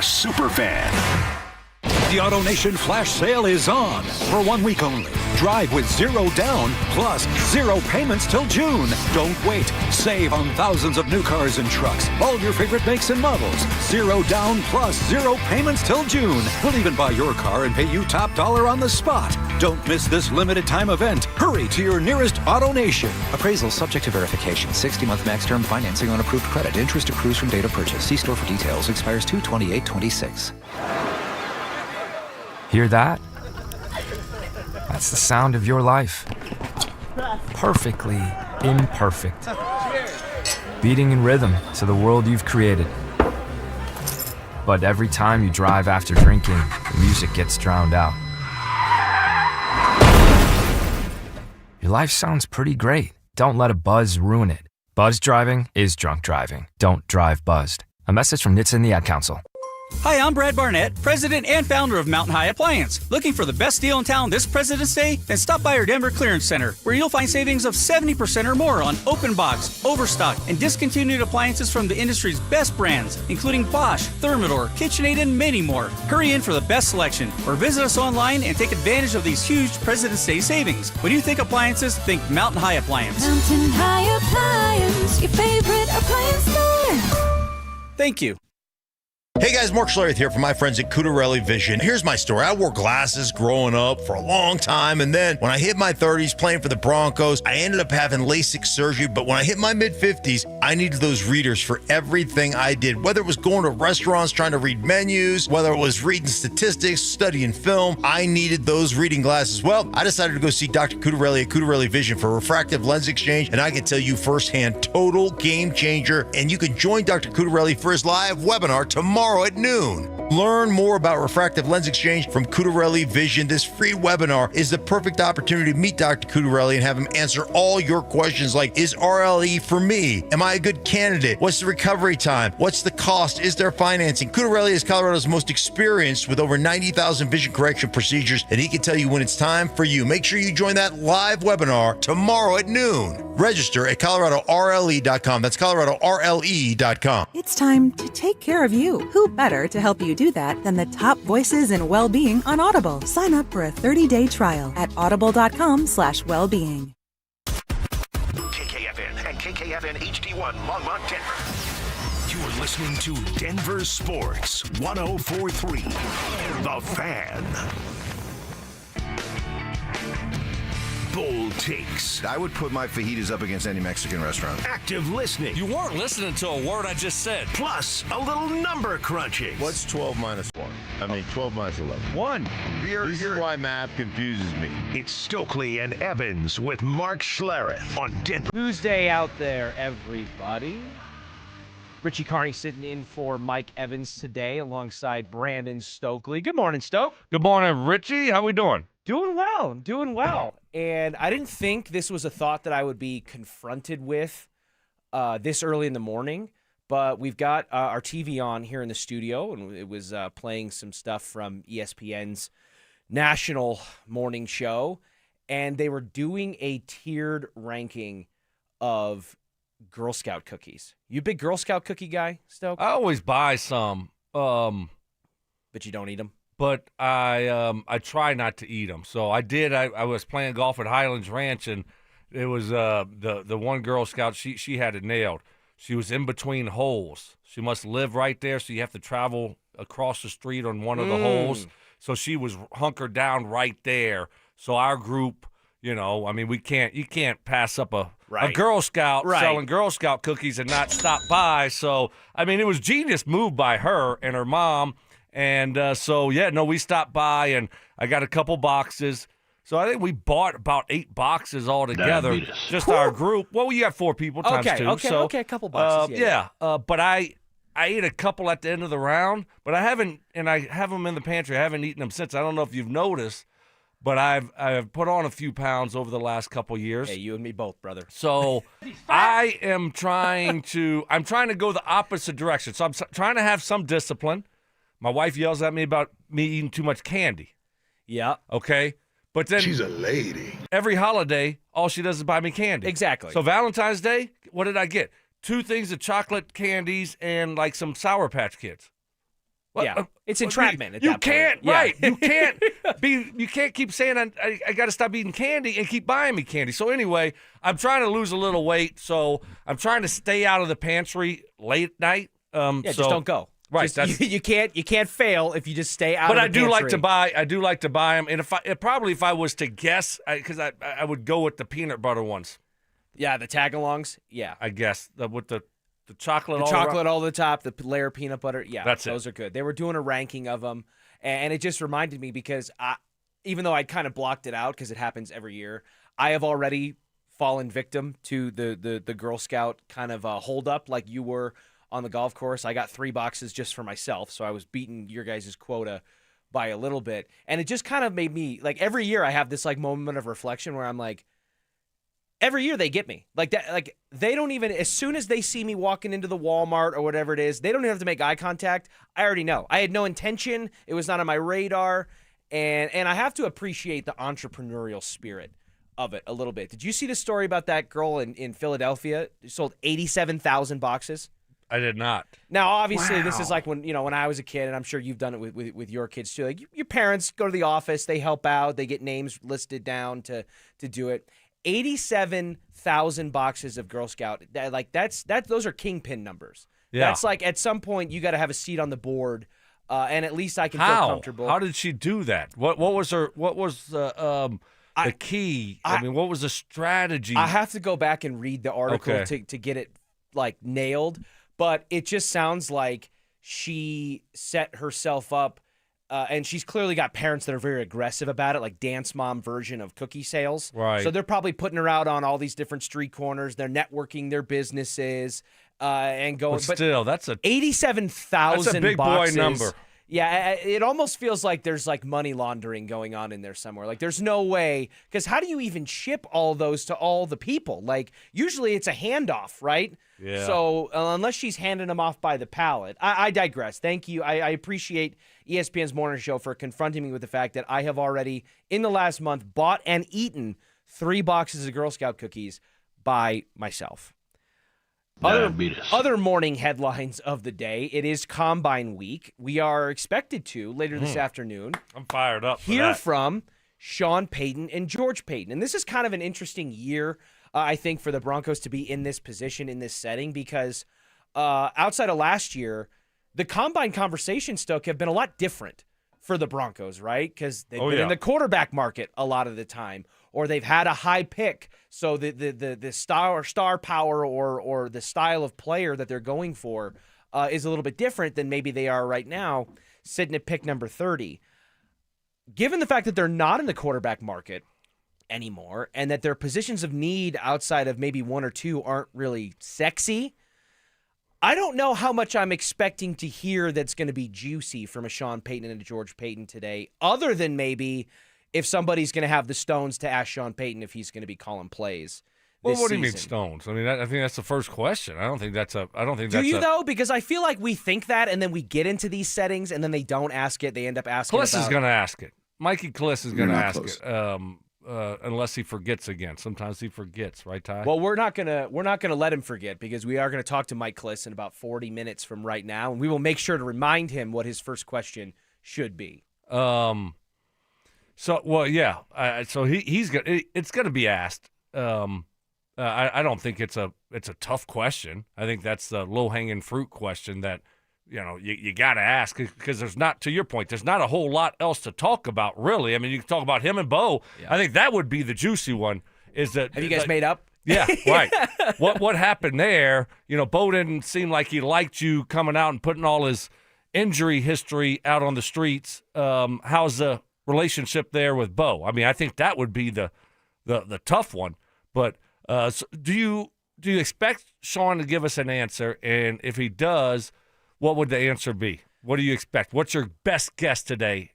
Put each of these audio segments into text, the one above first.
Superfan. The AutoNation flash sale is on for 1 week only. Drive with 0 down plus 0 payments till June. Don't wait. Save on thousands of new cars and trucks. All your favorite makes and models. 0 down plus 0 payments till June. We'll even buy your car and pay you top dollar on the spot. Don't miss this limited time event. Hurry to your nearest AutoNation. Appraisal subject to verification. 60-month max term financing on approved credit. Interest accrues from date of purchase. See store for details. Expires 2/28/26. Hear that? That's the sound of your life. Perfectly imperfect. Beating in rhythm to the world you've created. But every time you drive after drinking, the music gets drowned out. Your life sounds pretty great. Don't let a buzz ruin it. Buzz driving is drunk driving. Don't drive buzzed. A message from NHTSA and the Ad Council. Hi, I'm Brad Barnett, president and founder of Mountain High Appliance. Looking for the best deal in town this President's Day? Then stop by our Denver Clearance Center, where you'll find savings of 70% or more on open box, overstock, and discontinued appliances from the industry's best brands, including Bosch, Thermador, KitchenAid, and many more. Hurry in for the best selection, or visit us online and take advantage of these huge President's Day savings. When you think appliances, think Mountain High Appliance. Mountain High Appliance, your favorite appliance store. Thank you. Hey guys, Mark Schlereth here from my friends at Cutarelli Vision. Here's my story. I wore glasses growing up for a long time, and then when I hit my 30s playing for the Broncos, I ended up having LASIK surgery, but when I hit my mid-50s, I needed those readers for everything I did, whether it was going to restaurants trying to read menus, whether it was reading statistics, studying film, I needed those reading glasses. Well, I decided to go see Dr. Cutarelli at Cutarelli Vision for refractive lens exchange, and I can tell you firsthand, total game changer, and you can join Dr. Cutarelli for his live webinar tomorrow at noon. Learn more about refractive lens exchange from Cutarelli Vision. This free webinar is the perfect opportunity to meet Dr. Cutarelli and have him answer all your questions like, is RLE for me? Am I a good candidate? What's the recovery time? What's the cost? Is there financing? Cutarelli is Colorado's most experienced with over 90,000 vision correction procedures, and he can tell you when it's time for you. Make sure you join that live webinar tomorrow at noon. Register at ColoradoRLE.com. That's ColoradoRLE.com. It's time to take care of you. Who better to help you do that than the top voices in well-being on Audible? Sign up for a 30-day trial at audible.com/wellbeing. KKFN and KKFN HD1 Longmont, Denver. You're listening to Denver Sports 104.3. The Fan. Bold takes. I would put my fajitas up against any Mexican restaurant. Active listening. You weren't listening to a word I just said. Plus, a little number crunching. What's 12 minus 1? 12 minus 11. 1. This is why math confuses me. It's Stokley and Evans with Mark Schlereth on Denver. Tuesday out there, everybody. Richie Carney sitting in for Mike Evans today alongside Brandon Stokley. Good morning, Stoke. Good morning, Richie. How we doing? Doing well. Doing well. And I didn't think this was a thought that I would be confronted with this early in the morning, but we've got our TV on here in the studio, and it was playing some stuff from ESPN's national morning show, and they were doing a tiered ranking of Girl Scout cookies. You a big Girl Scout cookie guy, Stoke? I always buy some, but you don't eat them? But I try not to eat them. So I did. I was playing golf at Highlands Ranch, and it was the one Girl Scout. She had it nailed. She was in between holes. She must live right there, so you have to travel across the street on one of the holes. So she was hunkered down right there. So our group, you can't pass up a Girl Scout selling Girl Scout cookies and not stop by. So, it was genius move by her and her mom. And we stopped by, and I got a couple boxes. So I think we bought about 8 boxes altogether, just our group. Well, we got 4 people times 2. Okay, a couple boxes. But I ate a couple at the end of the round, but I haven't, and I have them in the pantry. I haven't eaten them since. I don't know if you've noticed, but I've put on a few pounds over the last couple years. Hey, you and me both, brother. So I'm trying to go the opposite direction. So I'm trying to have some discipline. My wife yells at me about me eating too much candy. Yeah. Okay. But then She's a lady. Every holiday, all she does is buy me candy. Exactly. So Valentine's Day, what did I get? 2 things of chocolate candies and like some Sour Patch Kids. Yeah, it's entrapment. At You that can't, point. Yeah. right? You can't You can't keep saying I got to stop eating candy and keep buying me candy. So anyway, I'm trying to lose a little weight, so I'm trying to stay out of the pantry late at night. Just don't go. Right, Just, you can't fail if you just stay out. But of the pantry. I do like to buy them, and if I was to guess, because I would go with the peanut butter ones. Yeah, the tag-alongs. Yeah, I guess with the chocolate. the all chocolate around. all the top, the layer of peanut butter. Yeah, those are good. They were doing a ranking of them, and it just reminded me because even though I'd kind of blocked it out because it happens every year, I have already fallen victim to the Girl Scout kind of hold up like you were on the golf course. I got 3 boxes just for myself, so I was beating your guys' quota by a little bit, and it just kind of made me like every year I have this like moment of reflection where I'm like. Every year they get me like that. Like they don't even, as soon as they see me walking into the Walmart or whatever it is, they don't even have to make eye contact. I already know. I had no intention. It was not on my radar. And I have to appreciate the entrepreneurial spirit of it a little bit. Did you see the story about that girl in Philadelphia who sold 87,000 boxes? I did not. Now, obviously, this is like when I was a kid, and I'm sure you've done it with your kids too. Like your parents go to the office, they help out, they get names listed down to do it. 87,000 boxes of Girl Scout. Those are kingpin numbers. Yeah. That's like at some point you got to have a seat on the board, and at least I can feel comfortable. How did she do that? What was the key? I mean, what was the strategy? I have to go back and read the article to get it like nailed, but it just sounds like she set herself up. And she's clearly got parents that are very aggressive about it, like dance mom version of cookie sales. Right. So they're probably putting her out on all these different street corners. They're networking their businesses and going. But still, that's 87,000. That's a big boxes. boy number. Yeah, it almost feels like there's like money laundering going on in there somewhere. Like there's no way, because how do you even ship all those to all the people? Like usually it's a handoff, right? Yeah. So unless she's handing them off by the pallet, I digress. Thank you. I appreciate ESPN's morning show for confronting me with the fact that I have already, in the last month, bought and eaten 3 boxes of Girl Scout cookies by myself. Other morning headlines of the day. It is Combine Week. We are expected to, later this afternoon, I'm fired up for hear that. from Sean Payton and George Payton. And this is kind of an interesting year, I think, for the Broncos to be in this position, in this setting, because outside of last year, the Combine conversations, Stoke, have been a lot different for the Broncos, right? Because they've been in the quarterback market a lot of the time, or they've had a high pick. So the star power or the style of player that they're going for is a little bit different than maybe they are right now, sitting at pick number 30. Given the fact that they're not in the quarterback market anymore and that their positions of need outside of maybe 1 or 2 aren't really sexy, I don't know how much I'm expecting to hear that's going to be juicy from a Sean Payton and a George Payton today, other than maybe if somebody's going to have the stones to ask Sean Payton if he's going to be calling plays. Well, what do season. you mean stones? I mean, I think that's the first question. I don't think that's a. Do you though? Because I feel like we think that, and then we get into these settings, and then they don't ask it. They end up asking. Kliss is going to ask it. Mikey Kliss is going to ask close. it, unless he forgets again. Sometimes he forgets, right, Ty? Well, we're not gonna let him forget, because we are gonna talk to Mike Kliss in about 40 minutes from right now, and we will make sure to remind him what his first question should be. So he's gonna. It's going to be asked. I don't think it's a tough question. I think that's the low hanging fruit question that you got to ask, because there's not, to your point, there's not a whole lot else to talk about really. I mean, you can talk about him and Bo. Yeah. I think that would be the juicy one. Is that have you guys made up? Yeah, right. What happened there? Bo didn't seem like he liked you coming out and putting all his injury history out on the streets. How's the relationship there with Bo? I mean, I think that would be the tough one. But so do you expect Sean to give us an answer? And if he does, what would the answer be? What do you expect? What's your best guess today?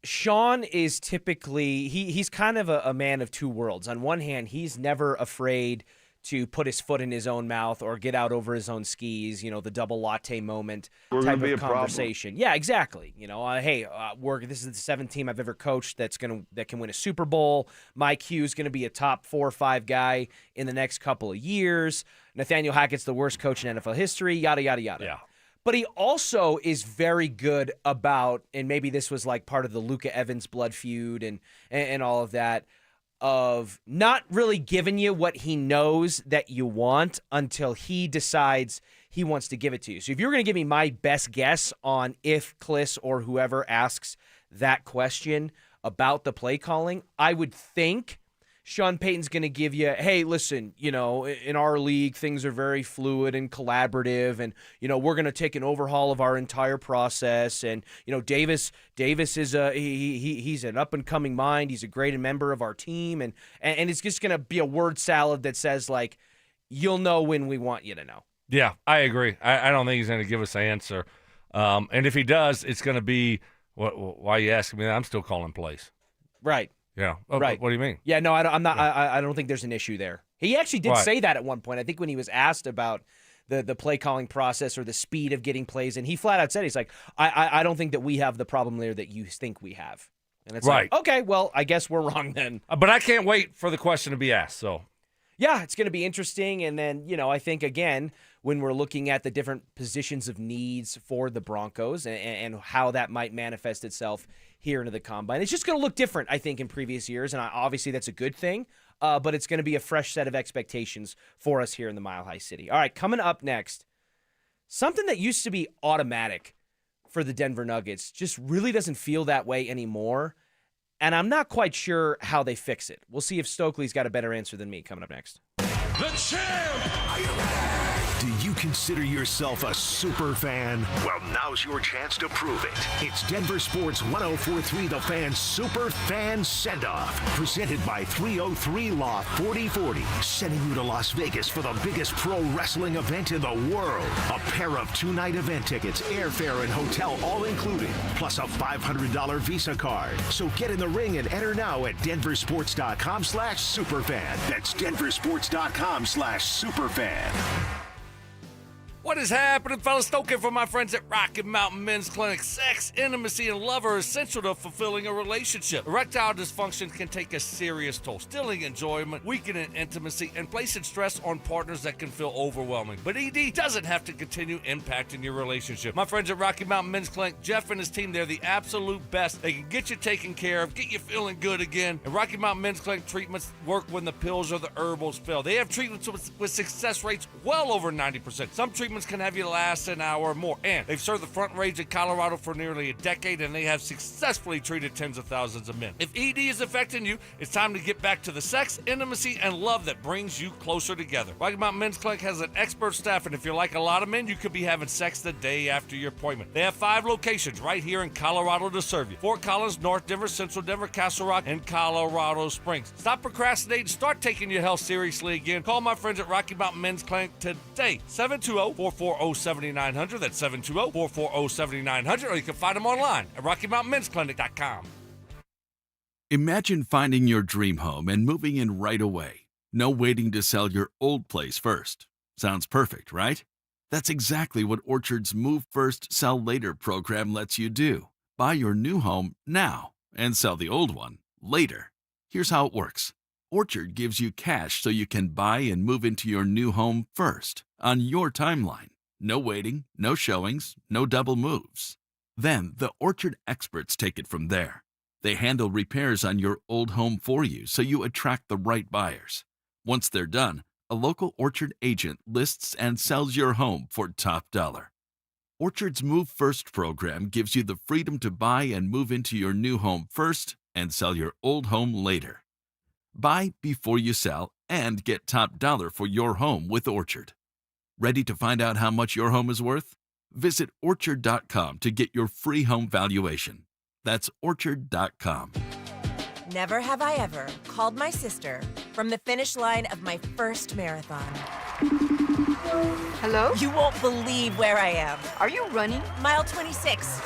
Sean is typically he's kind of a man of two worlds. On one hand, he's never afraid to put his foot in his own mouth or get out over his own skis, the double latte moment type of conversation. Yeah, exactly. This is the 7th team I've ever coached that can win a Super Bowl. Mike Hughes going to be a top 4 or 5 guy in the next couple of years. Nathaniel Hackett's the worst coach in NFL history, yada, yada, yada. Yeah. But he also is very good about, and maybe this was like part of the Luka Evans blood feud and all of that, of not really giving you what he knows that you want until he decides he wants to give it to you. So if you're going to give me my best guess on if Kliss or whoever asks that question about the play calling, I would think Sean Payton's going to give you, hey, listen, in our league, things are very fluid and collaborative, and, we're going to take an overhaul of our entire process. And, Davis is he's an up-and-coming mind. He's a great member of our team. And it's just going to be a word salad that says, like, you'll know when we want you to know. Yeah, I agree. I don't think he's going to give us an answer. And if he does, it's going to be, why are you asking me that? I'm still calling plays. Right. Yeah. Right. What do you mean? Yeah, no, I'm not. I don't think there's an issue there. He actually did say that at one point. I think when he was asked about the play calling process or the speed of getting plays, and he flat out said, he's like, I don't think that we have the problem there that you think we have. And it's like, okay, well, I guess we're wrong then. But I can't wait for the question to be asked. So yeah, it's going to be interesting. And then, I think, again, when we're looking at the different positions of needs for the Broncos and how that might manifest itself here into the Combine, it's just going to look different, I think, in previous years. And obviously that's a good thing, but it's going to be a fresh set of expectations for us here in the Mile High City. All right, coming up next, something that used to be automatic for the Denver Nuggets just really doesn't feel that way anymore. And I'm not quite sure how they fix it. We'll see if Stokley's got a better answer than me coming up next. The champ! Do you consider yourself a super fan? Well, now's your chance to prove it. It's Denver Sports 104.3 The Fan Super Fan Send-Off, presented by 303 Law 4040, sending you to Las Vegas for the biggest pro wrestling event in the world. A pair of 2-night event tickets, airfare, and hotel all included, plus a $500 Visa card. So get in the ring and enter now at DenverSports.com/superfan. That's DenverSports.com/superfan. What is happening, fellas? Stoking from my friends at Rocky Mountain Men's Clinic. Sex, intimacy, and love are essential to fulfilling a relationship. Erectile dysfunction can take a serious toll, stealing enjoyment, weakening intimacy, and placing stress on partners that can feel overwhelming. But ED doesn't have to continue impacting your relationship. My friends at Rocky Mountain Men's Clinic, Jeff and his team, they're the absolute best. They can get you taken care of, get you feeling good again. And Rocky Mountain Men's Clinic treatments work when the pills or the herbals fail. They have treatments with success rates well over 90%. Some treatments can have you last an hour or more. And they've served the Front Range of Colorado for nearly a decade, and they have successfully treated tens of thousands of men. If ED is affecting you, it's time to get back to the sex, intimacy, and love that brings you closer together. Rocky Mountain Men's Clinic has an expert staff, and if you're like a lot of men, you could be having sex the day after your appointment. They have 5 locations right here in Colorado to serve you. Fort Collins, North Denver, Central Denver, Castle Rock, and Colorado Springs. Stop procrastinating. Start taking your health seriously again. Call my friends at Rocky Mountain Men's Clinic today. 720-440-7900. That's 720-440-7900. Or you can find them online at RockyMountainMen'sClinic.com. Imagine finding your dream home and moving in right away. No waiting to sell your old place first. Sounds perfect, right? That's exactly what Orchard's Move First, Sell Later program lets you do. Buy your new home now and sell the old one later. Here's how it works. Orchard gives you cash so you can buy and move into your new home first, on your timeline. No waiting, no showings, no double moves. Then the Orchard experts take it from there. They handle repairs on your old home for you so you attract the right buyers. Once they're done, a local Orchard agent lists and sells your home for top dollar. Orchard's Move First program gives you the freedom to buy and move into your new home first and sell your old home later. Buy before you sell and get top dollar for your home with Orchard. Ready to find out how much your home is worth? Visit Orchard.com to get your free home valuation. That's Orchard.com. Never have I ever called my sister from the finish line of my first marathon. Hello? You won't believe where I am. Are you running? Mile 26.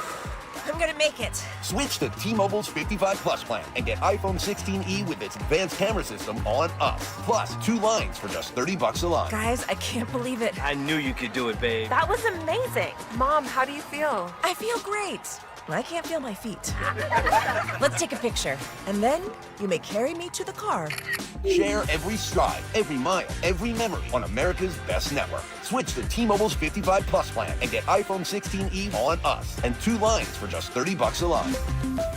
I'm gonna make it. Switch to T-Mobile's 55 Plus plan and get iPhone 16e with its advanced camera system on us. Plus, 2 lines for just $30 a line. Guys, I can't believe it. I knew you could do it, babe. That was amazing. Mom, how do you feel? I feel great. I can't feel my feet. Let's take a picture, and then you may carry me to the car. Share every stride, every mile, every memory on America's best network. Switch to T-Mobile's 55 Plus plan and get iPhone 16e on us and 2 lines for just $30 a line.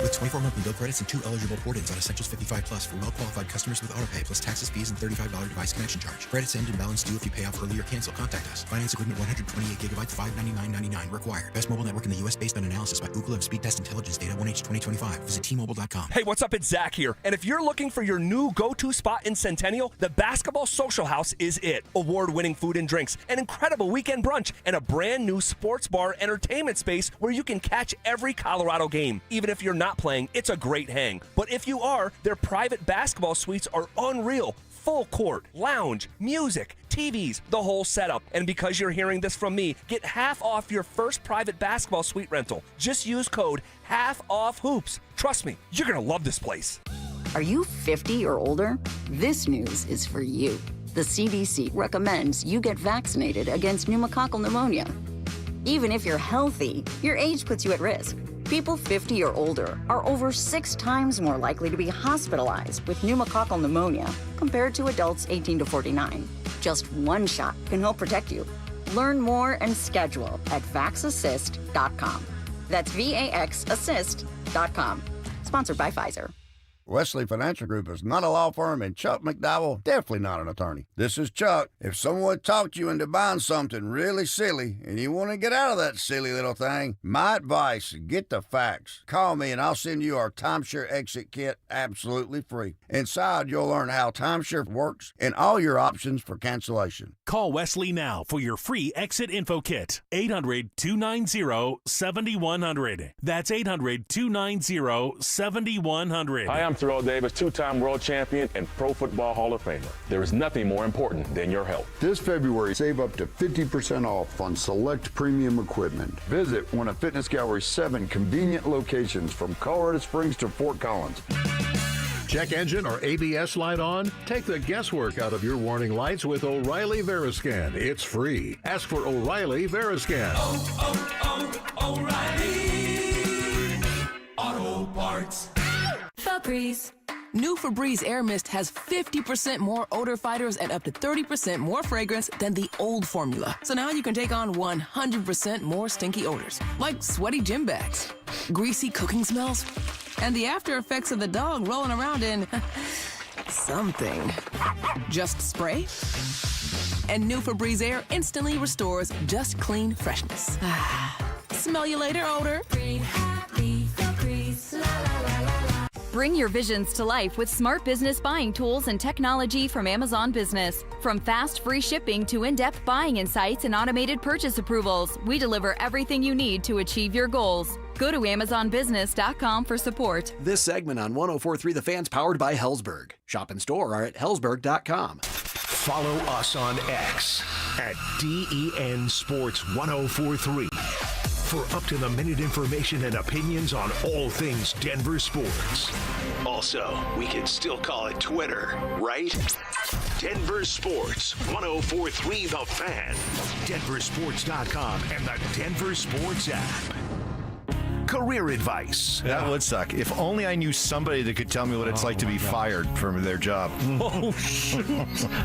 With 24 monthly bill credits and 2 eligible port-ins on Essentials 55 Plus for well-qualified customers with autopay plus taxes, fees, and $35 device connection charge. Credits end and balance due if you pay off early or cancel. Contact us. Finance agreement 128 gigabytes, $599.99 required. Best mobile network in the U.S. based on analysis by Ookla of Speed Test Intelligence data 1H 2025. Visit T-Mobile.com. Hey, what's up? It's Zach here. And if you're looking for your new go-to spot in Centennial, the Basketball Social House is it. Award-winning food and drinks, an incredible weekend brunch, and a brand new sports bar entertainment space where you can catch every Colorado game. Even if you're not playing, it's a great hang. But if you are, their private basketball suites are unreal. Full court, lounge, music, TVs, the whole setup. And because you're hearing this from me, get half off your first private basketball suite rental. Just use code HALFOFFHOOPS. Trust me, you're going to love this place. Are you 50 or older? This news is for you. The CDC recommends you get vaccinated against pneumococcal pneumonia. Even if you're healthy, your age puts you at risk. People 50 or older are over 6 times more likely to be hospitalized with pneumococcal pneumonia compared to adults 18 to 49. Just one shot can help protect you. Learn more and schedule at vaxassist.com. That's VAXassist.com. Sponsored by Pfizer. Wesley Financial Group is not a law firm, and Chuck McDowell definitely not an attorney. This is Chuck. If someone talked you into buying something really silly and you want to get out of that silly little thing, my advice, get the facts. Call me and I'll send you our timeshare exit kit absolutely free. Inside, you'll learn how timeshare works and all your options for cancellation. Call Wesley now for your free exit info kit. 800-290-7100. That's 800-290-7100. Hi, I'm Terrell Davis, 2-time world champion and Pro Football Hall of Famer. There is nothing more important than your health. This February, save up to 50% off on select premium equipment. Visit one of Fitness Gallery's 7 convenient locations from Colorado Springs to Fort Collins. Check engine or ABS light on? Take the guesswork out of your warning lights with O'Reilly Veriscan. It's free. Ask for O'Reilly Veriscan. O'Reilly Auto Parts. Febreze. New Febreze Air Mist has 50% more odor fighters and up to 30% more fragrance than the old formula. So now you can take on 100% more stinky odors, like sweaty gym bags, greasy cooking smells, and the after effects of the dog rolling around in something. Just spray, and new Febreze Air instantly restores just clean freshness. Smell you later, odor. Breathe happy, Febreze. La, la, la, la, la. Bring your visions to life with smart business buying tools and technology from Amazon Business. From fast, free shipping to in-depth buying insights and automated purchase approvals, we deliver everything you need to achieve your goals. Go to AmazonBusiness.com for support. This segment on 104.3 The Fan's powered by Hellsberg. Shop and store are at Hellsberg.com. Follow us on X at DEN Sports 1043 for up-to-the-minute information and opinions on all things Denver sports. Also, we can still call it Twitter, right? Denver Sports 1043 The Fan, DenverSports.com, and the Denver Sports app. Career advice. That would suck. If only I knew somebody that could tell me what it's like to be fired from their job. Oh, shoot.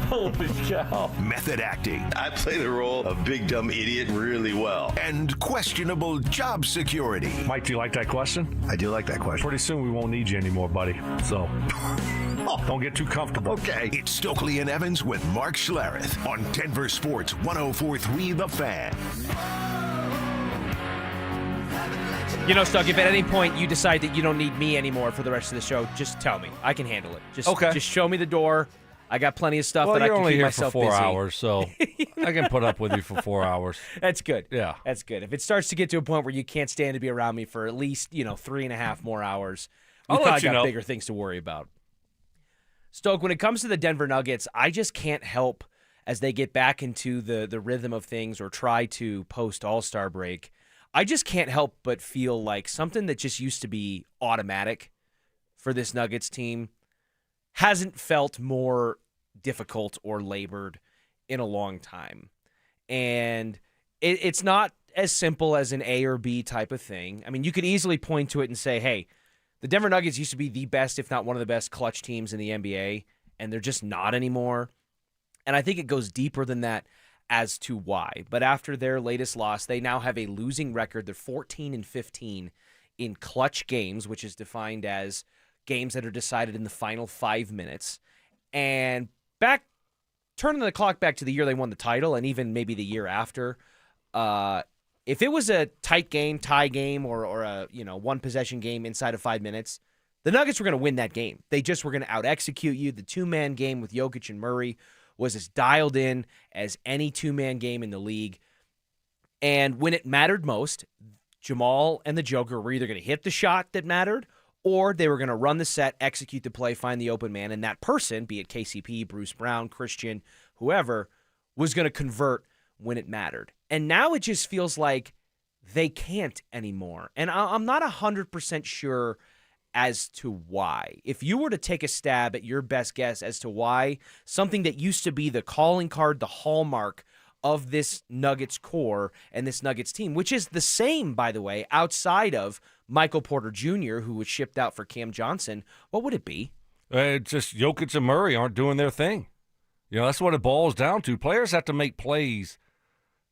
Holy cow. Method acting. I play the role of big dumb idiot really well. And questionable job security. Mike, do you like that question? I do like that question. Pretty soon we won't need you anymore, buddy. So don't get too comfortable. Okay. It's Stokley and Evans with Mark Schlereth on Denver Sports 1043 The Fan. You know, Stuck, if at any point you decide that you don't need me anymore for the rest of the show, just tell me. I can handle it. Just show me the door. I got plenty of stuff that I can keep myself busy. You're only here for 4 hours, so I can put up with you for 4 hours. That's good. Yeah. That's good. If it starts to get to a point where you can't stand to be around me for at least, 3.5 more hours, we probably got bigger things to worry about. Stoke, when it comes to the Denver Nuggets, I just can't help as they get back into the rhythm of things or try to post All-Star break. I just can't help but feel like something that just used to be automatic for this Nuggets team hasn't felt more difficult or labored in a long time. And it's not as simple as an A or B type of thing. I mean, you could easily point to it and say, hey, the Denver Nuggets used to be the best, if not one of the best clutch teams in the NBA, and they're just not anymore. And I think it goes deeper than that as to why. But after their latest loss, they now have a losing record. They're 14-15 in clutch games, which is defined as games that are decided in the final 5 minutes. And turning the clock back to the year they won the title, and even maybe the year after, if it was a tight game, tie game, or a one possession game inside of 5 minutes, the Nuggets were going to win that game. They just were going to out-execute you. The two-man game with Jokic and Murray was as dialed in as any two-man game in the league. And when it mattered most, Jamal and the Joker were either going to hit the shot that mattered, or they were going to run the set, execute the play, find the open man, and that person, be it KCP, Bruce Brown, Christian, whoever, was going to convert when it mattered. And now it just feels like they can't anymore. And I'm not 100% sure as to why. If you were to take a stab at your best guess as to why something that used to be the calling card, the hallmark of this Nuggets core and this Nuggets team, which is the same, by the way, outside of Michael Porter Jr., who was shipped out for Cam Johnson, what would it be? Just Jokic and Murray aren't doing their thing. That's what it boils down to. Players have to make plays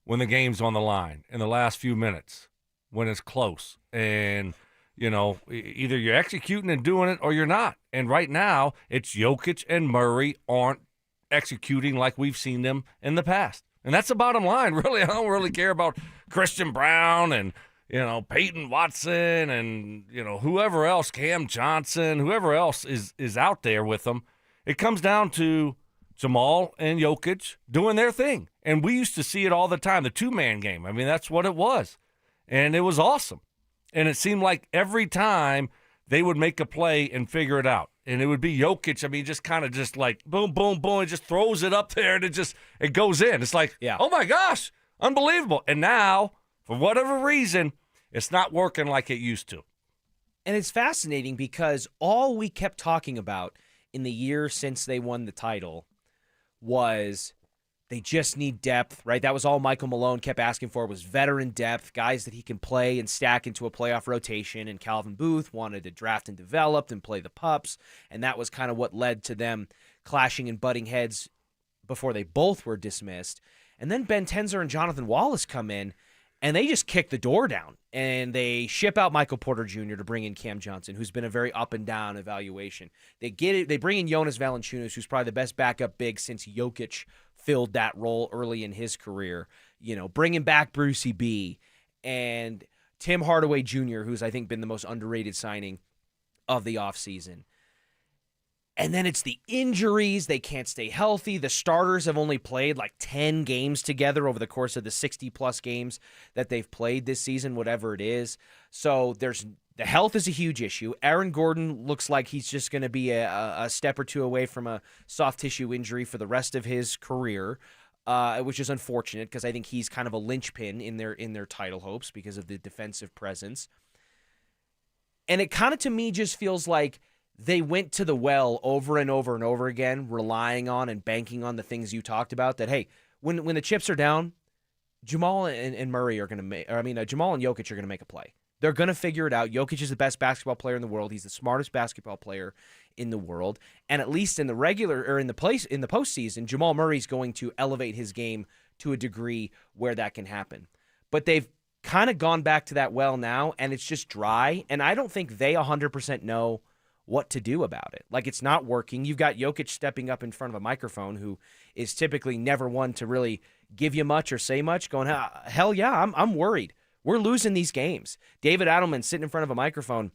when the game's on the line in the last few minutes, when it's close. And, either you're executing and doing it or you're not. And right now, it's Jokic and Murray aren't executing like we've seen them in the past. And that's the bottom line, really. I don't really care about Christian Brown and, Peyton Watson and, whoever else, Cam Johnson, whoever else is out there with them. It comes down to Jamal and Jokic doing their thing. And we used to see it all the time, the two-man game. I mean, that's what it was. And it was awesome. And it seemed like every time they would make a play and figure it out. And it would be Jokic, just kind of just like boom, boom, boom, and just throws it up there and it goes in. It's like, oh my gosh, unbelievable. And now, for whatever reason, it's not working like it used to. And it's fascinating because all we kept talking about in the year since they won the title was they just need depth, right? That was all Michael Malone kept asking for, was veteran depth, guys that he can play and stack into a playoff rotation. And Calvin Booth wanted to draft and develop and play the pups. And that was kind of what led to them clashing and butting heads before they both were dismissed. And then Ben Tenzer and Jonathan Wallace come in, and they just kick the door down. And they ship out Michael Porter Jr. to bring in Cam Johnson, who's been a very up-and-down evaluation. They bring in Jonas Valanciunas, who's probably the best backup big since Jokic filled that role early in his career. Bringing back Brucey B. And Tim Hardaway Jr., who's, I think, been the most underrated signing of the offseason. And then it's the injuries. They can't stay healthy. The starters have only played like 10 games together over the course of the 60-plus games that they've played this season, whatever it is. So the health is a huge issue. Aaron Gordon looks like he's just going to be a step or two away from a soft tissue injury for the rest of his career, which is unfortunate because I think he's kind of a linchpin in their title hopes because of the defensive presence. And it kind of, to me, just feels like they went to the well over and over and over again, relying on and banking on the things you talked about, that, hey, when the chips are down, Jamal and Murray are going to make, Jamal and Jokic are going to make a play. They're going to figure it out. Jokic is the best basketball player in the world. He's the smartest basketball player in the world. And at least in the postseason, Jamal Murray's going to elevate his game to a degree where that can happen. But they've kind of gone back to that well now, and it's just dry. And I don't think they 100% know what to do about it. Like, it's not working. You've got Jokic stepping up in front of a microphone, who is typically never one to really give you much or say much, going, hell yeah, I'm worried. We're losing these games. David Adelman sitting in front of a microphone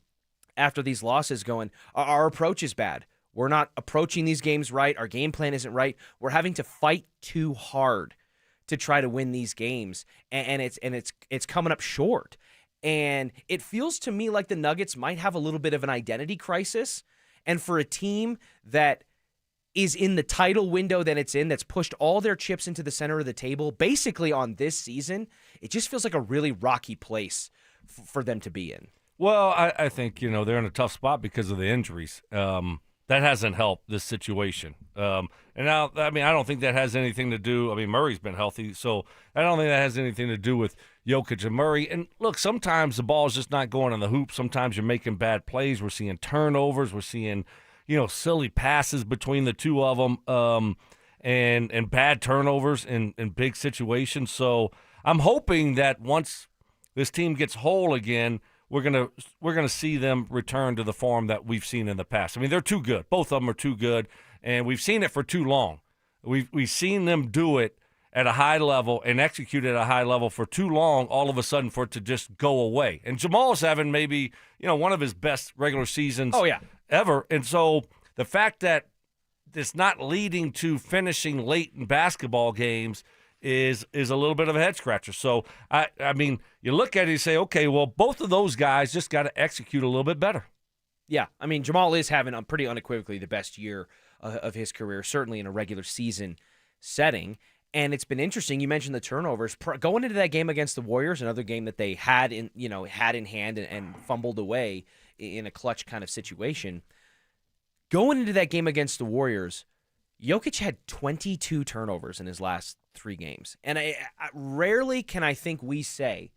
after these losses going, our approach is bad. We're not approaching these games right. Our game plan isn't right. We're having to fight too hard to try to win these games, and it's coming up short. And it feels to me like the Nuggets might have a little bit of an identity crisis. And for a team that is in the title window that it's in, that's pushed all their chips into the center of the table, basically on this season, it just feels like a really rocky place for them to be in. Well, I think, they're in a tough spot because of the injuries. That hasn't helped this situation. And now, I don't think that has anything to do. Murray's been healthy, so I don't think that has anything to do with Jokic and Murray. And look, sometimes the ball is just not going in the hoop. Sometimes you're making bad plays. We're seeing turnovers. We're seeing, silly passes between the two of them. and bad turnovers in big situations. So I'm hoping that once this team gets whole again, we're gonna see them return to the form that we've seen in the past. I mean, they're too good. Both of them are too good, and we've seen it for too long. We've seen them do it at a high level and execute at a high level for too long, all of a sudden for it to just go away. And Jamal's having maybe, one of his best regular seasons ever. And so the fact that it's not leading to finishing late in basketball games is a little bit of a head scratcher. So, I mean, you look at it and you say, okay, well, both of those guys just got to execute a little bit better. Yeah, I mean, Jamal is having pretty unequivocally the best year of his career, certainly in a regular season setting. And it's been interesting. You mentioned the turnovers. Going into that game against the Warriors, another game that they had in hand and fumbled away in a clutch kind of situation. Going into that game against the Warriors, Jokic had 22 turnovers in his last 3 games. And I rarely can I think we say,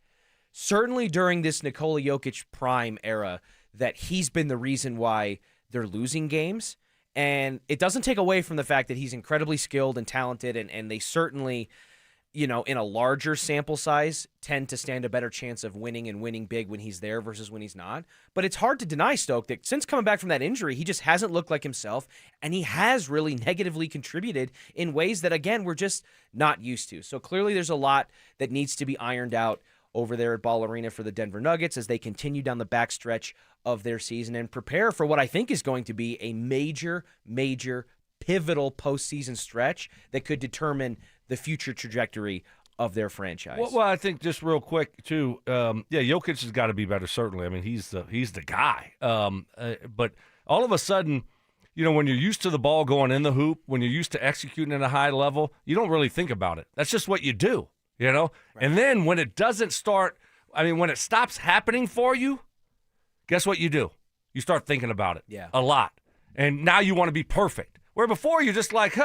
certainly during this Nikola Jokic prime era, that he's been the reason why they're losing games. And it doesn't take away from the fact that he's incredibly skilled and talented, and they certainly, in a larger sample size, tend to stand a better chance of winning and winning big when he's there versus when he's not. But it's hard to deny, Stoke, that since coming back from that injury, he just hasn't looked like himself, and he has really negatively contributed in ways that, again, we're just not used to. So clearly there's a lot that needs to be ironed out over there at Ball Arena for the Denver Nuggets as they continue down the backstretch of their season and prepare for what I think is going to be a major, pivotal postseason stretch that could determine the future trajectory of their franchise. Well, I think just real quick too. Jokic has got to be better. Certainly, I mean he's the guy. But all of a sudden, when you're used to the ball going in the hoop, when you're used to executing at a high level, you don't really think about it. That's just what you do. Right. And then when it doesn't start, when it stops happening for you, guess what you do? You start thinking about it a lot. And now you want to be perfect. Where before you're just like,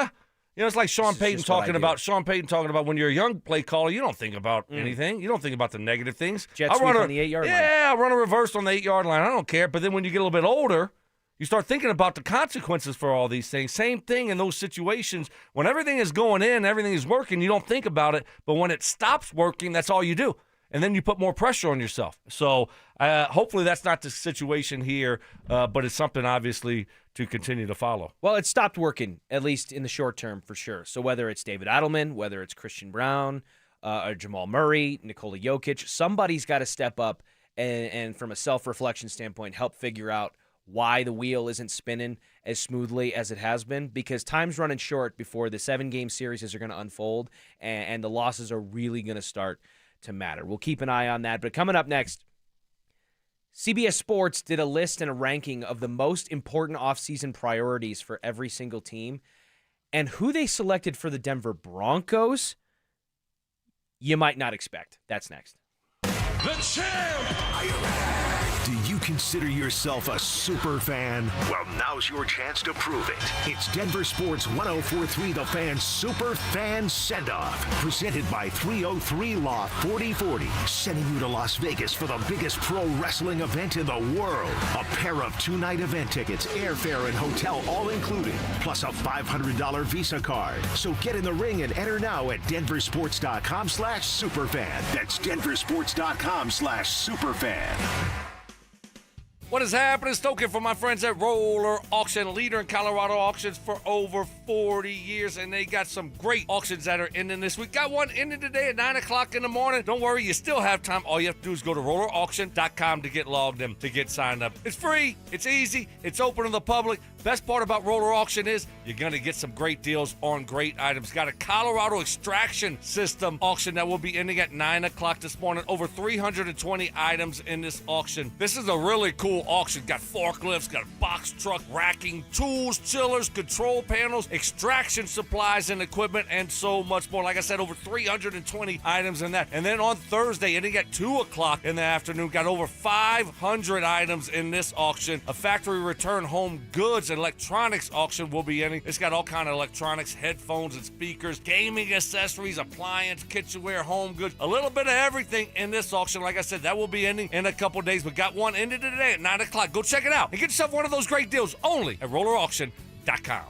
it's like Sean Payton talking about when you're a young play caller, you don't think about anything. You don't think about the negative things. Jet sweep on the 8-yard line. Yeah, I'll run a reverse on the 8-yard line. I don't care. But then when you get a little bit older, you start thinking about the consequences for all these things. Same thing in those situations. When everything is going in, everything is working, you don't think about it. But when it stops working, that's all you do. And then you put more pressure on yourself. So hopefully that's not the situation here, but it's something obviously to continue to follow. Well, it stopped working, at least in the short term for sure. So whether it's David Adelman, whether it's Christian Brown, or Jamal Murray, Nikola Jokic, somebody's got to step up and from a self-reflection standpoint, help figure out why the wheel isn't spinning as smoothly as it has been, because time's running short before the 7-game series are going to unfold and the losses are really going to start to matter. We'll keep an eye on that. But coming up next, CBS Sports did a list and a ranking of the most important offseason priorities for every single team, and who they selected for the Denver Broncos, you might not expect. That's next. The champ! Are you ready? Do you consider yourself a super fan? Well, now's your chance to prove it. It's Denver Sports 104.3 The Fan Super Fan Send-Off, presented by 303 Law 4040, sending you to Las Vegas for the biggest pro wrestling event in the world. A pair of 2-night event tickets, airfare and hotel all included, plus a $500 Visa card. So get in the ring and enter now at DenverSports.com/superfan. That's DenverSports.com/superfan. What is happening? Stoking for my friends at Roller Auction, leader in Colorado auctions for over 40 years, and they got some great auctions that are ending this week. Got one ending today at 9 o'clock in the morning. Don't worry, you still have time. All you have to do is go to rollerauction.com to get logged in, to get signed up. It's free, it's easy, it's open to the public. Best part about Roller Auction is you're going to get some great deals on great items. Got a Colorado extraction system auction that will be ending at 9 o'clock this morning. Over 320 items in this auction. This is a really cool auction. Got forklifts, got a box truck, racking, tools, chillers, control panels, extraction supplies and equipment, and so much more. Like I said, over 320 items in that. And then on Thursday, ending at 2 o'clock in the afternoon, got over 500 items in this auction. A factory return home goods electronics auction will be ending. It's got all kind of electronics, headphones and speakers, gaming accessories, appliance, kitchenware, home goods, a little bit of everything in this auction. Like I said, that will be ending in a couple days, but got one ended today at 9 o'clock. Go check it out and get yourself one of those great deals only at rollerauction.com.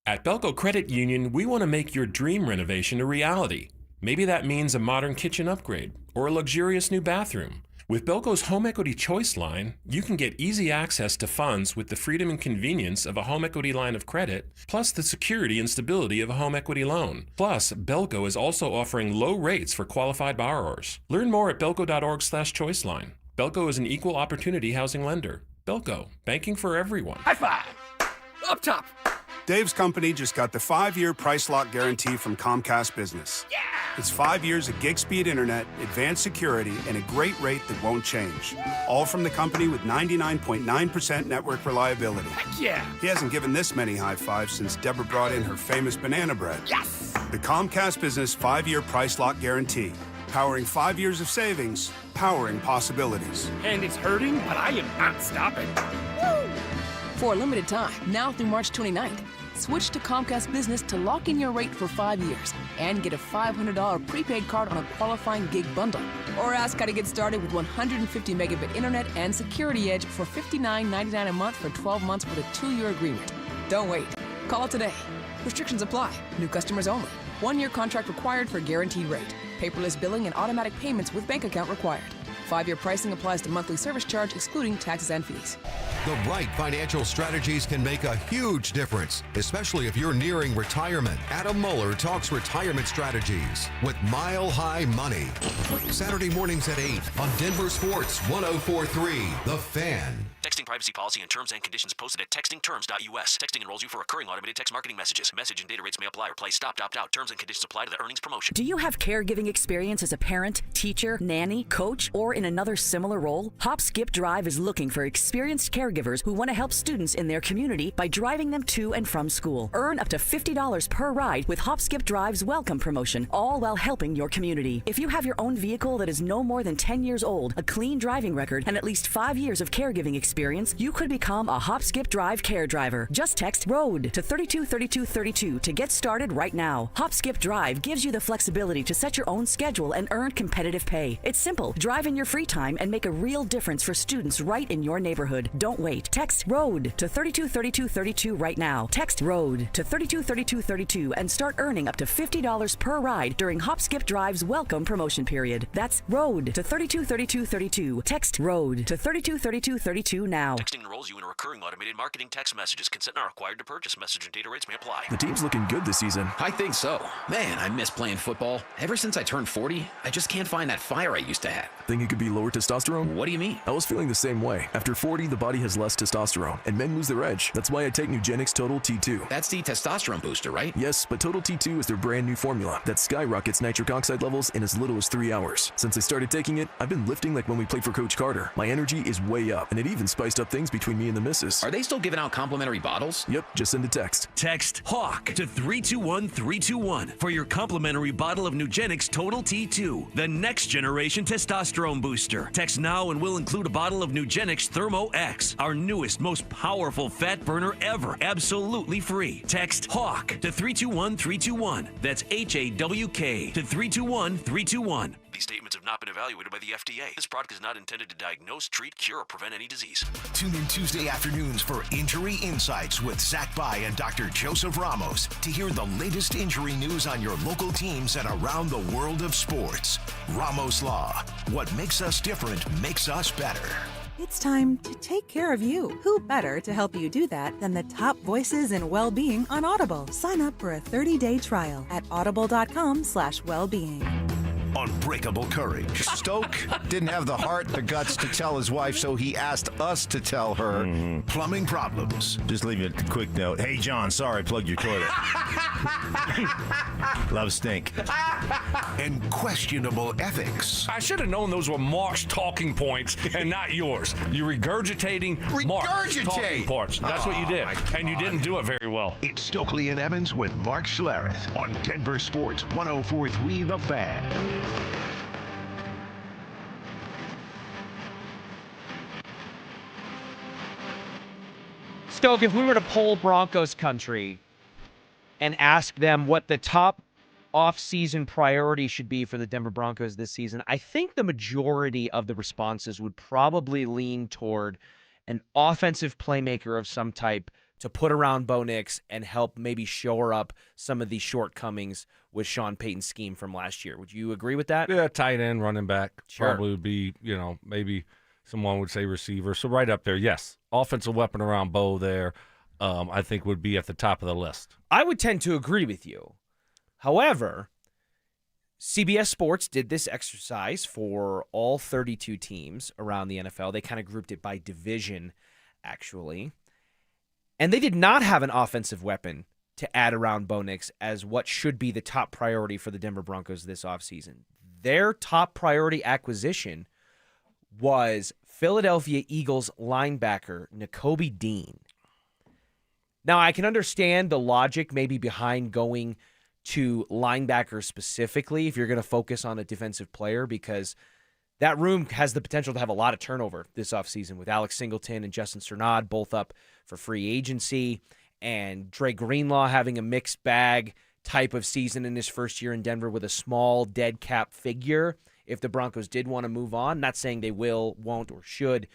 At Belco Credit Union, we want to make your dream renovation a reality. Maybe that means a modern kitchen upgrade or a luxurious new bathroom. With Belco's Home Equity Choice line, you can get easy access to funds with the freedom and convenience of a home equity line of credit, plus the security and stability of a home equity loan. Plus, Belco is also offering low rates for qualified borrowers. Learn more at belco.org/choiceline. Belco is an equal opportunity housing lender. Belco, banking for everyone. High five! Up top! Dave's company just got the 5-year price lock guarantee from Comcast Business. Yeah! It's 5 years of gig speed internet, advanced security, and a great rate that won't change. All from the company with 99.9% network reliability. Heck yeah! He hasn't given this many high fives since Deborah brought in her famous banana bread. Yes! The Comcast Business 5-year price lock guarantee. Powering 5 years of savings, powering possibilities. And it's hurting, but I am not stopping. Woo! For a limited time, now through March 29th, switch to Comcast Business to lock in your rate for 5 years and get a $500 prepaid card on a qualifying gig bundle. Or ask how to get started with 150 megabit internet and Security Edge for $59.99 a month for 12 months with a 2-year agreement. Don't wait. Call today. Restrictions apply. New customers only. 1-year contract required for guaranteed rate. Paperless billing and automatic payments with bank account required. 5-year pricing applies to monthly service charge, excluding taxes and fees. The right financial strategies can make a huge difference, especially if you're nearing retirement. Adam Mueller talks retirement strategies with Mile High Money. Saturday mornings at 8 on Denver Sports 104.3 The Fan. Texting privacy policy and terms and conditions posted at textingterms.us. Texting enrolls you for recurring automated text marketing messages. Message and data rates may apply. Replace stop, opt out. Terms and conditions apply to the earnings promotion. Do you have caregiving experience as a parent, teacher, nanny, coach, or in another similar role? Hop Skip Drive is looking for experienced caregivers who want to help students in their community by driving them to and from school. Earn up to $50 per ride with Hop Skip Drive's welcome promotion, all while helping your community. If you have your own vehicle that is no more than 10 years old, a clean driving record, and at least 5 years of caregiving experience, you could become a Hop Skip Drive care driver. Just text ROAD to 323232 to get started right now. Hop Skip Drive gives you the flexibility to set your own schedule and earn competitive pay. It's simple. Drive in your free time and make a real difference for students right in your neighborhood. Don't wait. Text ROAD to 323232 right now. Text ROAD to 323232 and start earning up to $50 per ride during Hop Skip Drive's welcome promotion period. That's ROAD to 323232. Text ROAD to 323232 now. Texting enrolls you in a recurring automated marketing text messages. Consent not required to purchase. Message and data rates may apply. The team's looking good this season. I think so. Man, I miss playing football. Ever since I turned 40, I just can't find that fire I used to have. Think it could be lower testosterone? What do you mean? I was feeling the same way. After 40, the body has less testosterone, and men lose their edge. That's why I take Nugenix Total T2. That's the testosterone booster, right? Yes, but Total T2 is their brand new formula that skyrockets nitric oxide levels in as little as 3 hours. Since I started taking it, I've been lifting like when we played for Coach Carter. My energy is way up, and it even spiced up things between me and the missus. Are they still giving out complimentary bottles? Yep, just send a text. Text HAWK to 321321 for your complimentary bottle of Nugenix Total T2, the next generation testosterone booster. Text now and we'll include a bottle of Nugenix Thermo X, our newest, most powerful fat burner ever, absolutely free. Text HAWK to 321321. That's HAWK to 321321. These statements have not been evaluated by the FDA. This product is not intended to diagnose, treat, cure, or prevent any disease. Tune in Tuesday afternoons for Injury Insights with Zach Bai and Dr. Joseph Ramos to hear the latest injury news on your local teams and around the world of sports. Ramos Law. What makes us different makes us better. It's time to take care of you. Who better to help you do that than the top voices in well-being on Audible? Sign up for a 30-day trial at audible.com/wellbeing. Unbreakable courage. Stoke didn't have the heart, the guts to tell his wife, so he asked us to tell her. Plumbing problems. Just leave a quick note. Hey, John, sorry, plugged your toilet. Love stink. And questionable ethics. I should have known those were Mark's talking points and not yours. You're regurgitating Mark's talking points. That's what you did. And you didn't do it very well. It's Stokley and Evans with Mark Schlereth on Denver Sports 104.3 The Fan. Stoke, if we were to poll Broncos country and ask them what the top off-season priority should be for the Denver Broncos this season, I think the majority of the responses would probably lean toward an offensive playmaker of some type to put around Bo Nix and help maybe shore up some of the shortcomings with Sean Payton's scheme from last year. Would you agree with that? Yeah, tight end, running back. Sure. Probably would be, maybe someone would say receiver. So right up there, yes. Offensive weapon around Bo there, I think would be at the top of the list. I would tend to agree with you. However, CBS Sports did this exercise for all 32 teams around the NFL. They kind of grouped it by division, actually. And they did not have an offensive weapon to add around Bo Nix as what should be the top priority for the Denver Broncos this offseason. Their top priority acquisition was Philadelphia Eagles linebacker Nakobe Dean. Now, I can understand the logic maybe behind going to linebacker specifically if you're going to focus on a defensive player, because that room has the potential to have a lot of turnover this offseason with Alex Singleton and Justin Cernod both up for free agency, and Dre Greenlaw having a mixed bag type of season in his first year in Denver with a small dead cap figure if the Broncos did want to move on. Not saying they will, won't, or should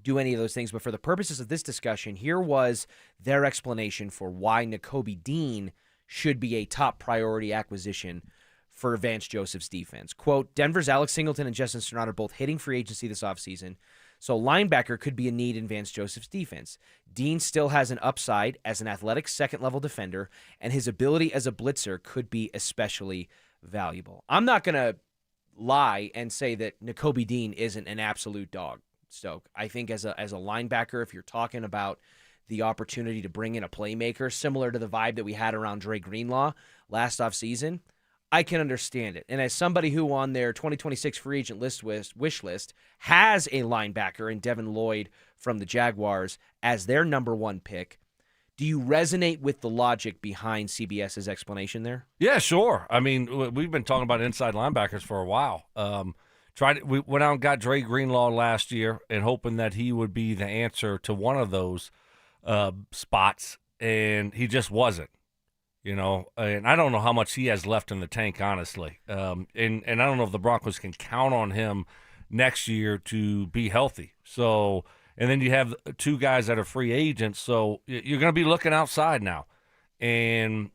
do any of those things, but for the purposes of this discussion, here was their explanation for why Nakobe Dean should be a top priority acquisition for Vance Joseph's defense. Quote, Denver's Alex Singleton and Justin Cernod are both hitting free agency this offseason, so linebacker could be a need in Vance Joseph's defense. Dean still has an upside as an athletic second-level defender, and his ability as a blitzer could be especially valuable. I'm not going to lie and say that Nakobe Dean isn't an absolute dog, Stoke. I think as a linebacker, if you're talking about the opportunity to bring in a playmaker similar to the vibe that we had around Dre Greenlaw last offseason, I can understand it. And as somebody who on their 2026 free agent wish list has a linebacker in Devin Lloyd from the Jaguars as their number one pick, do you resonate with the logic behind CBS's explanation there? Yeah, sure. I mean, we've been talking about inside linebackers for a while. We went out and got Dre Greenlaw last year and hoping that he would be the answer to one of those spots, and he just wasn't. And I don't know how much he has left in the tank, honestly. And I don't know if the Broncos can count on him next year to be healthy. So, and then you have two guys that are free agents, so you're going to be looking outside now. And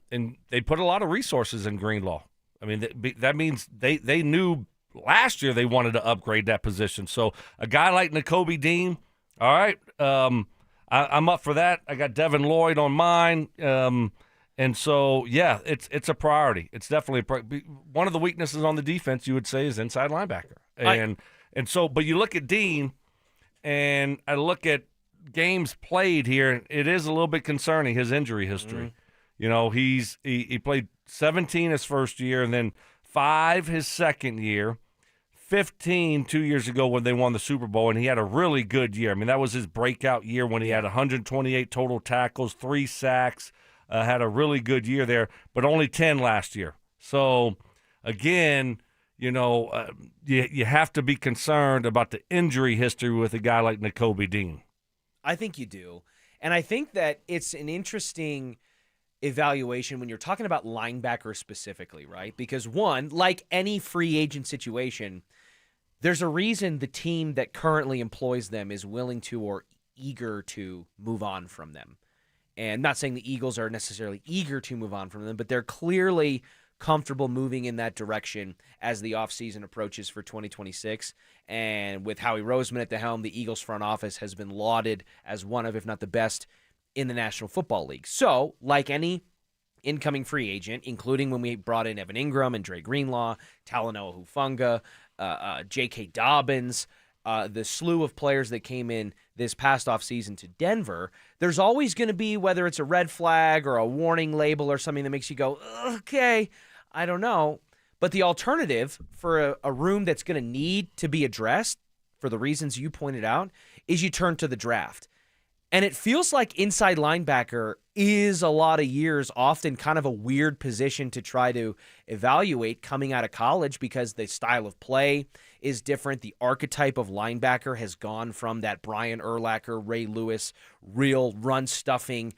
they put a lot of resources in Greenlaw. I mean, that means they knew last year they wanted to upgrade that position. So a guy like Nakobe Dean, all right, I'm up for that. I got Devin Lloyd on mine. And so, yeah, it's a priority. It's definitely one of the weaknesses on the defense, you would say, is inside linebacker. And so, but you look at Dean, and I look at games played here. It is a little bit concerning, his injury history. Mm-hmm. He played 17 his first year, and then 5 his second year, 15 2 years ago when they won the Super Bowl, and he had a really good year. I mean, that was his breakout year when he had 128 total tackles, 3 sacks. Had a really good year there, but only 10 last year. So, again, you have to be concerned about the injury history with a guy like Nakobe Dean. I think you do. And I think that it's an interesting evaluation when you're talking about linebacker specifically, right? Because, one, like any free agent situation, there's a reason the team that currently employs them is willing to or eager to move on from them. And not saying the Eagles are necessarily eager to move on from them, but they're clearly comfortable moving in that direction as the offseason approaches for 2026. And with Howie Roseman at the helm, the Eagles front office has been lauded as one of, if not the best, in the National Football League. So, like any incoming free agent, including when we brought in Evan Ingram and Dre Greenlaw, Talanoa Hufanga, J.K. Dobbins, the slew of players that came in this past offseason to Denver, there's always going to be, whether it's a red flag or a warning label or something that makes you go, okay, I don't know. But the alternative for a room that's going to need to be addressed, for the reasons you pointed out, is you turn to the draft. And it feels like inside linebacker is a lot of years often kind of a weird position to try to evaluate coming out of college because the style of play is different. The archetype of linebacker has gone from that Brian Urlacher, Ray Lewis, real run-stuffing,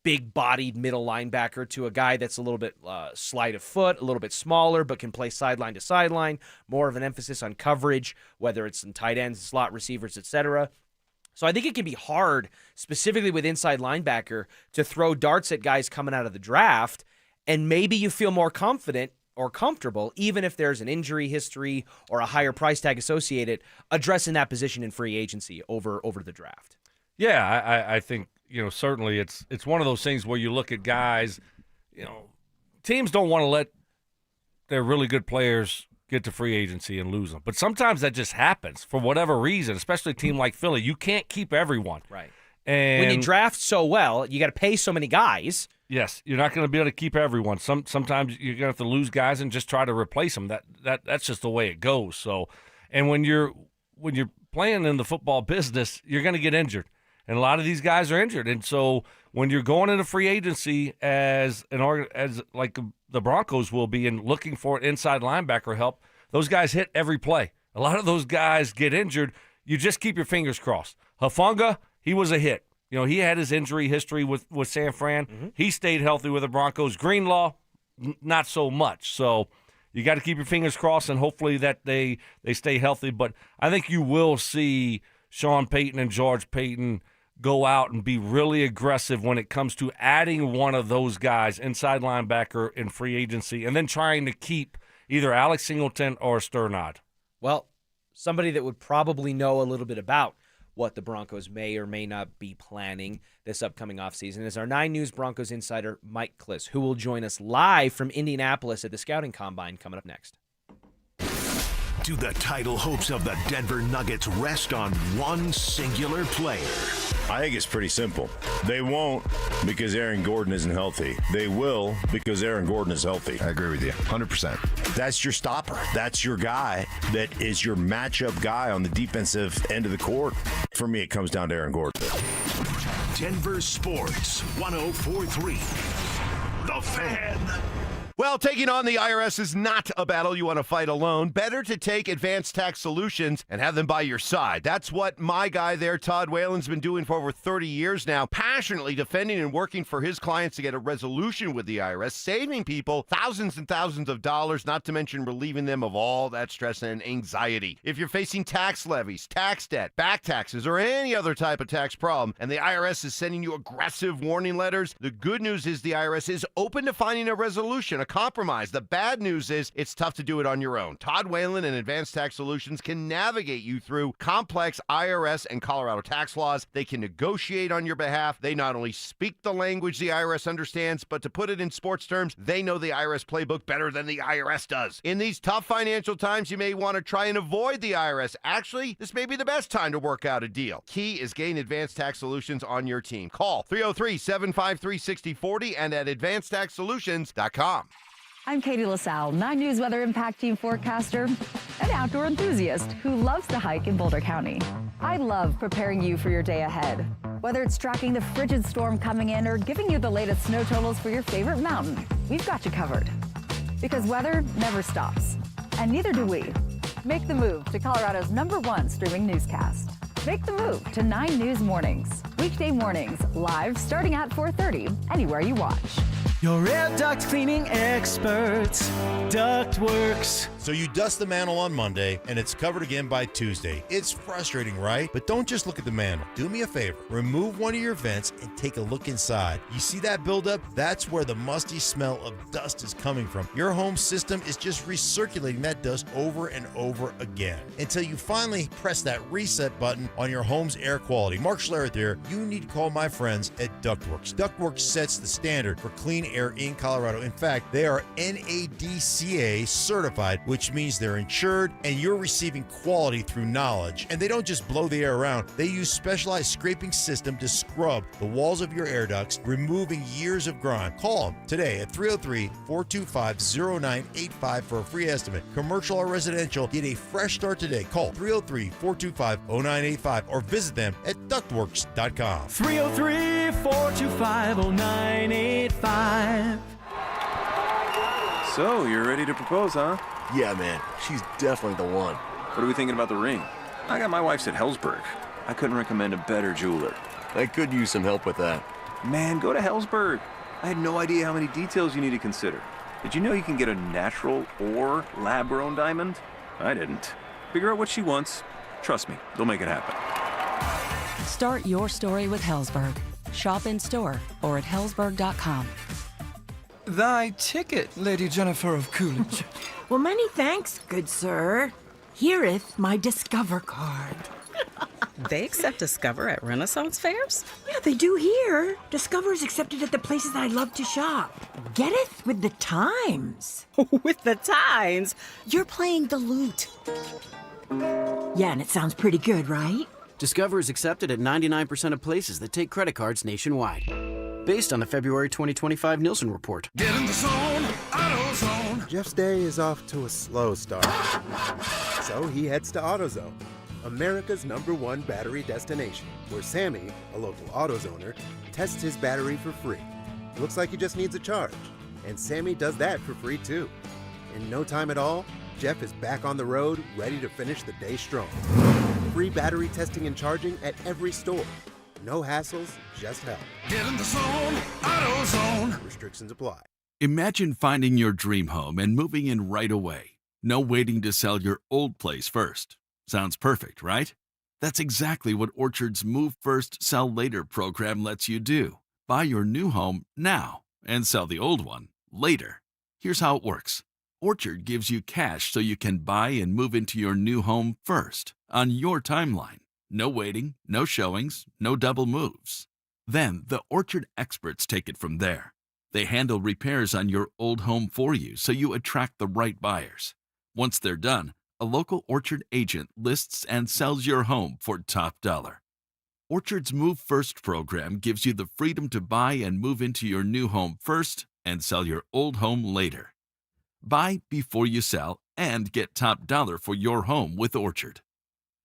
big-bodied middle linebacker to a guy that's a little bit slight of foot, a little bit smaller, but can play sideline to sideline, more of an emphasis on coverage, whether it's in tight ends, slot receivers, etc. So I think it can be hard, specifically with inside linebacker, to throw darts at guys coming out of the draft, and maybe you feel more confident or comfortable, even if there's an injury history or a higher price tag associated, addressing that position in free agency over the draft. Yeah, I think, certainly it's one of those things where you look at guys, teams don't want to let their really good players get to free agency and lose them. But sometimes that just happens for whatever reason, especially a team like Philly. You can't keep everyone. Right. And when you draft so well, you got to pay so many guys. Yes, you're not going to be able to keep everyone. Sometimes you're going to have to lose guys and just try to replace them. That's just the way it goes. So, and when you're playing in the football business, you're going to get injured. And a lot of these guys are injured. And so when you're going into free agency as like the Broncos will be and looking for inside linebacker help, those guys hit every play. A lot of those guys get injured. You just keep your fingers crossed. Hufanga, he was a hit. He had his injury history with San Fran. Mm-hmm. He stayed healthy with the Broncos. Greenlaw, not so much. So you got to keep your fingers crossed and hopefully that they stay healthy. But I think you will see Sean Payton and George Payton go out and be really aggressive when it comes to adding one of those guys, inside linebacker in free agency, and then trying to keep either Alex Singleton or Sternad. Well, somebody that would probably know a little bit about what the Broncos may or may not be planning this upcoming offseason is our 9 News Broncos insider, Mike Kliss, who will join us live from Indianapolis at the Scouting Combine coming up next. Do the title hopes of the Denver Nuggets rest on one singular player? I think it's pretty simple. They won't because Aaron Gordon isn't healthy. They will because Aaron Gordon is healthy. I agree with you, 100%. That's your stopper. That's your guy that is your matchup guy on the defensive end of the court. For me, it comes down to Aaron Gordon. Denver Sports 104.3. The Fan. Well, taking on the IRS is not a battle you want to fight alone. Better to take Advanced Tax Solutions and have them by your side. That's what my guy there, Todd Whalen's been doing for over 30 years now, passionately defending and working for his clients to get a resolution with the IRS, saving people thousands and thousands of dollars, not to mention relieving them of all that stress and anxiety. If you're facing tax levies, tax debt, back taxes, or any other type of tax problem, and the IRS is sending you aggressive warning letters, the good news is the IRS is open to finding a resolution, a compromise. The bad news is it's tough to do it on your own. Todd Whalen and Advanced Tax Solutions can navigate you through complex IRS and Colorado tax laws. They can negotiate on your behalf. They not only speak the language the IRS understands, but to put it in sports terms, they know the IRS playbook better than the IRS does. In these tough financial times, you may want to try and avoid the IRS. Actually, this may be the best time to work out a deal. Key is getting Advanced Tax Solutions on your team. Call 303-753-6040 and at advancedtaxsolutions.com. I'm Katie LaSalle, 9 News Weather Impact Team forecaster, an outdoor enthusiast who loves to hike in Boulder County. I love preparing you for your day ahead. Whether it's tracking the frigid storm coming in or giving you the latest snow totals for your favorite mountain, we've got you covered. Because weather never stops, and neither do we. Make the move to Colorado's #1 streaming newscast. Make the move to 9 News Mornings. Weekday mornings, live starting at 4:30, anywhere you watch. Your air duct cleaning experts, Ductworks. So you dust the mantle on Monday, and it's covered again by Tuesday. It's frustrating, right? But don't just look at the mantle. Do me a favor. Remove one of your vents and take a look inside. You see that buildup? That's where the musty smell of dust is coming from. Your home system is just recirculating that dust over and over again until you finally press that reset button on your home's air quality. Mark Schlereth here. You need to call my friends at Ductworks. Ductworks sets the standard for clean air in Colorado. In fact, they are NADCA certified, which means they're insured and you're receiving quality through knowledge. And they don't just blow the air around. They use specialized scraping system to scrub the walls of your air ducts, removing years of grime. Call them today at 303-425-0985 for a free estimate. Commercial or residential, get a fresh start today. Call 303-425-0985 or visit them at ductworks.com. 303-425-0985. So, you're ready to propose, huh? Yeah, man. She's definitely the one. What are we thinking about the ring? I got my wife's at Hellsberg. I couldn't recommend a better jeweler. I could use some help with that. Man, go to Hellsberg. I had no idea how many details you need to consider. Did you know you can get a natural or lab-grown diamond? I didn't. Figure out what she wants. Trust me, they'll make it happen. Start your story with Hellsberg. Shop in store or at hellsberg.com. Thy ticket, Lady Jennifer of Coolidge. Well, many thanks, good sir. Here'th my Discover card. They accept Discover at Renaissance fairs? Yeah, they do here. Discover is accepted at the places I love to shop. Getteth with the times. With the times? You're playing the lute. Yeah, and it sounds pretty good, right? Discover is accepted at 99% of places that take credit cards nationwide. Based on the February 2025 Nielsen report. Get in the zone, AutoZone. Jeff's day is off to a slow start. So he heads to AutoZone, America's #1 battery destination, where Sammy, a local AutoZoner, tests his battery for free. Looks like he just needs a charge, and Sammy does that for free too. In no time at all, Jeff is back on the road, ready to finish the day strong. Free battery testing and charging at every store. No hassles, just help. Get in the zone, AutoZone. Restrictions apply. Imagine finding your dream home and moving in right away. No waiting to sell your old place first. Sounds perfect, right? That's exactly what Orchard's Move First, Sell Later program lets you do. Buy your new home now and sell the old one later. Here's how it works. Orchard gives you cash so you can buy and move into your new home first, on your timeline. No waiting, no showings, no double moves. Then the Orchard experts take it from there. They handle repairs on your old home for you so you attract the right buyers. Once they're done, a local Orchard agent lists and sells your home for top dollar. Orchard's Move First program gives you the freedom to buy and move into your new home first and sell your old home later. Buy before you sell and get top dollar for your home with Orchard.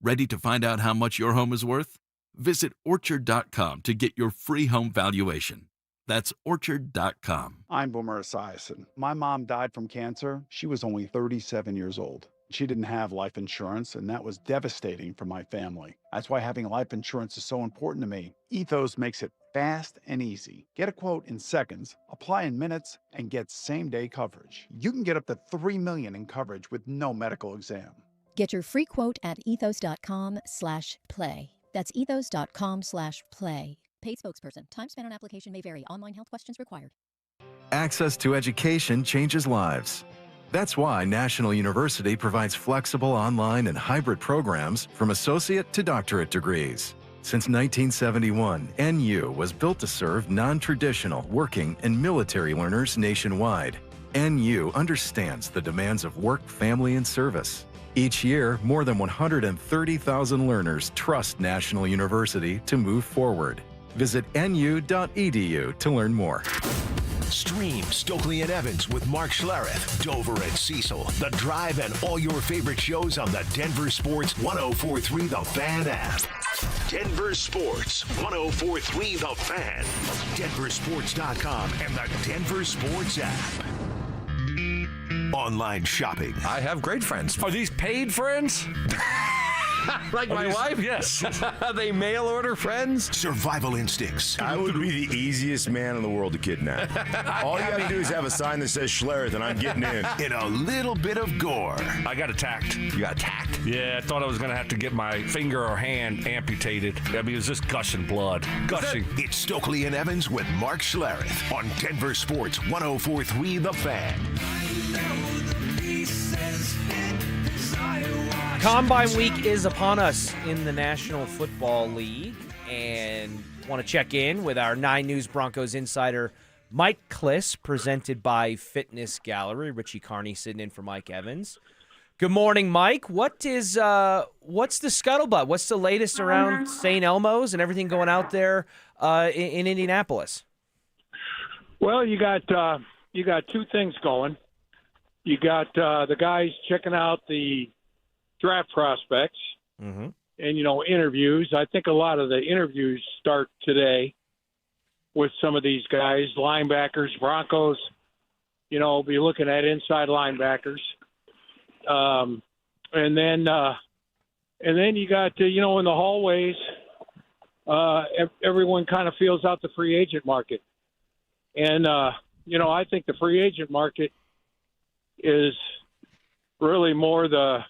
Ready to find out how much your home is worth? Visit Orchard.com to get your free home valuation. That's Orchard.com. I'm Boomer Esiason. My mom died from cancer. She was only 37 years old. She didn't have life insurance, and that was devastating for my family. That's why having life insurance is so important to me. Ethos makes it fast and easy. Get a quote in seconds, apply in minutes, and get same-day coverage. You can get up to $3 million in coverage with no medical exam. Get your free quote at ethos.com/play. That's ethos.com/play. Paid spokesperson. Time spent on application may vary. Online health questions required. Access to education changes lives. That's why National University provides flexible online and hybrid programs from associate to doctorate degrees. Since 1971, NU was built to serve non-traditional working and military learners nationwide. NU understands the demands of work, family, and service. Each year, more than 130,000 learners trust National University to move forward. Visit nu.edu to learn more. Stream Stokley and Evans with Mark Schlereth, Dover and Cecil, The Drive, and all your favorite shows on the Denver Sports 104.3 The Fan app. Denver Sports 104.3 The Fan, DenverSports.com, and the Denver Sports app. Online shopping. I have great friends. Are these paid friends? Like my wife? Yes. Are they mail order friends? Survival instincts. I would be the easiest man in the world to kidnap. All you have to do is have a sign that says Schlereth, and I'm getting in. In a little bit of gore. I got attacked. You got attacked? Yeah, I thought I was going to have to get my finger or hand amputated. I mean, it was just gushing blood. Gushing. It's Stokley and Evans with Mark Schlereth on Denver Sports 104.3 The Fan. Combine week is upon us in the National Football League, and want to check in with our 9 News Broncos insider Mike Kliss, presented by Fitness Gallery. Richie Carney sitting in for Mike Evans. Good morning, Mike. What's the scuttlebutt? What's the latest around St. Elmo's and everything going out there in Indianapolis? Well, you got 2 things going. You got the guys checking out the draft prospects and, interviews. I think a lot of the interviews start today with some of these guys, linebackers, Broncos, be looking at inside linebackers. And then you got, in the hallways, everyone kind of feels out the free agent market. And, I think the free agent market is really more the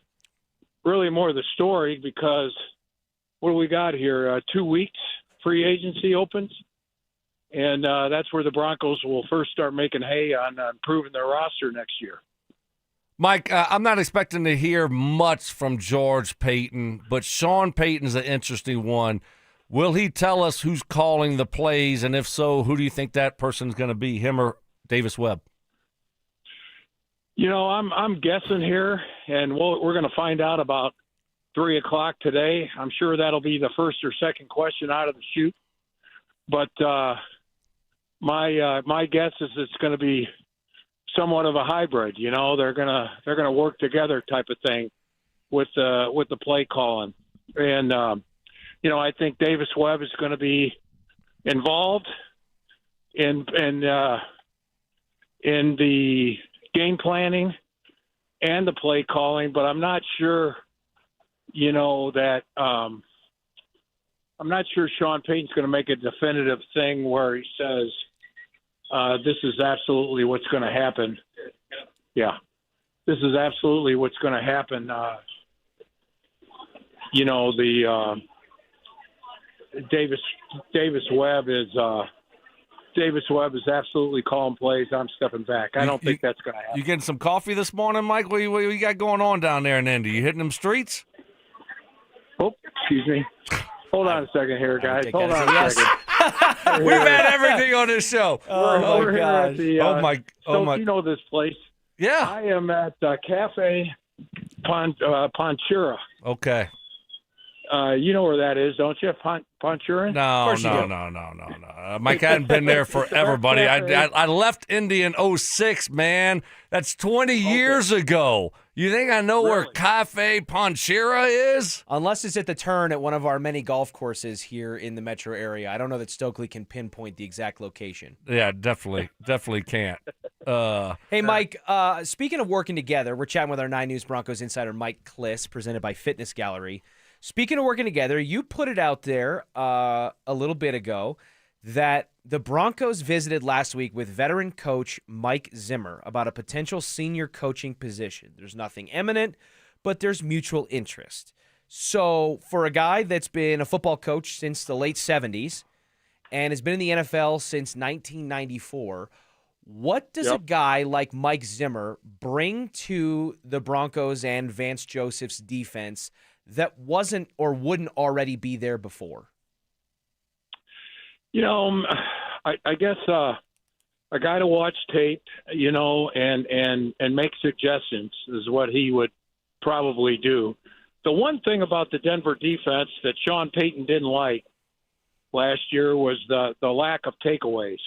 story, because what do we got here? 2 weeks free agency opens, and that's where the Broncos will first start making hay on improving their roster next year. Mike, I'm not expecting to hear much from George Payton, but Sean Payton's an interesting one. Will he tell us who's calling the plays, and if so, who do you think that person's going to be, him or Davis Webb? You know, I'm guessing here, and we're going to find out about 3 o'clock today. I'm sure that'll be the first or second question out of the chute. But my guess is it's going to be somewhat of a hybrid. You know, they're gonna work together type of thing with the play calling, and you know, I think Davis Webb is going to be involved in the game planning and the play calling, but I'm not sure. You know that I'm not sure Sean Payton's going to make a definitive thing where he says, this is absolutely what's going to happen. Yeah, this is absolutely what's going to happen. You know, the Davis Webb is absolutely calling plays. I'm stepping back. I don't think that's going to happen. You getting some coffee this morning, Mike? What you got going on down there in Indy? You hitting them streets? Oh, excuse me. Hold on a second here, guys. Hold on a second. We've had everything on this show. We're here at the, You know this place. Yeah. I am at Cafe Ponchura. Okay. You know where that is, don't you? Ponchura? No. Mike hadn't been there forever, buddy. I left Indy in 06, man. That's 20 years ago. You think I know where Cafe Ponchura is? Unless it's at the turn at one of our many golf courses here in the metro area. I don't know that Stokley can pinpoint the exact location. Yeah, definitely can't. Hey, Mike, speaking of working together, we're chatting with our 9 News Broncos insider, Mike Kliss, presented by Fitness Gallery. Speaking of working together, you put it out there a little bit ago that the Broncos visited last week with veteran coach Mike Zimmer about a potential senior coaching position. There's nothing imminent, but there's mutual interest. So for a guy that's been a football coach since the late 70s and has been in the NFL since 1994, what does a guy like Mike Zimmer bring to the Broncos and Vance Joseph's defense that wasn't or wouldn't already be there before? You know, I guess a guy to watch tape, you know, and make suggestions is what he would probably do. The one thing about the Denver defense that Sean Payton didn't like last year was the lack of takeaways.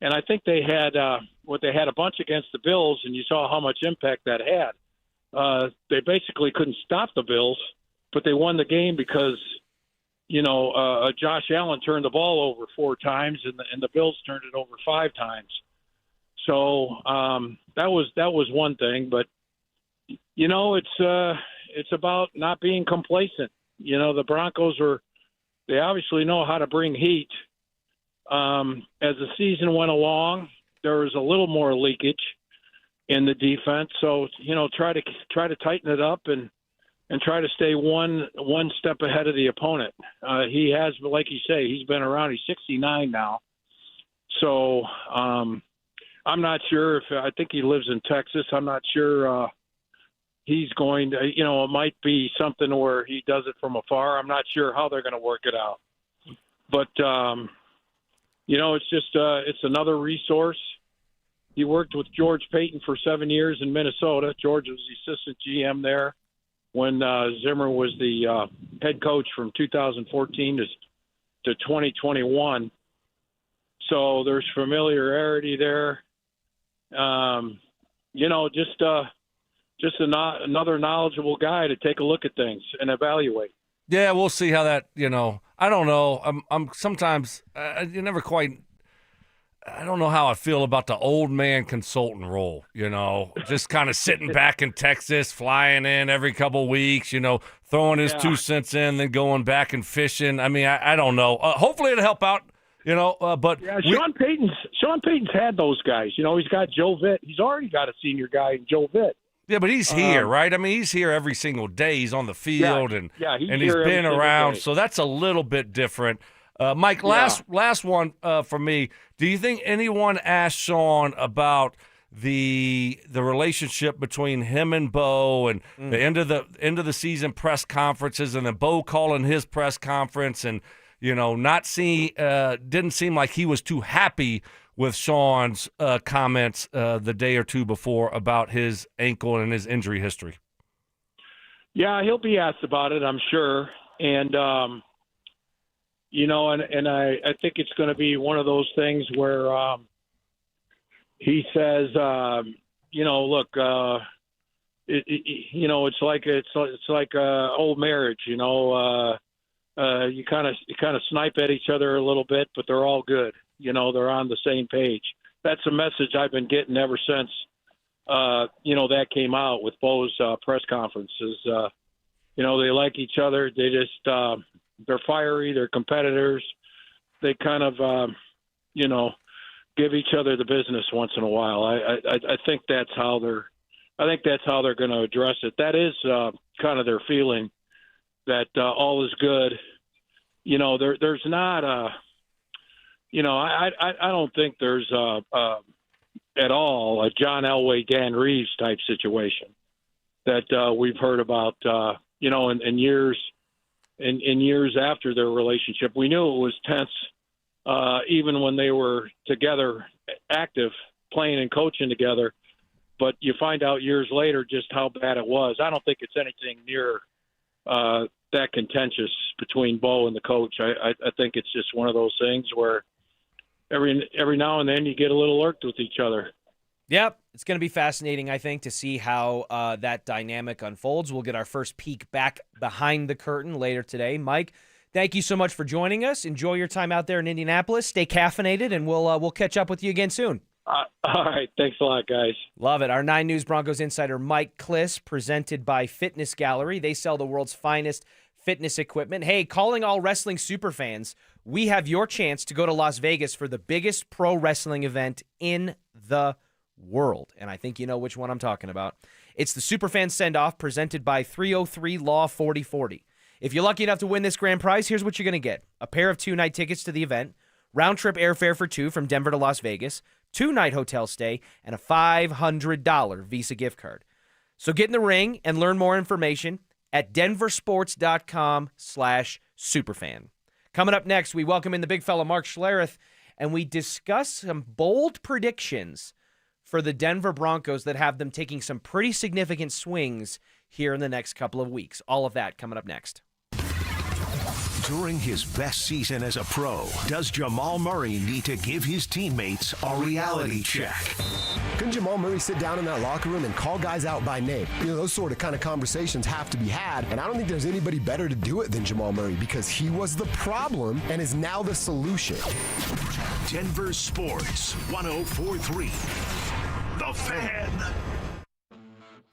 And I think they had they had a bunch against the Bills, and you saw how much impact that had. They basically couldn't stop the Bills, but they won the game because, you know, Josh Allen turned the ball over 4 times, and the Bills turned it over 5 times. So that was one thing. But, you know, it's about not being complacent. You know, the Broncos they obviously know how to bring heat. As the season went along, there was a little more leakage in the defense. So, you know, try to tighten it up and try to stay one step ahead of the opponent. He has, like you say, he's been around. He's 69 now. So I'm not sure I think he lives in Texas. I'm not sure he's going to, you know, it might be something where he does it from afar. I'm not sure how they're going to work it out. But, you know, it's just it's another resource. He worked with George Payton for 7 years in Minnesota. George was the assistant GM there when Zimmer was the head coach from 2014 to 2021. So there's familiarity there. You know, just another knowledgeable guy to take a look at things and evaluate. Yeah, we'll see how that, you know, I don't know. I'm sometimes you never quite. I don't know how I feel about the old man consultant role, you know, just kind of sitting back in Texas, flying in every couple of weeks, you know, throwing his 2 cents in, then going back and fishing. I mean, I don't know. Hopefully it'll help out, you know, but. Yeah, Sean Payton's had those guys. You know, he's got Joe Vitt. He's already got a senior guy in Joe Vitt. Yeah, but he's here, right? I mean, he's here every single day. He's on the field, and he's been around, so that's a little bit different. Mike, last one for me. Do you think anyone asked Sean about the relationship between him and Bo and the end of the season press conferences, and then Bo calling his press conference, and didn't seem like he was too happy with Sean's comments the day or two before about his ankle and his injury history? Yeah, he'll be asked about it, I'm sure. And, I think it's going to be one of those things where he says, look, it's like old marriage, you kind of snipe at each other a little bit, but they're all good. They're on the same page. That's a message I've been getting ever since, that came out with Bo's press conferences. They like each other. They just, they're fiery. They're competitors. They kind of, give each other the business once in a while. I think that's how they're going to address it. That is kind of their feeling, that all is good. There's not a, I don't think there's at all a John Elway, Dan Reeves type situation that we've heard about, in years after their relationship. We knew it was tense, even when they were together, active, playing and coaching together. But you find out years later just how bad it was. I don't think it's anything near that contentious between Bo and the coach. I think it's just one of those things where every now and then you get a little irked with each other. Yep, it's going to be fascinating, I think, to see how that dynamic unfolds. We'll get our first peek back behind the curtain later today. Mike, thank you so much for joining us. Enjoy your time out there in Indianapolis. Stay caffeinated, and we'll catch up with you again soon. All right, thanks a lot, guys. Love it. Our 9 News Broncos insider Mike Schlereth, presented by Fitness Gallery. They sell the world's finest fitness equipment. Hey, calling all wrestling superfans, we have your chance to go to Las Vegas for the biggest pro wrestling event in the world. And I think you know which one I'm talking about. It's the Superfan Send-Off presented by 303 Law 4040. If you're lucky enough to win this grand prize, here's what you're going to get. A pair of 2-night tickets to the event, round-trip airfare for 2 from Denver to Las Vegas, 2-night hotel stay, and a $500 Visa gift card. So get in the ring and learn more information at denversports.com/superfan. Coming up next, we welcome in the big fella Mark Schlereth, and we discuss some bold predictions for the Denver Broncos that have them taking some pretty significant swings here in the next couple of weeks. All of that coming up next. During his best season as a pro, does Jamal Murray need to give his teammates a reality check? Couldn't Jamal Murray sit down in that locker room and call guys out by name? Those sort of conversations have to be had, and I don't think there's anybody better to do it than Jamal Murray because he was the problem and is now the solution. Denver Sports 104.3. The Fan.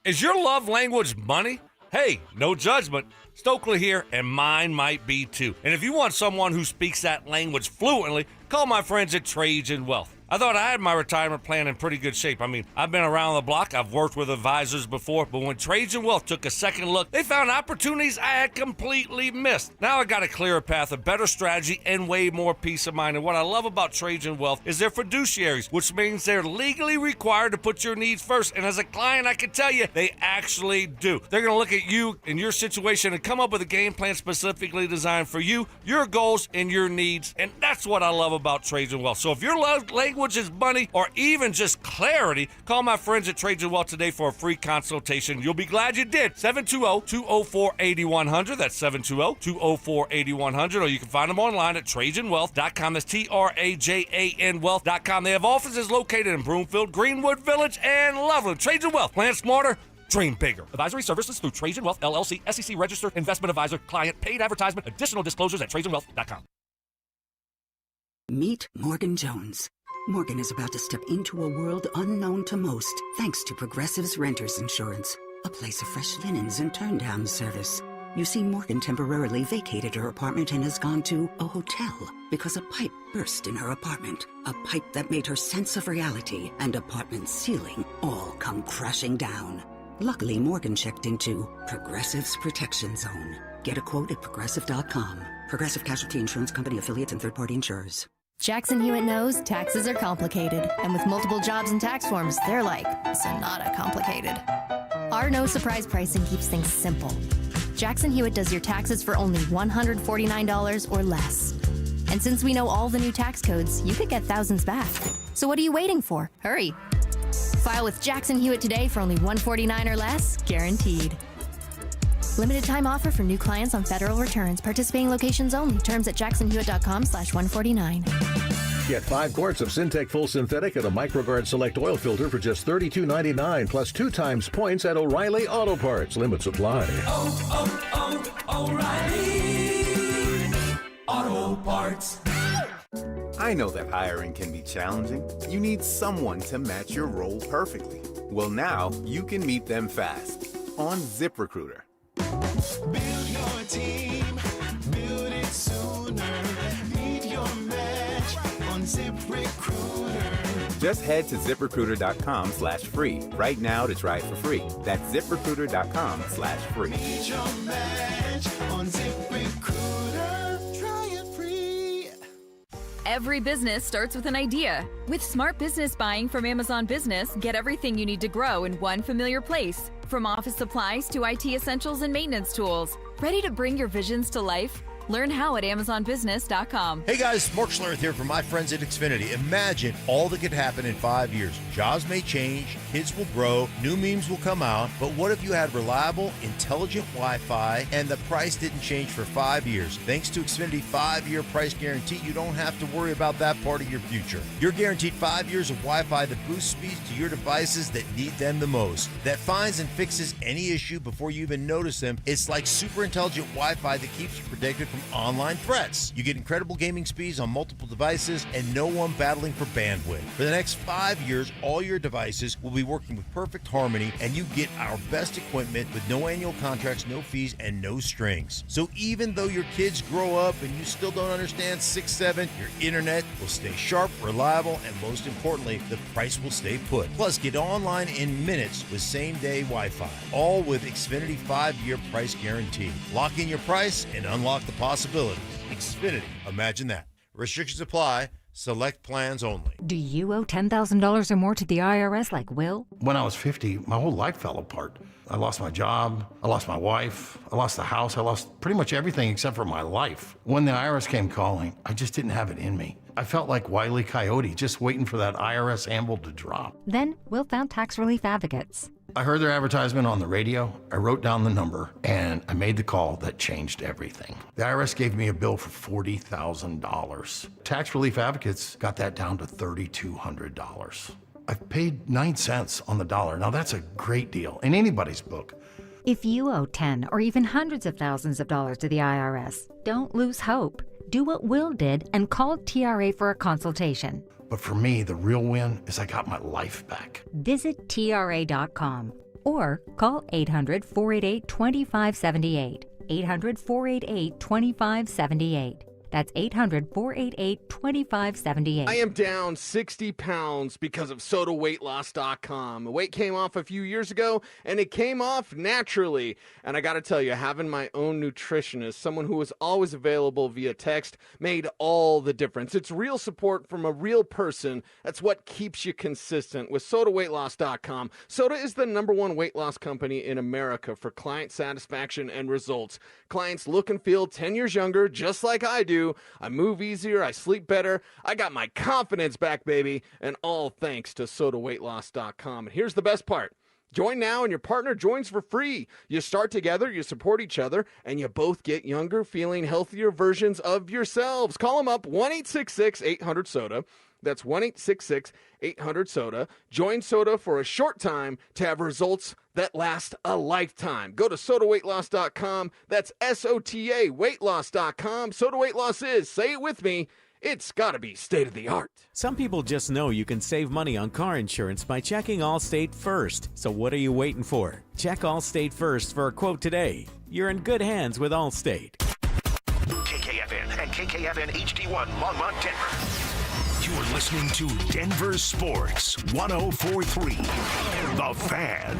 Is your love language money? Hey, no judgment. Stokley here, and mine might be too. And if you want someone who speaks that language fluently, call my friends at Cajun Wealth. I thought I had my retirement plan in pretty good shape. I mean, I've been around the block, I've worked with advisors before, but when Cajun Wealth took a second look, they found opportunities I had completely missed. Now I got a clearer path, a better strategy, and way more peace of mind. And what I love about Cajun Wealth is they're fiduciaries, which means they're legally required to put your needs first. And as a client, I can tell you, they actually do. They're going to look at you and your situation and come up with a game plan specifically designed for you, your goals, and your needs. And that's what I love about Cajun Wealth. So if your love language is money or even just clarity, call my friends at Cajun Wealth today for a free consultation. You'll be glad you did. 720-204-8100. That's 720-204-8100. Or you can find them online at TrajanWealth.com. That's TRAJAN Wealth.com. They have offices located in Broomfield, Greenwood Village, and Loveland. Trajan Wealth. Plan smarter. Dream bigger. Advisory services through Trajan Wealth, LLC, SEC registered investment advisor, client, paid advertisement. Additional disclosures at TrajanWealth.com. Meet Morgan Jones. Morgan is about to step into a world unknown to most, thanks to Progressive's Renters Insurance, a place of fresh linens and turn-down service. You see, Morgan temporarily vacated her apartment and has gone to a hotel because a pipe burst in her apartment. A pipe that made her sense of reality and apartment ceiling all come crashing down. Luckily, Morgan checked into Progressive's Protection Zone. Get a quote at Progressive.com. Progressive Casualty Insurance Company affiliates and third-party insurers. Jackson Hewitt knows taxes are complicated, and with multiple jobs and tax forms, they're like sonata complicated. Our no surprise pricing keeps things simple. Jackson Hewitt does your taxes for only $149 or less. And since we know all the new tax codes, you could get thousands back. So what are you waiting for? Hurry. File with Jackson Hewitt today for only $149 or less, guaranteed. Limited time offer for new clients on federal returns. Participating locations only. Terms at jacksonhewitt.com/149. Get 5 quarts of Syntec Full Synthetic and a MicroGuard Select Oil Filter for just $32.99, plus 2 times points at O'Reilly Auto Parts. Limit supply. O'Reilly Auto Parts. I know that hiring can be challenging. You need someone to match your role perfectly. Well, now you can meet them fast on ZipRecruiter. Build your team, build it sooner. Meet your match on ZipRecruiter. Just head to ZipRecruiter.com/free right now to try it for free. That's ZipRecruiter.com/free. Meet your match on ZipRecruiter. Try it free. Every business starts with an idea. With smart business buying from Amazon Business, get everything you need to grow in one familiar place. From office supplies to IT essentials and maintenance tools. Ready to bring your visions to life? Learn how at AmazonBusiness.com. Hey guys, Mark Schlereth here from my friends at Xfinity. Imagine all that could happen in 5 years. Jobs may change, kids will grow, new memes will come out, but what if you had reliable, intelligent Wi-Fi and the price didn't change for 5 years? Thanks to Xfinity 5-year price guarantee, you don't have to worry about that part of your future. You're guaranteed 5 years of Wi-Fi that boosts speeds to your devices that need them the most, that finds and fixes any issue before you even notice them. It's like super intelligent Wi-Fi that keeps you protected from online threats. You get incredible gaming speeds on multiple devices and no one battling for bandwidth. For the next 5 years, all your devices will be working with perfect harmony, and you get our best equipment with no annual contracts, no fees, and no strings. So even though your kids grow up and you still don't understand 6-7, your internet will stay sharp, reliable, and most importantly, the price will stay put. Plus, get online in minutes with same-day Wi-Fi, all with Xfinity 5-year price guarantee. Lock in your price and unlock the possibilities. Xfinity. Imagine that. Restrictions apply. Select plans only. Do you owe $10,000 or more to the IRS like Will? When I was 50, my whole life fell apart. I lost my job, I lost my wife, I lost the house, I lost pretty much everything except for my life. When the IRS came calling, I just didn't have it in me. I felt like Wile E. Coyote, just waiting for that IRS anvil to drop. Then Will found Tax Relief Advocates. I heard their advertisement on the radio, I wrote down the number, and I made the call that changed everything. The IRS gave me a bill for $40,000. Tax Relief Advocates got that down to $3,200. I've paid 9 cents on the dollar. Now that's a great deal in anybody's book. If you owe 10 or even hundreds of thousands of dollars to the IRS, don't lose hope. Do what Will did and call TRA for a consultation. But for me, the real win is I got my life back. Visit TRA.com or call 800-488-2578. 800-488-2578. That's 800-488-2578. I am down 60 pounds because of SodaWeightLoss.com. The weight came off a few years ago, and it came off naturally. And I got to tell you, having my own nutritionist, someone who was always available via text, made all the difference. It's real support from a real person. That's what keeps you consistent with SodaWeightLoss.com. Soda is the #1 weight loss company in America for client satisfaction and results. Clients look and feel 10 years younger, just like I do. I move easier, I sleep better, I got my confidence back, baby, and all thanks to SodaWeightLoss.com. And here's the best part. Join now and your partner joins for free. You start together, you support each other, and you both get younger, feeling healthier versions of yourselves. Call them up, 1-866-800-SODA. That's 1-866-800-SODA. Join Soda for a short time to have results that last a lifetime. Go to SodaWeightLoss.com. That's SOTA weightloss.com. Soda Weight Loss is, say it with me, it's got to be state of the art. Some people just know you can save money on car insurance by checking Allstate first. So what are you waiting for? Check Allstate first for a quote today. You're in good hands with Allstate. KKFN and KKFN HD1 Longmont, Denver. You're listening to Denver Sports 104.3 The Fan.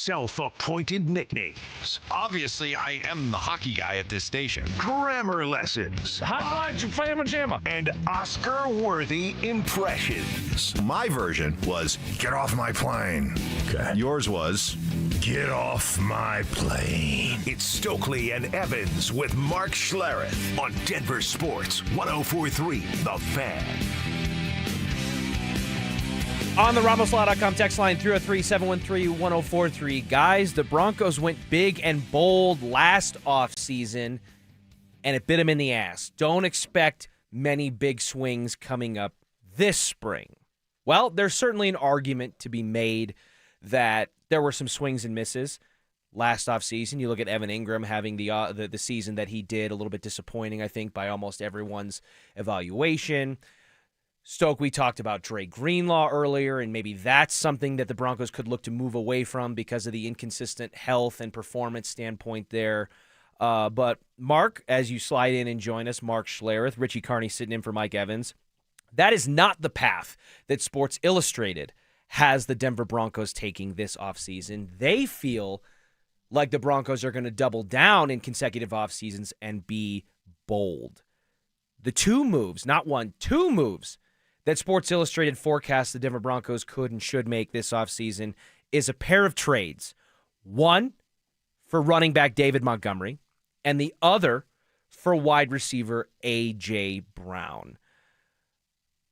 self-appointed nicknames, Obviously, I am the hockey guy at this station. grammar lessons, highlights from Fam Jamma, and Oscar-worthy impressions. My version was, get off my plane. Okay. Yours was, get off my plane. It's Stokley and Evans with Mark Schlereth on Denver Sports 104.3 The Fan. On the RamosLaw.com text line 303-713-1043. Guys, the Broncos went big and bold last offseason, and it bit them in the ass. Don't expect many big swings coming up this spring. Well, there's certainly an argument to be made that there were some swings and misses last offseason. You look at Evan Ingram having the season that he did, a little bit disappointing, I think, by almost everyone's evaluation. Stoke, we talked about Dre Greenlaw earlier, and maybe that's something that the Broncos could look to move away from because of the inconsistent health and performance standpoint there. But Mark, as you slide in and join us, Mark Schlereth, Richie Carney sitting in for Mike Evans, that is not the path that Sports Illustrated has the Denver Broncos taking this offseason. They feel like the Broncos are going to double down in consecutive offseasons and be bold. The two moves, not one, two moves that Sports Illustrated forecasts the Denver Broncos could and should make this offseason is a pair of trades. One for running back David Montgomery, and the other for wide receiver A.J. Brown.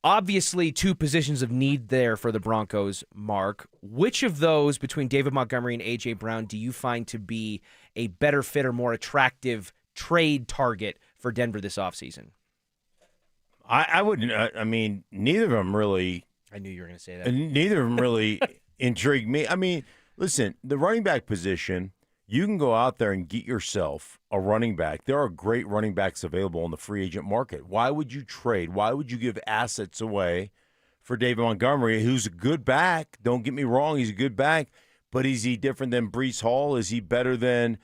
Obviously, two positions of need there for the Broncos, Mark. Which of those, between David Montgomery and A.J. Brown, do you find to be a better fit or more attractive trade target for Denver this offseason? I wouldn't. I mean, neither of them really. I knew you were going to say that. Neither of them really intrigued me. I mean, listen, the running back position, you can go out there and get yourself a running back. There are great running backs available on the free agent market. Why would you trade? Why would you give assets away for David Montgomery, who's a good back? Don't get me wrong, he's a good back, but is he different than Breece Hall? Is he better than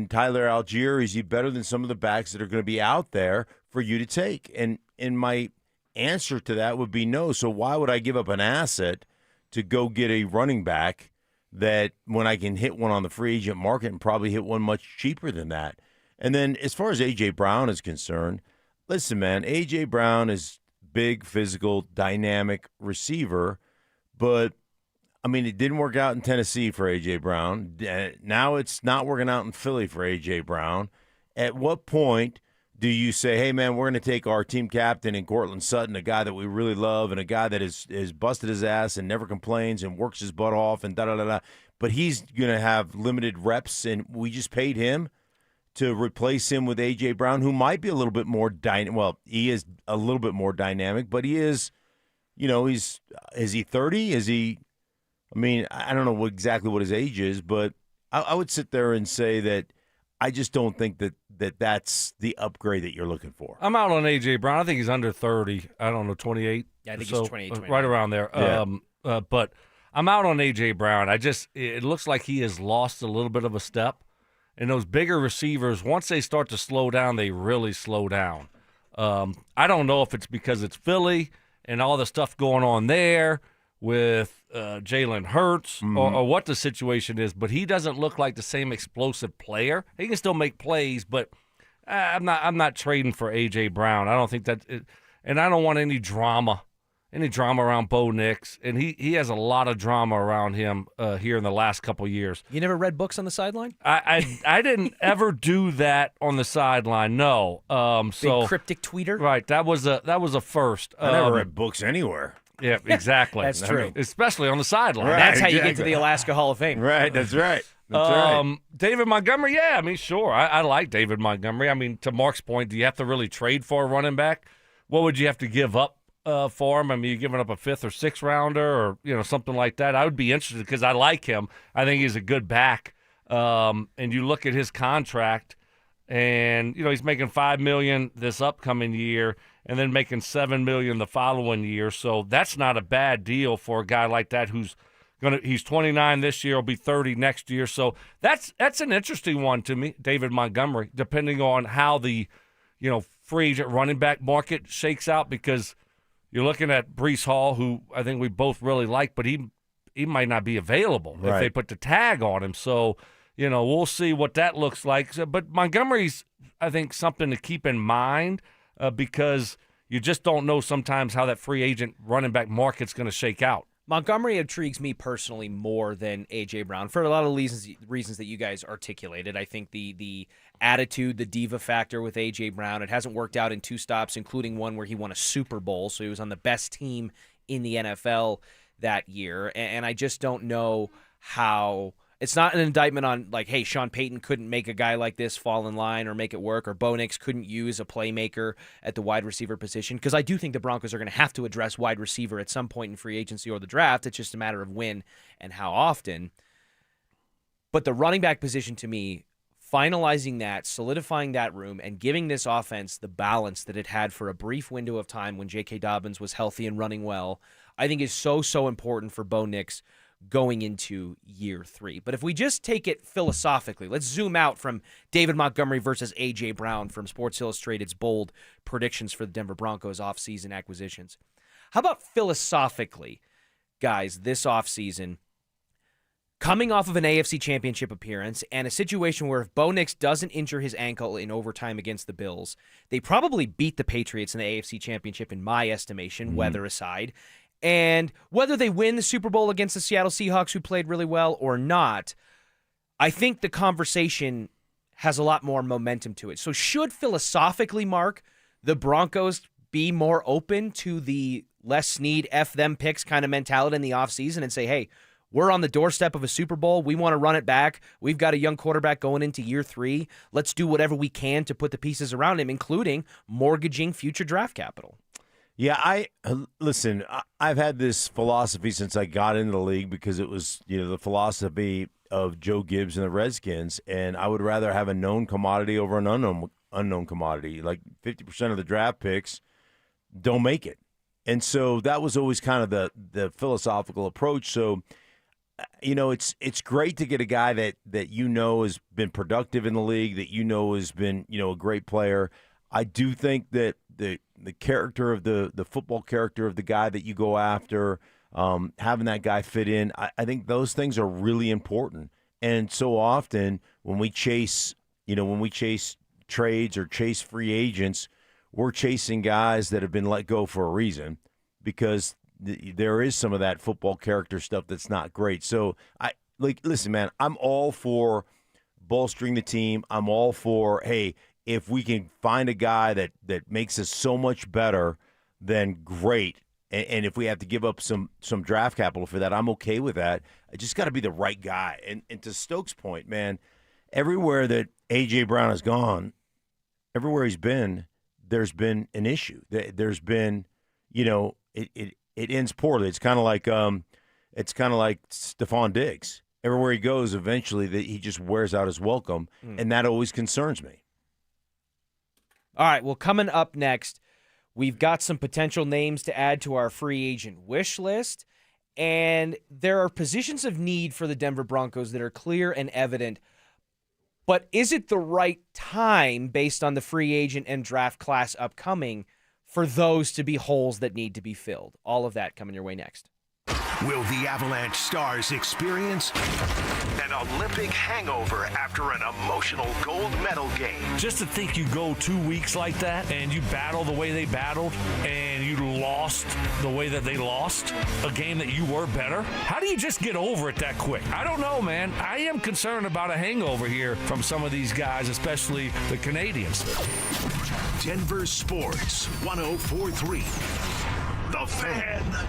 Tyler Algier? Is he better than some of the backs that are going to be out there for you to take? And my answer to that would be no. So why would I give up an asset to go get a running back that when I can hit one on the free agent market and probably hit one much cheaper than that? And then as far as A.J. Brown is concerned, listen, man, A.J. Brown is big, physical, dynamic receiver, but I mean, it didn't work out in Tennessee for A.J. Brown. Now it's not working out in Philly for A.J. Brown. At what point do you say, hey, man, we're going to take our team captain in Cortland Sutton, a guy that we really love and a guy that is busted his ass and never complains and works his butt off and da-da-da-da, but he's going to have limited reps, and we just paid him to replace him with A.J. Brown, who might be a little bit more dynamic. Well, he is a little bit more dynamic, but he is, is he 30? Is he – I mean, I don't know exactly what his age is, but I would sit there and say that I just don't think that's the upgrade that you're looking for. I'm out on A.J. Brown. I think he's under 30. I don't know, 28. Yeah, I think he's 28, 29. Right around there. Yeah. But I'm out on A.J. Brown. It looks like he has lost a little bit of a step. And those bigger receivers, once they start to slow down, they really slow down. I don't know if it's because it's Philly and all the stuff going on there with Jalen Hurts or what the situation is, but he doesn't look like the same explosive player. He can still make plays, but I'm not trading for A.J. Brown. I don't think that and I don't want any drama around Bo Nix, and he has a lot of drama around him here in the last couple of years. You never read books on the sideline? I didn't ever do that on the sideline. No. Big cryptic tweeter? Right. That was a first. I never read books anywhere. Yeah, exactly. That's true. Especially on the sideline. Right, that's how you get to the Alaska Hall of Fame. Right, that's right. David Montgomery, yeah, I mean, sure. I like David Montgomery. I mean, to Mark's point, do you have to really trade for a running back? What would you have to give up for him? I mean, you're giving up a 5th or 6th rounder or, something like that. I would be interested because I like him. I think he's a good back. And you look at his contract, and, he's making $5 million this upcoming year and then making $7 million the following year. So that's not a bad deal for a guy like that he's 29 this year, will be 30 next year. So that's an interesting one to me, David Montgomery, depending on how the, free agent running back market shakes out, because you're looking at Breece Hall, who I think we both really like, but he he might not be available if Right. they put the tag on him. So, we'll see what that looks like. But Montgomery's, I think, something to keep in mind because you just don't know sometimes how that free agent running back market's going to shake out. Montgomery intrigues me personally more than A.J. Brown for a lot of reasons that you guys articulated. I think the attitude, the diva factor with A.J. Brown, it hasn't worked out in 2 stops, including one where he won a Super Bowl, so he was on the best team in the NFL that year. And I just don't know how – it's not an indictment on, like, hey, Sean Payton couldn't make a guy like this fall in line or make it work, or Bo Nix couldn't use a playmaker at the wide receiver position, because I do think the Broncos are going to have to address wide receiver at some point in free agency or the draft. It's just a matter of when and how often. But the running back position, to me, finalizing that, solidifying that room, and giving this offense the balance that it had for a brief window of time when J.K. Dobbins was healthy and running well, I think is so important for Bo Nix going into year 3. But if we just take it philosophically, let's zoom out from David Montgomery versus A.J. Brown from Sports Illustrated's bold predictions for the Denver Broncos offseason acquisitions. How about philosophically, guys, this offseason, coming off of an AFC Championship appearance and a situation where if Bo Nix doesn't injure his ankle in overtime against the Bills, they probably beat the Patriots in the AFC Championship in my estimation, weather aside. And whether they win the Super Bowl against the Seattle Seahawks, who played really well, or not, I think the conversation has a lot more momentum to it. So should philosophically, Mark, the Broncos be more open to the Les Snead, F them picks kind of mentality in the offseason and say, hey, we're on the doorstep of a Super Bowl. We want to run it back. We've got a young quarterback going into year 3. Let's do whatever we can to put the pieces around him, including mortgaging future draft capital. Yeah, listen, I've had this philosophy since I got into the league because it was, the philosophy of Joe Gibbs and the Redskins, and I would rather have a known commodity over an unknown commodity. Like 50% of the draft picks don't make it. And so that was always kind of the philosophical approach. So, it's great to get a guy that has been productive in the league, that has been, a great player. I do think that the character of the football character of the guy that you go after, having that guy fit in, I think those things are really important. And so often when we chase trades or chase free agents, we're chasing guys that have been let go for a reason because there is some of that football character stuff that's not great. So listen, man, I'm all for bolstering the team. I'm all for, hey, if we can find a guy that makes us so much better, then great. And if we have to give up some draft capital for that, I'm okay with that. I just got to be the right guy. And to Stokes' point, man, everywhere that A.J. Brown has gone, everywhere he's been, there's been an issue. There's been, it ends poorly. It's kind of like Stephon Diggs. Everywhere he goes, eventually he just wears out his welcome, and that always concerns me. All right, well, coming up next, we've got some potential names to add to our free agent wish list, and there are positions of need for the Denver Broncos that are clear and evident. But is it the right time, based on the free agent and draft class upcoming, for those to be holes that need to be filled? All of that coming your way next. Will the Avalanche stars experience an Olympic hangover after an emotional gold medal game? Just to think you go 2 weeks like that and you battle the way they battled and you lost the way that they lost a game that you were better. How do you just get over it that quick? I don't know, man. I am concerned about a hangover here from some of these guys, especially the Canadians. Denver Sports 104.3. The Fan.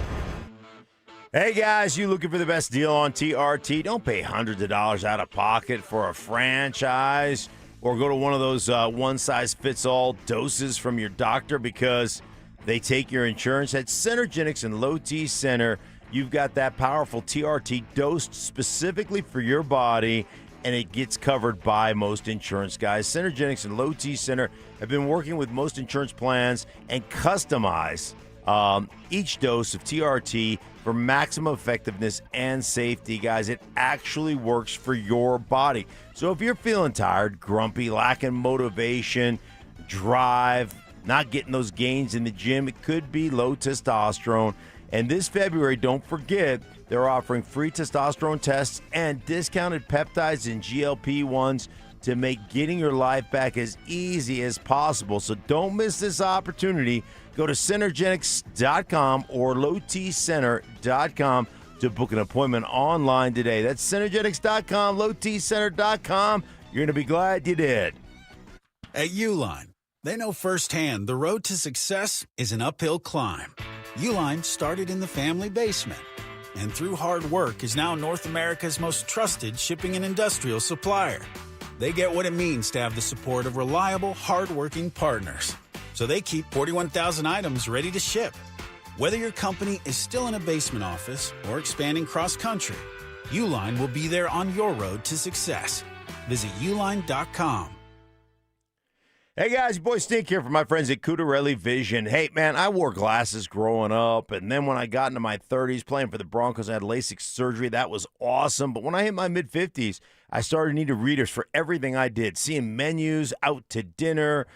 Hey guys, you looking for the best deal on TRT? Don't pay hundreds of dollars out of pocket for a franchise or go to one of those one-size-fits-all doses from your doctor because they take your insurance. At Centergenics and Low T Center, you've got that powerful TRT dosed specifically for your body, and it gets covered by most insurance guys. Centergenics and Low T Center have been working with most insurance plans and customize each dose of TRT for maximum effectiveness and safety, guys. It actually works for your body. So if you're feeling tired, grumpy, lacking motivation, drive, not getting those gains in the gym, it could be low testosterone. And this February, don't forget, they're offering free testosterone tests and discounted peptides and GLP-1s to make getting your life back as easy as possible. So don't miss this opportunity. Go to Synergenics.com or LowTCenter.com to book an appointment online today. That's Synergenics.com, LowTCenter.com. You're going to be glad you did. At Uline, they know firsthand the road to success is an uphill climb. Uline started in the family basement, and through hard work is now North America's most trusted shipping and industrial supplier. They get what it means to have the support of reliable, hard-working partners. So they keep 41,000 items ready to ship. Whether your company is still in a basement office or expanding cross-country, Uline will be there on your road to success. Visit uline.com. Hey guys, your boy Stink here from my friends at Cudarelli Vision. Hey man, I wore glasses growing up, and then when I got into my 30s playing for the Broncos, I had LASIK surgery. That was awesome. But when I hit my mid-50s, I started needing readers for everything I did, seeing menus, out to dinner,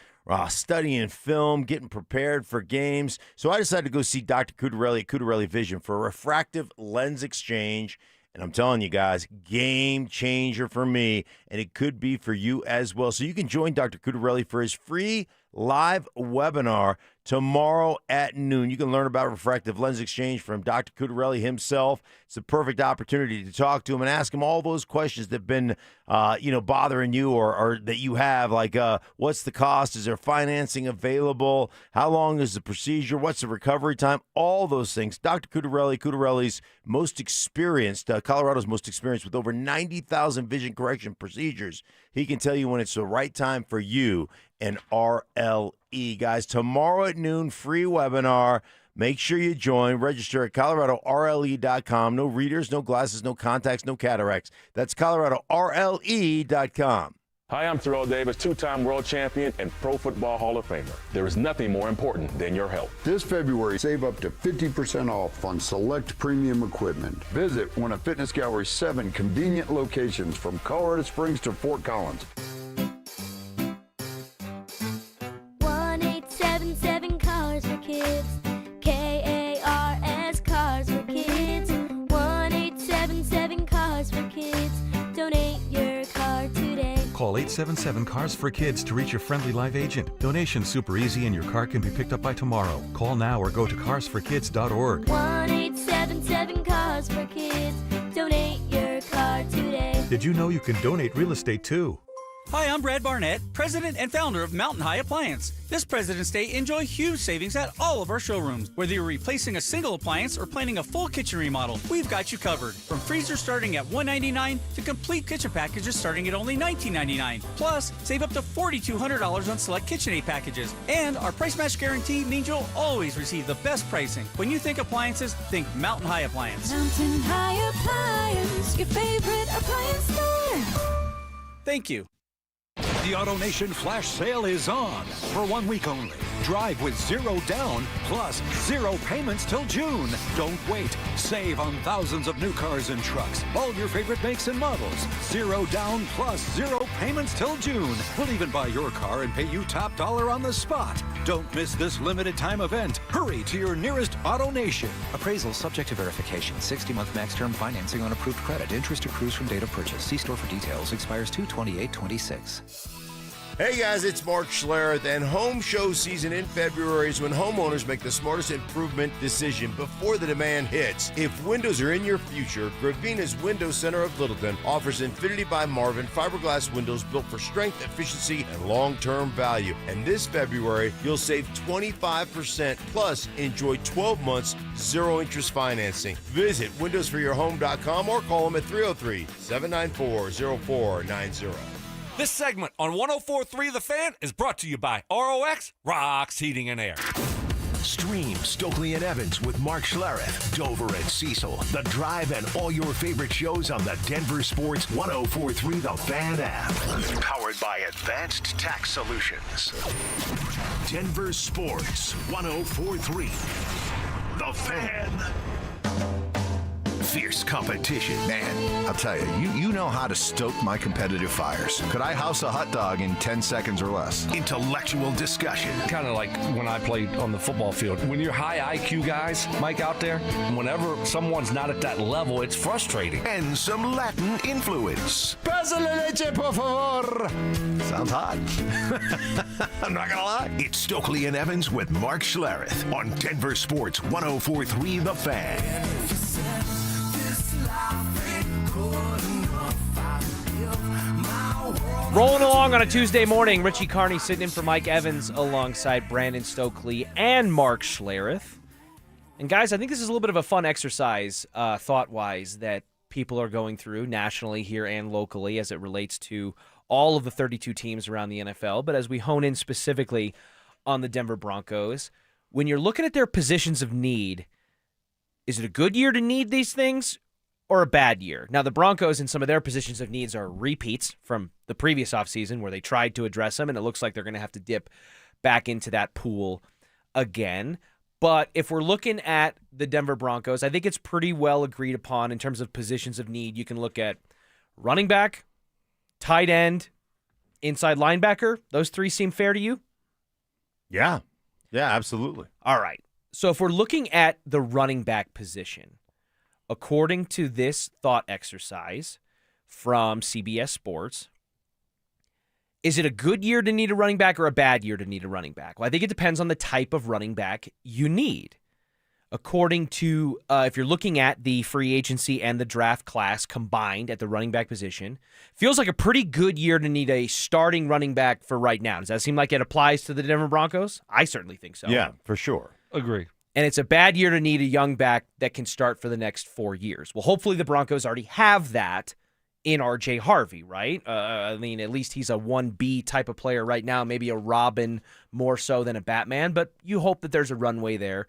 studying film, getting prepared for games. So I decided to go see Dr. Cudarelli at Cudarelli Vision for a refractive lens exchange. And I'm telling you guys, game changer for me, and it could be for you as well. So you can join Dr. Cudarelli for his free live webinar tomorrow at noon. You can learn about refractive lens exchange from Dr. Cudarelli himself. It's the perfect opportunity to talk to him and ask him all those questions that have been, bothering you or that you have, like what's the cost? Is there financing available? How long is the procedure? What's the recovery time? All those things. Dr. Cudarelli, Cudarelli's most experienced, Colorado's most experienced with over 90,000 vision correction procedures. He can tell you when it's the right time for you and RLE. Guys, tomorrow at noon, free webinar. Make sure you join. Register at ColoradoRLE.com. No readers, no glasses, no contacts, no cataracts. That's ColoradoRLE.com. Hi, I'm Terrell Davis, two-time world champion and Pro Football Hall of Famer. There is nothing more important than your health. This February, save up to 50% off on select premium equipment. Visit one of Fitness Gallery's 7 convenient locations from Colorado Springs to Fort Collins. 1-877 Cars for Kids. KARS Cars for Kids. 1-877 Cars for Kids. Donate your car today. Call 877 Cars for Kids to reach your friendly live agent. Donation's super easy and your car can be picked up by tomorrow. Call now or go to carsforkids.org. 1-877 Cars for Kids. Donate your car today. Did you know you can donate real estate too? Hi, I'm Brad Barnett, president and founder of Mountain High Appliance. This President's Day, enjoy huge savings at all of our showrooms. Whether you're replacing a single appliance or planning a full kitchen remodel, we've got you covered. From freezers starting at $199 to complete kitchen packages starting at only $19.99. Plus, save up to $4,200 on select KitchenAid packages. And our price match guarantee means you'll always receive the best pricing. When you think appliances, think Mountain High Appliance. Mountain High Appliance, your favorite appliance store. Thank you. The AutoNation Flash Sale is on for 1 week only. Drive with 0 down plus 0 payments till June. Don't wait. Save on thousands of new cars and trucks. All your favorite makes and models. 0 down plus 0 payments till June. We'll even buy your car and pay you top dollar on the spot. Don't miss this limited time event. Hurry to your nearest AutoNation. Appraisal subject to verification. 60-month max term financing on approved credit. Interest accrues from date of purchase. See store for details. Expires 2/28/26. Hey guys, it's Mark Schlereth, and home show season in February is when homeowners make the smartest improvement decision before the demand hits. If windows are in your future, Gravina's Window Center of Littleton offers Infinity by Marvin fiberglass windows built for strength, efficiency, and long-term value. And this February, you'll save 25% plus enjoy 12 months zero-interest financing. Visit windowsforyourhome.com or call them at 303-794-0490. This segment on 104.3 The Fan is brought to you by ROX Rocks Heating and Air. Stream Stokley and Evans with Mark Schlereth, Dover and Cecil, The Drive, and all your favorite shows on the Denver Sports 104.3 The Fan app. Powered by Advanced Tax Solutions. Denver Sports 104.3 The Fan. fierce competition. Man, I'll tell you, you know how to stoke my competitive fires. Could I house a hot dog in 10 seconds or less? Intellectual discussion. Kind of like when I played on the football field. When you're high IQ guys, Mike, out there, whenever someone's not at that level, it's frustrating. And some Latin influence. Pasa la leche, por favor. Sounds hot. I'm not gonna lie. It's Stokley and Evans with Mark Schlereth on Denver Sports 104.3 The Fan. Rolling along on a Tuesday morning, Richie Carney sitting in for Mike Evans alongside Brandon Stokley and Mark Schlereth. And guys, I think this is a little bit of a fun exercise, thought-wise, that people are going through nationally here and locally as it relates to all of the 32 teams around the NFL. But as we hone in specifically on the Denver Broncos, when you're looking at their positions of need, is it a good year to need these things or a bad year? Now, the Broncos in some of their positions of needs are repeats from the previous offseason where they tried to address them, and it looks like they're going to have to dip back into that pool again. But if we're looking at the Denver Broncos, I think it's pretty well agreed upon in terms of positions of need. You can look at running back, tight end, inside linebacker. Those three seem fair to you? Yeah. Yeah, absolutely. All right. So if we're looking at the running back position, according to this thought exercise from CBS Sports, is it a good year to need a running back or a bad year to need a running back? Well, I think it depends on the type of running back you need. According to, if you're looking at the free agency and the draft class combined at the running back position, feels like a pretty good year to need a starting running back for right now. Does that seem like it applies to the Denver Broncos? I certainly think so. Yeah, for sure. Agree. And it's a bad year to need a young back that can start for the next 4 years. Well, hopefully the Broncos already have that in R.J. Harvey, right? I mean, at least he's a 1B type of player right now, maybe a Robin more so than a Batman, but you hope that there's a runway there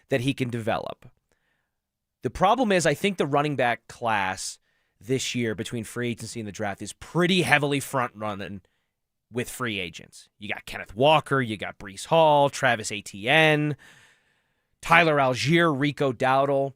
that he can develop. The problem is I think the running back class this year between free agency and the draft is pretty heavily front-running with free agents. You got Kenneth Walker, you got Breece Hall, Travis Etienne, Tyler Algier, Rico Dowdle.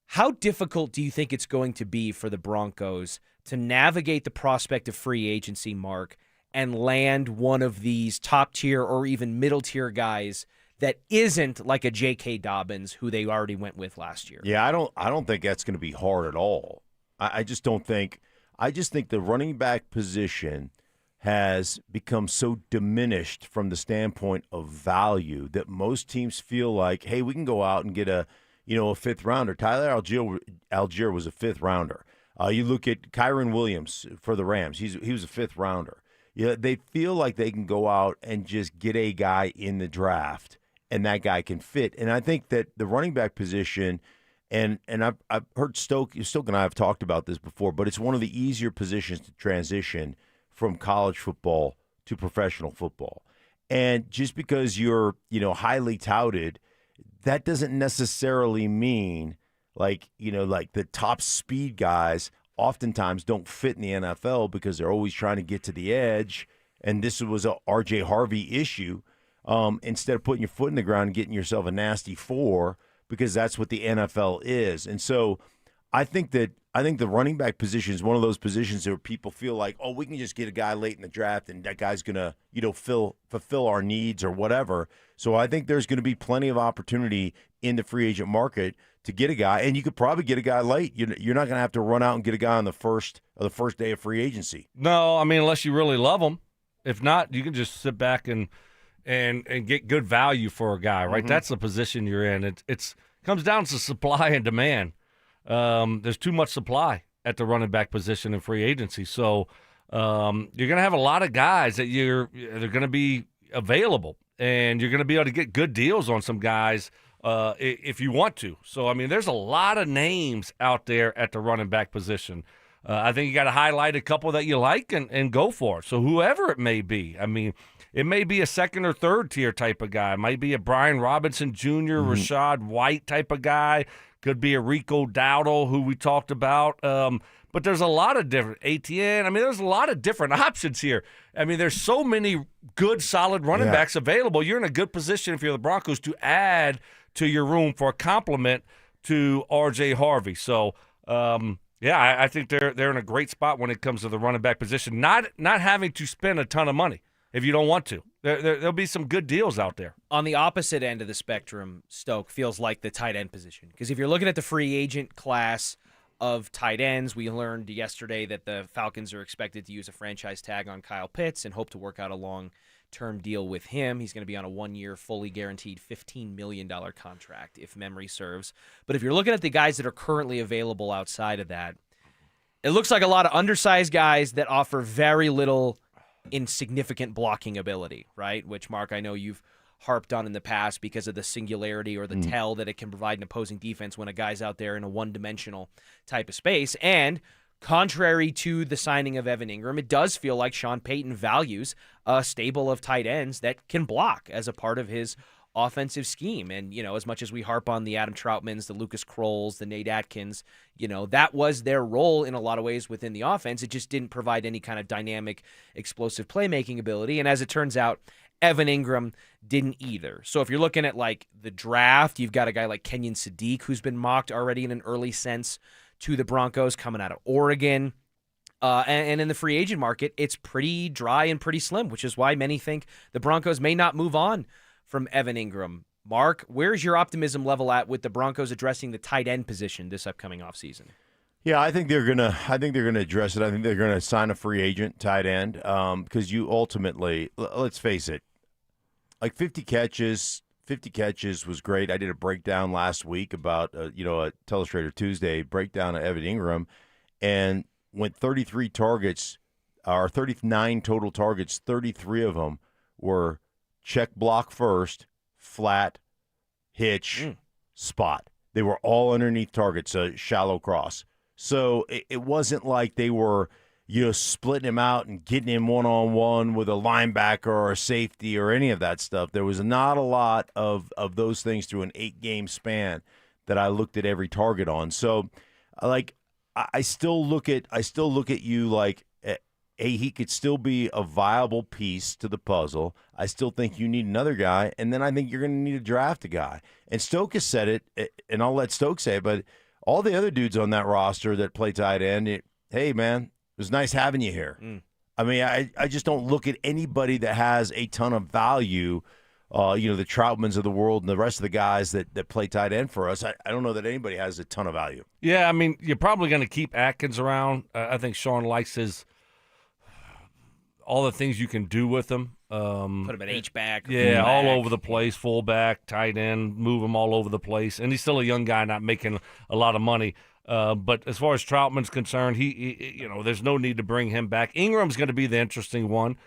How difficult do you think it's going to be for the Broncos to navigate the prospect of free agency, Mark, and land one of these top-tier or even middle-tier guys that isn't like a J.K. Dobbins, who they already went with last year? Yeah, I don't think that's going to be hard at all. I just don't think – I just think the running back position has become so diminished from the standpoint of value that most teams feel like, hey, we can go out and get a fifth rounder. Tyler Algier was a fifth rounder. You look at Kyron Williams for the Rams. He was a fifth rounder. Yeah, they feel like they can go out and just get a guy in the draft, and that guy can fit. And I think that the running back position, and I've heard Stoke and I have talked about this before, but it's one of the easier positions to transition from college football to professional football. And just because you're, highly touted, that doesn't necessarily mean like the top speed guys oftentimes don't fit in the NFL because they're always trying to get to the edge. And this was a R.J. Harvey issue. Instead of putting your foot in the ground and getting yourself a nasty 4, because that's what the NFL is. And so I think the running back position is one of those positions where people feel like, oh, we can just get a guy late in the draft and that guy's going to, fulfill our needs or whatever. So I think there's going to be plenty of opportunity in the free agent market to get a guy, and you could probably get a guy late. You're not going to have to run out and get a guy on the first day of free agency. No, I mean, unless you really love him. If not, you can just sit back and get good value for a guy, right? Mm-hmm. That's the position you're in. It comes down to supply and demand. There's too much supply at the running back position in free agency. So you're going to have a lot of guys that they're going to be available, and you're going to be able to get good deals on some guys if you want to. So, I mean, there's a lot of names out there at the running back position. I think you got to highlight a couple that you like and go for it. So whoever it may be, I mean, it may be a second or third tier type of guy. It might be a Brian Robinson Jr., Rashad White type of guy. Could be a Rico Dowdle, who we talked about. But there's a lot of different ATN. I mean, there's a lot of different options here. I mean, there's so many good, solid running backs available. You're in a good position if you're the Broncos to add to your room for a complement. to R.J. Harvey. So, I think they're in a great spot when it comes to the running back position. Not having to spend a ton of money if you don't want to. There'll be some good deals out there. On the opposite end of the spectrum, Stoke feels like the tight end position. Because if you're looking at the free agent class of tight ends, we learned yesterday that the Falcons are expected to use a franchise tag on Kyle Pitts and hope to work out a long-term deal with him. He's going to be on a 1-year, fully guaranteed $15 million contract, if memory serves. But if you're looking at the guys that are currently available outside of that, it looks like a lot of undersized guys that offer very little insignificant blocking ability, right? Which, Mark, I know you've harped on in the past because of the singularity or the tell that it can provide an opposing defense when a guy's out there in a one-dimensional type of space. And contrary to the signing of Evan Ingram, it does feel like Sean Payton values a stable of tight ends that can block as a part of his offensive scheme. And, as much as we harp on the Adam Troutmans, the Lucas Krolls, the Nate Atkins, that was their role in a lot of ways within the offense. It just didn't provide any kind of dynamic, explosive playmaking ability. And as it turns out, Evan Ingram didn't either. So if you're looking at like the draft, you've got a guy like Kenyon Sadiq who's been mocked already in an early sense to the Broncos coming out of Oregon. And in the free agent market, it's pretty dry and pretty slim, which is why many think the Broncos may not move on from Evan Ingram. Mark, where's your optimism level at with the Broncos addressing the tight end position this upcoming offseason? Yeah, I think they're gonna address it. I think they're gonna sign a free agent tight end because you ultimately, let's face it, like 50 catches was great. I did a breakdown last week about a Telestrator Tuesday breakdown of Evan Ingram, and went 33 targets, or 39 total targets. 33 of them were check block first, flat, hitch, spot. They were all underneath targets, a shallow cross. So it wasn't like they were, splitting him out and getting him one-on-one with a linebacker or a safety or any of that stuff. There was not a lot of those things through an 8-game span that I looked at every target on. So, I still look at you like, he could still be a viable piece to the puzzle. I still think you need another guy, and then I think you're going to need to draft a guy. And Stoke has said it, and I'll let Stoke say it, but all the other dudes on that roster that play tight end, hey, man, it was nice having you here. I mean, I just don't look at anybody that has a ton of value, the Troutmans of the world and the rest of the guys that play tight end for us. I don't know that anybody has a ton of value. Yeah, I mean, you're probably going to keep Atkins around. I think Sean likes all the things you can do with him. Put him at H-back. Yeah, all over the place, fullback, tight end, move him all over the place. And he's still a young guy, not making a lot of money. But as far as Troutman's concerned, he there's no need to bring him back. Ingram's going to be the interesting one,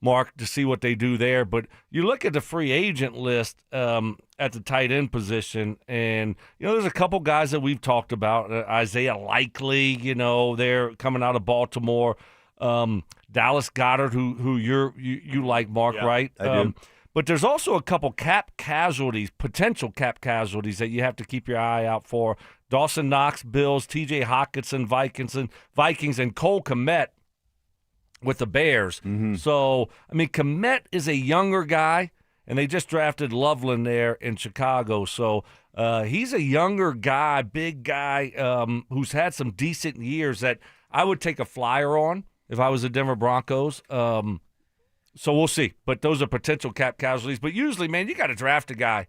Mark, to see what they do there. But you look at the free agent list at the tight end position, and, there's a couple guys that we've talked about. Isaiah Likely, they're coming out of Baltimore. Dallas Goedert, who you like, Mark, yeah, right? I do. But there's also a couple potential cap casualties that you have to keep your eye out for. Dawson Knox, Bills, T.J. Hockenson, Vikings, and Cole Kmet with the Bears. So, I mean, Kmet is a younger guy, and they just drafted Loveland there in Chicago. So he's a younger guy, big guy, who's had some decent years that I would take a flyer on if I was the Denver Broncos. So we'll see. But those are potential cap casualties. But usually, man, you got to draft a guy.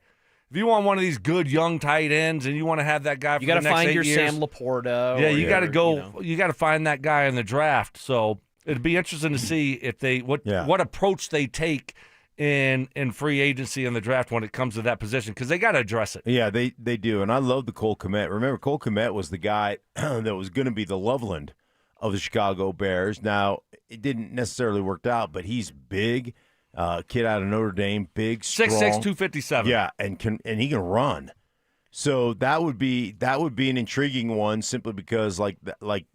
If you want one of these good young tight ends and you want to have that guy for the next 8 years. You got to find your Sam Laporta. Yeah, you got to go. You got to find that guy in the draft. So it'd be interesting to see if what approach they take in free agency and the draft when it comes to that position, because they got to address it. Yeah, they do. And I love the Cole Kmet. Remember, Cole Kmet was the guy that was going to be the Loveland of the Chicago Bears. Now, it didn't necessarily work out, but he's big, kid out of Notre Dame, big, strong. 6'6", 257. Yeah, and he can run. So that would be an intriguing one, simply because, like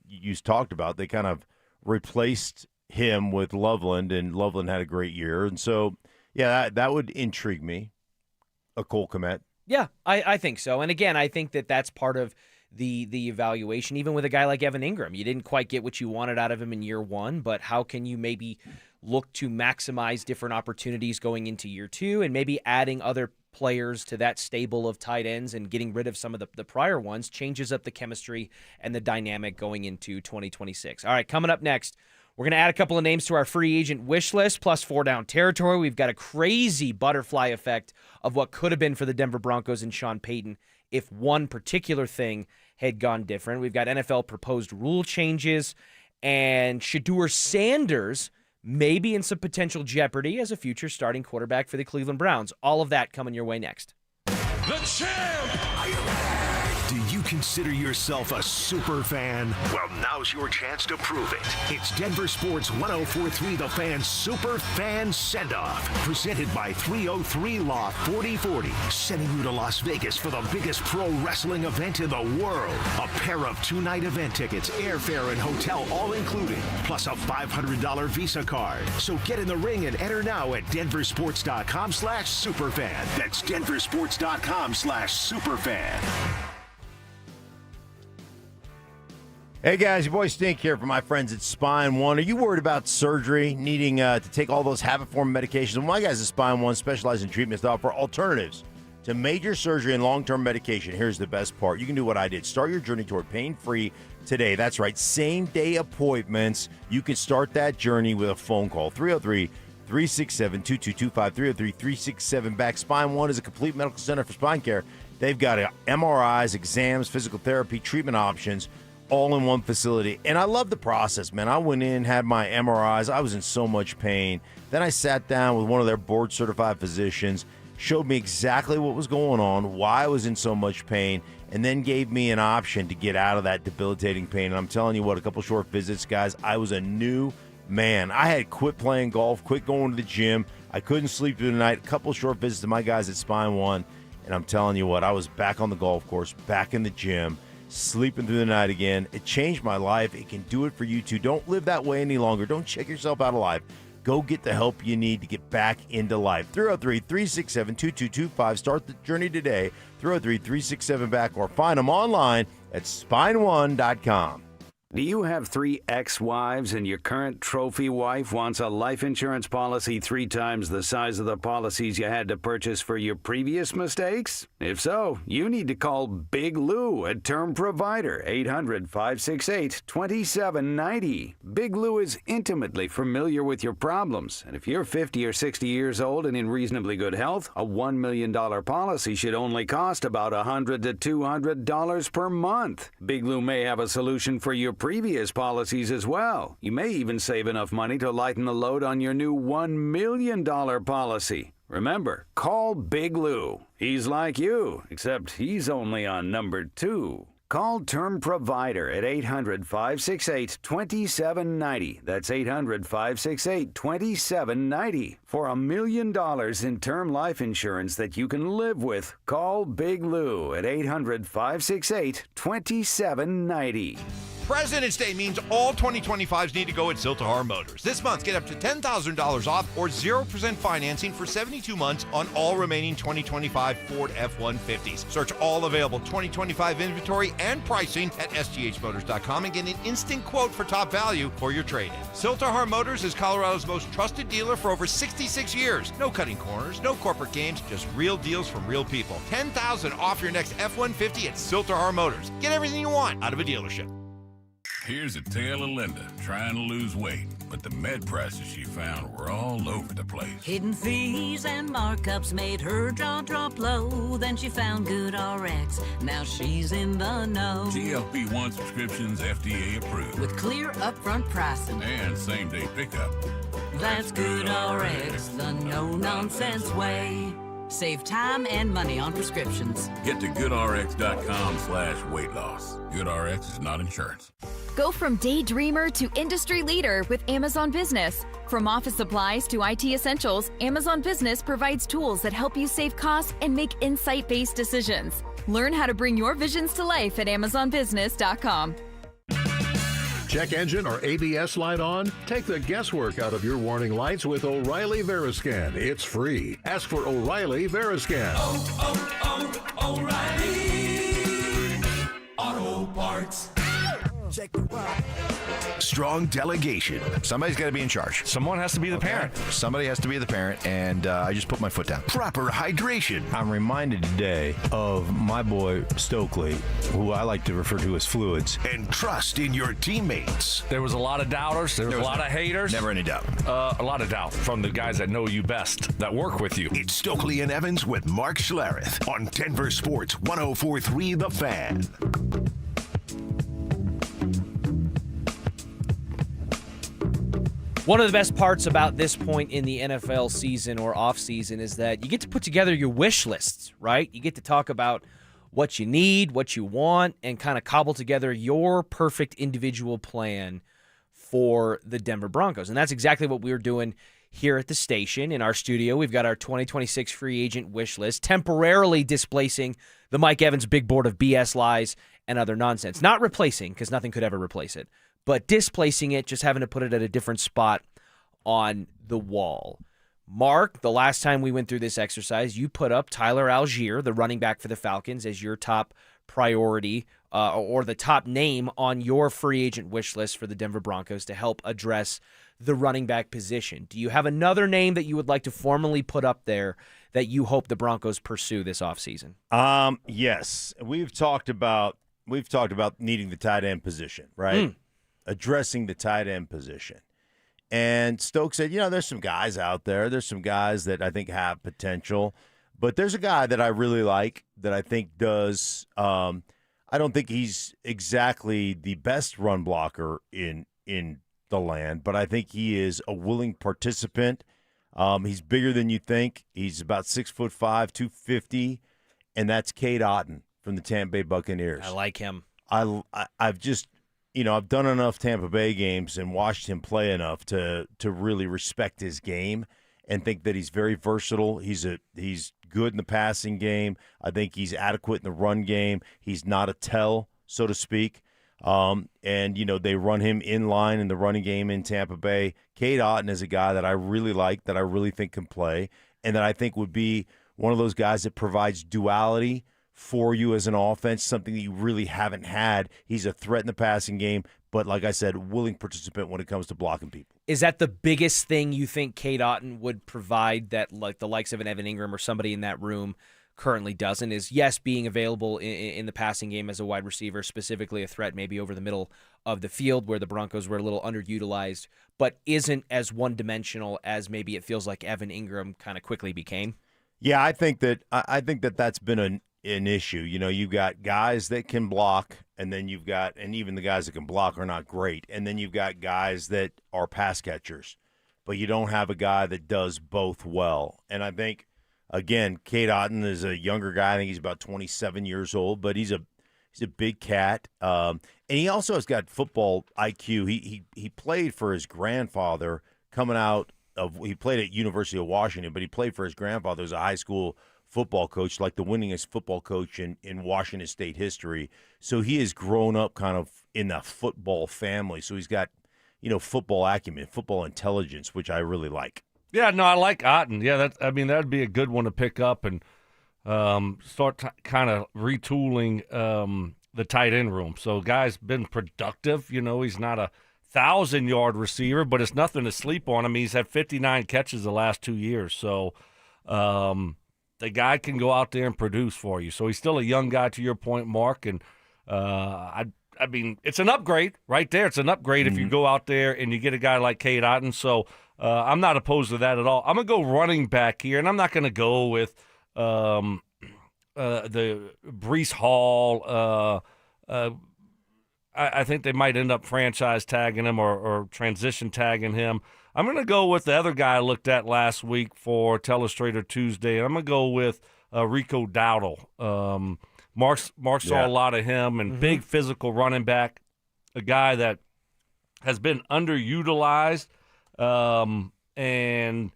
you talked about, they kind of replaced him with Loveland, and Loveland had a great year. And so, yeah, that would intrigue me, a Cole Kmet. Yeah, I think so. And again, I think that's part of the evaluation, even with a guy like Evan Ingram. You didn't quite get what you wanted out of him in year one, but how can you maybe look to maximize different opportunities going into year two, and maybe adding other players to that stable of tight ends and getting rid of some of the prior ones changes up the chemistry and the dynamic going into 2026. All right, coming up next, we're going to add a couple of names to our free agent wish list, plus 4 down territory. We've got a crazy butterfly effect of what could have been for the Denver Broncos and Sean Payton if one particular thing had gone different. We've got NFL proposed rule changes, and Shedeur Sanders may be in some potential jeopardy as a future starting quarterback for the Cleveland Browns. All of that coming your way next. The champ! Are you ready? Do you consider yourself a super fan? Well, now's your chance to prove it. It's Denver Sports 104.3 The Fan Super Fan Send-Off, presented by 303 Law 4040, sending you to Las Vegas for the biggest pro wrestling event in the world. A pair of 2-night event tickets, airfare, and hotel all included, plus a $500 Visa card. So get in the ring and enter now at DenverSports.com/superfan. That's DenverSports.com/superfan. Hey guys, your boy Stink here from my friends at Spine One. Are you worried about surgery, needing to take all those habit-forming medications? Well, my guys at Spine One specialize in treatments that offer alternatives to major surgery and long-term medication. Here's the best part. You can do what I did. Start your journey toward pain-free today. That's right, same-day appointments. You can start that journey with a phone call. 303-367-2225, 303-367-BACK. Spine One is a complete medical center for spine care. They've got MRIs, exams, physical therapy, treatment options, all in one facility. And I love the process, man. I went in, had my MRIs. I was in so much pain. Then I sat down with one of their board-certified physicians, showed me exactly what was going on, why I was in so much pain, and then gave me an option to get out of that debilitating pain. And I'm telling you what, a couple short visits, guys, I was a new man. I had quit playing golf, quit going to the gym. I couldn't sleep through the night. A couple short visits to my guys at Spine One. And I'm telling you what, I was back on the golf course, back in the gym, sleeping through the night again. It changed my life. It can do it for you too. Don't live that way any longer. Don't check yourself out of life. Go get the help you need to get back into life. 303-367-2225. Start the journey today. 303-367-BACK, or find them online at spineone.com. Do you have 3 ex-wives and your current trophy wife wants a life insurance policy 3 times the size of the policies you had to purchase for your previous mistakes? If so, you need to call Big Lou at Term Provider, 800-568-2790. Big Lou is intimately familiar with your problems, and if you're 50 or 60 years old and in reasonably good health, a $1 million policy should only cost about $100 to $200 per month. Big Lou may have a solution for your previous policies as well. You may even save enough money to lighten the load on your new $1 million policy. Remember, call Big Lou. He's like you, except he's only on number 2. Call Term Provider at 800-568-2790. That's 800-568-2790. For $1 million in term life insurance that you can live with, call Big Lou at 800-568-2790. President's Day means all 2025s need to go at Ziltahar Motors. This month, get up to $10,000 off or 0% financing for 72 months on all remaining 2025 Ford F-150s. Search all available 2025 inventory and pricing at sthmotors.com and get an instant quote for top value for your trade-in. Ziltahar Motors is Colorado's most trusted dealer for over 66 years. No cutting corners, no corporate games, just real deals from real people. $10,000 off your next F-150 at Ziltahar Motors. Get everything you want out of a dealership. Here's a tale of Linda trying to lose weight, but the med prices she found were all over the place. Hidden fees and markups made her jaw drop low. Then she found Good RX. Now she's in the know. GLP-1 subscriptions FDA approved. With clear upfront pricing. And same-day pickup. That's Good RX, the no-nonsense way. Save time and money on prescriptions. Get to goodrx.com/weight loss. GoodRx is not insurance. Go from daydreamer to industry leader with Amazon Business. From office supplies to IT essentials, Amazon Business provides tools that help you save costs and make insight-based decisions. Learn how to bring your visions to life at amazonbusiness.com. Check engine or ABS light on? Take the guesswork out of your warning lights with O'Reilly Veriscan. It's free. Ask for O'Reilly Veriscan. O'Reilly Auto Parts. Check the rock. Strong delegation. Somebody's got to be in charge. Someone has to be the parent. Somebody has to be the parent, and I just put my foot down. Proper hydration. I'm reminded today of my boy Stokley, who I like to refer to as Fluids. And trust in your teammates. There was a lot of doubters. There was a lot of haters. Never any doubt. A lot of doubt from the guys that know you best, that work with you. It's Stokley and Evans with Mark Schlereth on Denver Sports 104.3 The Fan. One of the best parts about this point in the NFL season or off season is that you get to put together your wish lists, right? You get to talk about what you need, what you want, and kind of cobble together your perfect individual plan for the Denver Broncos. And that's exactly what we were doing here at the station. In our studio, we've got our 2026 free agent wish list, temporarily displacing the Mike Evans big board of BS, lies, and other nonsense. Not replacing, because nothing could ever replace it, but displacing it, just having to put it at a different spot on the wall. Mark, the last time we went through this exercise, you put up Tyler Algier, the running back for the Falcons, as your top priority or the top name on your free agent wish list for the Denver Broncos to help address the running back position. Do you have another name that you would like to formally put up there that you hope the Broncos pursue this offseason? Yes. We've talked about needing the tight end position, right? Addressing the tight end position. And Stokes said, there's some guys out there. There's some guys that I think have potential. But there's a guy that I really like that I think does I don't think he's exactly the best run blocker in the land, but I think he is a willing participant. He's bigger than you think. He's about 6'5", 250, and that's Cade Otton from the Tampa Bay Buccaneers. I like him. I've just I've done enough Tampa Bay games and watched him play enough to really respect his game and think that he's very versatile. He's good in the passing game. I think he's adequate in the run game. He's not a tell, so to speak. And they run him in line in the running game in Tampa Bay. Cade Otton is a guy that I really like, that I really think can play, and that I think would be one of those guys that provides duality for you as an offense, something that you really haven't had. He's a threat in the passing game, but like I said, willing participant when it comes to blocking people. Is that the biggest thing you think Cade Otton would provide that like the likes of an Evan Ingram or somebody in that room currently doesn't? Is, yes, being available in the passing game as a wide receiver, specifically a threat maybe over the middle of the field where the Broncos were a little underutilized, but isn't as one-dimensional as maybe it feels like Evan Ingram kind of quickly became? Yeah, I think that that's been an issue. You've got guys that can block, and then and even the guys that can block are not great. And then you've got guys that are pass catchers, but you don't have a guy that does both well. And I think, again, Cade Otton is a younger guy. I think he's about 27 years old, but he's a big cat. And he also has got football IQ. He played for his grandfather he played at University of Washington, but he played for his grandfather as a high school football coach, like the winningest football coach in Washington State history. So he has grown up kind of in the football family. So he's got, football acumen, football intelligence, which I really like. Yeah, no, I like Otton. Yeah, that'd be a good one to pick up and start kind of retooling the tight end room. So guy's been productive. He's not a 1,000-yard receiver, but it's nothing to sleep on. I mean, he's had 59 catches the last 2 years. So the guy can go out there and produce for you. So he's still a young guy, to your point, Mark. And I mean, it's an upgrade right there. It's an upgrade if you go out there and you get a guy like Cade Otton. So I'm not opposed to that at all. I'm going to go running back here, and I'm not going to go with the Breece Hall. I think they might end up franchise tagging him or transition tagging him. I'm going to go with the other guy I looked at last week for Telestrator Tuesday. I'm going to go with Rico Dowdle. Mark saw a lot of him, and big physical running back, a guy that has been underutilized, and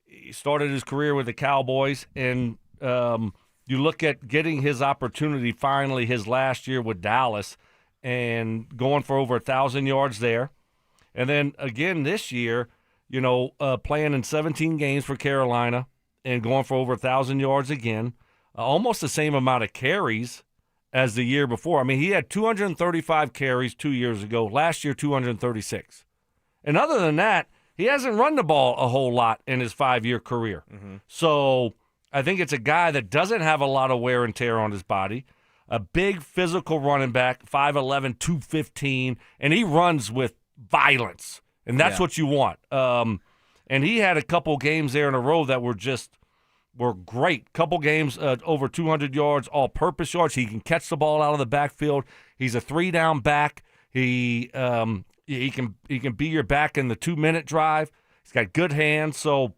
he started his career with the Cowboys. And you look at getting his opportunity finally his last year with Dallas and going for over 1,000 yards there. And then again this year, playing in 17 games for Carolina and going for over 1,000 yards again, almost the same amount of carries as the year before. I mean, he had 235 carries 2 years ago. Last year, 236. And other than that, he hasn't run the ball a whole lot in his 5-year career. So I think it's a guy that doesn't have a lot of wear and tear on his body. A big physical running back, 5'11", 215, and he runs with violence. And that's what you want. And he had a couple games there in a row that were great. Couple games over 200 yards, all-purpose yards. He can catch the ball out of the backfield. He's a 3-down back. He can be your back in the 2-minute drive. He's got good hands. So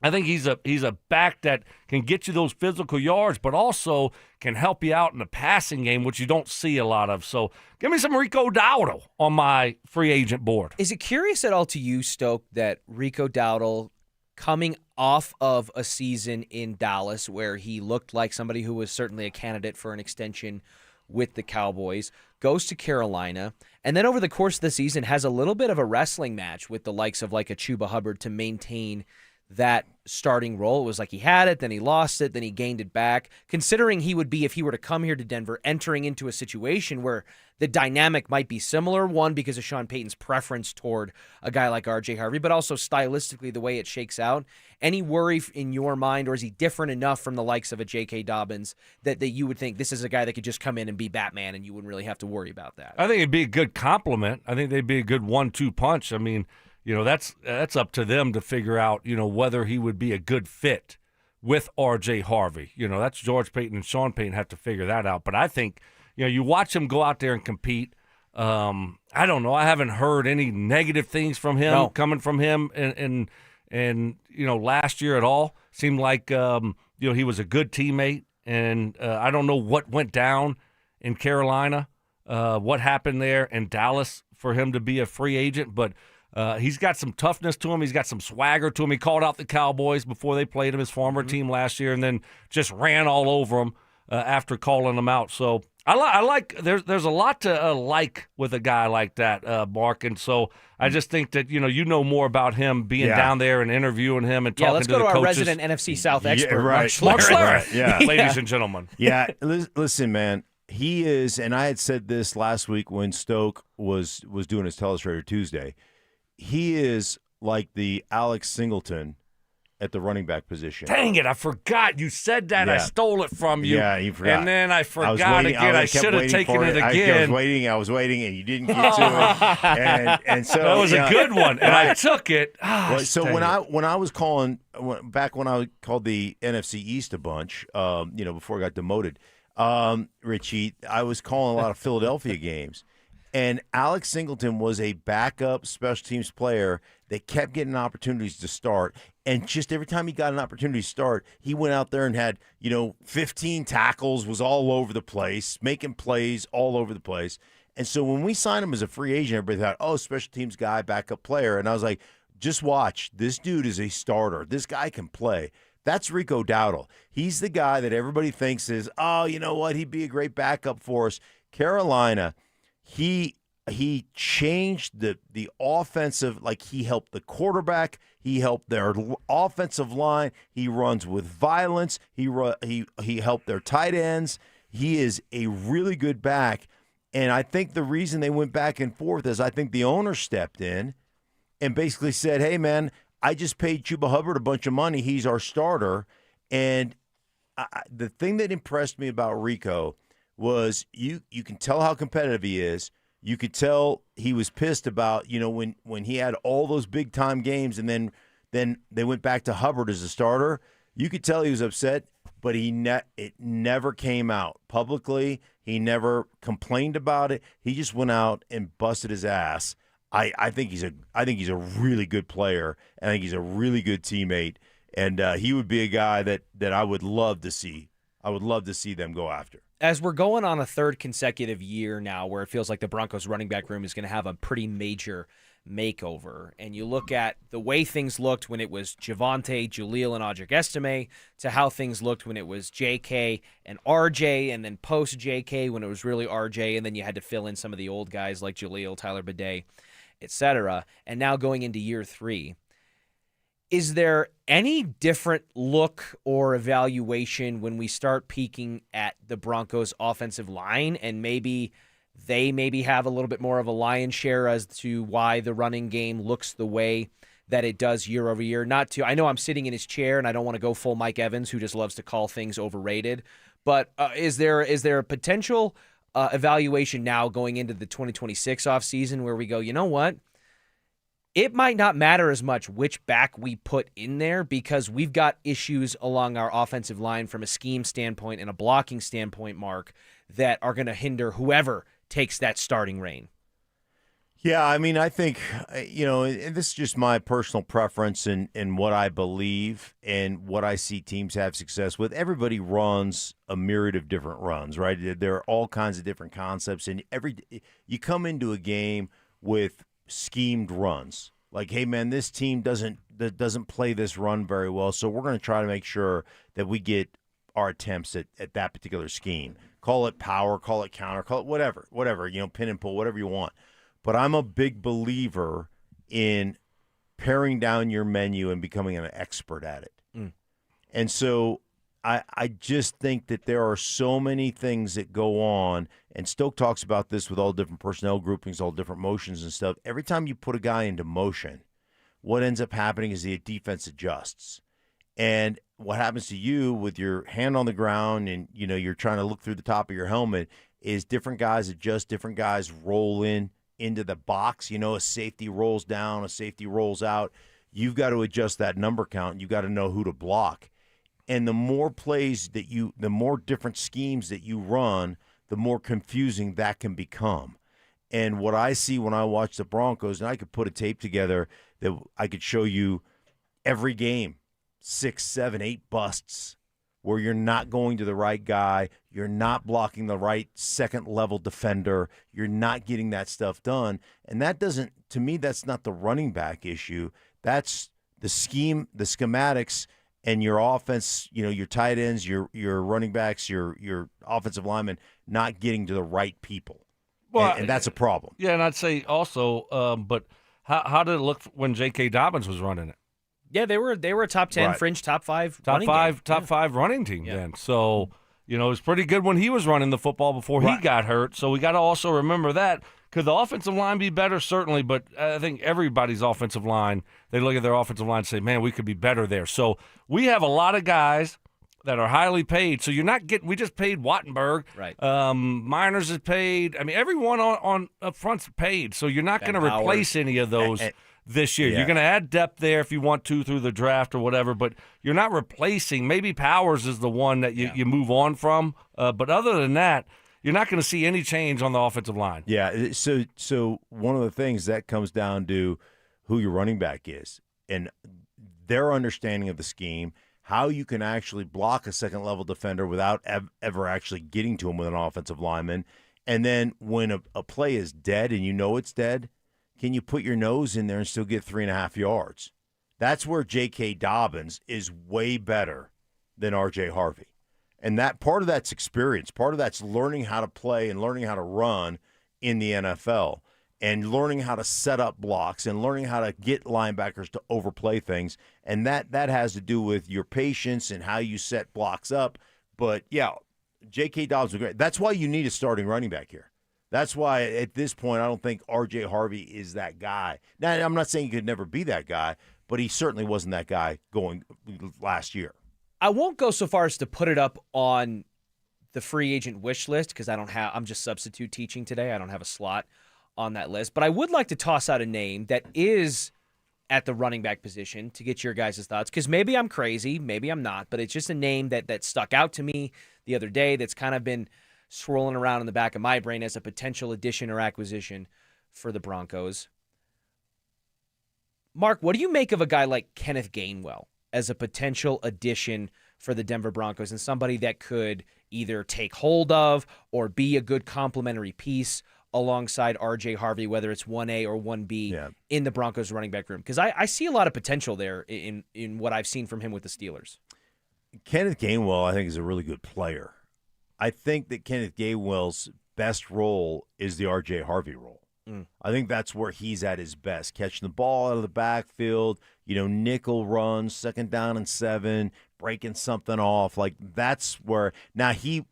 I think he's a back that can get you those physical yards, but also can help you out in the passing game, which you don't see a lot of. So give me some Rico Dowdle on my free agent board. Is it curious at all to you, Stoke, that Rico Dowdle, coming off of a season in Dallas where he looked like somebody who was certainly a candidate for an extension with the Cowboys, goes to Carolina, and then over the course of the season has a little bit of a wrestling match with the likes of like a Chuba Hubbard to maintain that starting role? It was like he had it, then he lost it, then he gained it back. Considering he would be, if he were to come here to Denver, entering into a situation where the dynamic might be similar, one, because of Sean Payton's preference toward a guy like R.J. Harvey, but also stylistically the way it shakes out. Any worry in your mind, or is he different enough from the likes of a J.K. Dobbins that you would think this is a guy that could just come in and be Batman and you wouldn't really have to worry about that? I think it'd be a good compliment. I think they'd be a good 1-2 punch. I mean, that's up to them to figure out, whether he would be a good fit with R.J. Harvey. That's George Payton and Sean Payton have to figure that out. But I think, you watch him go out there and compete. I don't know. I haven't heard any negative things from him coming from him and last year at all. Seemed like, he was a good teammate. And I don't know what went down in Carolina, what happened there in Dallas for him to be a free agent. But he's got some toughness to him. He's got some swagger to him. He called out the Cowboys before they played him, his former team last year, and then just ran all over them after calling them out. So I like there's a lot to like with a guy like that, Mark. And so I just think that you know more about him being down there and interviewing him and talking to the coaches. Let's go to our resident NFC South expert, Mark Schlereth. Yeah, ladies and gentlemen. Yeah, listen, man. He is, and I had said this last week when Stoke was doing his Telestrator Tuesday. He is like the Alex Singleton at the running back position. Dang it, I forgot. You said that. Yeah. I stole it from you. Yeah, you forgot. And then I forgot again. I should have taken it again. I was waiting, and you didn't get to it. And so that was a good one, and I took it. So when I was calling back when I called the NFC East a bunch, before I got demoted, Richie, I was calling a lot of Philadelphia games. And Alex Singleton was a backup special teams player that kept getting opportunities to start. And just every time he got an opportunity to start, he went out there and had, 15 tackles, was all over the place, making plays all over the place. And so when we signed him as a free agent, everybody thought, special teams guy, backup player. And I was like, just watch. This dude is a starter. This guy can play. That's Rico Dowdle. He's the guy that everybody thinks is, you know what, he'd be a great backup for us. Carolina, he changed the offensive, like he helped the quarterback, he helped their offensive line, he runs with violence, he helped their tight ends. He is a really good back, and I think the reason they went back and forth is I think the owner stepped in and basically said, hey man, I just paid Chuba Hubbard a bunch of money, he's our starter. And the thing that impressed me about Rico was you can tell how competitive he is. You could tell he was pissed about, when he had all those big-time games and then they went back to Hubbard as a starter. You could tell he was upset, but it never came out publicly. He never complained about it. He just went out and busted his ass. I think he's a really good player, and I think he's a really good teammate, and he would be a guy that I would love to see. I would love to see them go after. As we're going on a third consecutive year now where it feels like the Broncos running back room is going to have a pretty major makeover, and you look at the way things looked when it was Javonte, Jaleel, and Audric Estime to how things looked when it was JK and RJ, and then post-JK when it was really RJ, and then you had to fill in some of the old guys like Jaleel, Tyler Bidet, etc., and now going into year 3. Is there any different look or evaluation when we start peeking at the Broncos' offensive line, and maybe they have a little bit more of a lion's share as to why the running game looks the way that it does year over year? I know I'm sitting in his chair and I don't want to go full Mike Evans, who just loves to call things overrated, but is there a potential evaluation now going into the 2026 offseason where we go, you know what? It might not matter as much which back we put in there because we've got issues along our offensive line from a scheme standpoint and a blocking standpoint, Mark, that are going to hinder whoever takes that starting reign. Yeah, I mean, I think, and this is just my personal preference and what I believe and what I see teams have success with. Everybody runs a myriad of different runs, right? There are all kinds of different concepts, and you come into a game with schemed runs. Like, hey, man, this team doesn't play this run very well, so we're going to try to make sure that we get our attempts at that particular scheme. Call it power, call it counter, call it whatever, pin and pull, whatever you want. But I'm a big believer in paring down your menu and becoming an expert at it. And so I just think that there are so many things that go on, and Stoke talks about this with all different personnel groupings, all different motions and stuff. Every time you put a guy into motion, what ends up happening is the defense adjusts. And what happens to you with your hand on the ground and, you're trying to look through the top of your helmet is different guys adjust, different guys roll into the box. A safety rolls down, a safety rolls out. You've got to adjust that number count. You've got to know who to block. And the more plays the more different schemes that you run, the more confusing that can become. And what I see when I watch the Broncos, and I could put a tape together that I could show you every game, 6, 7, 8 busts where you're not going to the right guy, you're not blocking the right second-level defender, you're not getting that stuff done. And that doesn't, to me, that's not the running back issue. That's the scheme, the schematics, and your offense, your tight ends, your running backs, your offensive linemen not getting to the right people. Well, and that's a problem. Yeah, and I'd say also, but how did it look when J.K. Dobbins was running it? Yeah, they were a top 10, fringe top 5 top five running team then. So, it was pretty good when he was running the football before he got hurt. So we got to also remember that. Could the offensive line be better? Certainly, but I think everybody's offensive line, they look at their offensive line and say, man, we could be better there. So we have a lot of guys that are highly paid. So you're not getting – we just paid Wattenberg. Right. Miners is paid. I mean, everyone on up front's paid. So you're not going to replace any of those this year. Yeah. You're going to add depth there if you want to through the draft or whatever, but you're not replacing. Maybe Powers is the one that you move on from. But other than that, you're not going to see any change on the offensive line. Yeah, so one of the things that comes down to who your running back is and their understanding of the scheme, how you can actually block a second-level defender without ever actually getting to him with an offensive lineman. And then when a play is dead and you know it's dead, can you put your nose in there and still get 3.5 yards? That's where J.K. Dobbins is way better than R.J. Harvey. And that part of that's experience. Part of that's learning how to play and learning how to run in the NFL and learning how to set up blocks and learning how to get linebackers to overplay things. And that has to do with your patience and how you set blocks up. But, yeah, J.K. Dobbins was great. That's why you need a starting running back here. That's why at this point I don't think R.J. Harvey is that guy. Now, I'm not saying he could never be that guy, but he certainly wasn't that guy going last year. I won't go so far as to put it up on the free agent wish list because I'm just substitute teaching today. I don't have a slot on that list. But I would like to toss out a name that is at the running back position to get your guys' thoughts because maybe I'm crazy, maybe I'm not, but it's just a name that stuck out to me the other day that's kind of been swirling around in the back of my brain as a potential addition or acquisition for the Broncos. Mark, what do you make of a guy like Kenneth Gainwell as a potential addition for the Denver Broncos and somebody that could either take hold of or be a good complementary piece alongside R.J. Harvey, whether it's 1A or 1B in the Broncos running back room? Because I see a lot of potential there in what I've seen from him with the Steelers. Kenneth Gainwell, I think, is a really good player. I think that Kenneth Gainwell's best role is the R.J. Harvey role. I think that's where he's at his best, catching the ball out of the backfield, nickel runs, 2nd down and 7, breaking something off. Like that's where now he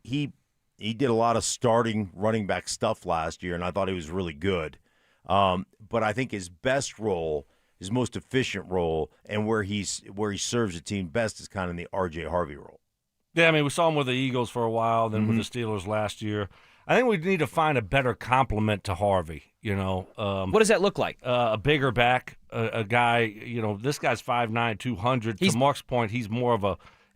did a lot of starting running back stuff last year, and I thought he was really good. But I think his best role, his most efficient role, and where he serves the team best is kind of in the R.J. Harvey role. Yeah, I mean, we saw him with the Eagles for a while, then with the Steelers last year. I think we need to find a better complement to Harvey. What does that look like? A bigger back, a guy. This guy's 5'9", 200. To Mark's point,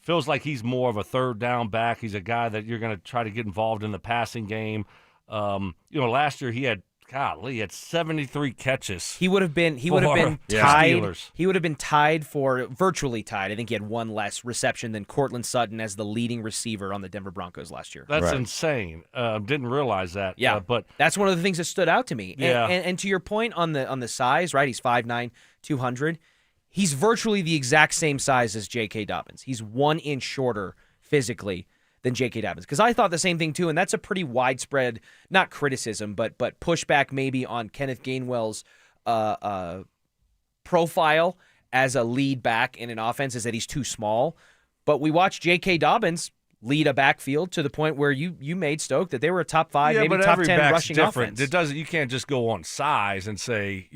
feels like he's more of a third down back. He's a guy that you're going to try to get involved in the passing game. Last year he had 73 catches. He would have been tied. Steelers. He would have been tied for virtually tied. I think he had one less reception than Cortland Sutton as the leading receiver on the Denver Broncos last year. That's insane. Didn't realize that. Yeah, but that's one of the things that stood out to me. Yeah. And to your point on the size, right? He's 5'9", 200. He's virtually the exact same size as J.K. Dobbins. He's 1 inch shorter physically than J.K. Dobbins. Because I thought the same thing, too, and that's a pretty widespread, not criticism, but pushback maybe on Kenneth Gainwell's profile as a lead back in an offense is that he's too small. But we watched J.K. Dobbins lead a backfield to the point where you made Stoke that they were a top 5, maybe top 10 rushing different. offense. You can't just go on size and say,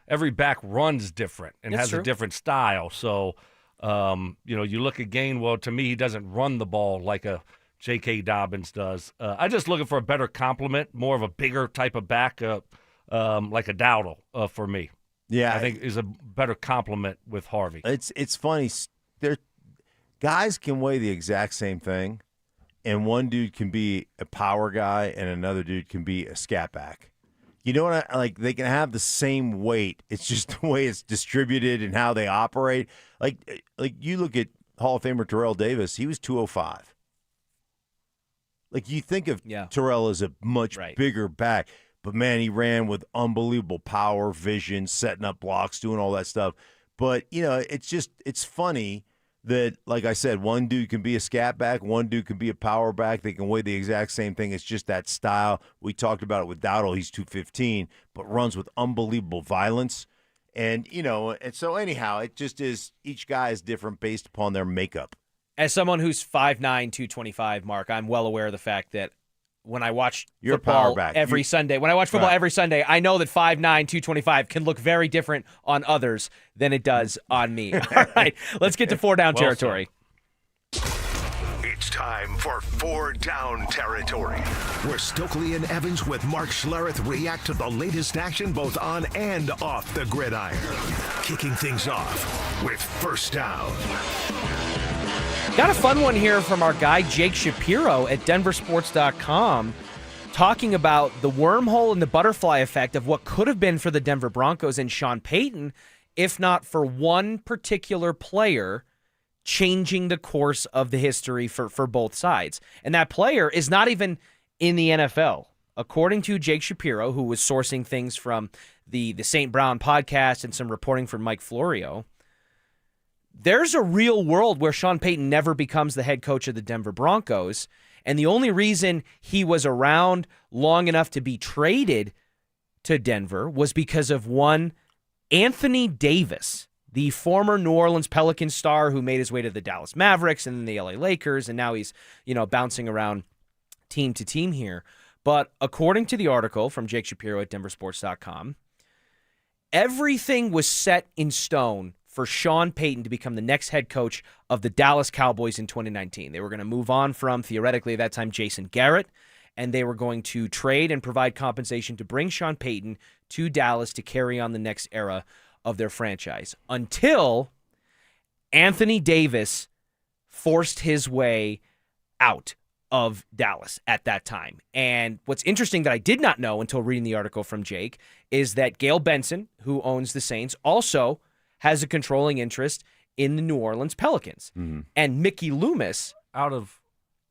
every back runs different and has a different style. So, you look at Gainwell, to me, he doesn't run the ball like a J.K. Dobbins does. I'm just looking for a better complement, more of a bigger type of back, like a Dowdle for me. Yeah. I think is a better complement with Harvey. It's funny. Guys can weigh the exact same thing, and one dude can be a power guy and another dude can be a scat back. You know what? They can have the same weight. It's just the way it's distributed and how they operate. Like you look at Hall of Famer Terrell Davis, he was 205. Like you think of Terrell as a much bigger back, but man, he ran with unbelievable power, vision, setting up blocks, doing all that stuff. But it's funny that, like I said, one dude can be a scat back, one dude can be a power back. They can weigh the exact same thing. It's just that style. We talked about it with Dowdle. He's 215, but runs with unbelievable violence. And, and so anyhow, it just is, each guy is different based upon their makeup. As someone who's 5'9", 225, Mark, I'm well aware of the fact that when I watch You're football power back. every Sunday, I know that 5'9", 225 can look very different on others than it does on me. All right, let's get to 4 down territory. It's time for 4 down territory, where Stokley and Evans with Mark Schlereth react to the latest action both on and off the gridiron. Kicking things off with first down. Got a fun one here from our guy Jake Shapiro at DenverSports.com talking about the wormhole and the butterfly effect of what could have been for the Denver Broncos and Sean Payton, if not for one particular player changing the course of the history for both sides. And that player is not even in the NFL. According to Jake Shapiro, who was sourcing things from the St. Brown podcast and some reporting from Mike Florio, there's a real world where Sean Payton never becomes the head coach of the Denver Broncos, and the only reason he was around long enough to be traded to Denver was because of one Anthony Davis, the former New Orleans Pelicans star who made his way to the Dallas Mavericks and then the LA Lakers, and now he's, bouncing around team to team here. But according to the article from Jake Shapiro at DenverSports.com, everything was set in stone for Sean Payton to become the next head coach of the Dallas Cowboys in 2019. They were going to move on from, theoretically at that time, Jason Garrett, and they were going to trade and provide compensation to bring Sean Payton to Dallas to carry on the next era of their franchise, until Anthony Davis forced his way out of Dallas at that time. And what's interesting that I did not know until reading the article from Jake is that Gail Benson, who owns the Saints, also has a controlling interest in the New Orleans Pelicans. Mm-hmm. And Mickey Loomis, out of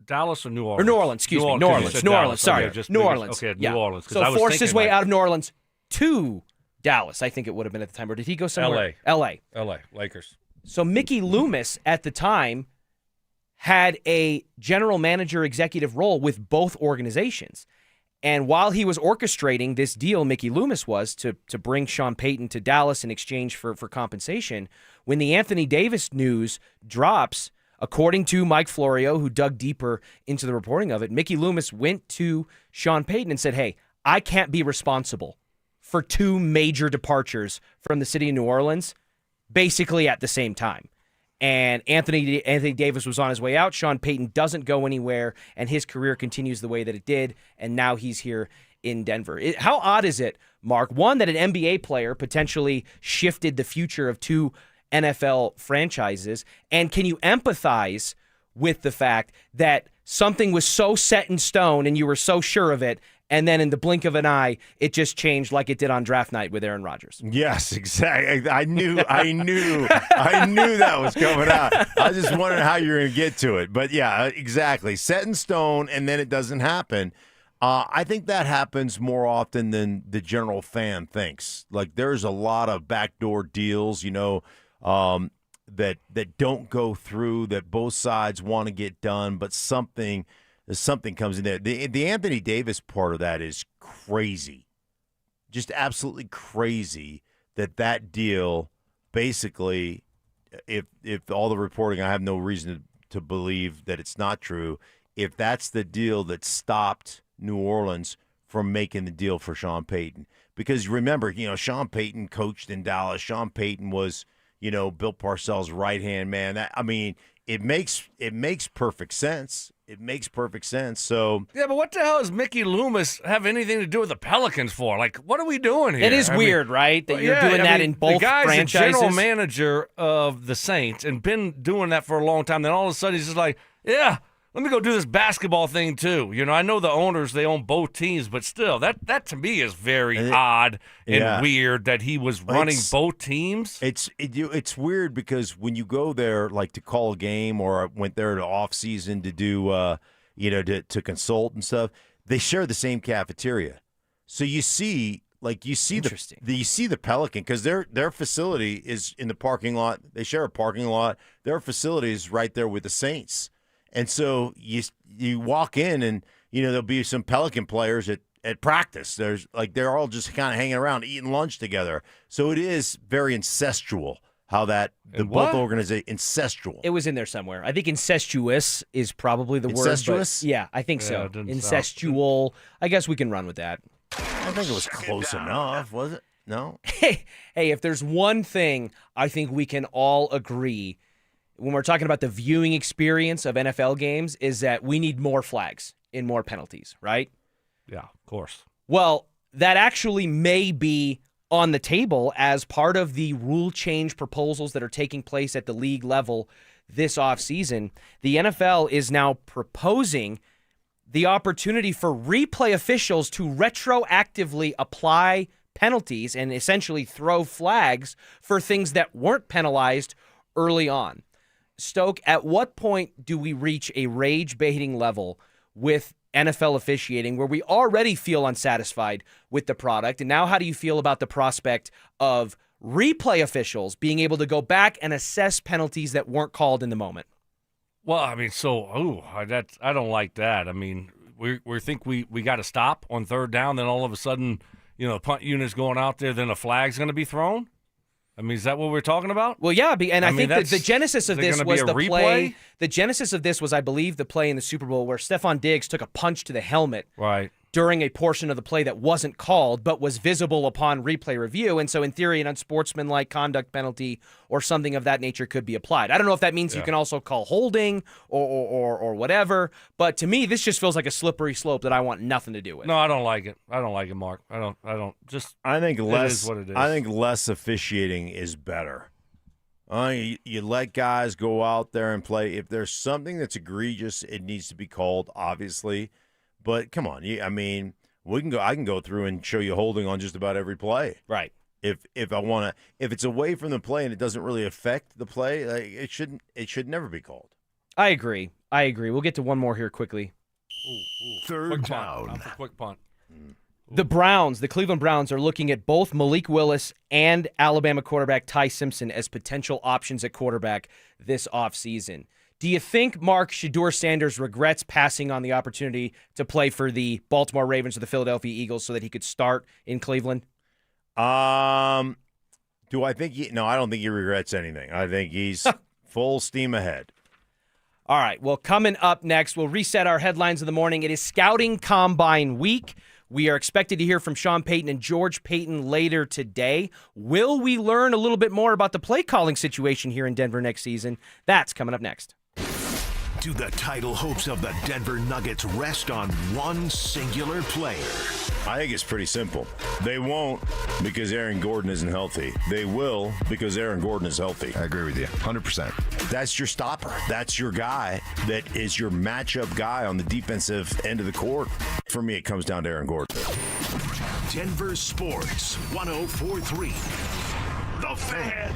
Dallas or New Orleans? Or New Orleans, excuse me. New Orleans, sorry. Okay, New Orleans. Okay, yeah. New Orleans. So forced his way out of New Orleans to Dallas, I think it would have been at the time. Or did he go somewhere? L.A. Lakers. So Mickey Loomis at the time had a general manager executive role with both organizations. And while he was orchestrating this deal, Mickey Loomis was to bring Sean Payton to Dallas in exchange for compensation. When the Anthony Davis news drops, according to Mike Florio, who dug deeper into the reporting of it, Mickey Loomis went to Sean Payton and said, hey, I can't be responsible for 2 major departures from the city of New Orleans, basically at the same time. And Anthony Davis was on his way out. Sean Payton doesn't go anywhere, and his career continues the way that it did, and now he's here in Denver. How odd is it, Mark, one, that an NBA player potentially shifted the future of 2 NFL franchises, and can you empathize with the fact that something was so set in stone and you were so sure of it, and then in the blink of an eye, it just changed like it did on draft night with Aaron Rodgers? Yes, exactly. I knew that was coming out. I was just wondering how you're going to get to it. But yeah, exactly. Set in stone, and then it doesn't happen. I think that happens more often than the general fan thinks. Like, there's a lot of backdoor deals, that don't go through, that both sides want to get done, but something comes in there. The Anthony Davis part of that is crazy, just absolutely crazy. That deal, basically, if all the reporting, I have no reason to believe that it's not true. If that's the deal that stopped New Orleans from making the deal for Sean Payton, because remember, Sean Payton coached in Dallas. Sean Payton was, Bill Parcells' right-hand man. It makes perfect sense. It makes perfect sense. So yeah, but what the hell does Mickey Loomis have anything to do with the Pelicans for? Like, what are we doing here? It is weird, right? That you're doing that in both franchises. The guy's the general manager of the Saints and been doing that for a long time. Then all of a sudden he's just like, yeah, let me go do this basketball thing too. I know the owners, they own both teams, but still, that to me is very odd and weird that he was running both teams. It's weird because when you go there, like to call a game, or went there to off season to do, to consult and stuff, they share the same cafeteria. So you see the Pelican, because their facility is in the parking lot. They share a parking lot. Their facility is right there with the Saints. And so you walk in and, there'll be some Pelican players at practice. They're all just kind of hanging around, eating lunch together. So it is very incestual how both organizations, incestual. It was in there somewhere. I think incestuous is probably the word. Incestuous? Yeah, I think so. Incestual. I guess we can run with that. I think it was close enough, was it? No? Hey, if there's one thing I think we can all agree when we're talking about the viewing experience of NFL games, is that we need more flags and more penalties, right? Yeah, of course. Well, that actually may be on the table as part of the rule change proposals that are taking place at the league level this offseason. The NFL is now proposing the opportunity for replay officials to retroactively apply penalties and essentially throw flags for things that weren't penalized early on. Stoke, at what point do we reach a rage-baiting level with NFL officiating where we already feel unsatisfied with the product? And now how do you feel about the prospect of replay officials being able to go back and assess penalties that weren't called in the moment? Well, I don't like that. We think we got to stop on third down, then all of a sudden, the punt unit's going out there, then a flag's going to be thrown? Is that what we're talking about? Well, yeah, and I think that the genesis of this was the play. The genesis of this was, I believe, the play in the Super Bowl where Stephon Diggs took a punch to the helmet during a portion of the play that wasn't called but was visible upon replay review. And so, in theory, an unsportsmanlike conduct penalty or something of that nature could be applied. I don't know if that means you can also call holding or whatever. But to me, this just feels like a slippery slope that I want nothing to do with. No, I don't like it. I don't like it, Mark. I don't. Just I think less. It is what it is. I think less officiating is better. You let guys go out there and play. If there's something that's egregious, it needs to be called, obviously. But come on, we can go. I can go through and show you holding on just about every play. Right. If I want to, if it's away from the play and it doesn't really affect the play, it should never be called. I agree. We'll get to one more here quickly. Third down. Quick punt. The Cleveland Browns, are looking at both Malik Willis and Alabama quarterback Ty Simpson as potential options at quarterback this offseason. Do you think Mark Shedeur Sanders regrets passing on the opportunity to play for the Baltimore Ravens or the Philadelphia Eagles so that he could start in Cleveland? Do I think no, I don't think he regrets anything. I think he's full steam ahead. All right, well, coming up next, we'll reset our headlines of the morning. It is Scouting Combine Week. We are expected to hear from Sean Payton and George Payton later today. Will we learn a little bit more about the play calling situation here in Denver next season? That's coming up next. Do the title hopes of the Denver Nuggets rest on one singular player? I think it's pretty simple. They won't because Aaron Gordon isn't healthy. They will because Aaron Gordon is healthy. I agree with you, 100%. That's your stopper. That's your guy that is your matchup guy on the defensive end of the court. For me, it comes down to Aaron Gordon. Denver Sports 104.3. The Fan.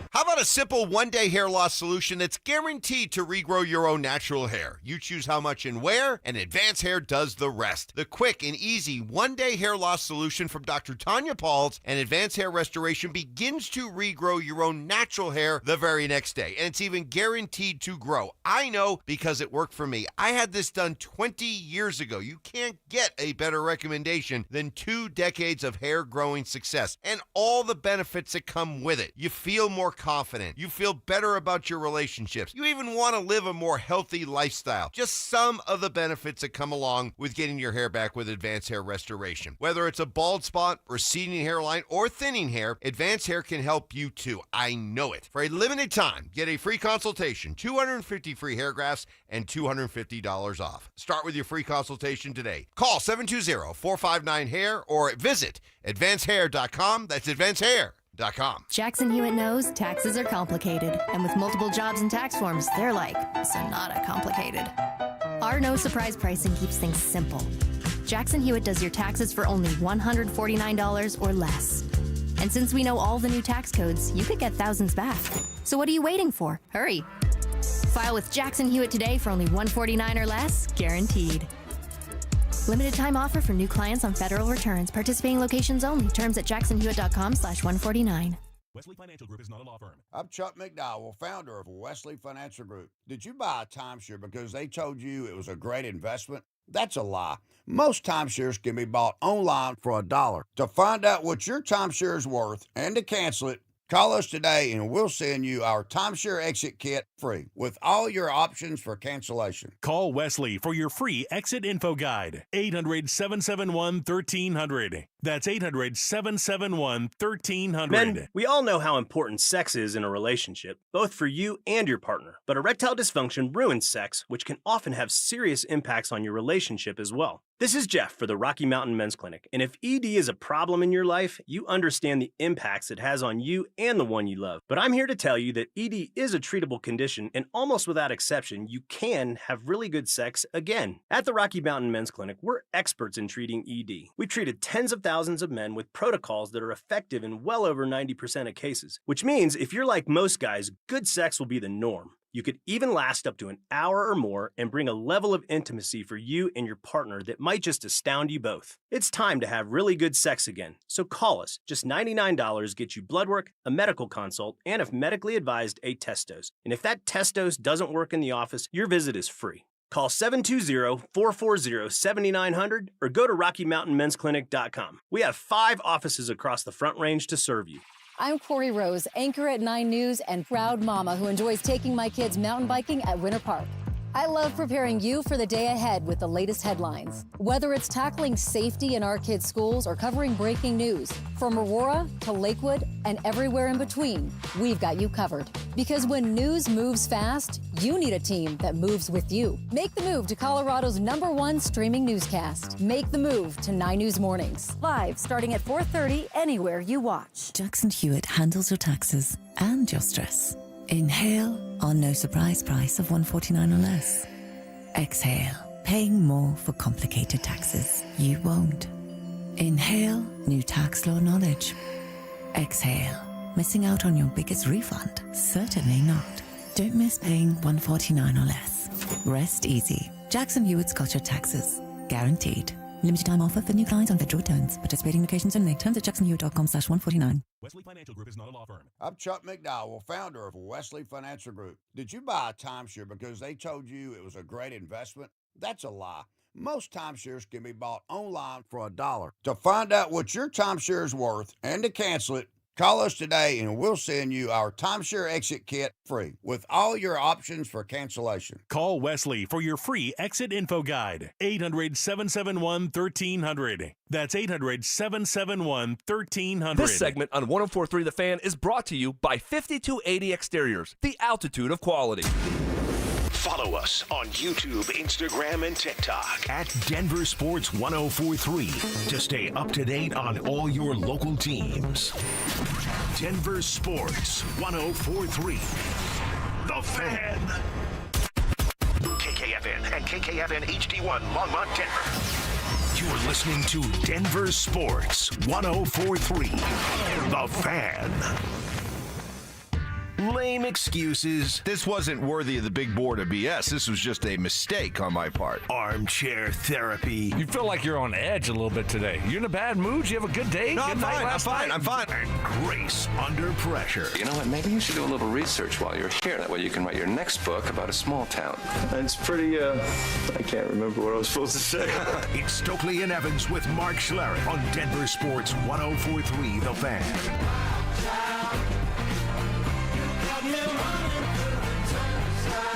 How about a simple one-day hair loss solution that's guaranteed to regrow your own natural hair? You choose how much and where, and Advanced Hair does the rest. The quick and easy one-day hair loss solution from Dr. Tanya Pauls and Advanced Hair Restoration begins to regrow your own natural hair the very next day, and it's even guaranteed to grow. I know because it worked for me. I had this done 20 years ago. You can't get a better recommendation than 2 decades of hair growing success and all the benefits that come with it. You feel more confident. You feel better about your relationships. You even want to live a more healthy lifestyle. Just some of the benefits that come along with getting your hair back with Advanced Hair Restoration. Whether it's a bald spot, receding hairline, or thinning hair, Advanced Hair can help you too. I know it. For a limited time, get a free consultation, 250 free hair grafts, and $250 off. Start with your free consultation today. Call 720-459-HAIR or visit advancedhair.com. That's advancedhair.com. Jackson Hewitt knows taxes are complicated, and with multiple jobs and tax forms, they're like Sonata complicated. Our no surprise pricing keeps things simple. Jackson Hewitt does your taxes for only $149 or less. And since we know all the new tax codes, you could get thousands back. So what are you waiting for? Hurry. File with Jackson Hewitt today for only $149 or less, guaranteed. Limited time offer for new clients on federal returns. Participating locations only. Terms at jacksonhewitt.com/149. Wesley Financial Group is not a law firm. I'm Chuck McDowell, founder of Wesley Financial Group. Did you buy a timeshare because they told you it was a great investment? That's a lie. Most timeshares can be bought online for $1. To find out what your timeshare is worth and to cancel it, call us today and we'll send you our timeshare exit kit free with all your options for cancellation. Call Wesley for your free exit info guide. 800-771-1300. That's 800-771-1300. Men, we all know how important sex is in a relationship, both for you and your partner. But erectile dysfunction ruins sex, which can often have serious impacts on your relationship as well. This is Jeff for the Rocky Mountain Men's Clinic, and if ED is a problem in your life, you understand the impacts it has on you and the one you love. But I'm here to tell you that ED is a treatable condition, and almost without exception, you can have really good sex again. At the Rocky Mountain Men's Clinic, we're experts in treating ED. We've treated tens of thousands of men with protocols that are effective in well over 90% of cases, which means if you're like most guys, good sex will be the norm. You could even last up to an hour or more and bring a level of intimacy for you and your partner that might just astound you both. It's time to have really good sex again, so call us. Just $99 gets you blood work, a medical consult, and if medically advised, a test dose. And if that test dose doesn't work in the office, your visit is free. Call 720-440-7900 or go to RockyMountainMen'sClinic.com. We have 5 offices across the Front Range to serve you. I'm Corey Rose, anchor at 9 News and proud mama who enjoys taking my kids mountain biking at Winter Park. I love preparing you for the day ahead with the latest headlines. Whether it's tackling safety in our kids' schools or covering breaking news, from Aurora to Lakewood and everywhere in between, we've got you covered. Because when news moves fast, you need a team that moves with you. Make the move to Colorado's #1 streaming newscast. Make the move to 9 News Mornings. Live starting at 4:30 anywhere you watch. Jackson Hewitt handles your taxes and your stress. Inhale our no surprise price of $149 or less. Exhale, paying more for complicated taxes. You won't. Inhale new tax law knowledge. Exhale, missing out on your biggest refund? Certainly not. Don't miss paying $149 or less. Rest easy. Jackson Hewitt's got your taxes. Guaranteed. Limited time offer for new clients on Federal returns. Participating locations only. Terms at jacksonhewitt.com/149. Wesley Financial Group is not a law firm. I'm Chuck McDowell, founder of Wesley Financial Group. Did you buy a timeshare because they told you it was a great investment? That's a lie. Most timeshares can be bought online for $1. To find out what your timeshare is worth and to cancel it, call us today and we'll send you our timeshare exit kit free with all your options for cancellation. Call Wesley for your free exit info guide. 800-771-1300. That's 800-771-1300. This segment on 104.3 The Fan is brought to you by 5280 Exteriors, the altitude of quality. Follow us on YouTube, Instagram, and TikTok at Denver Sports 1043 to stay up to date on all your local teams. Denver Sports 1043. The Fan. KKFN and KKFN HD1 Longmont, Denver. You're listening to Denver Sports 1043. The Fan. Lame excuses. This wasn't worthy of the big board of BS. This was just a mistake on my part. Armchair therapy. You feel like you're on edge a little bit today. You in a bad mood? You have a good day? No, Good night last night? I'm fine. And grace under pressure. You know what? Maybe you should do a little research while you're here. That way you can write your next book about a small town. It's pretty, I can't remember what I was supposed to say. It's Stokley and Evans with Mark Schlereth on Denver Sports 1043 The Fan.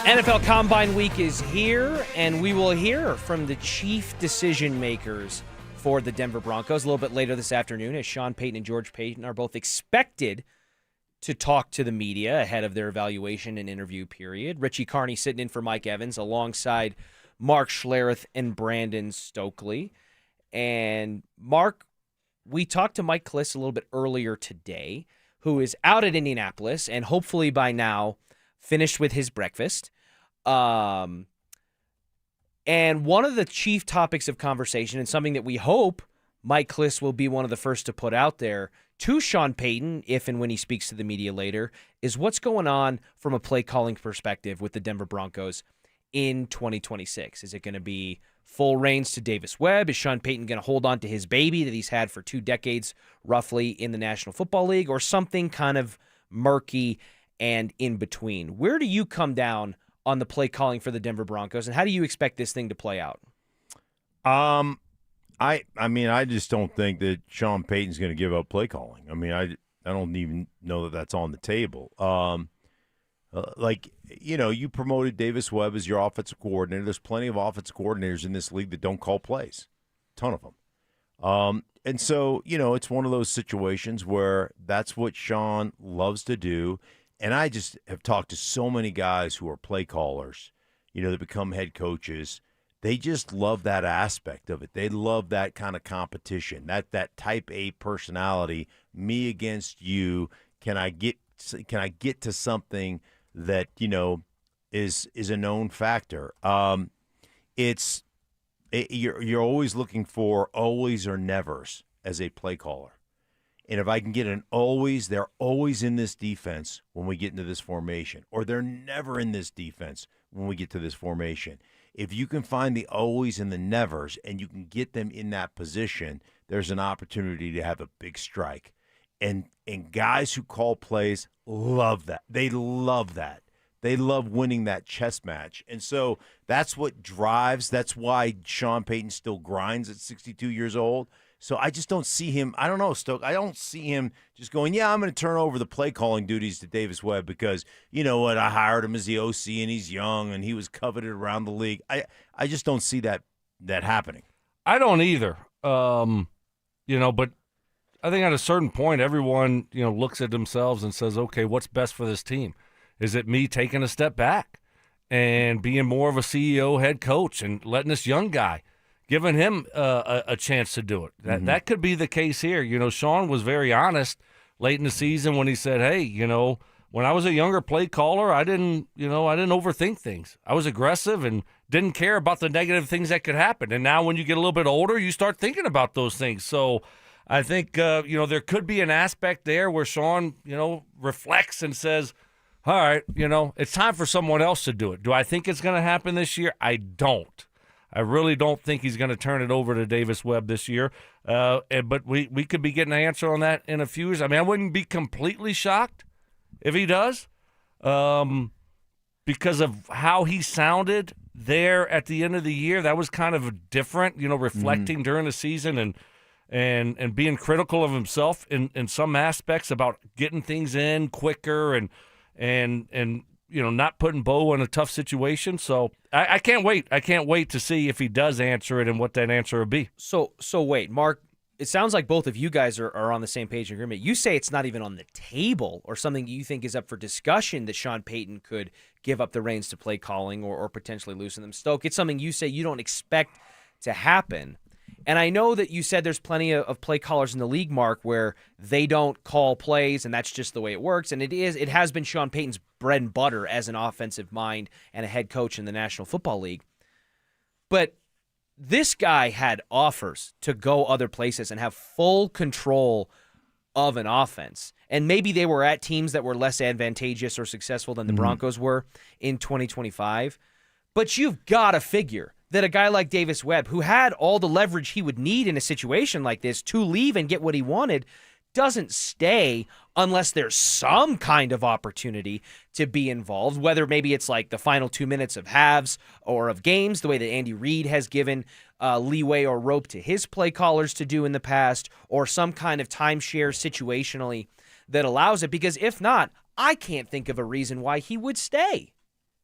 NFL Combine Week is here, and we will hear from the chief decision makers for the Denver Broncos a little bit later this afternoon, as Sean Payton and George Payton are both expected to talk to the media ahead of their evaluation and interview period. Richie Carney sitting in for Mike Evans alongside Mark Schlereth and Brandon Stokley. And Mark, we talked to Mike Klis a little bit earlier today, who is out at Indianapolis and hopefully by now finished with his breakfast. And one of the chief topics of conversation, and something that we hope Mike Klis will be one of the first to put out there to Sean Payton, if and when he speaks to the media later, is what's going on from a play calling perspective with the Denver Broncos in 2026. Is it going to be full reins to Davis Webb? Is Sean Payton going to hold on to his baby that he's had for 2 decades roughly in the National Football League, or something kind of murky and in between? Where do you come down on the play calling for the Denver Broncos, and how do you expect this thing to play out? I mean, I just don't think that Sean Payton's going to give up play calling. I mean, I don't even know that that's on the table. You promoted Davis Webb as your offensive coordinator. There's plenty of offensive coordinators in this league that don't call plays, a ton of them. And so, it's one of those situations where that's what Sean loves to do. And I just have talked to so many guys who are play callers, that become head coaches. They just love that aspect of it. They love that kind of competition, that type A personality, me against you. Can I get to something that, is a known factor? You're always looking for always or nevers as a play caller. And if I can get an always, they're always in this defense when we get into this formation, or they're never in this defense when we get to this formation. If you can find the always and the nevers and you can get them in that position, there's an opportunity to have a big strike. And guys who call plays love that. They love that. They love winning that chess match. And so that's what drives. That's why Sean Payton still grinds at 62 years old. So I just don't see him. I don't know, Stoke. I don't see him just going, I'm going to turn over the play calling duties to Davis Webb because, you know what, I hired him as the OC and he's young and he was coveted around the league. I just don't see that happening. I don't either. But I think at a certain point, everyone, looks at themselves and says, okay, what's best for this team? Is it me taking a step back and being more of a CEO, head coach, and letting this young guy, giving him a chance to do it? That could be the case here. Sean was very honest late in the season when he said, hey, when I was a younger play caller, I didn't overthink things. I was aggressive and didn't care about the negative things that could happen. And now when you get a little bit older, you start thinking about those things. So I think, there could be an aspect there where Sean, reflects and says, all right, it's time for someone else to do it. Do I think it's going to happen this year? I don't. I really don't think he's going to turn it over to Davis Webb this year. But we could be getting an answer on that in a few years. I mean, I wouldn't be completely shocked if he does, because of how he sounded there at the end of the year. That was kind of different, reflecting during the season and being critical of himself in some aspects about getting things in quicker and not putting Bo in a tough situation. So I can't wait. I can't wait to see if he does answer it and what that answer would be. So wait, Mark, it sounds like both of you guys are on the same page in agreement. You say it's not even on the table or something you think is up for discussion that Sean Payton could give up the reins to play calling or potentially loosen them. Stoke, it's something you say you don't expect to happen. And I know that you said there's plenty of play callers in the league, Mark, where they don't call plays, and that's just the way it works. And it has been Sean Payton's bread and butter as an offensive mind and a head coach in the National Football League. But this guy had offers to go other places and have full control of an offense. And maybe they were at teams that were less advantageous or successful than the Broncos were in 2025. But you've got to figure that a guy like Davis Webb, who had all the leverage he would need in a situation like this to leave and get what he wanted, doesn't stay unless there's some kind of opportunity to be involved, whether maybe it's like the final 2 minutes of halves or of games, the way that Andy Reid has given leeway or rope to his play callers to do in the past, or some kind of timeshare situationally that allows it. Because if not, I can't think of a reason why he would stay.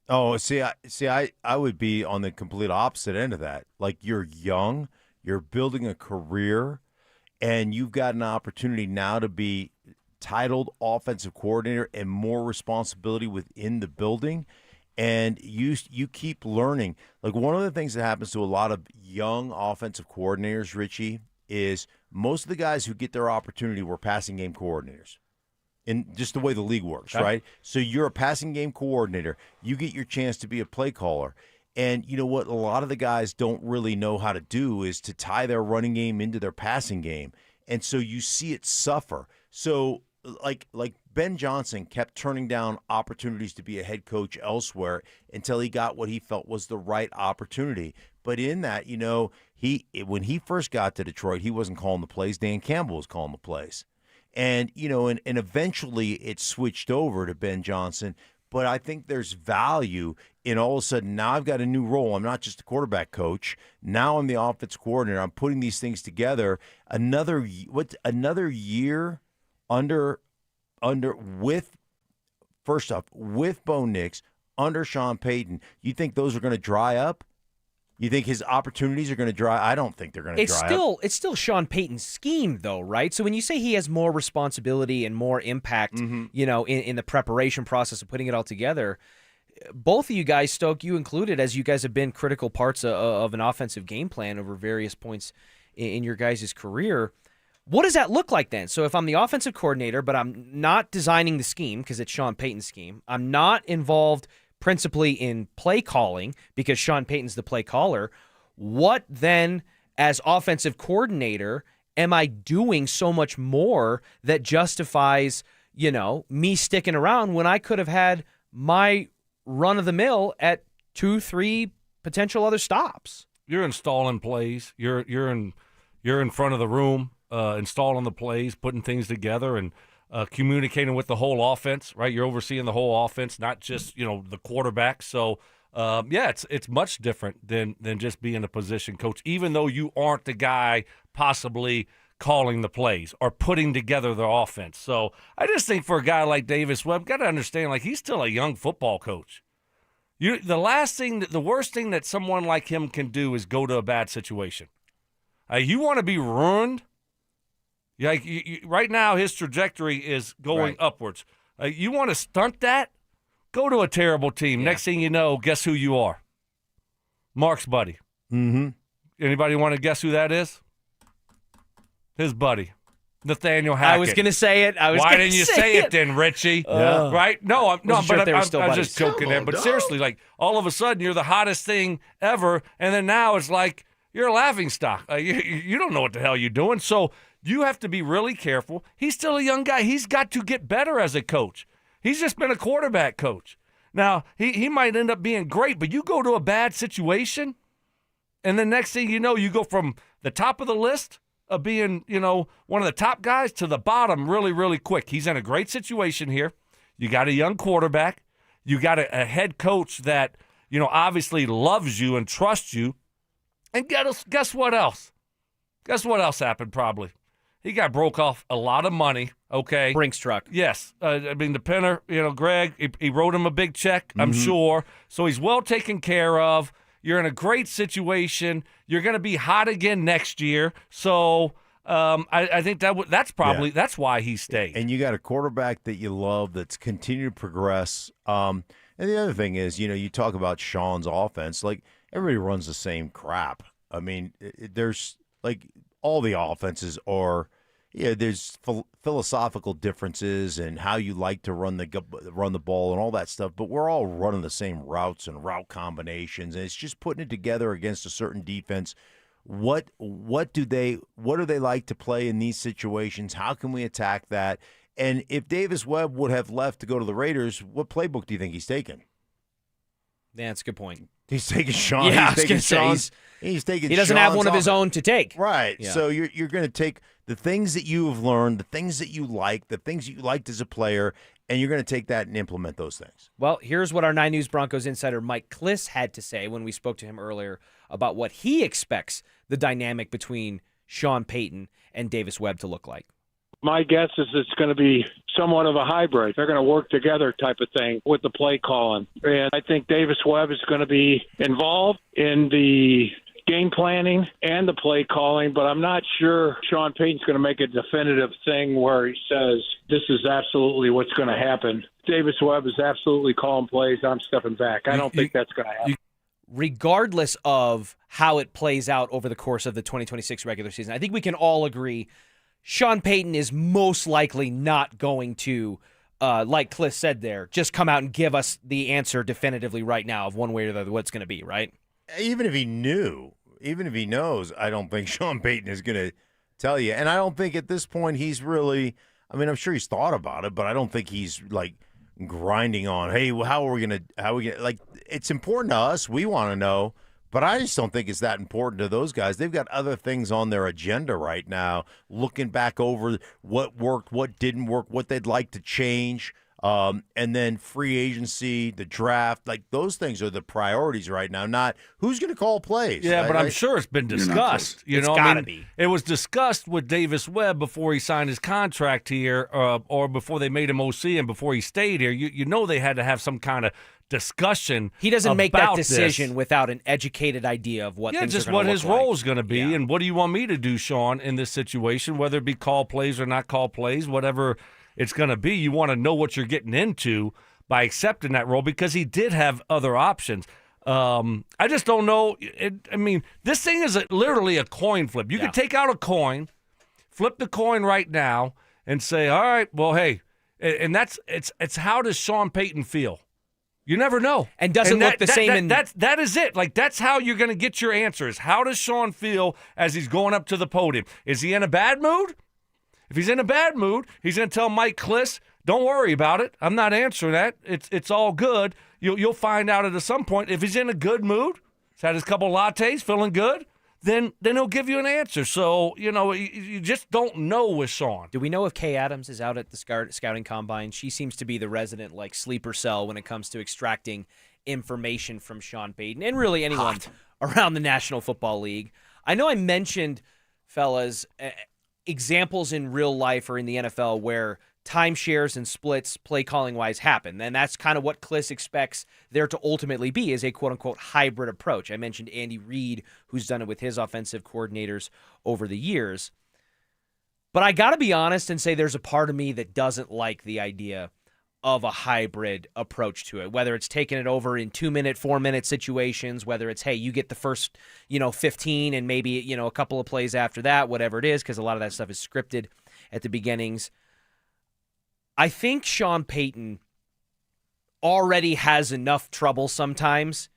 Oh, I would be on the complete opposite end of that. Like, you're young, you're building a career, and you've got an opportunity now to be titled offensive coordinator and more responsibility within the building. And you keep learning. Like, one of the things that happens to a lot of young offensive coordinators, Richie, is most of the guys who get their opportunity were passing game coordinators. In just the way the league works, right? So you're a passing game coordinator. You get your chance to be a play caller. And you know what a lot of the guys don't really know how to do is to tie their running game into their passing game. And so you see it suffer. So like Ben Johnson kept turning down opportunities to be a head coach elsewhere until he got what he felt was the right opportunity. But in that, when he first got to Detroit, he wasn't calling the plays. Dan Campbell was calling the plays. And, and eventually it switched over to Ben Johnson. But I think there's value in all of a sudden, now I've got a new role. I'm not just a quarterback coach. Now I'm the offense coordinator. I'm putting these things together. Another year with Bo Nix, under Sean Payton. You think those are going to dry up? You think his opportunities are going to dry? I don't think they're going to dry up. It's still Sean Payton's scheme, though, right? So when you say he has more responsibility and more impact, in the preparation process of putting it all together, both of you guys, Stoke, you included, as you guys have been critical parts of an offensive game plan over various points in your guys' career. What does that look like then? So if I'm the offensive coordinator, but I'm not designing the scheme because it's Sean Payton's scheme, I'm not involved principally in play calling because Sean Payton's the play caller, what then as offensive coordinator am I doing so much more that justifies, me sticking around when I could have had my run of the mill at 2-3 potential other stops? You're installing plays. You're in front of the room, installing the plays, putting things together, and communicating with the whole offense, right? You're overseeing the whole offense, not just, the quarterback. So, it's much different than just being a position coach, even though you aren't the guy possibly calling the plays or putting together the offense. So I just think for a guy like Davis Webb, got to understand, he's still a young football coach. The worst thing that someone like him can do is go to a bad situation. You want to be ruined? Right now, his trajectory is going upwards. You want to stunt that? Go to a terrible team. Yeah. Next thing you know, guess who you are? Mark's buddy. Mm-hmm. Anybody want to guess who that is? His buddy, Nathaniel Hackett. I was going to say it. Why didn't you say it then, Richie? Right? I'm just joking there. But seriously, all of a sudden, you're the hottest thing ever, and then now it's like you're a laughingstock. You don't know what the hell you're doing. So you have to be really careful. He's still a young guy. He's got to get better as a coach. He's just been a quarterback coach. Now, he might end up being great, but you go to a bad situation, And the next thing you know, you go from the top of the list of being, one of the top guys to the bottom really, really quick. He's in a great situation here. You got a young quarterback. You got a head coach that, obviously loves you and trusts you. And guess what else? Guess what else happened probably? He broke off a lot of money, okay? Brinks truck. Yes. The Penner, Greg, he wrote him a big check, I'm sure. So he's well taken care of. You're in a great situation. You're going to be hot again next year. So I think that's why he stayed. And you got a quarterback that you love that's continued to progress. And the other thing is, you talk about Sean's offense. Like, everybody runs the same crap. I mean, there's, like, all the offenses are, there's philosophical differences and how you like to run the ball and all that stuff, but we're all running the same routes and route combinations, and it's just putting it together against a certain defense. What do they like to play in these situations? How can we attack that? And if Davis Webb would have left to go to the Raiders, what playbook do you think he's taking? Yeah, that's a good point. He's taking Sean. Yeah, he's taking Sean's. He's taking. He doesn't have one of his own to take. Right. Yeah. So you're going to take the things that you have learned, the things that you like, the things you liked as a player, and you're going to take that and implement those things. Well, here's what our 9 News Broncos insider Mike Schlereth had to say when we spoke to him earlier about what he expects the dynamic between Sean Payton and Davis Webb to look like. My guess is it's going to be somewhat of a hybrid. They're going to work together type of thing with the play calling. And I think Davis Webb is going to be involved in the game planning and the play calling, but I'm not sure Sean Payton's going to make a definitive thing where he says, this is absolutely what's going to happen. Davis Webb is absolutely calling plays. I'm stepping back. I don't think that's going to happen. Regardless of how it plays out over the course of the 2026 regular season, I think we can all agree Sean Payton is most likely not going to, like Cliff said there, just come out and give us the answer definitively right now of one way or the other what it's going to be, right? Even if he knows, I don't think Sean Payton is going to tell you. And I don't think at this point he's really, I'm sure he's thought about it, but I don't think he's like grinding on, hey, how are we going to, like, it's important to us. We want to know. But I just don't think it's that important to those guys. They've got other things on their agenda right now, looking back over what worked, what didn't work, what they'd like to change, and then free agency, the draft. Like, those things are the priorities right now, not who's going to call plays. Yeah, but I'm sure it's been discussed. It's got to be. It was discussed with Davis Webb before he signed his contract here or before they made him OC and before he stayed here. You know they had to have some kind of discussion. He doesn't make that decision this without an educated idea of what things just are going what to his look like. role is going to be, and what do you want me to do, Sean, in this situation, whether it be call plays or not call plays, whatever it's going to be. You want to know what you're getting into by accepting that role because he did have other options. I just don't know. This thing is literally a coin flip. You can take out a coin, flip the coin right now, and say, all right, well, hey, and it's how does Sean Payton feel? You never know. And doesn't look the same. That is it. Like, that's how you're going to get your answers. How does Sean feel as he's going up to the podium? Is he in a bad mood? If he's in a bad mood, he's going to tell Mike Schlereth, don't worry about it. I'm not answering that. It's all good. You'll find out at some point. If he's in a good mood, he's had his couple lattes, feeling good, then he'll give you an answer. So, you just don't know with Sean. Do we know if Kay Adams is out at the scouting combine? She seems to be the resident sleeper cell when it comes to extracting information from Sean Payton and really anyone around the National Football League. I know I mentioned, fellas, examples in real life or in the NFL where timeshares and splits play calling wise happen. And that's kind of what Kliss expects there to ultimately be, is a quote unquote hybrid approach. I mentioned Andy Reid, who's done it with his offensive coordinators over the years. But I got to be honest and say there's a part of me that doesn't like the idea of a hybrid approach to it, whether it's taking it over in 2-minute, 4-minute situations, whether it's, hey, you get the first, 15 and maybe, a couple of plays after that, whatever it is, because a lot of that stuff is scripted at the beginnings. I think Sean Payton already has enough trouble sometimes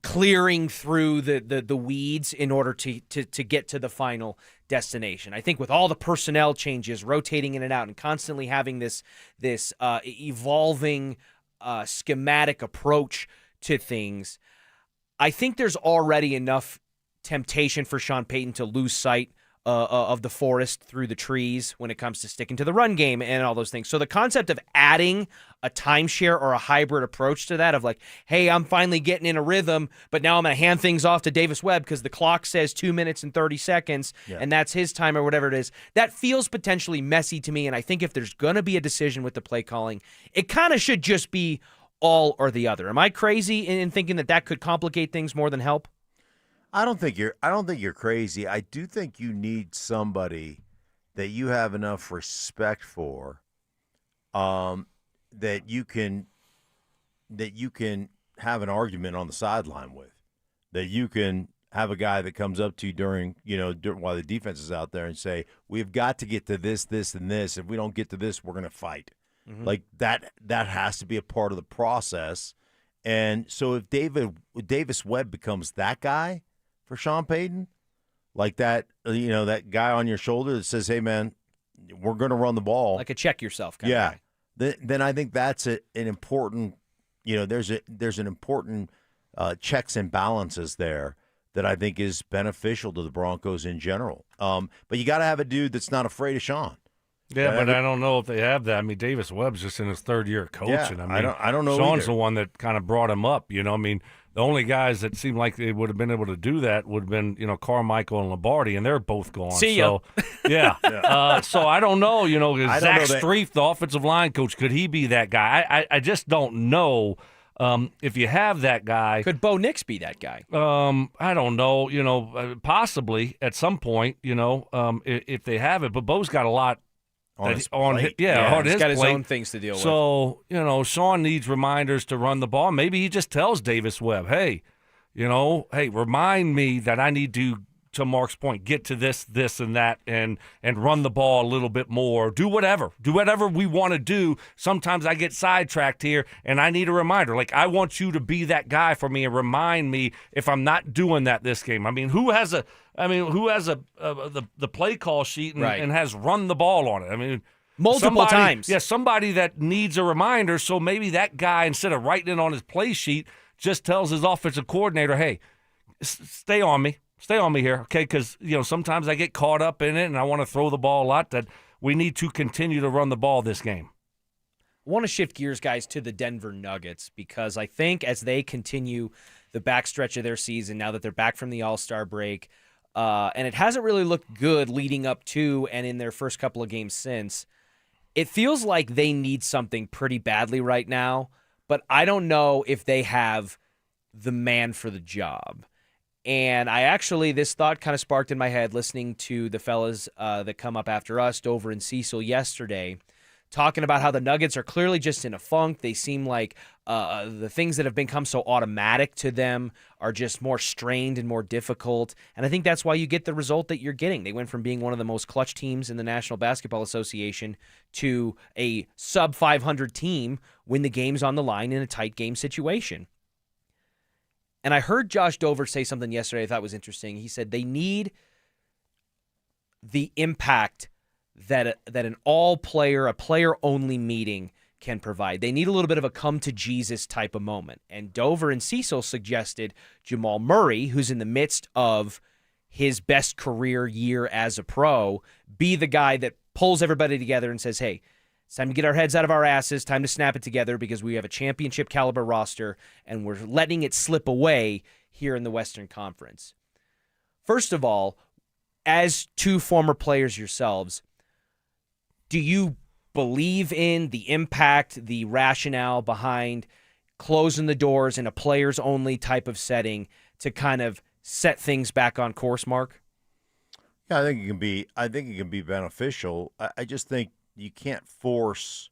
clearing through the weeds in order to get to the final destination. I think with all the personnel changes, rotating in and out, and constantly having this evolving schematic approach to things, I think there's already enough temptation for Sean Payton to lose sight of the forest through the trees when it comes to sticking to the run game and all those things. So the concept of adding a timeshare or a hybrid approach to that of like, hey, I'm finally getting in a rhythm, but now I'm going to hand things off to Davis Webb because the clock says 2 minutes and 30 seconds, and that's his time or whatever it is. That feels potentially messy to me, and I think if there's going to be a decision with the play calling, it kind of should just be all or the other. Am I crazy in thinking that could complicate things more than help? I don't think you're crazy. I do think you need somebody that you have enough respect for, that you can have an argument on the sideline with, that you can have a guy that comes up to you during while the defense is out there and say, we've got to get to this, this, and this. If we don't get to this, we're going to fight. Mm-hmm. Like that has to be a part of the process. And so if Davis Webb becomes that guy for Sean Payton, like that, that guy on your shoulder that says, hey, man, we're going to run the ball. Like a check yourself kind of guy. Then I think that's an important, there's an important checks and balances there that I think is beneficial to the Broncos in general. But you got to have a dude that's not afraid of Sean. Yeah, but I don't know if they have that. I mean, Davis Webb's just in his third year of coaching. Yeah, I don't know. Sean's either. the one that kind of brought him up. I mean, the only guys that seemed like they would have been able to do that would have been, Carmichael and Lombardi, and they're both gone. See ya. So, yeah. So I don't know. Zach Streif, the offensive line coach, could he be that guy? I just don't know. If you have that guy, could Bo Nix be that guy? I don't know. Possibly at some point. If they have it, but Bo's got a lot. On his plate. He's got his own things to deal with. So, Sean needs reminders to run the ball. Maybe he just tells Davis Webb, hey, remind me that I need to Mark's point, get to this, and that, and run the ball a little bit more. Do whatever we want to do. Sometimes I get sidetracked here, and I need a reminder. Like, I want you to be that guy for me and remind me if I'm not doing that this game. I mean, who has the play call sheet and has run the ball on it? I mean, multiple times. Yeah, somebody that needs a reminder. So maybe that guy, instead of writing it on his play sheet, just tells his offensive coordinator, hey, stay on me. Stay on me here, okay? Because, sometimes I get caught up in it and I want to throw the ball a lot, that we need to continue to run the ball this game. I want to shift gears, guys, to the Denver Nuggets, because I think as they continue the backstretch of their season, now that they're back from the All-Star break, and it hasn't really looked good leading up to and in their first couple of games since, it feels like they need something pretty badly right now, but I don't know if they have the man for the job. And this thought kind of sparked in my head listening to the fellas that come up after us, Dover and Cecil, yesterday, talking about how the Nuggets are clearly just in a funk. They seem like the things that have become so automatic to them are just more strained and more difficult. And I think that's why you get the result that you're getting. They went from being one of the most clutch teams in the National Basketball Association to a sub-500 team when the game's on the line in a tight game situation. And I heard Josh Dover say something yesterday I thought was interesting. He said they need the impact that an all-player, a player-only meeting can provide. They need a little bit of a come-to-Jesus type of moment. And Dover and Cecil suggested Jamal Murray, who's in the midst of his best career year as a pro, be the guy that pulls everybody together and says, hey, it's time to get our heads out of our asses, time to snap it together because we have a championship caliber roster and we're letting it slip away here in the Western Conference. First of all, as two former players yourselves, do you believe in the impact, the rationale behind closing the doors in a players-only type of setting to kind of set things back on course, Mark? Yeah, I think it can be beneficial. I just think you can't force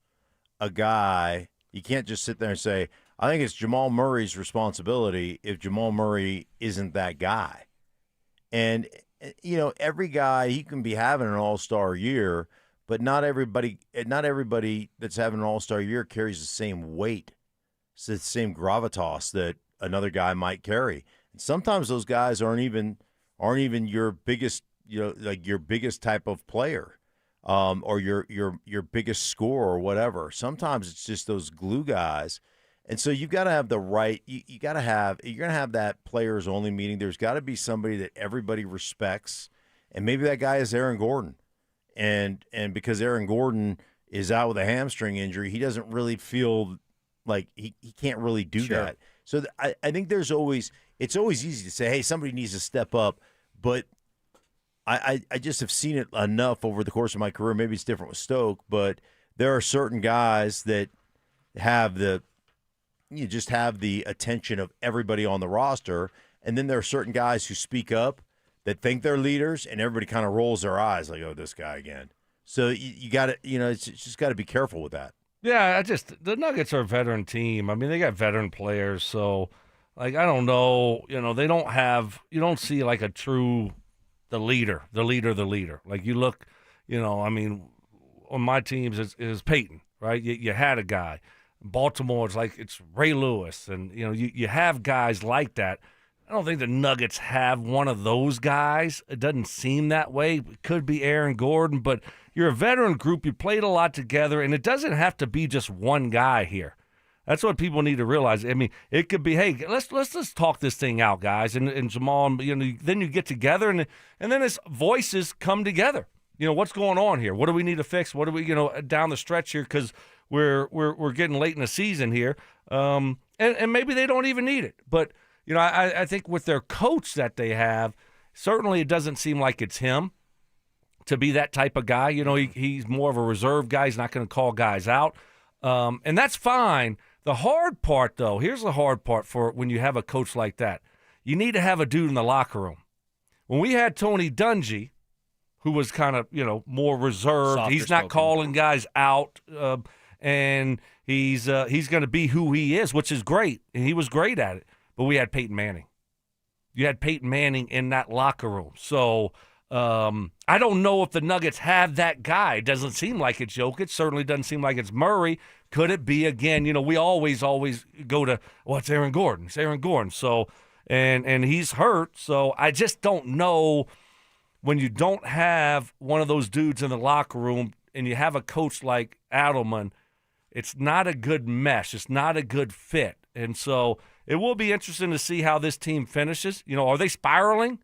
a guy. You can't just sit there and say, I think it's Jamal Murray's responsibility if Jamal Murray isn't that guy. And, every guy, he can be having an all-star year, but not everybody that's having an all-star year carries the same weight. It's the same gravitas that another guy might carry. And sometimes those guys aren't even your biggest, your biggest type of player. Or your biggest scorer or whatever. Sometimes it's just those glue guys. And so you've got to have the right. You're going to have that players only meeting. There's got to be somebody that everybody respects, and maybe that guy is Aaron Gordon, and because Aaron Gordon is out with a hamstring injury, he doesn't really feel like he can't really do that. So I think it's always easy to say, hey, somebody needs to step up, but I just have seen it enough over the course of my career. Maybe it's different with Stoke, but there are certain guys that have the attention of everybody on the roster, and then there are certain guys who speak up that think they're leaders, and everybody kind of rolls their eyes like, oh, this guy again. So you got to, it's just got to be careful with that. Yeah, the Nuggets are a veteran team. I mean, they got veteran players, so I don't know, they don't have, you don't see like a true the leader. Like you look, on my teams is Payton, right? You had a guy. Baltimore, it's Ray Lewis, and you have guys like that. I don't think the Nuggets have one of those guys. It doesn't seem that way. It could be Aaron Gordon, but you're a veteran group. You played a lot together, and it doesn't have to be just one guy here. That's what people need to realize. I mean, it could be, hey, let's just talk this thing out, guys. And Jamal, then you get together, and then his voices come together. What's going on here? What do we need to fix? What do we, down the stretch here? Because we're getting late in the season here, and maybe they don't even need it. But I think with their coach that they have, certainly it doesn't seem like it's him to be that type of guy. He's more of a reserve guy. He's not going to call guys out, and that's fine. The hard part, though, here's the hard part for when you have a coach like that. You need to have a dude in the locker room. When we had Tony Dungy, who was kind of more reserved, Softer he's not spoken. calling guys out. And he's going to be who he is, which is great, and he was great at it. But we had Peyton Manning. You had Peyton Manning in that locker room. So I don't know if the Nuggets have that guy. It doesn't seem like it's Jokic. Certainly doesn't seem like it's Murray. Could it be again? We always go to, well, it's Aaron Gordon. It's Aaron Gordon. So and he's hurt. So I just don't know when you don't have one of those dudes in the locker room and you have a coach like Adelman. It's not a good mesh. It's not a good fit. And so it will be interesting to see how this team finishes. Are they spiraling?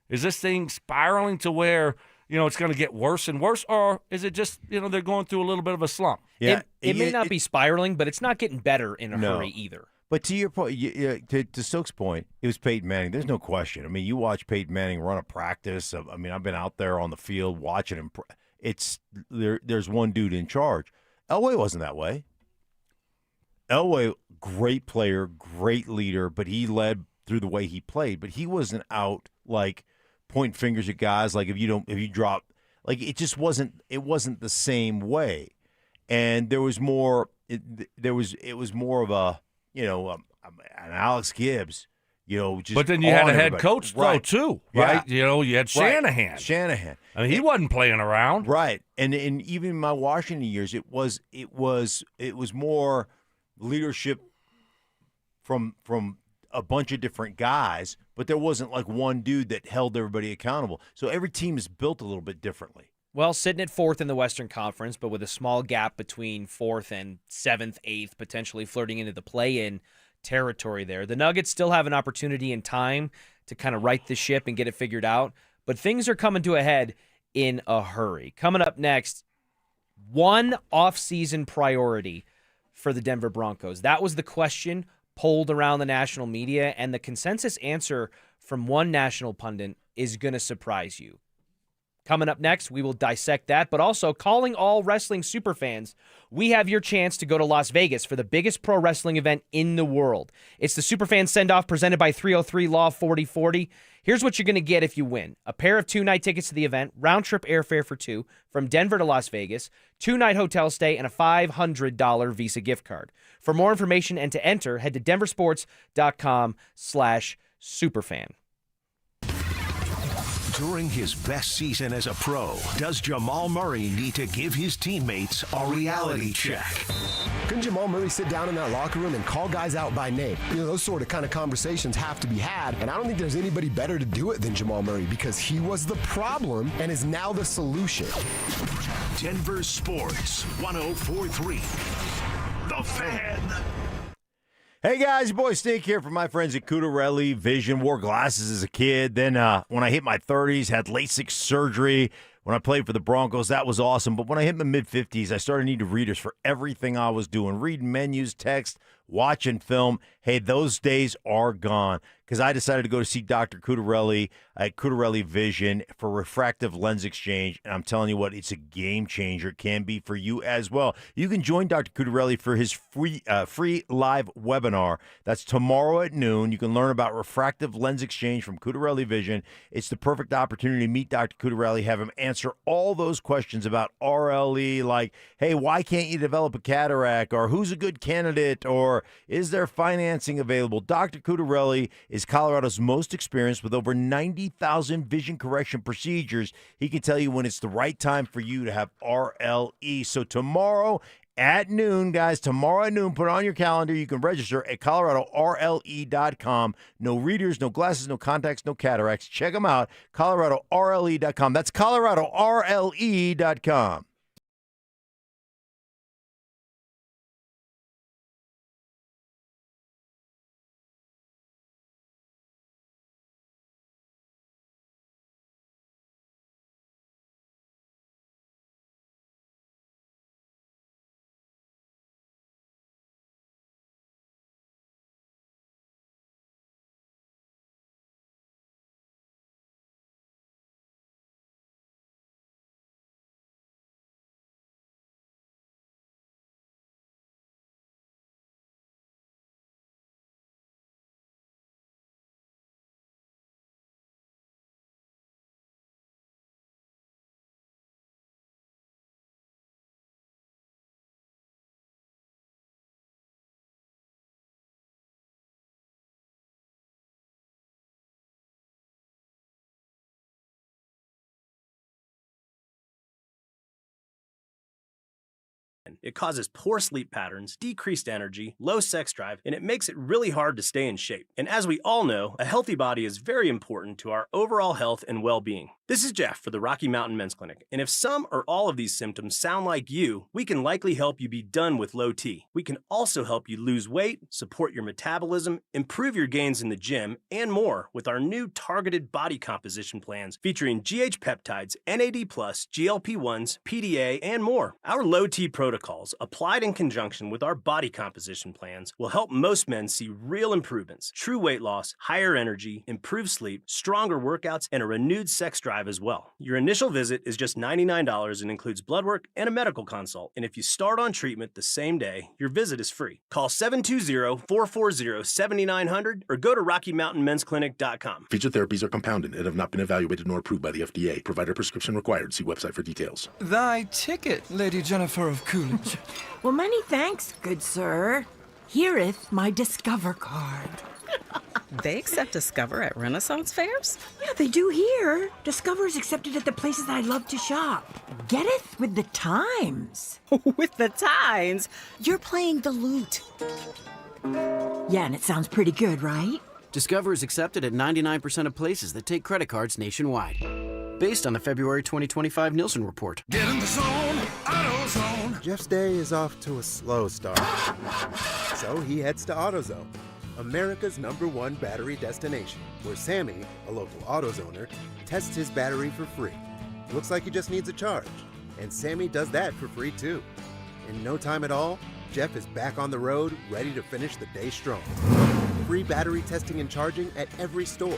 Is this thing spiraling to where, it's going to get worse and worse? Or is it just, they're going through a little bit of a slump? Yeah, It may not be spiraling, but it's not getting better in a hurry either. But to your point, to Stokes' point, it was Peyton Manning. There's no question. I mean, you watch Peyton Manning run a practice. I mean, I've been out there on the field watching him. There's one dude in charge. Elway wasn't that way. Elway, great player, great leader, but he led through the way he played. But he wasn't out like pointing fingers at guys. Like if you drop, like it just wasn't. It wasn't the same way. And there was more. It was more of a an Alex Gibbs. Just but then you had a head everybody. coach Right. though too, right? Yeah. You had Shanahan. Right. Shanahan. I mean, he wasn't playing around, right? And even in my Washington years, it was more leadership from a bunch of different guys, but there wasn't like one dude that held everybody accountable. So every team is built a little bit differently. Well, sitting at 4th in the Western Conference, but with a small gap between 4th and 7th, 8th, potentially flirting into the play-in territory there. The Nuggets still have an opportunity and time to kind of right the ship and get it figured out, but things are coming to a head in a hurry. Coming up next, one off-season priority for the Denver Broncos. That was the question polled around the national media, and the consensus answer from one national pundit is going to surprise you. Coming up next, we will dissect that, but also calling all wrestling superfans, we have your chance to go to Las Vegas for the biggest pro wrestling event in the world. It's the Superfan Send-Off presented by 303 Law 4040. Here's what you're going to get if you win. A pair of 2-night tickets to the event, round-trip airfare for 2 from Denver to Las Vegas, 2-night hotel stay, and a $500 Visa gift card. For more information and to enter, head to DenverSports.com/superfan. During his best season as a pro, does Jamal Murray need to give his teammates a reality check? Couldn't Jamal Murray sit down in that locker room and call guys out by name? Those sort of conversations have to be had, and I don't think there's anybody better to do it than Jamal Murray because he was the problem and is now the solution. Denver Sports 104.3. The Fan. Hey guys, your boy Stink here from my friends at Cudarelli Vision. Wore glasses as a kid. Then when I hit my 30s, had LASIK surgery. When I played for the Broncos, that was awesome. But when I hit my mid-50s, I started needing readers for everything I was doing. Reading menus, text, watching film. Hey, those days are gone because I decided to go to see Dr. Cudarelli at Cudarelli Vision for refractive lens exchange. And I'm telling you what, it's a game changer. It can be for you as well. You can join Dr. Cudarelli for his free live webinar. That's tomorrow at noon. You can learn about refractive lens exchange from Cudarelli Vision. It's the perfect opportunity to meet Dr. Cudarelli, have him answer all those questions about RLE, like, hey, why can't you develop a cataract? Or who's a good candidate? Or is there financing available? Dr. Cudarelli is Colorado's most experienced with over 90,000 vision correction procedures. He can tell you when it's the right time for you to have RLE. So tomorrow at noon, guys, tomorrow at noon, put it on your calendar. You can register at coloradorle.com. No readers, no glasses, no contacts, no cataracts. Check them out, coloradorle.com. That's coloradorle.com. It causes poor sleep patterns, decreased energy, low sex drive, and it makes it really hard to stay in shape. And as we all know, a healthy body is very important to our overall health and well-being. This is Jeff for the Rocky Mountain Men's Clinic, and if some or all of these symptoms sound like you, we can likely help you be done with low T. We can also help you lose weight, support your metabolism, improve your gains in the gym, and more with our new targeted body composition plans featuring GH peptides, NAD+, GLP-1s, PDA, and more. Our low T protocols, applied in conjunction with our body composition plans, will help most men see real improvements, true weight loss, higher energy, improved sleep, stronger workouts, and a renewed sex drive as well. Your initial visit is just $99 and includes blood work and a medical consult. And if you start on treatment the same day, your visit is free. Call 720-440-7900 or go to RockyMountainMen'sClinic.com. Featured therapies are compounded and have not been evaluated nor approved by the FDA. Provider prescription required. See website for details. Thy ticket, Lady Jennifer of Coolidge. Well, many thanks, good sir. Here'th my Discover card. They accept Discover at Renaissance fairs? Yeah, they do here. Discover is accepted at the places I love to shop. Getteth with the times. With the times? You're playing the lute. Yeah, and it sounds pretty good, right? Discover is accepted at 99% of places that take credit cards nationwide. Based on the February 2025 Nielsen report. Get in the zone, AutoZone. Jeff's day is off to a slow start. So he heads to AutoZone, America's #1 battery destination, where Sammy, a local AutoZoner, tests his battery for free. Looks like he just needs a charge, and Sammy does that for free too. In no time at all, Jeff is back on the road, ready to finish the day strong. Free battery testing and charging at every store.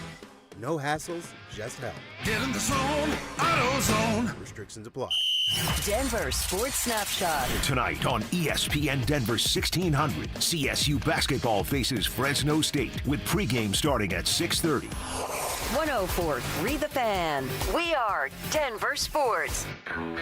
No hassles, just help. Get in the zone, AutoZone. Restrictions apply. Denver Sports Snapshot. Tonight on ESPN Denver 1600, CSU basketball faces Fresno State with pregame starting at 6:30. 104.3 The Fan. We are Denver Sports.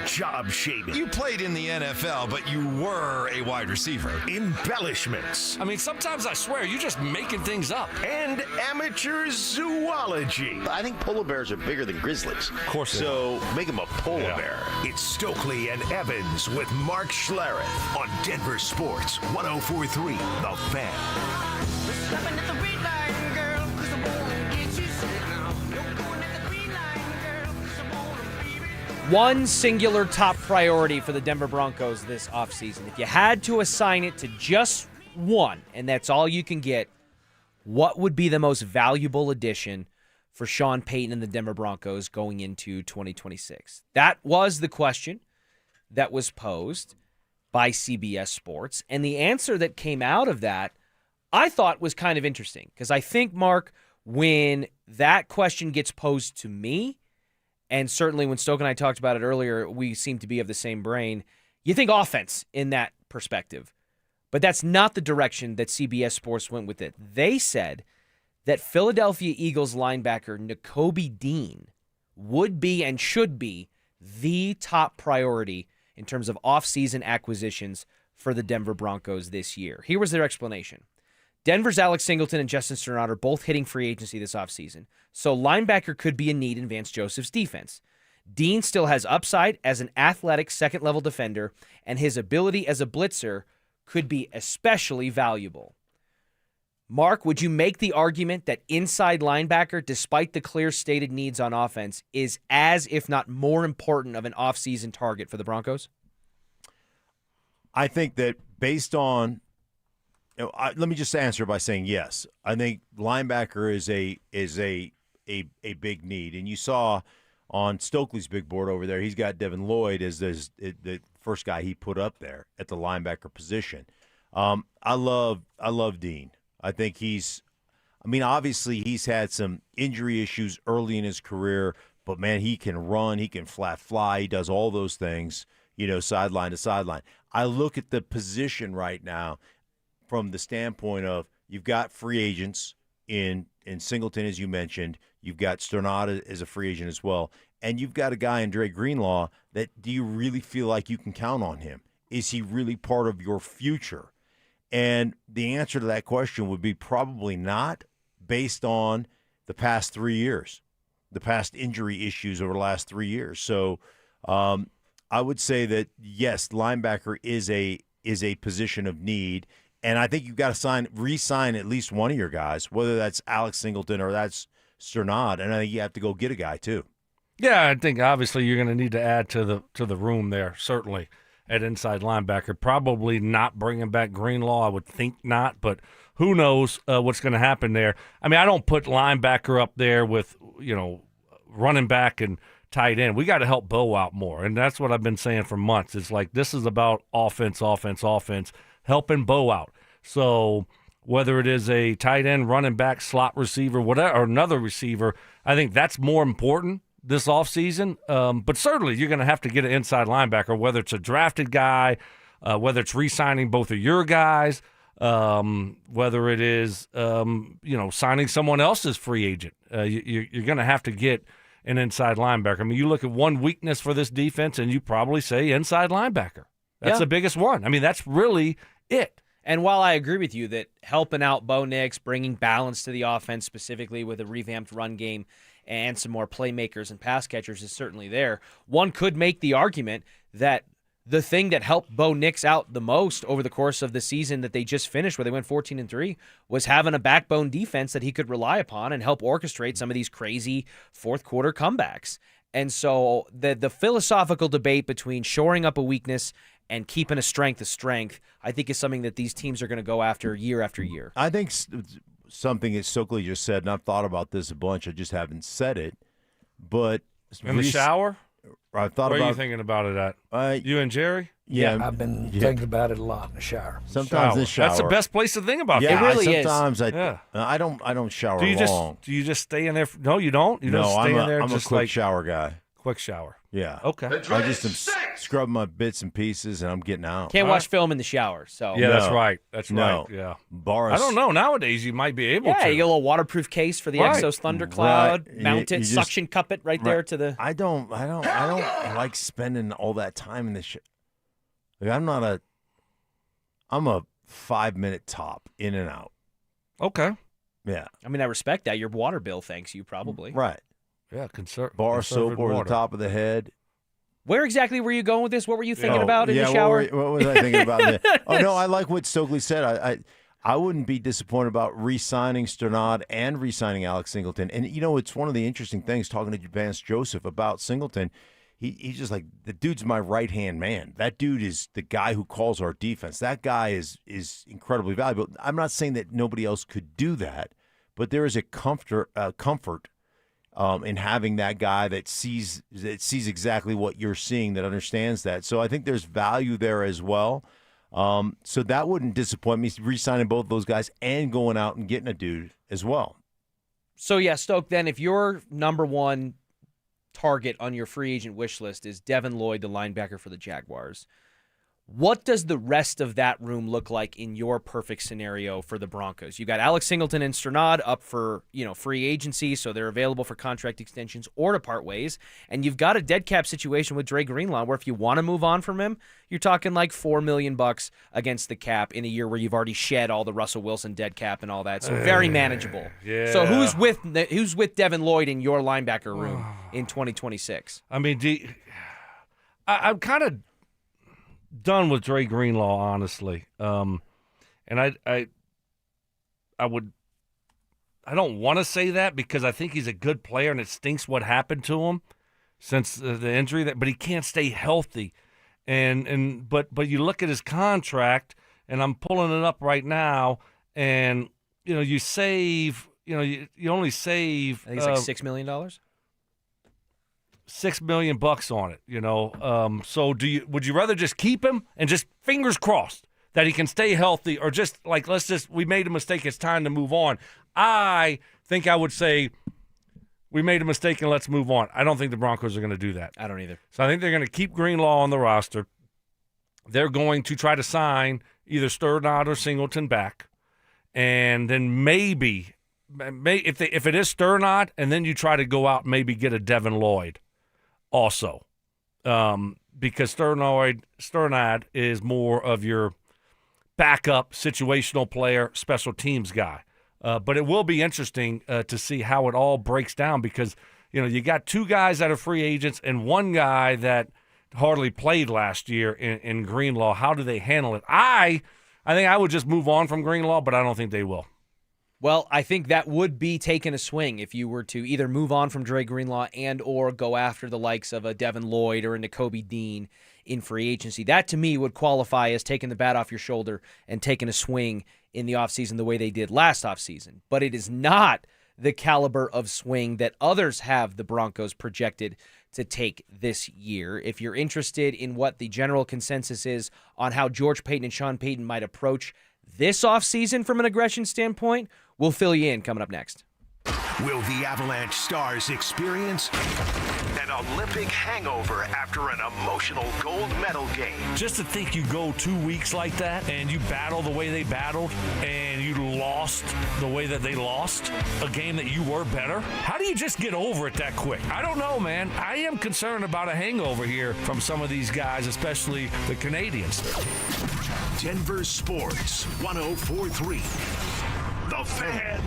Job shaving. You played in the NFL, but you were a wide receiver. Embellishments. I mean, sometimes I swear you're just making things up. And amateur zoology. I think polar bears are bigger than grizzlies. Of course. So make them a polar bear. It's Stokley and Evans with Mark Schlereth on Denver Sports 104.3 The Fan. One singular top priority for the Denver Broncos this offseason. If you had to assign it to just one, and that's all you can get, what would be the most valuable addition for Sean Payton and the Denver Broncos going into 2026? That was the question that was posed by CBS Sports, and the answer that came out of that I thought was kind of interesting, because I think, Mark, when that question gets posed to me, and certainly when Stoke and I talked about it earlier, we seem to be of the same brain, you think offense in that perspective. But that's not the direction that CBS Sports went with it. They said that Philadelphia Eagles linebacker Nakobe Dean would be and should be the top priority in terms of offseason acquisitions for the Denver Broncos this year. Here was their explanation. Denver's Alex Singleton and Justin Sternad are both hitting free agency this offseason, so linebacker could be a need in Vance Joseph's defense. Dean still has upside as an athletic second-level defender, and his ability as a blitzer could be especially valuable. Mark, would you make the argument that inside linebacker, despite the clear stated needs on offense, is as, if not more important of an offseason target for the Broncos? I think that based on let me just answer by saying yes. I think linebacker is a big need, and you saw on Stokley's big board over there, he's got Devin Lloyd as the first guy he put up there at the linebacker position. I love Dean. I think obviously he's had some injury issues early in his career, but man, he can run, he can flat fly, he does all those things, sideline to sideline. I look at the position right now from the standpoint of you've got free agents in Singleton, as you mentioned. You've got Sternad as a free agent as well. And you've got a guy in Dre Greenlaw that do you really feel like you can count on him? Is he really part of your future? And the answer to that question would be probably not, based on the past 3 years, the past injury issues over the last 3 years. So I would say that, yes, linebacker is a position of need. And I think you've got to re-sign at least one of your guys, whether that's Alex Singleton or that's Sternad, and I think you have to go get a guy too. Yeah, I think obviously you're going to need to add to the room there, certainly at inside linebacker. Probably not bringing back Greenlaw, I would think not, but who knows what's going to happen there. I mean, I don't put linebacker up there with, running back and tight end. We got to help Bo out more, and that's what I've been saying for months. It's like this is about offense, helping Bo out. So whether it is a tight end, running back, slot receiver, whatever, or another receiver, I think that's more important this offseason. But certainly you're going to have to get an inside linebacker, whether it's a drafted guy, whether it's re-signing both of your guys, whether it is, signing someone else's free agent. You're going to have to get an inside linebacker. I mean, you look at one weakness for this defense, and you probably say inside linebacker. That's the biggest one. I mean, that's really it. And while I agree with you that helping out Bo Nix, bringing balance to the offense, specifically with a revamped run game and some more playmakers and pass catchers is certainly there, one could make the argument that the thing that helped Bo Nix out the most over the course of the season that they just finished, where they went 14-3, was having a backbone defense that he could rely upon and help orchestrate some of these crazy fourth-quarter comebacks. And so the philosophical debate between shoring up a weakness and keeping a strength, I think is something that these teams are going to go after year after year. I think something that Stokley just said, and I've thought about this a bunch, I just haven't said it, but... In the shower? I thought Where about, are you thinking about it at? You and Jerry? Yeah. I've been thinking about it a lot in the shower. Sometimes in the shower. That's the best place to think about it. It really sometimes is. I don't shower do you long. Do you just stay in there? No, you don't? You don't stay in there I'm just a quick like shower guy. Quick shower. Yeah. Okay. I just am scrubbing my bits and pieces, and I'm getting out. Can't watch film in the shower. So Yeah, that's right. No. Right. Yeah. Boris. I don't know. Nowadays, you might be able to. Yeah, you get a little waterproof case for the Exos Thundercloud, mount it, suction cup it right there to the... I don't like spending all that time in the shower. Like, I'm a 5-minute top, in and out. Okay. Yeah. I mean, I respect that. Your water bill thanks you, probably. Right. Yeah, bar soap over the top of the head. Where exactly were you going with this? What were you thinking about in the shower? What was I thinking about? No, I like what Stokley said. I wouldn't be disappointed about re-signing Sternad and re-signing Alex Singleton. And, it's one of the interesting things, talking to Vance Joseph about Singleton. he's just like, the dude's my right-hand man. That dude is the guy who calls our defense. That guy is incredibly valuable. I'm not saying that nobody else could do that, but there is a comfort in having that guy that sees exactly what you're seeing, that understands that. So I think there's value there as well. So that wouldn't disappoint me, re-signing both those guys and going out and getting a dude as well. So, yeah, Stoke, then if your number one target on your free agent wish list is Devin Lloyd, the linebacker for the Jaguars, what does the rest of that room look like in your perfect scenario for the Broncos? You got Alex Singleton and Sternad up for, free agency, so they're available for contract extensions or to part ways. And you've got a dead cap situation with Dre Greenlaw, where if you want to move on from him, you're talking like $4 million against the cap in a year where you've already shed all the Russell Wilson dead cap and all that. So very manageable. Yeah. So who's with Devin Lloyd in your linebacker room in 2026? I mean, I'm kind of done with Dre Greenlaw, honestly. And I don't want to say that because I think he's a good player and it stinks what happened to him since the injury, but he can't stay healthy. But you look at his contract, and I'm pulling it up right now, and you save, you only save, I think it's like $6 million. $6 million on it, So would you rather just keep him and just fingers crossed that he can stay healthy, or just like, we made a mistake, it's time to move on? I think I would say we made a mistake and let's move on. I don't think the Broncos are going to do that. I don't either. So I think they're going to keep Greenlaw on the roster. They're going to try to sign either Sternad or Singleton back, and then maybe if it is Sternad, and then you try to go out and maybe get a Devin Lloyd also, because Sternad is more of your backup situational player, special teams guy. But it will be interesting to see how it all breaks down, because you got two guys that are free agents and one guy that hardly played last year in Greenlaw. How do they handle it? I think I would just move on from Greenlaw, but I don't think they will. Well, I think that would be taking a swing if you were to either move on from Dre Greenlaw and or go after the likes of a Devin Lloyd or a Nakobe Dean in free agency. That, to me, would qualify as taking the bat off your shoulder and taking a swing in the offseason the way they did last offseason. But it is not the caliber of swing that others have the Broncos projected to take this year. If you're interested in what the general consensus is on how George Payton and Sean Payton might approach this offseason from an aggression standpoint, we'll fill you in coming up next. Will the Avalanche stars experience an Olympic hangover after an emotional gold medal game? Just to think you go 2 weeks like that and you battle the way they battled and you lost the way that they lost a game that you were better. How do you just get over it that quick? I don't know, man. I am concerned about a hangover here from some of these guys, especially the Canadians. Denver Sports 104.3. The Fan.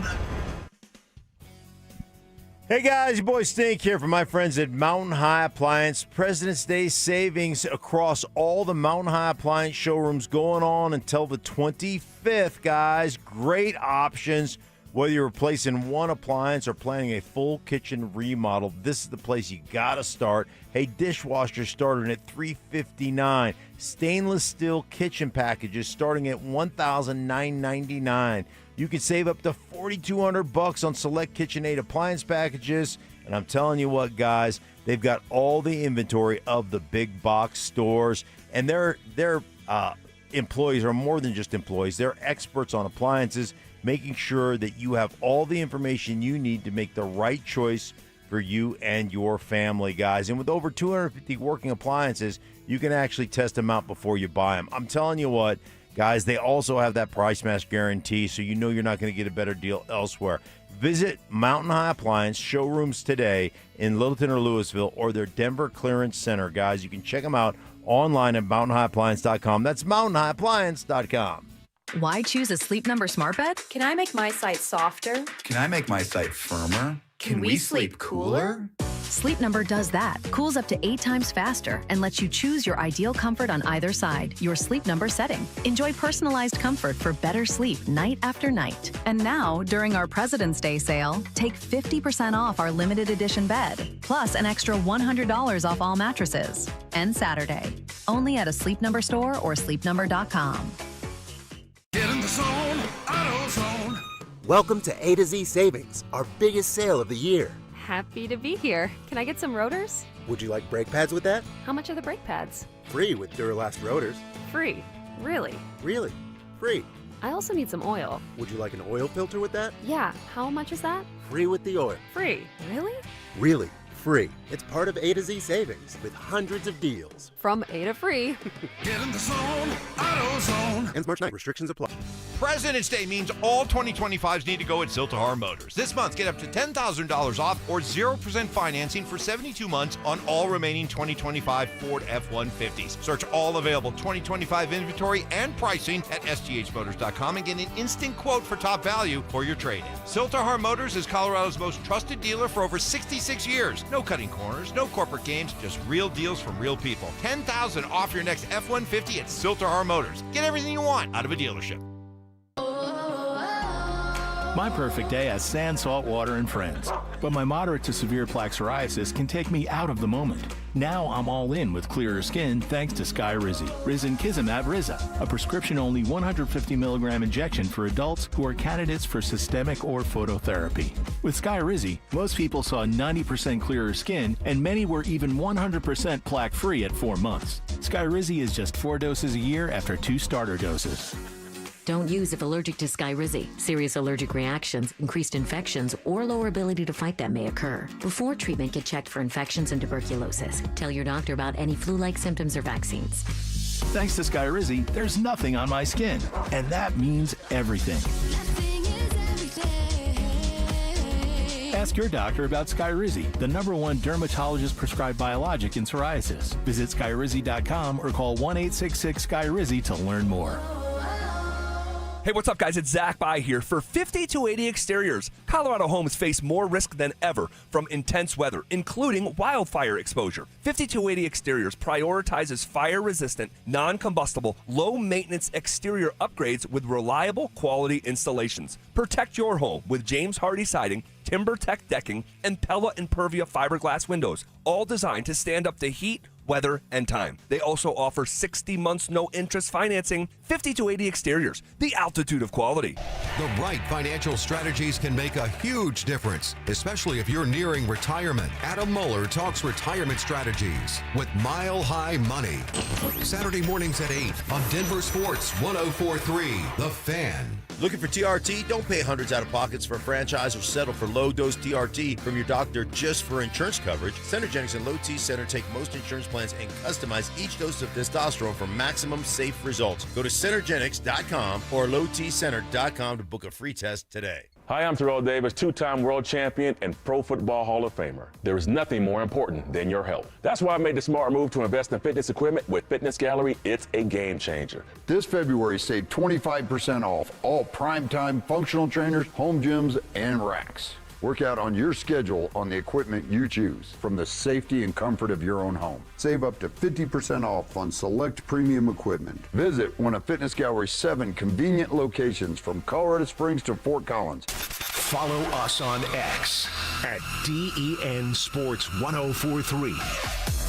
Hey guys, your boy Stink here from my friends at Mountain High Appliance. President's Day savings across all the Mountain High Appliance showrooms going on until the 25th, guys. Great options. Whether you're replacing one appliance or planning a full kitchen remodel, this is the place you gotta start. Hey, dishwasher starting at $359. Stainless steel kitchen packages starting at $1,999. You can save up to $4,200 on select KitchenAid appliance packages. And I'm telling you what, guys, they've got all the inventory of the big box stores. And their employees are more than just employees. They're experts on appliances, making sure that you have all the information you need to make the right choice for you and your family, guys. And with over 250 working appliances, you can actually test them out before you buy them. I'm telling you what, guys, they also have that price match guarantee, so you know you're not going to get a better deal elsewhere. Visit Mountain High Appliance showrooms today in Littleton or Louisville or their Denver Clearance Center, guys. You can check them out online at mountainhighappliance.com. That's mountainhighappliance.com. Why choose a Sleep Number smart bed? Can I make my site softer? Can I make my site firmer? Can we sleep cooler? Sleep Number does that, cools up to 8 times faster, and lets you choose your ideal comfort on either side, your Sleep Number setting. Enjoy personalized comfort for better sleep night after night. And now, during our President's Day sale, take 50% off our limited edition bed, plus an extra $100 off all mattresses. And Saturday, only at a Sleep Number store or sleepnumber.com. Get in the zone, AutoZone. Welcome to A to Z Savings, our biggest sale of the year. Happy to be here. Can I get some rotors? Would you like brake pads with that? How much are the brake pads? Free with Duralast rotors. Free. Really? Really? Free. I also need some oil. Would you like an oil filter with that? Yeah. How much is that? Free with the oil. Free. Really? Really? Free. It's part of A to Z Savings with hundreds of deals. From A to free. Get in the zone, AutoZone. Ends March 9th. Restrictions apply. President's Day means all 2025s need to go at Siltahar Motors. This month, get up to $10,000 off or 0% financing for 72 months on all remaining 2025 Ford F-150s. Search all available 2025 inventory and pricing at sthmotors.com and get an instant quote for top value for your trade-in. Siltahar Motors is Colorado's most trusted dealer for over 66 years. No cutting corners, no corporate games, just real deals from real people. $10,000 off your next F-150 at Siltahar Motors. Get everything you want out of a dealership. My perfect day has sand, salt water, and friends. But my moderate to severe plaque psoriasis can take me out of the moment. Now I'm all in with clearer skin thanks to Skyrizi. Risankizumab Riza, a prescription-only 150 milligram injection for adults who are candidates for systemic or phototherapy. With Skyrizi, most people saw 90% clearer skin, and many were even 100% plaque-free at 4 months. Skyrizi is just 4 doses a year after 2 starter doses. Don't use if allergic to Skyrizi. Serious allergic reactions, increased infections, or lower ability to fight them may occur. Before treatment, get checked for infections and tuberculosis. Tell your doctor about any flu-like symptoms or vaccines. Thanks to Skyrizi, there's nothing on my skin, and that means everything. Ask your doctor about Skyrizi, the #1 dermatologist-prescribed biologic in psoriasis. Visit Skyrizi.com or call 1-866-SKYRIZI to learn more. Hey, what's up, guys? It's Zach By here. For 5280 Exteriors, Colorado homes face more risk than ever from intense weather, including wildfire exposure. 5280 Exteriors prioritizes fire-resistant, non-combustible, low-maintenance exterior upgrades with reliable quality installations. Protect your home with James Hardy siding, TimberTech decking, and Pella Impervia fiberglass windows, all designed to stand up to heat, weather, and time. They also offer 60 months no-interest financing. 5280 Exteriors, the altitude of quality. The right financial strategies can make a huge difference, especially if you're nearing retirement. Adam Mueller talks retirement strategies with Mile High Money. Saturday mornings at 8 on Denver Sports 104.3, The Fan. Looking for TRT? Don't pay hundreds out of pockets for a franchise or settle for low-dose TRT from your doctor just for insurance coverage. Centergenics and Low T Center take most insurance plans and customize each dose of testosterone for maximum safe results. Go to Centergenics.com or LowTCenter.com to book a free test today. Hi, I'm Terrell Davis, two-time world champion and Pro Football Hall of Famer. There is nothing more important than your health. That's why I made the smart move to invest in fitness equipment with Fitness Gallery. It's a game changer. This February, save 25% off all primetime functional trainers, home gyms, and racks. Work out on your schedule on the equipment you choose from the safety and comfort of your own home. Save up to 50% off on select premium equipment. Visit one of Fitness Gallery's 7 convenient locations from Colorado Springs to Fort Collins. Follow us on X at DEN Sports 1043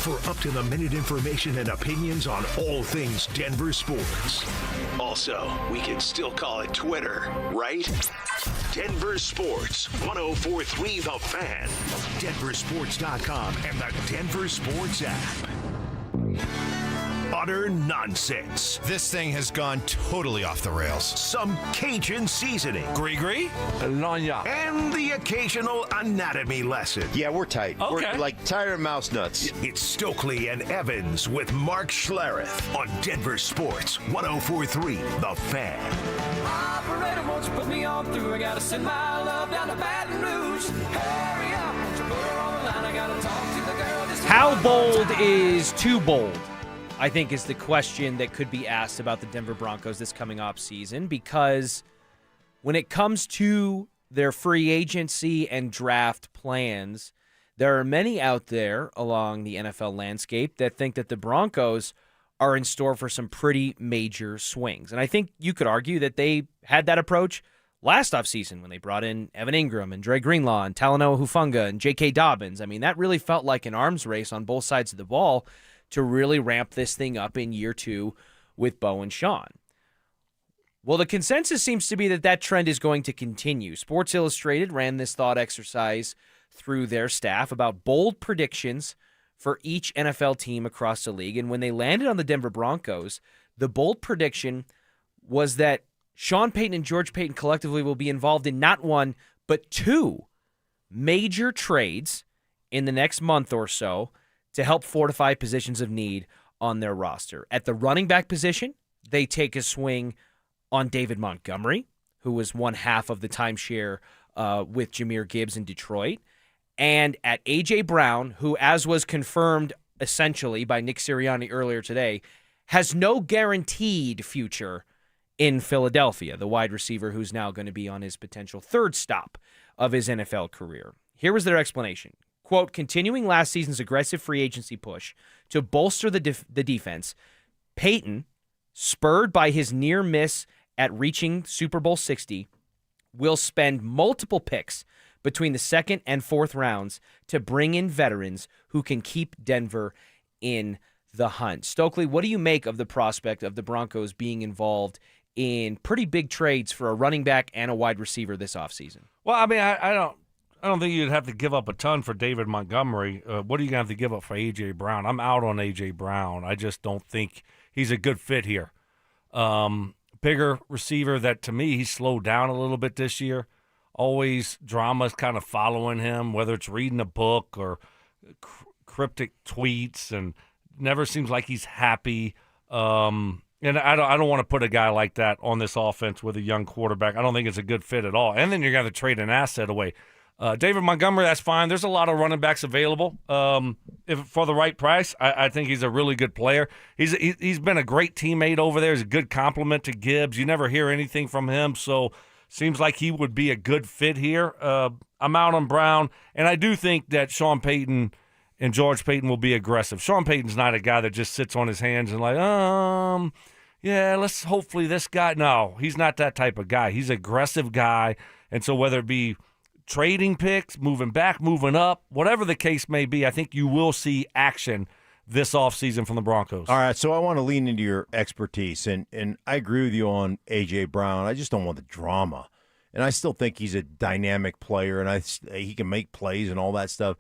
for up-to-the-minute information and opinions on all things Denver sports. Also, we can still call it Twitter, right? Denver Sports 1043 The Fan, DenverSports.com, and the Denver Sports app. Utter nonsense. This thing has gone totally off the rails. Some Cajun seasoning. Gris-gris? And the occasional anatomy lesson. Yeah, we're tight. Okay. We're like tired of mouse nuts. It's Stokley and Evans with Mark Schlereth on Denver Sports 1043 The Fan. Operator, won't you put me on through? I gotta send my love down to Baton Rouge. Hurry up, won't you put her on the line? I gotta talk to the girl. How bold is too bold? I think is the question that could be asked about the Denver Broncos this coming off season, because when it comes to their free agency and draft plans, There are many out there along the NFL landscape that think that the Broncos are in store for some pretty major swings. And I think you could argue that they had that approach last offseason when they brought in Evan Ingram and Dre Greenlaw and Talanoa Hufanga and J.K. Dobbins. I mean, that really felt like an arms race on both sides of the ball to really ramp this thing up in year 2 with Bo and Sean. Well, the consensus seems to be that that trend is going to continue. Sports Illustrated ran this thought exercise through their staff about bold predictions for each NFL team across the league. And when they landed on the Denver Broncos, the bold prediction was that Sean Payton and George Payton collectively will be involved in not one, but 2 major trades in the next month or so to help fortify positions of need on their roster. At the running back position, they take a swing on David Montgomery, who was one half of the timeshare with Jahmyr Gibbs in Detroit. And at A.J. Brown, who, as was confirmed essentially by Nick Sirianni earlier today, has no guaranteed future in Philadelphia, the wide receiver who's now going to be on his potential 3rd stop of his NFL career. Here was their explanation. Quote, continuing last season's aggressive free agency push to bolster the defense, Payton, spurred by his near miss at reaching Super Bowl 60, will spend multiple picks between the 2nd and 4th rounds to bring in veterans who can keep Denver in the hunt. Stokley, what do you make of the prospect of the Broncos being involved in pretty big trades for a running back and a wide receiver this offseason? Well, I mean, I don't think you'd have to give up a ton for David Montgomery. What are you going to have to give up for A.J. Brown? I'm out on A.J. Brown. I just don't think he's a good fit here. Bigger receiver that, to me, he's slowed down a little bit this year. Always drama's kind of following him, whether it's reading a book or cryptic tweets, and never seems like he's happy. And I don't want to put a guy like that on this offense with a young quarterback. I don't think it's a good fit at all. And then you're going to trade an asset away. David Montgomery, that's fine. There's a lot of running backs available. If for the right price, I think he's a really good player. He's been a great teammate over there. He's a good compliment to Gibbs. You never hear anything from him, so seems like he would be a good fit here. I'm out on Brown, and I do think that Sean Payton and George Payton will be aggressive. Sean Payton's not a guy that just sits on his hands and like, yeah, let's hopefully this guy. No, he's not that type of guy. He's an aggressive guy, and so whether it be trading picks, moving back, moving up, whatever the case may be, I think you will see action this offseason from the Broncos. All right, so I want to lean into your expertise, and I agree with you on A.J. Brown. I just don't want the drama. And I still think he's a dynamic player, and he can make plays and all that stuff.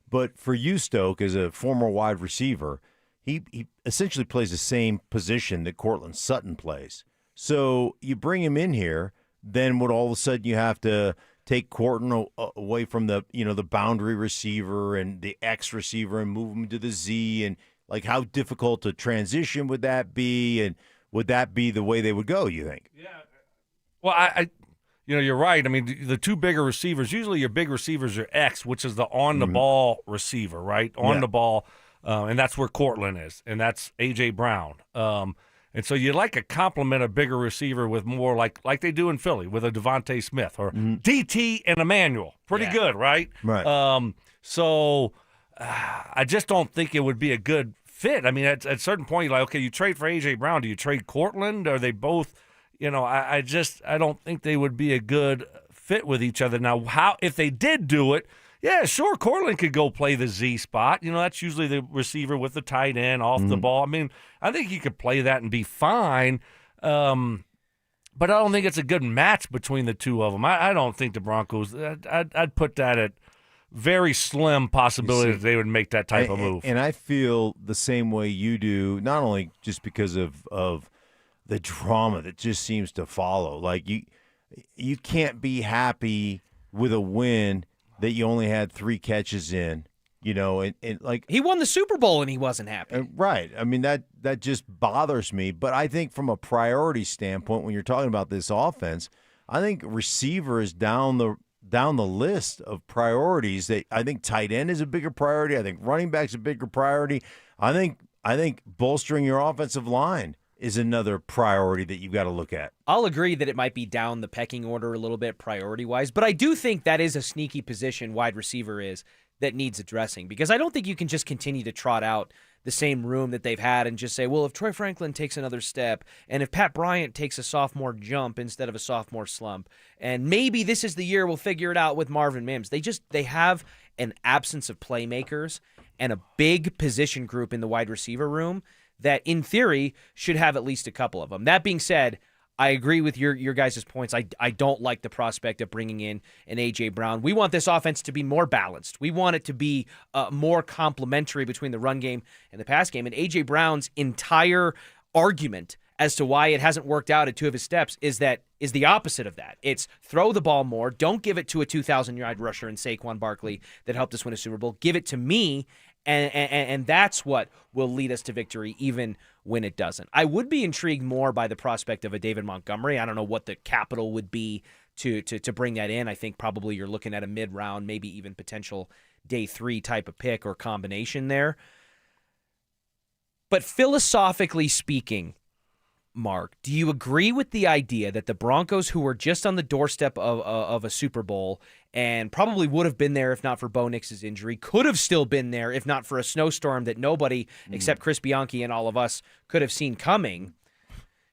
But for you, Stoke, as a former wide receiver, he essentially plays the same position that Courtland Sutton plays. So you bring him in here, then what all of a sudden you have to take Courtland away from the boundary receiver and the X receiver and move him to the Z, and like how difficult a transition would that be, and would that be the way they would go, you think? Yeah. Well, you're right. I mean, the 2 bigger receivers, usually your big receivers are X, which is the on-the-ball receiver, right? On the ball, and that's where Courtland is, and that's A.J. Brown. And so you like a complement a bigger receiver with more like they do in Philly with a Devontae Smith or DT and Emmanuel. Pretty good, right? Right. So I just don't think it would be a good fit. I mean, at a certain point, you're like, okay, you trade for A.J. Brown. Do you trade Courtland? Are they both, I don't think they would be a good fit with each other. Now, if they did do it, yeah, sure, Courtland could go play the Z spot. That's usually the receiver with the tight end off the ball. I mean, I think he could play that and be fine. But I don't think it's a good match between the 2 of them. I don't think the Broncos, I'd put that at very slim possibility that they would make that type of move. And I feel the same way you do, not only just because of the drama that just seems to follow. Like, you can't be happy with a win that you only had 3 catches in, and like he won the Super Bowl and he wasn't happy. Right. I mean, that just bothers me. But I think from a priority standpoint, when you're talking about this offense, I think receiver is down the list of priorities. I think tight end is a bigger priority. I think running back's a bigger priority. I think bolstering your offensive line is another priority that you've got to look at. I'll agree that it might be down the pecking order a little bit priority-wise, but I do think that is a sneaky position wide receiver is that needs addressing, because I don't think you can just continue to trot out the same room that they've had and just say, well, if Troy Franklin takes another step and if Pat Bryant takes a sophomore jump instead of a sophomore slump, and maybe this is the year we'll figure it out with Marvin Mims. They have an absence of playmakers and a big position group in the wide receiver room that in theory should have at least a couple of them. That being said, I agree with your guys' points. I don't like the prospect of bringing in an A.J. Brown. We want this offense to be more balanced. We want it to be more complementary between the run game and the pass game. And A.J. Brown's entire argument as to why it hasn't worked out at two of his steps is the opposite of that. It's throw the ball more. Don't give it to a 2,000-yard rusher in Saquon Barkley that helped us win a Super Bowl. Give it to me, and that's what will lead us to victory, even when it doesn't. I would be intrigued more by the prospect of a David Montgomery. I don't know what the capital would be to bring that in. I think probably you're looking at a mid-round, maybe even potential day 3 type of pick or combination there. But philosophically speaking, Mark, do you agree with the idea that the Broncos, who were just on the doorstep of a Super Bowl and probably would have been there if not for Bo Nix's injury, could have still been there if not for a snowstorm that nobody except Chris Bianchi and all of us could have seen coming?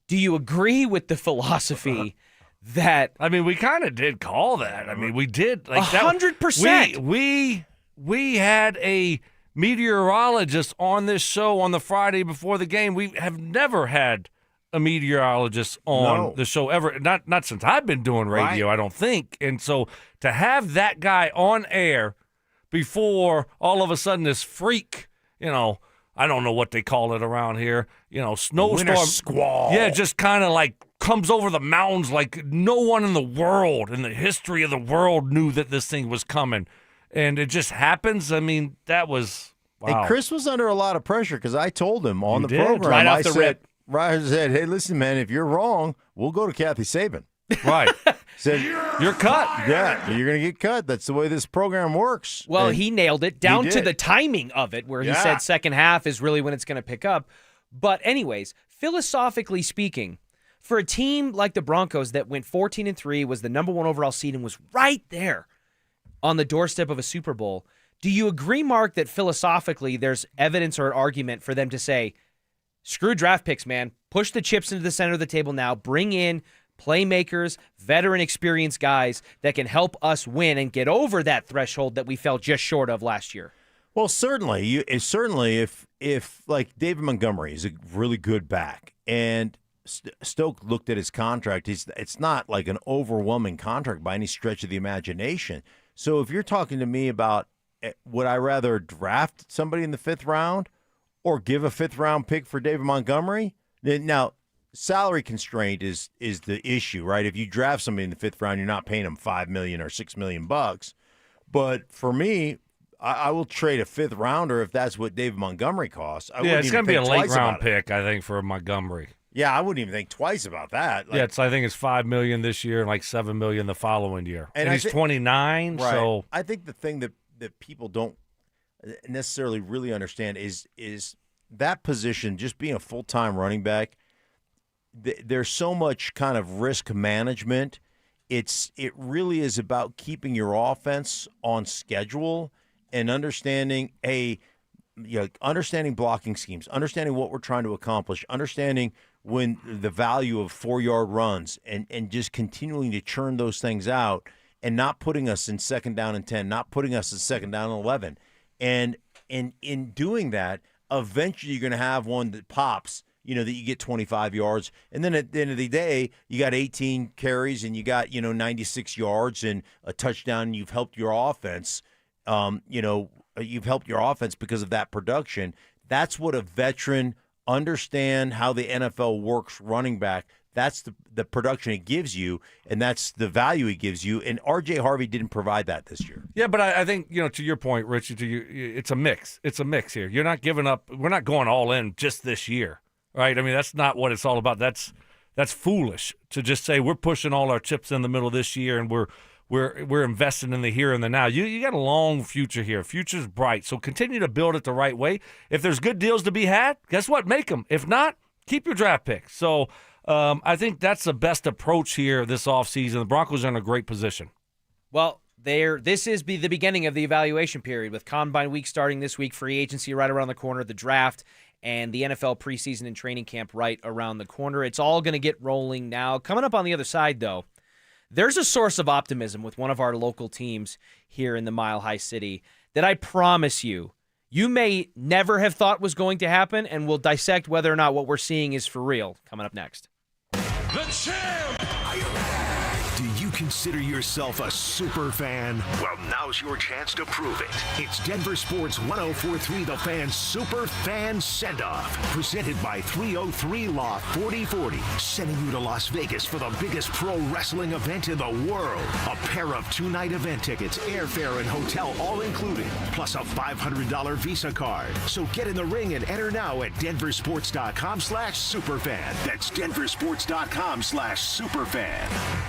Do you agree with the philosophy that... I mean, we kind of did call that. I mean, we did. 100%. We had a meteorologist on this show on the Friday before the game. We have never had a meteorologist on the show ever, not since I've been doing radio, right. I don't think. And so to have that guy on air before all of a sudden this freak, I don't know what they call it around here, snowstorm, winter squall. Yeah, just kind of like comes over the mountains like no one in the world, in the history of the world, knew that this thing was coming. And it just happens. I mean, that was, wow. Hey, Chris was under a lot of pressure because I told him on the program. Right off the rip. Ryder said, hey, listen, man, if you're wrong, we'll go to Kathy Saban. Right. Said, you're cut. Yeah, you're going to get cut. That's the way this program works. Well, and he nailed it down to the timing of it, where he said second half is really when it's going to pick up. But anyways, philosophically speaking, for a team like the Broncos that went 14-3, was the number 1 overall seed, and was right there on the doorstep of a Super Bowl, do you agree, Mark, that philosophically there's evidence or an argument for them to say, screw draft picks, man. Push the chips into the center of the table now. Bring in playmakers, veteran experienced guys that can help us win and get over that threshold that we fell just short of last year. Well, certainly. If like David Montgomery is a really good back, and Stoke looked at his contract, it's not like an overwhelming contract by any stretch of the imagination. So if you're talking to me about would I rather draft somebody in the 5th round or give a 5th-round pick for David Montgomery? Now, salary constraint is the issue, right? If you draft somebody in the 5th round, you're not paying them $5 million or $6 million. But for me, I will trade a 5th rounder if that's what David Montgomery costs. It's going to be a late-round pick, I think, for Montgomery. Yeah, I wouldn't even think twice about that. I think it's $5 million this year and like $7 million the following year. And he's 29, right. So I think the thing that people don't necessarily really understand is that position, just being a full-time running back, there's so much kind of risk management. It really is about keeping your offense on schedule and understanding understanding blocking schemes, understanding what we're trying to accomplish, understanding when the value of 4-yard runs, and just continuing to churn those things out and not putting us in 2nd down and 10, not putting us in 2nd down and 11. And in doing that, eventually you're going to have one that pops, that you get 25 yards. And then at the end of the day, you got 18 carries and you got, 96 yards and a touchdown, and you've helped your offense. You've helped your offense because of that production. That's what a veteran understand how the NFL works running back. That's the production it gives you, and that's the value it gives you. And R.J. Harvey didn't provide that this year. Yeah, but I think, to your point, Richie, it's a mix. It's a mix here. You're not giving up. We're not going all in just this year, right? I mean, that's not what it's all about. That's foolish to just say we're pushing all our chips in the middle this year and we're investing in the here and the now. You got a long future here. Future's bright. So continue to build it the right way. If there's good deals to be had, guess what? Make them. If not, keep your draft picks. So I think that's the best approach here this offseason. The Broncos are in a great position. Well, This is the beginning of the evaluation period with Combine Week starting this week, free agency right around the corner, the draft, and the NFL preseason and training camp right around the corner. It's all going to get rolling now. Coming up on the other side, though, there's a source of optimism with one of our local teams here in the Mile High City that I promise you may never have thought was going to happen, and we'll dissect whether or not what we're seeing is for real coming up next. The champ! Are you ready? Do you consider yourself a super fan? Well, now's your chance to prove it. It's Denver Sports 104.3 The Fan Super Fan Send-Off, presented by 303 Law 4040, sending you to Las Vegas for the biggest pro wrestling event in the world. A pair of 2-night event tickets, airfare, and hotel all included, plus a $500 Visa card. So get in the ring and enter now at DenverSports.com/superfan. That's DenverSports.com/superfan.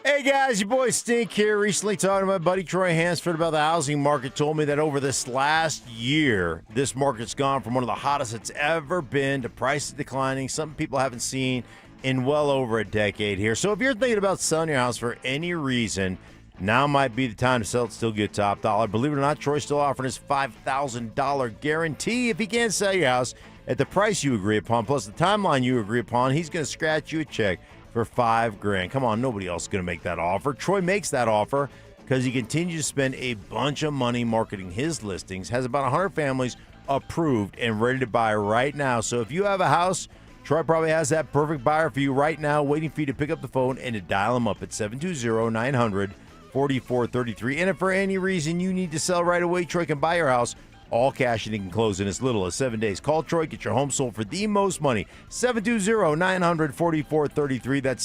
Hey guys, your boy Stink here. Recently talking to my buddy Troy Hansford about the housing market. Told me that over this last year, this market's gone from one of the hottest it's ever been to prices declining, something people haven't seen in well over a decade here. So if you're thinking about selling your house for any reason, now might be the time to sell it, still get top dollar. Believe it or not, Troy's still offering his $5,000 guarantee. If he can't sell your house at the price you agree upon, plus the timeline you agree upon, he's going to scratch you a check for $5,000. Come on, nobody else is going to make that offer. Troy makes that offer because he continues to spend a bunch of money marketing his listings, has about 100 families approved and ready to buy right now. So if you have a house, Troy probably has that perfect buyer for you right now, waiting for you to pick up the phone and to dial him up at 720-900-4433. And if for any reason you need to sell right away, Troy can buy your house all cash, and he can close in as little as 7 days. Call Troy, get your home sold for the most money. 720-900-4433. That's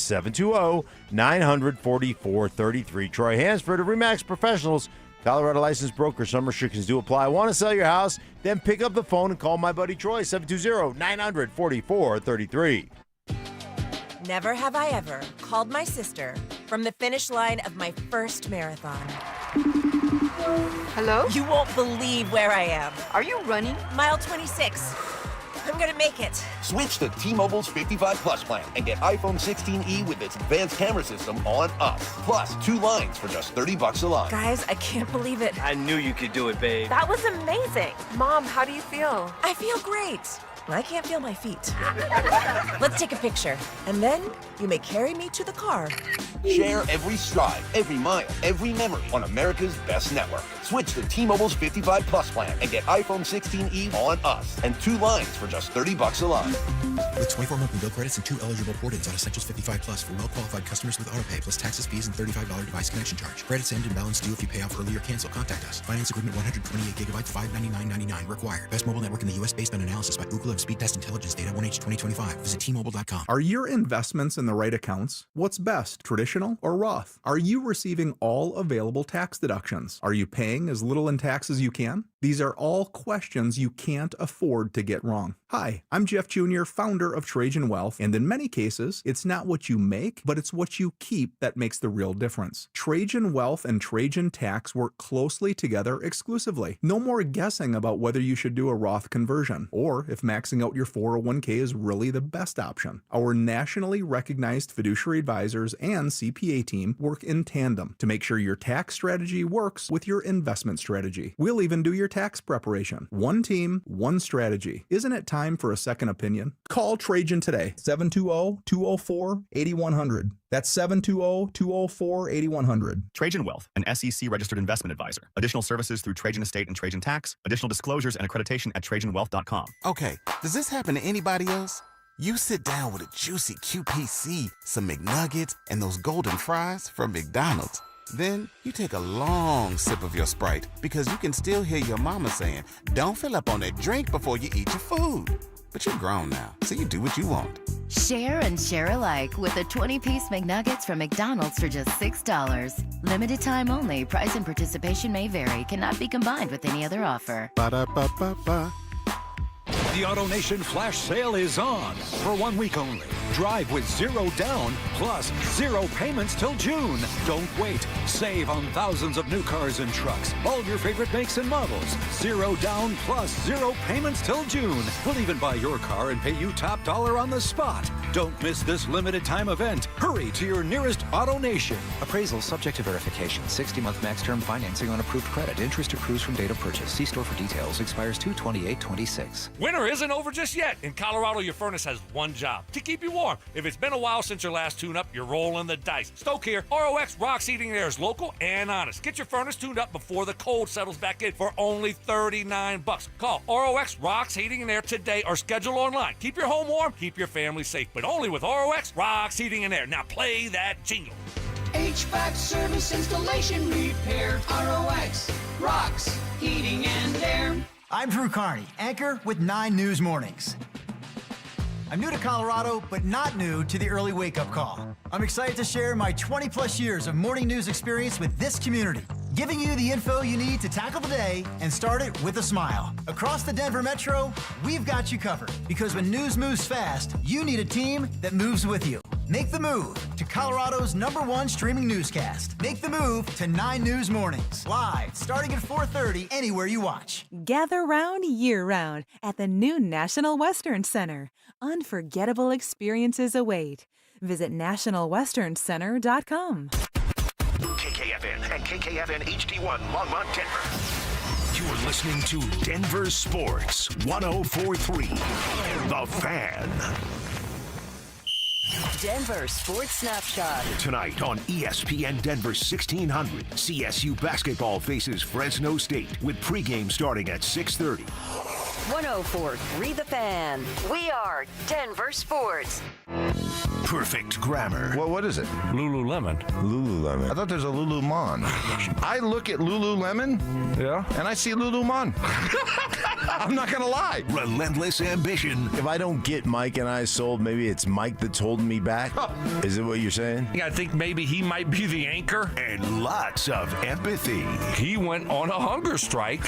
720-900-4433. Troy Hansford of RE/MAX Professionals, Colorado licensed broker. Some restrictions do apply. Want to sell your house? Then pick up the phone and call my buddy Troy, 720-900-4433. Never have I ever called my sister from the finish line of my first marathon. Hello? You won't believe where I am. Are you running? Mile 26. I'm gonna make it. Switch to T-Mobile's 55 Plus plan and get iPhone 16e with its advanced camera system on us. Plus, 2 lines for just $30 a line. Guys, I can't believe it. I knew you could do it, babe. That was amazing. Mom, how do you feel? I feel great. I can't feel my feet. Let's take a picture, and then you may carry me to the car. Share every stride, every mile, every memory on America's best network. Switch to T-Mobile's 55 Plus plan and get iPhone 16e on us and 2 lines for just $30 a line. With 24 monthly bill credits and 2 eligible port-ins on Essentials 55 Plus for well-qualified customers with autopay plus taxes, fees, and $35 device connection charge. Credits end and balance due if you pay off early or cancel. Contact us. Finance agreement 128 gigabytes, $599.99 required. Best mobile network in the U.S. based on analysis by Ookla of Speed Test Intelligence data 1H 2025. Visit T-Mobile.com. Are your investments in the right accounts? What's best, traditional or Roth? Are you receiving all available tax deductions? Are you paying as little in tax as you can? These are all questions you can't afford to get wrong. Hi, I'm Jeff Jr., founder of Trajan Wealth, and in many cases, it's not what you make, but it's what you keep that makes the real difference. Trajan Wealth and Trajan Tax work closely together exclusively. No more guessing about whether you should do a Roth conversion, or if maxing out your 401k is really the best option. Our nationally recognized fiduciary advisors and CPA team work in tandem to make sure your tax strategy works with your investment strategy. We'll even do your tax preparation. One team, one strategy. Isn't it time for a second opinion? Call Trajan today, 720-204-8100. That's 720-204-8100. Trajan Wealth, an SEC registered investment advisor. Additional services through Trajan Estate and Trajan Tax. Additional disclosures and accreditation at TrajanWealth.com. Okay, does this happen to anybody else? You sit down with a juicy QPC, some McNuggets, and those golden fries from McDonald's. Then you take a long sip of your Sprite because you can still hear your mama saying, don't fill up on that drink before you eat your food. But you're grown now, so you do what you want. Share and share alike with the 20-piece McNuggets from McDonald's for just $6. Limited time only. Price and participation may vary. Cannot be combined with any other offer. Ba-da-ba-ba-ba. The AutoNation Flash Sale is on for 1 week only. Drive with 0 down plus 0 payments till June. Don't wait. Save on thousands of new cars and trucks. All your favorite makes and models. 0 down plus 0 payments till June. We'll even buy your car and pay you top dollar on the spot. Don't miss this limited time event. Hurry to your nearest Auto Nation. Appraisal subject to verification. 60-month max term financing on approved credit. Interest accrues from date of purchase. See store for details. Expires 2/28/26. Winter isn't over just yet. In Colorado, your furnace has one job: to keep you warm. If it's been a while since your last tune-up, you're rolling the dice. Stoke here. ROX Rocks Heating and Air is local and honest. Get your furnace tuned up before the cold settles back in for only $39. Call ROX Rocks Heating and Air today or schedule online. Keep your home warm, keep your family safe, but only with ROX Rocks Heating and Air. Now play that jingle. HVAC service, installation, repair. ROX Rocks Heating and Air. I'm Drew Carney, anchor with 9 News Mornings. I'm new to Colorado, but not new to the early wake-up call. I'm excited to share my 20-plus years of morning news experience with this community, giving you the info you need to tackle the day and start it with a smile. Across the Denver Metro, we've got you covered, because when news moves fast, you need a team that moves with you. Make the move to Colorado's #1 streaming newscast. Make the move to 9 News Mornings, live, starting at 4:30, anywhere you watch. Gather round year-round at the new National Western Center. Unforgettable experiences await. Visit nationalwesterncenter.com. KKFN and KKFN HD1 Longmont, Denver. You're listening to Denver Sports 104.3. The Fan. Denver Sports Snapshot. Tonight on ESPN Denver 1600, CSU basketball faces Fresno State with pregame starting at 6:30. 104.3 The Fan. We are Denver Sports. Perfect grammar. Well, what is it? Lululemon. Lululemon. I thought there's a Lulumon. I look at Lululemon, and I see Lulumon. I'm not going to lie. Relentless ambition. If I don't get Mike and I sold, maybe it's Mike that's holding me back. Is it what you're saying? I think maybe he might be the anchor. And lots of empathy. He went on a hunger strike,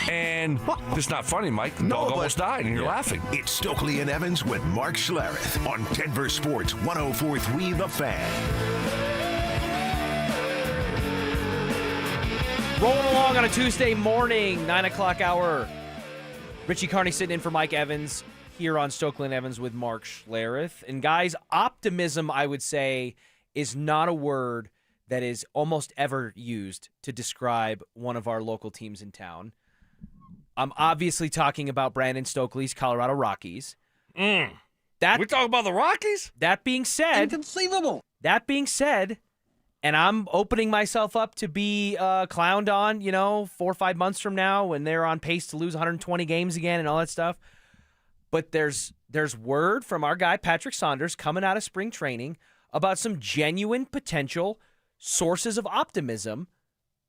and it's not funny, Mike. The dog almost died, and you're laughing. It's Stokley and Evans with Mark Schlereth on Denver Sports 104.3 The Fan. Rolling along on a Tuesday morning, 9 o'clock hour. Richie Carney sitting in for Mike Evans here on Stokley and Evans with Mark Schlereth. And guys, optimism, I would say, is not a word that is almost ever used to describe one of our local teams in town. I'm obviously talking about Brandon Stokley's Colorado Rockies. We're talking about the Rockies? That being said, inconceivable. That being said, and I'm opening myself up to be clowned on, 4 or 5 months from now when they're on pace to lose 120 games again and all that stuff. But there's word from our guy Patrick Saunders coming out of spring training about some genuine potential sources of optimism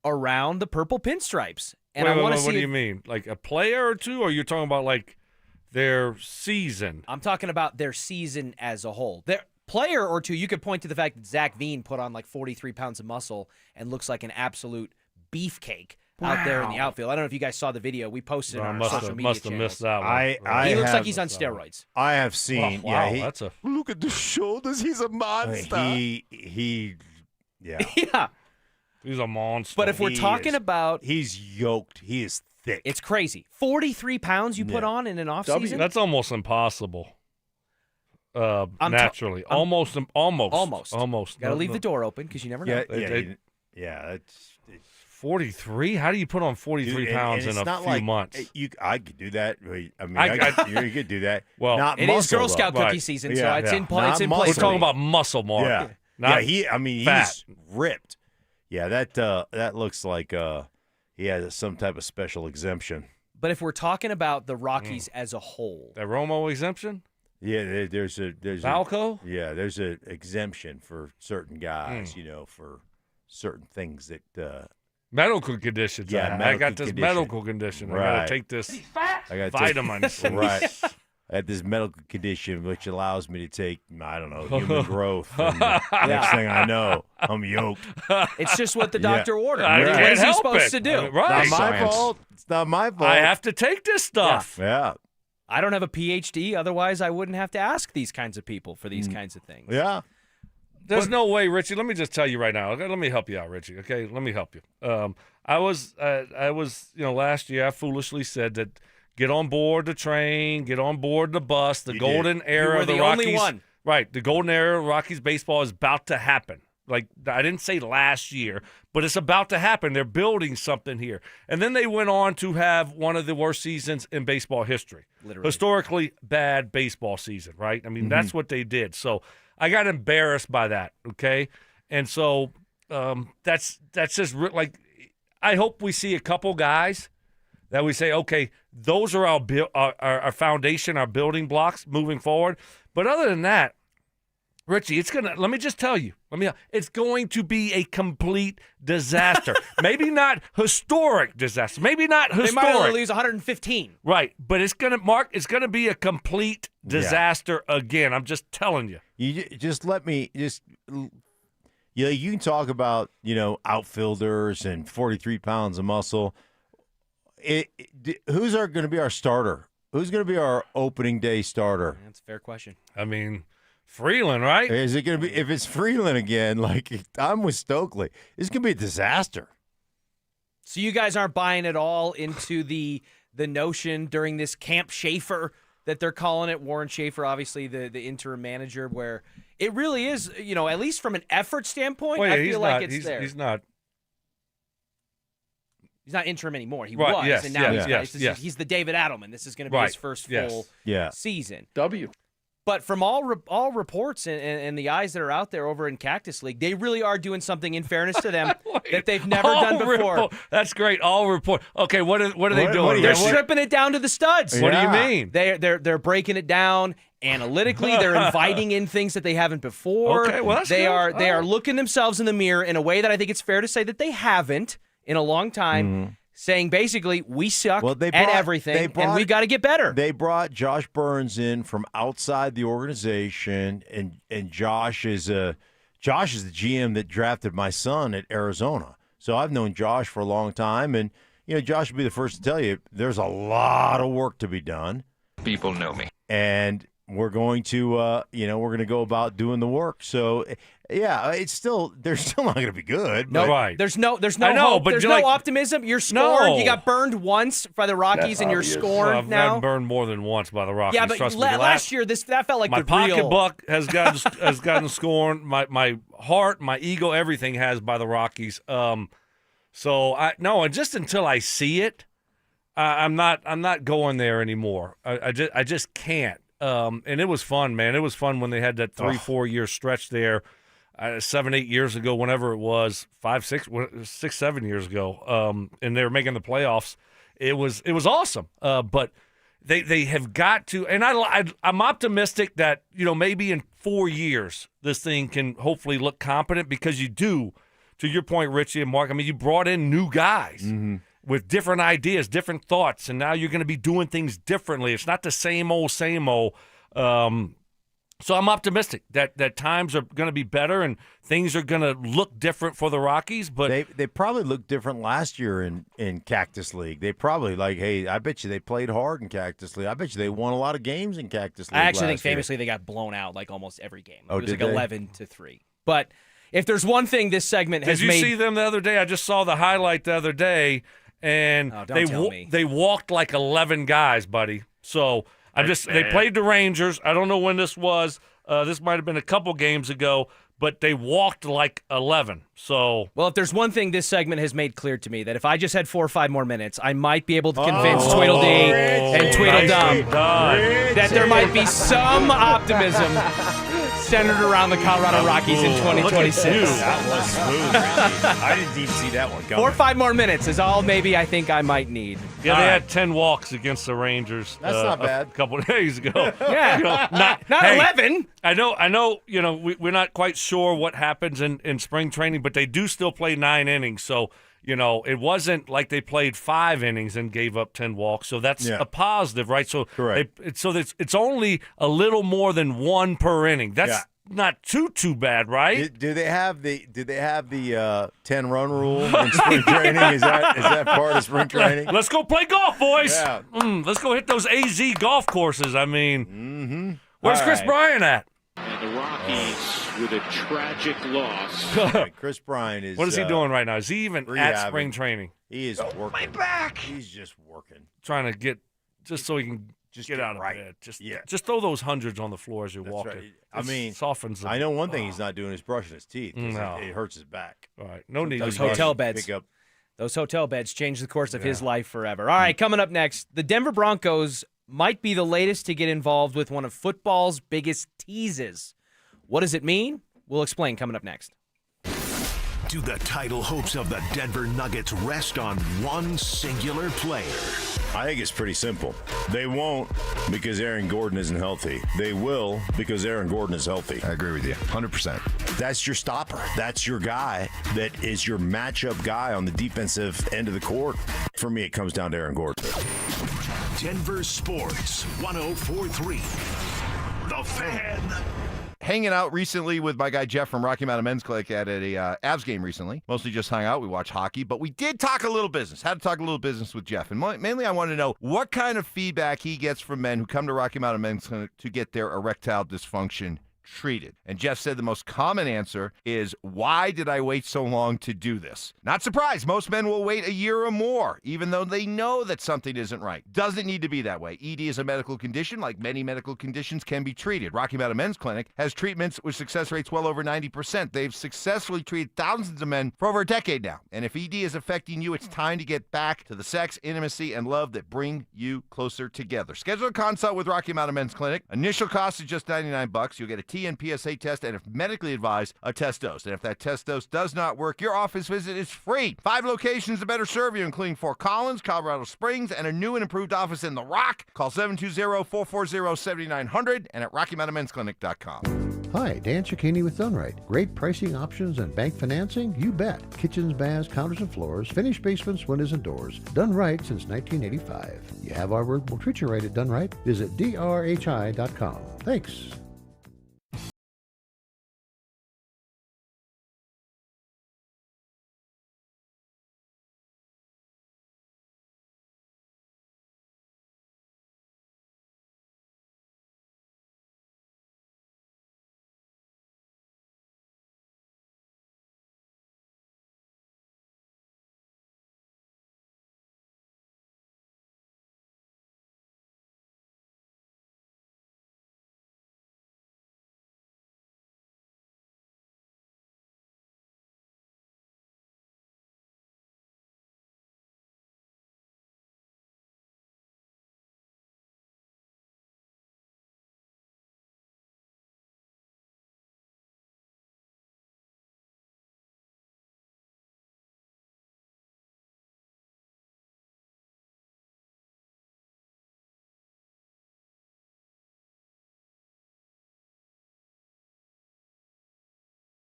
around the purple pinstripes. And I want to see. What do you mean? Like a player or two, or you're talking about like their season? I'm talking about their season as a whole. Their player or two, you could point to the fact that Zach Veen put on like 43 pounds of muscle and looks like an absolute beefcake out there in the outfield. I don't know if you guys saw the video. We posted it on our social media must have missed that one. He looks like he's on steroids. I have seen. Wow, yeah, that's a look at the shoulders. He's a monster. Yeah. He's a monster. But if we're talking about... He's yoked. He is thick. It's crazy. 43 pounds you put on in an offseason? That's almost impossible. Naturally. Almost. Got to leave the door open because you never know. It's 43? How do you put on 43 pounds in a few months? I could do that. I mean, you could do that. Well, not it muscle, is Girl Scout though. cookie season, so it's in place. We're talking about muscle, Mark. Yeah. He's he's ripped. Yeah, that looks like he has some type of special exemption. But if we're talking about the Rockies as a whole, the Romo exemption? Yeah, there's Valco? There's a exemption for certain guys, for certain things that medical conditions. I got this medical condition. Right. I got to take this vitamins. Right. I had this medical condition which allows me to take, I don't know, human growth. And next thing I know, I'm yoked. It's just what the doctor ordered. What is he supposed to do? Right. It's not my fault. It's not my fault. I have to take this stuff. Yeah. I don't have a PhD. Otherwise, I wouldn't have to ask these kinds of people for these kinds of things. Yeah. There's no way, Richie. Let me just tell you right now. Okay, let me help you out, Richie. Okay, let me help you. I was, last year I foolishly said that get on board the train, get on board the bus. The golden era of the Rockies. Only one. Right, the golden era of Rockies baseball is about to happen. Like, I didn't say last year, but it's about to happen. They're building something here. And then they went on to have one of the worst seasons in baseball history. Literally. Historically bad baseball season, right? I mean, that's what they did. So I got embarrassed by that, okay? And so that's just like, I hope we see a couple guys that we say, okay, those are our foundation, our building blocks moving forward. But other than that, Richie, let me just tell you, it's going to be a complete disaster. Maybe not historic disaster. Maybe not historic. They might only lose 115. Right, but it's going to be a complete disaster again. I'm just telling you. You just let me you can talk about, outfielders and 43 pounds of muscle. Who's going to be our starter? Who's going to be our opening day starter? That's a fair question. I mean, Freeland, right? Is it going to be, if it's Freeland again, like I'm with Stokley, it's going to be a disaster. So you guys aren't buying at all into the notion during this Camp Schaefer that they're calling it, Warren Schaefer, obviously the interim manager, where it really is, at least from an effort standpoint, I feel like it's there. He's not interim anymore. He right, was, yes, and now he's the David Adelman. This is going to be his first full season. But from all reports and the eyes that are out there over in Cactus League, they really are doing something, in fairness to them, that they've never done before. That's great. All report. Okay, what are they doing? They're stripping it down to the studs. What do you mean? They're breaking it down analytically. They're inviting in things that they haven't before. Okay, well, that's they good. They are looking themselves in the mirror in a way that I think it's fair to say that they haven't in a long time. Saying basically, we suck at everything, and we got to get better. They brought Josh Burns in from outside the organization, and Josh is the GM that drafted my son at Arizona. So I've known Josh for a long time, and Josh will be the first to tell you there's a lot of work to be done. People know me, and we're going to go about doing the work. So. Yeah, they're still not going to be good. No, right. There's no hope. There's no optimism. You're scored. No. You got burned once by the Rockies, and you're scored now. I've been burned more than once by the Rockies. Yeah, but trust me. last year that felt like my the real. pocketbook has gotten scorned. My heart, my ego, everything has by the Rockies. And just until I see it, I'm not going there anymore. I just can't. And it was fun, man. It was fun when they had that 3-4 year stretch there. 7-8 years ago, whenever it was, 6-7 years ago, and they were making the playoffs. It was awesome. But they have got to, and I'm optimistic that maybe in 4 years this thing can hopefully look competent, because you do, to your point, Richie and Mark. I mean, you brought in new guys with different ideas, different thoughts, and now you're going to be doing things differently. It's not the same old. So I'm optimistic that times are going to be better and things are going to look different for the Rockies. But they probably looked different last year in Cactus League. They probably hey, I bet you they played hard in Cactus League. I bet you they won a lot of games in Cactus League. I actually think last year. famously they got blown out like almost every game. Oh, it was did like they? 11-3. But if there's one thing this segment has Did you see them the other day? I just saw the highlight the other day, and they walked like 11 guys, buddy. So they played the Rangers. I don't know when this was. This might have been a couple games ago, but they walked like 11. So, well, if there's one thing this segment has made clear to me, that if I just had 4 or 5 more minutes, I might be able to convince Tweedledee and Tweedledum that there might be some optimism centered around the Colorado Rockies in 2026. That was smooth. I didn't even see that one coming. 4 or 5 more minutes is all maybe I think I might need. Yeah, they had 10 walks against the Rangers. That's not bad. A couple of days ago. Yeah, not 11. I know. We're not quite sure what happens in spring training, but they do still play 9 innings. So it wasn't like they played 5 innings and gave up 10 walks. So that's a positive, right? So correct. It's only a little more than 1 per inning. That's not too bad, right? Do they have the 10-run rule in spring training? Is that part of spring training? Let's go play golf, boys. Yeah. Let's go hit those AZ golf courses. I mean, where's All Chris right. Bryant at? And the Rockies with a tragic loss. Chris Bryant is. What is he doing right now? Is he even at rehabbing. spring training? He is working. My back. He's just working. Trying to get just so he can get out of bed. Just throw those hundreds on the floor as you're walking. Right. I mean, softens. I know one thing he's not doing is brushing his teeth. 'Cause No. it hurts his back. All right, no need. Those to hotel brush. beds. Pick up. Those hotel beds changed the course of his life forever. All right, coming up next, the Denver Broncos might be the latest to get involved with one of football's biggest teases. What does it mean? We'll explain coming up next. Do the title hopes of the Denver Nuggets rest on one singular player? I think it's pretty simple. They won't because Aaron Gordon isn't healthy. They will because Aaron Gordon is healthy. I agree with you, 100%. That's your stopper. That's your guy that is your matchup guy on the defensive end of the court. For me, it comes down to Aaron Gordon. Denver Sports 104.3. The Fan. Hanging out recently with my guy Jeff from Rocky Mountain Men's Clinic at a Avs game recently. Mostly just hung out. We watched hockey, but we did talk a little business. Had to talk a little business with Jeff. And mainly I want to know what kind of feedback he gets from men who come to Rocky Mountain Men's Clinic to get their erectile dysfunction treated. And Jeff said the most common answer is, why did I wait so long to do this? Not surprised. Most men will wait a year or more, even though they know that something isn't right. Doesn't need to be that way. ED is a medical condition. Like many medical conditions, can be treated. Rocky Mountain Men's Clinic has treatments with success rates well over 90%. They've successfully treated thousands of men for over a decade now. And if ED is affecting you, it's time to get back to the sex, intimacy, and love that bring you closer together. Schedule a consult with Rocky Mountain Men's Clinic. Initial cost is just $99. You'll get a TNPSA test and, if medically advised, a test dose. And if that test dose does not work, your office visit is free. 5 locations to better serve you, including Fort Collins, Colorado Springs, and a new and improved office in The Rock. Call 720-440-7900 and at RockyMountainMen'sClinic.com. Hi, Dan Cicchini with Dunright. Great pricing options and bank financing? You bet. Kitchens, baths, counters and floors, finished basements, windows and doors. Done right since 1985. You have our word, we'll treat you right at Done Right. Visit drhi.com. Thanks.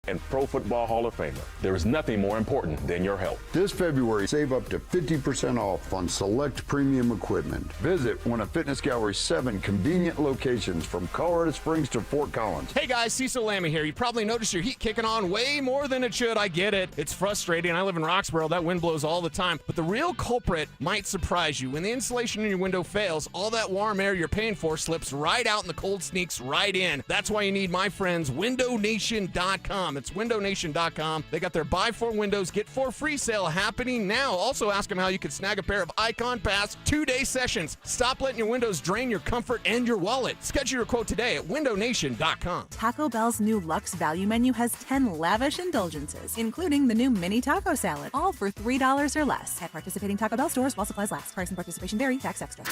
and Pro Football Hall of Famer. There is nothing more important than your health. This February, save up to 50% off on select premium equipment. Visit one of Fitness Gallery's 7 convenient locations from Colorado Springs to Fort Collins. Hey guys, Cecil Lammy here. You probably noticed your heat kicking on way more than it should. I get it. It's frustrating. I live in Roxborough. That wind blows all the time. But the real culprit might surprise you. When the insulation in your window fails, all that warm air you're paying for slips right out and the cold sneaks right in. That's why you need my friends, WindowNation.com. It's WindowNation.com. They got their buy 4 windows, get 4 free sale happening now. Also ask them how you could snag a pair of Icon Pass 2-day sessions. Stop letting your windows drain your comfort and your wallet. Schedule your quote today at WindowNation.com. Taco Bell's new Luxe Value Menu has 10 lavish indulgences, including the new mini taco salad, all for $3 or less at participating Taco Bell stores while supplies last. Price and participation vary. Tax extra.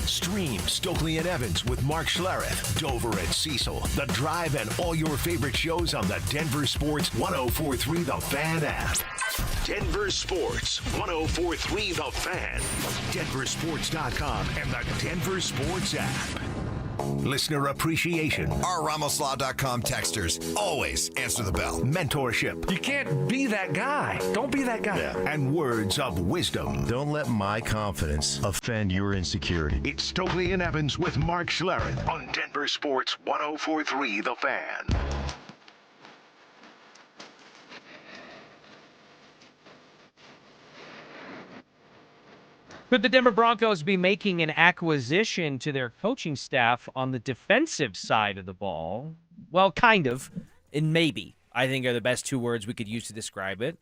Stream Stokley and Evans with Mark Schlereth, Dover and Cecil, The Drive, and all your favorite shows on the Denver Sports 104.3 The Fan app. Denver Sports 104.3 The Fan, DenverSports.com, and the Denver Sports app. Listener appreciation. Our RamosLaw.com texters always answer the bell. Mentorship. You can't be that guy. Don't be that guy. Yeah. And words of wisdom. Don't let my confidence offend your insecurity. It's Stokley and Evans with Mark Schlereth on Denver Sports 104.3 The Fan. Could the Denver Broncos be making an acquisition to their coaching staff on the defensive side of the ball? Well, kind of, and maybe, I think are the best two words we could use to describe it.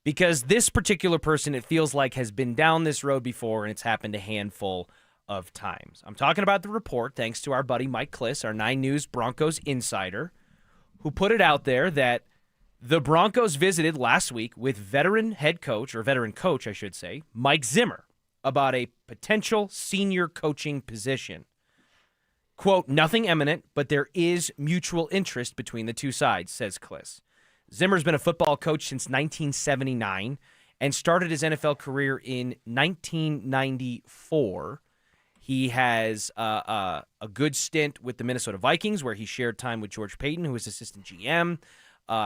Because this particular person, it feels like, has been down this road before, and it's happened a handful of times. I'm talking about the report, thanks to our buddy Mike Kliss, our 9 News Broncos insider, who put it out there that the Broncos visited last week with veteran coach, I should say, Mike Zimmer, about a potential senior coaching position. Quote, nothing imminent, but there is mutual interest between the two sides, says Kliss. Zimmer's been a football coach since 1979 and started his NFL career in 1994. He has a good stint with the Minnesota Vikings, where he shared time with George Payton, who was assistant GM.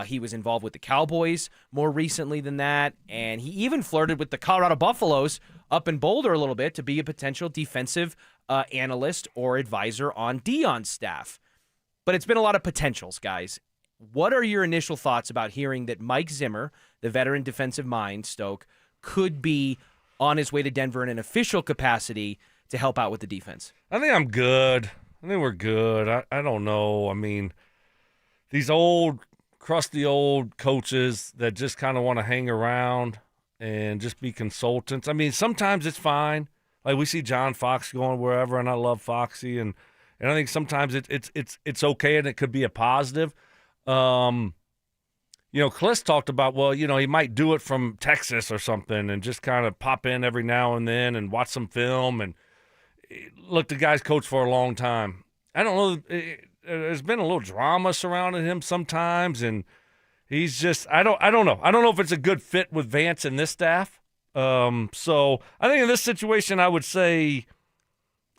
He was involved with the Cowboys more recently than that, and he even flirted with the Colorado Buffaloes up in Boulder a little bit to be a potential defensive analyst or advisor on Dion's staff. But it's been a lot of potentials, guys. What are your initial thoughts about hearing that Mike Zimmer, the veteran defensive mind, Stoke, could be on his way to Denver in an official capacity to help out with the defense? I think I'm good. I think we're good. I don't know. I mean, these crusty old coaches that just kind of want to hang around and just be consultants. I mean, sometimes it's fine. Like we see John Fox going wherever, and I love Foxy, and I think sometimes it's okay, and it could be a positive. Kliss talked about, he might do it from Texas or something and just kind of pop in every now and then and watch some film. And look, the guy's coached for a long time. I don't know. There's been a little drama surrounding him sometimes, and he's just, I don't know. I don't know if it's a good fit with Vance and this staff. So I think in this situation, I would say,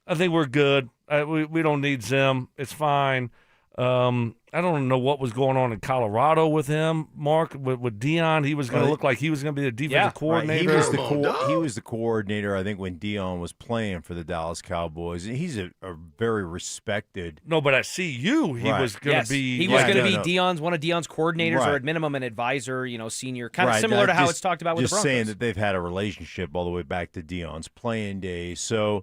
I think we're good. We don't need Zim. It's fine. I don't know what was going on in Colorado with him, Mark. With Dion, he was going to look like he was going to be the defensive coordinator. Right. He was the coordinator, I think, when Dion was playing for the Dallas Cowboys. And he's a very respected. No, but at CU, he was going to be. He was going to be one of Dion's coordinators, or at minimum an advisor, senior, kind of similar to how it's talked about with the Broncos. Just saying that they've had a relationship all the way back to Dion's playing days. So,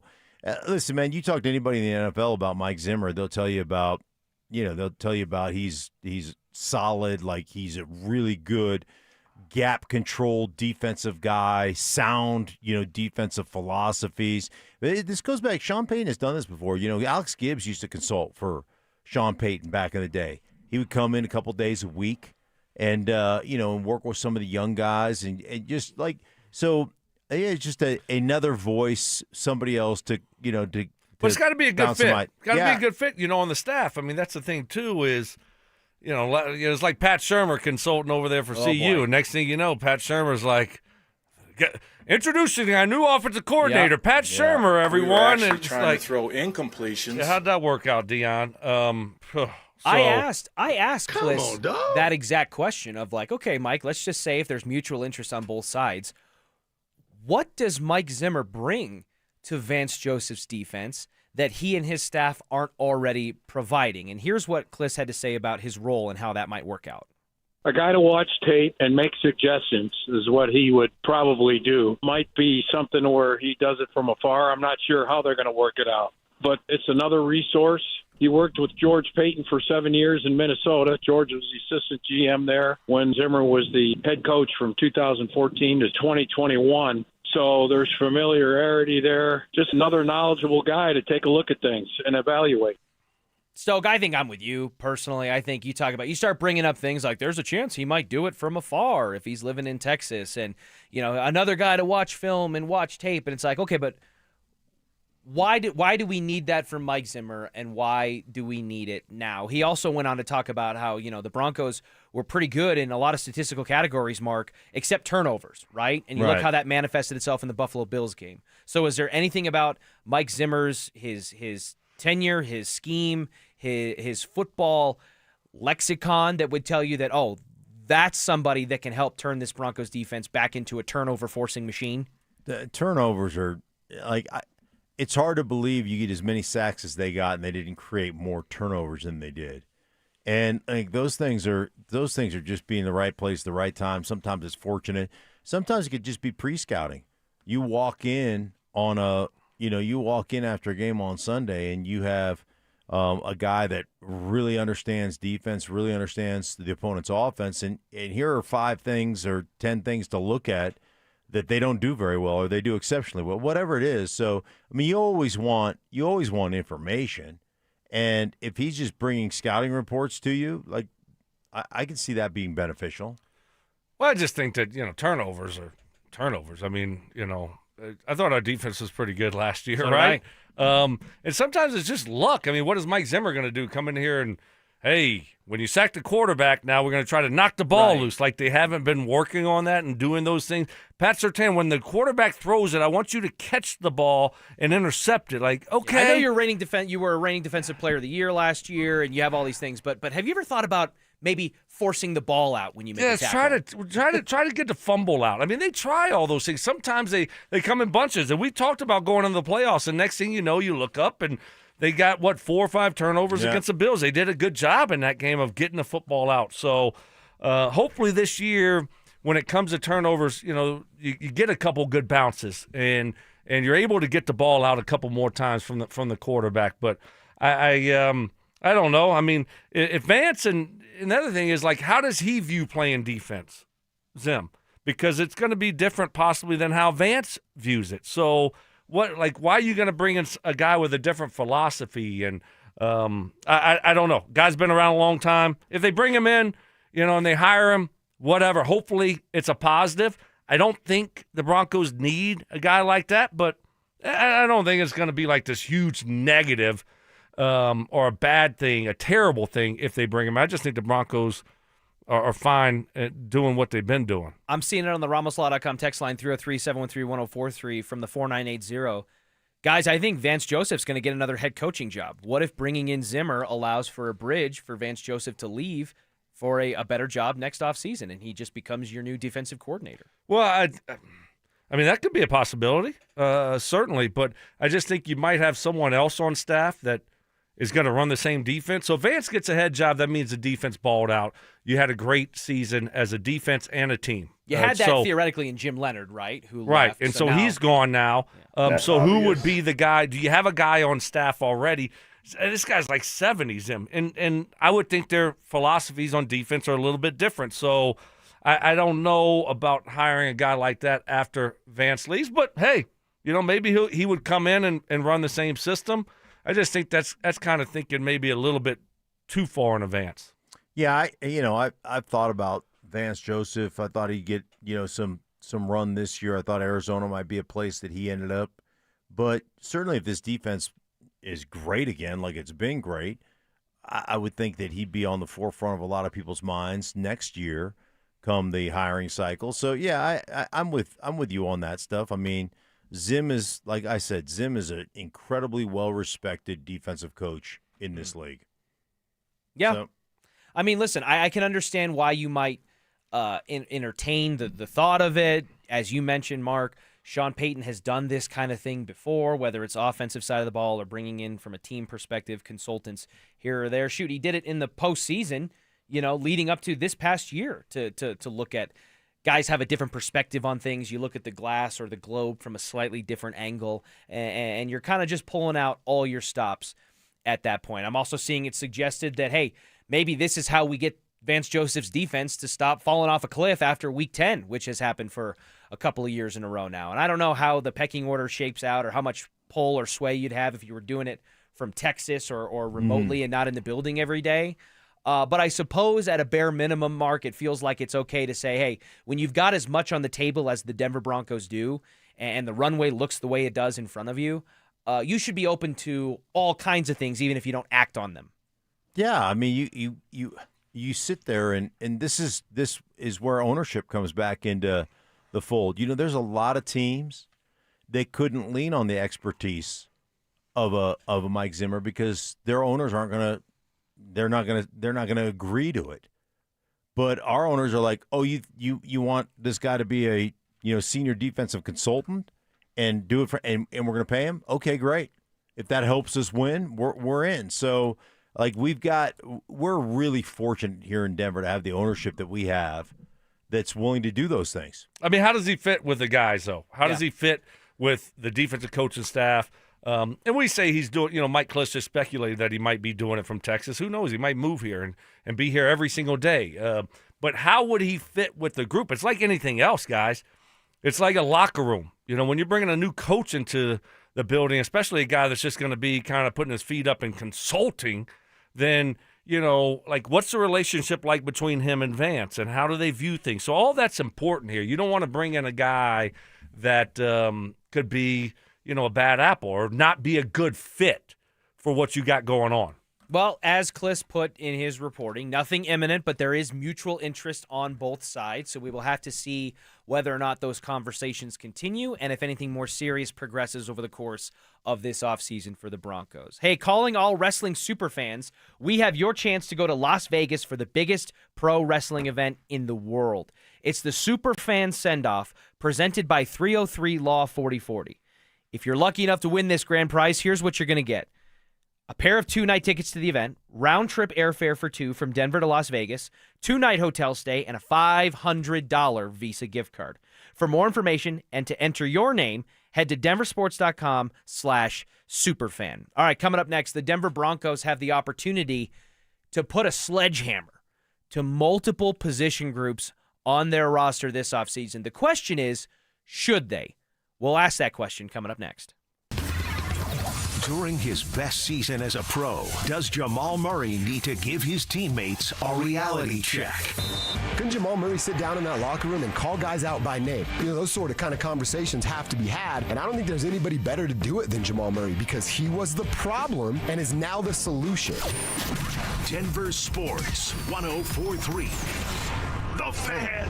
listen, man, you talk to anybody in the NFL about Mike Zimmer, they'll tell you about. They'll tell you about he's solid, like he's a really good gap control defensive guy, sound, defensive philosophies. This goes back. Sean Payton has done this before. Alex Gibbs used to consult for Sean Payton back in the day. He would come in a couple days a week and, and work with some of the young guys and just like, so it's just another voice, somebody else to. But it's got to be a good fit. Got to be a good fit, on the staff. I mean, that's the thing, too, is, it's like Pat Shurmur consulting over there for CU. Boy. And next thing you know, Pat Shurmur's like, introducing our new offensive coordinator, Pat Shurmur, everyone. We were and it's trying like, to throw incompletions. Yeah, how'd that work out, Dion? I asked Kliss that exact question of like, okay, Mike, let's just say if there's mutual interest on both sides, what does Mike Zimmer bring to Vance Joseph's defense that he and his staff aren't already providing? And here's what Kliss had to say about his role and how that might work out. A guy to watch tape and make suggestions is what he would probably do. Might be something where he does it from afar. I'm not sure how they're going to work it out. But it's another resource. He worked with George Payton for 7 years in Minnesota. George was the assistant GM there when Zimmer was the head coach from 2014 to 2021. So there's familiarity there. Just another knowledgeable guy to take a look at things and evaluate. Stoke, I think I'm with you personally. I think you start bringing up things like there's a chance he might do it from afar if he's living in Texas, and another guy to watch film and watch tape, and it's like, okay, but why do we need that from Mike Zimmer, and why do we need it now? He also went on to talk about how, the Broncos were pretty good in a lot of statistical categories, Mark, except turnovers, right? And you look how that manifested itself in the Buffalo Bills game. So is there anything about Mike Zimmer's, his tenure, his scheme, his football lexicon that would tell you that, oh, that's somebody that can help turn this Broncos defense back into a turnover-forcing machine? The turnovers are like it's hard to believe you get as many sacks as they got and they didn't create more turnovers than they did. And I think those things are just being the right place, the right time. Sometimes it's fortunate. Sometimes it could just be pre-scouting. you walk in after a game on Sunday and you have a guy that really understands defense, really understands the opponent's offense, and here are 5 things or 10 things to look at that they don't do very well or they do exceptionally well, whatever it is. So, I mean, you always want information, and if he's just bringing scouting reports to you, like I can see that being beneficial. Well, I just think that, turnovers are turnovers. I mean, I thought our defense was pretty good last year, right? And sometimes it's just luck. I mean, what is Mike Zimmer going to do? Come in here and, hey, when you sack the quarterback, now we're going to try to knock the ball loose. Like they haven't been working on that and doing those things. Pat Surtain, when the quarterback throws it, I want you to catch the ball and intercept it. Like, okay. I know you were a reigning defensive player of the year last year, and you have all these things. But have you ever thought about maybe forcing the ball out when you make a tackle? try to get the fumble out. I mean, they try all those things. Sometimes they come in bunches, and we talked about going into the playoffs, and next thing you know, you look up and they got 4 or 5 turnovers against the Bills. They did a good job in that game of getting the football out. So hopefully this year, when it comes to turnovers, you get a couple good bounces and you're able to get the ball out a couple more times from the quarterback. But I don't know. I mean, if Vance and another thing is, like, how does he view playing defense, Zim? Because it's going to be different possibly than how Vance views it. So why are you going to bring in a guy with a different philosophy? And I don't know. Guy's been around a long time. If they bring him in, and they hire him, whatever, hopefully it's a positive. I don't think the Broncos need a guy like that, but I don't think it's going to be like this huge negative or a bad thing, a terrible thing if they bring him. I just think the Broncos are fine at doing what they've been doing. I'm seeing it on the RamosLaw.com text line, 303-713-1043 from the 4980. Guys, I think Vance Joseph's going to get another head coaching job. What if bringing in Zimmer allows for a bridge for Vance Joseph to leave for a better job next offseason, and he just becomes your new defensive coordinator? Well, I mean, that could be a possibility, certainly, but I just think you might have someone else on staff that is going to run the same defense. So if Vance gets a head job, that means the defense balled out. You had a great season as a defense and a team. You had that theoretically in Jim Leonard, right? Who right, left, and so now, he's gone now. So obvious. who would be the guy? Do you have a guy on staff already? This guy's like 70s him, and I would think their philosophies on defense are a little bit different. So I don't know about hiring a guy like that after Vance leaves, but hey, maybe he would come in and run the same system. I just think that's kind of thinking maybe a little bit too far in advance. Yeah, I've thought about Vance Joseph. I thought he'd get some run this year. I thought Arizona might be a place that he ended up. But certainly if this defense is great again, like it's been great, I would think that he'd be on the forefront of a lot of people's minds next year come the hiring cycle. So yeah, I'm with you on that stuff. I mean, Zim is, like I said, an incredibly well-respected defensive coach in this league. Yeah. So, I mean, listen, I can understand why you might entertain the thought of it. As you mentioned, Mark, Sean Payton has done this kind of thing before, whether it's offensive side of the ball or bringing in from a team perspective consultants here or there. Shoot, he did it in the postseason, leading up to this past year to look at guys have a different perspective on things. You look at the glass or the globe from a slightly different angle, and you're kind of just pulling out all your stops at that point. I'm also seeing it suggested that, hey, maybe this is how we get Vance Joseph's defense to stop falling off a cliff after Week 10, which has happened for a couple of years in a row now. And I don't know how the pecking order shapes out or how much pull or sway you'd have if you were doing it from Texas or remotely and not in the building every day. But I suppose at a bare minimum, Mark, it feels like it's okay to say, hey, when you've got as much on the table as the Denver Broncos do and the runway looks the way it does in front of you, you should be open to all kinds of things, even if you don't act on them. Yeah, I mean, you sit there and this is where ownership comes back into the fold. There's a lot of teams that couldn't lean on the expertise of a Mike Zimmer because their owners they're not gonna agree to it. But our owners are like, oh, you want this guy to be a senior defensive consultant and do it and we're gonna pay him? Okay, great. If that helps us win, we're in. So like we're really fortunate here in Denver to have the ownership that we have that's willing to do those things. I mean, how does he fit with the guys, though? How does he fit with the defensive coaching staff? And we say he's doing, Mike Kliss just speculated that he might be doing it from Texas. Who knows? He might move here and be here every single day. But how would he fit with the group? It's like anything else, guys. It's like a locker room. When you're bringing a new coach into the building, especially a guy that's just going to be kind of putting his feet up and consulting, then, what's the relationship like between him and Vance, and how do they view things? So all that's important here. You don't want to bring in a guy that could be, a bad apple or not be a good fit for what you got going on. Well, as Kliss put in his reporting, nothing imminent, but there is mutual interest on both sides. So we will have to see whether or not those conversations continue and if anything more serious progresses over the course of this offseason for the Broncos. Hey, calling all wrestling superfans, we have your chance to go to Las Vegas for the biggest pro wrestling event in the world. It's the Superfan Send-Off presented by 303 Law 4040. If you're lucky enough to win this grand prize, here's what you're going to get. A pair of 2-night tickets to the event, round-trip airfare for 2 from Denver to Las Vegas, 2-night hotel stay, and a $500 Visa gift card. For more information and to enter your name, head to DenverSports.com/superfan. All right, coming up next, the Denver Broncos have the opportunity to put a sledgehammer to multiple position groups on their roster this offseason. The question is, should they? We'll ask that question coming up next. During his best season as a pro, does Jamal Murray need to give his teammates a reality check? Couldn't Jamal Murray sit down in that locker room and call guys out by name? Those sort of conversations have to be had, and I don't think there's anybody better to do it than Jamal Murray because he was the problem and is now the solution. Denver Sports 104.3. The Fan.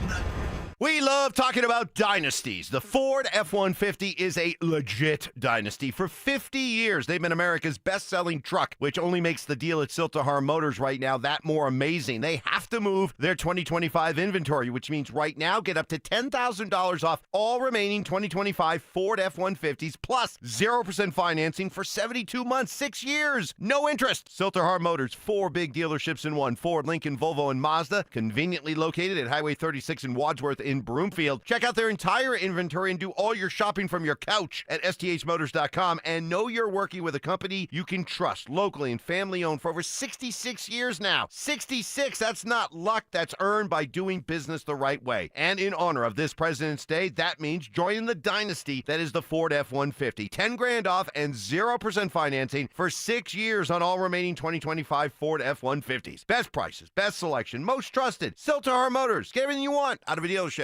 We love talking about dynasties. The Ford F-150 is a legit dynasty. For 50 years, they've been America's best-selling truck, which only makes the deal at Siltahar Motors right now that more amazing. They have to move their 2025 inventory, which means right now get up to $10,000 off all remaining 2025 Ford F-150s plus 0% financing for 72 months, 6 years. No interest. Siltahar Motors, 4 big dealerships in one. Ford, Lincoln, Volvo, and Mazda, conveniently located at Highway 36 in Wadsworth in Broomfield. Check out their entire inventory and do all your shopping from your couch at sthmotors.com, and know you're working with a company you can trust, locally and family owned for over 66 years now. 66, that's not luck, that's earned by doing business the right way. And in honor of this President's Day, that means joining the dynasty that is the Ford F-150. 10 grand off and 0% financing for 6 years on all remaining 2025 Ford F-150s. Best prices, best selection, most trusted. Siltahar Motors. Get everything you want out of a dealership.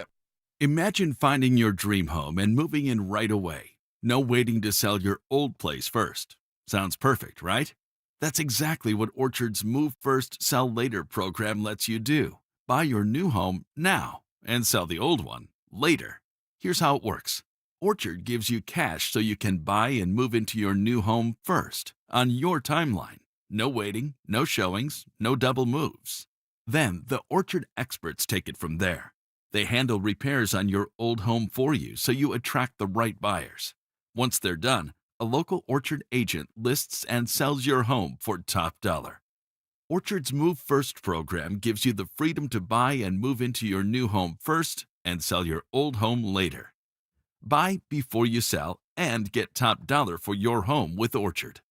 Imagine finding your dream home and moving in right away. No waiting to sell your old place first. Sounds perfect, right? That's exactly what Orchard's Move First, Sell Later program lets you do. Buy your new home now and sell the old one later. Here's how it works. Orchard gives you cash so you can buy and move into your new home first, on your timeline. No waiting, no showings, no double moves. Then the Orchard experts take it from there. They handle repairs on your old home for you so you attract the right buyers. Once they're done, a local Orchard agent lists and sells your home for top dollar. Orchard's Move First program gives you the freedom to buy and move into your new home first and sell your old home later. Buy before you sell and get top dollar for your home with Orchard.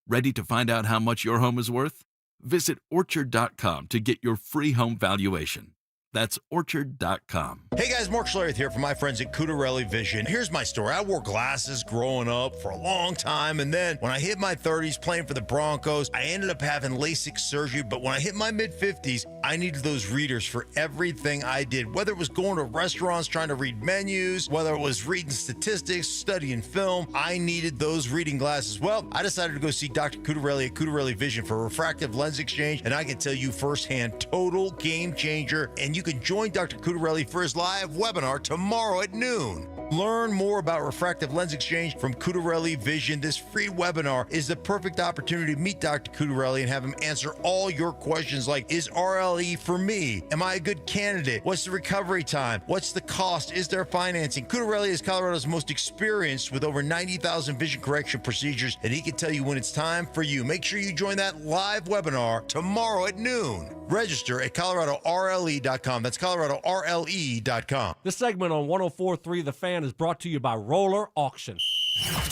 Ready to find out how much your home is worth? Visit Orchard.com to get your free home valuation. That's Orchard.com. Hey guys, Mark Schlereth here from my friends at Cutarelli Vision. Here's my story. I wore glasses growing up for a long time, and then when I hit my 30s playing for the Broncos, I ended up having LASIK surgery, but when I hit my mid-50s, I needed those readers for everything I did, whether it was going to restaurants trying to read menus, whether it was reading statistics, studying film, I needed those reading glasses. Well, I decided to go see Dr. Cutarelli at Cutarelli Vision for a refractive lens exchange, and I can tell you firsthand, total game changer, and you can join Dr. Cutarelli for his live webinar tomorrow at noon. Learn more about refractive lens exchange from Cudarelli Vision. This free webinar is the perfect opportunity to meet Dr. Cudarelli and have him answer all your questions like, is RLE for me? Am I a good candidate? What's the recovery time? What's the cost? Is there financing? Cudarelli is Colorado's most experienced with over 90,000 vision correction procedures, and he can tell you when it's time for you. Make sure you join that live webinar tomorrow at noon. Register at ColoradoRLE.com. That's ColoradoRLE.com. This segment on 104.3 The Fan is brought to you by Roller Auction.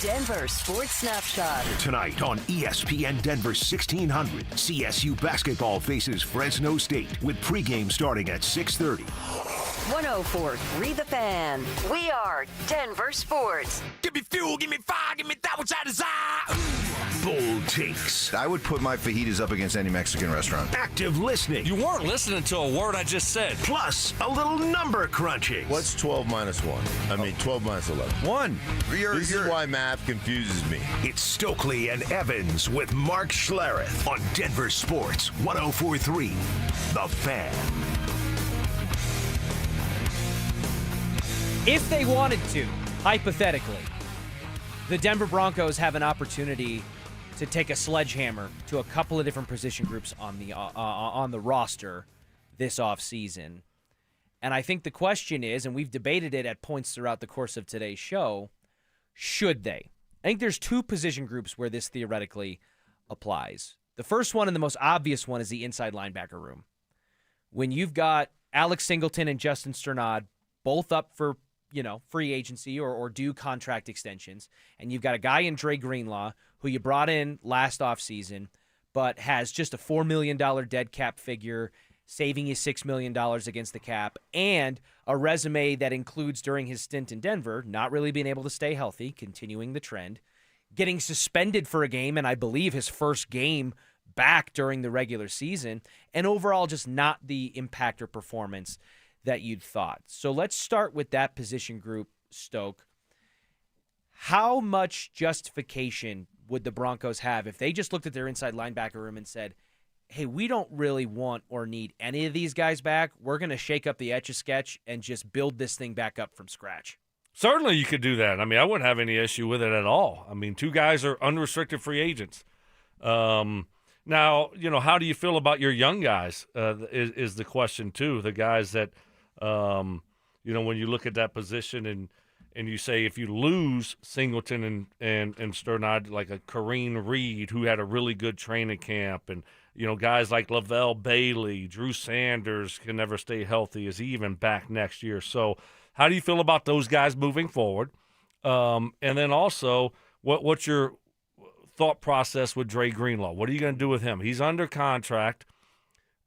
Denver Sports Snapshot. Tonight on ESPN Denver 1600, CSU basketball faces Fresno State with pregame starting at 6:30. 104.3 The Fan. We are Denver Sports. Give me fuel, give me fire, give me that which I desire. Bold takes. I would put my fajitas up against any Mexican restaurant. Active listening. You weren't listening to a word I just said. Plus, a little number crunching. What's 12 minus 1? I mean, 12 minus 11. 1. This is why math confuses me. It's Stokley and Evans with Mark Schlereth on Denver Sports 104.3 The Fan. If they wanted to, hypothetically, the Denver Broncos have an opportunity to take a sledgehammer to a couple of different position groups on the roster this offseason. And I think the question is, and we've debated it at points throughout the course of today's show, should they? I think there's two position groups where this theoretically applies. The first one and the most obvious one is the inside linebacker room. When you've got Alex Singleton and Justin Sternad both up for free agency or due contract extensions, and you've got a guy in Dre Greenlaw who you brought in last offseason but has just a $4 million dead cap figure, saving you $6 million against the cap, and a resume that includes during his stint in Denver, not really being able to stay healthy, continuing the trend, getting suspended for a game, and I believe his first game back during the regular season, and overall just not the impact or performance that you'd thought. So let's start with that position group, Stoke. How much justification would the Broncos have if they just looked at their inside linebacker room and said, hey, we don't really want or need any of these guys back. We're going to shake up the Etch-a-Sketch and just build this thing back up from scratch? Certainly you could do that. I mean, I wouldn't have any issue with it at all. I mean, two guys are unrestricted free agents. Now, how do you feel about your young guys is the question, too. The guys that, when you look at that position and you say if you lose Singleton and Sternad, like a Kareem Reed, who had a really good training camp, and, guys like Lavelle Bailey, Drew Sanders can never stay healthy. Is he even back next year? So how do you feel about those guys moving forward? And then also, what's your thought process with Dre Greenlaw? What are you going to do with him? He's under contract.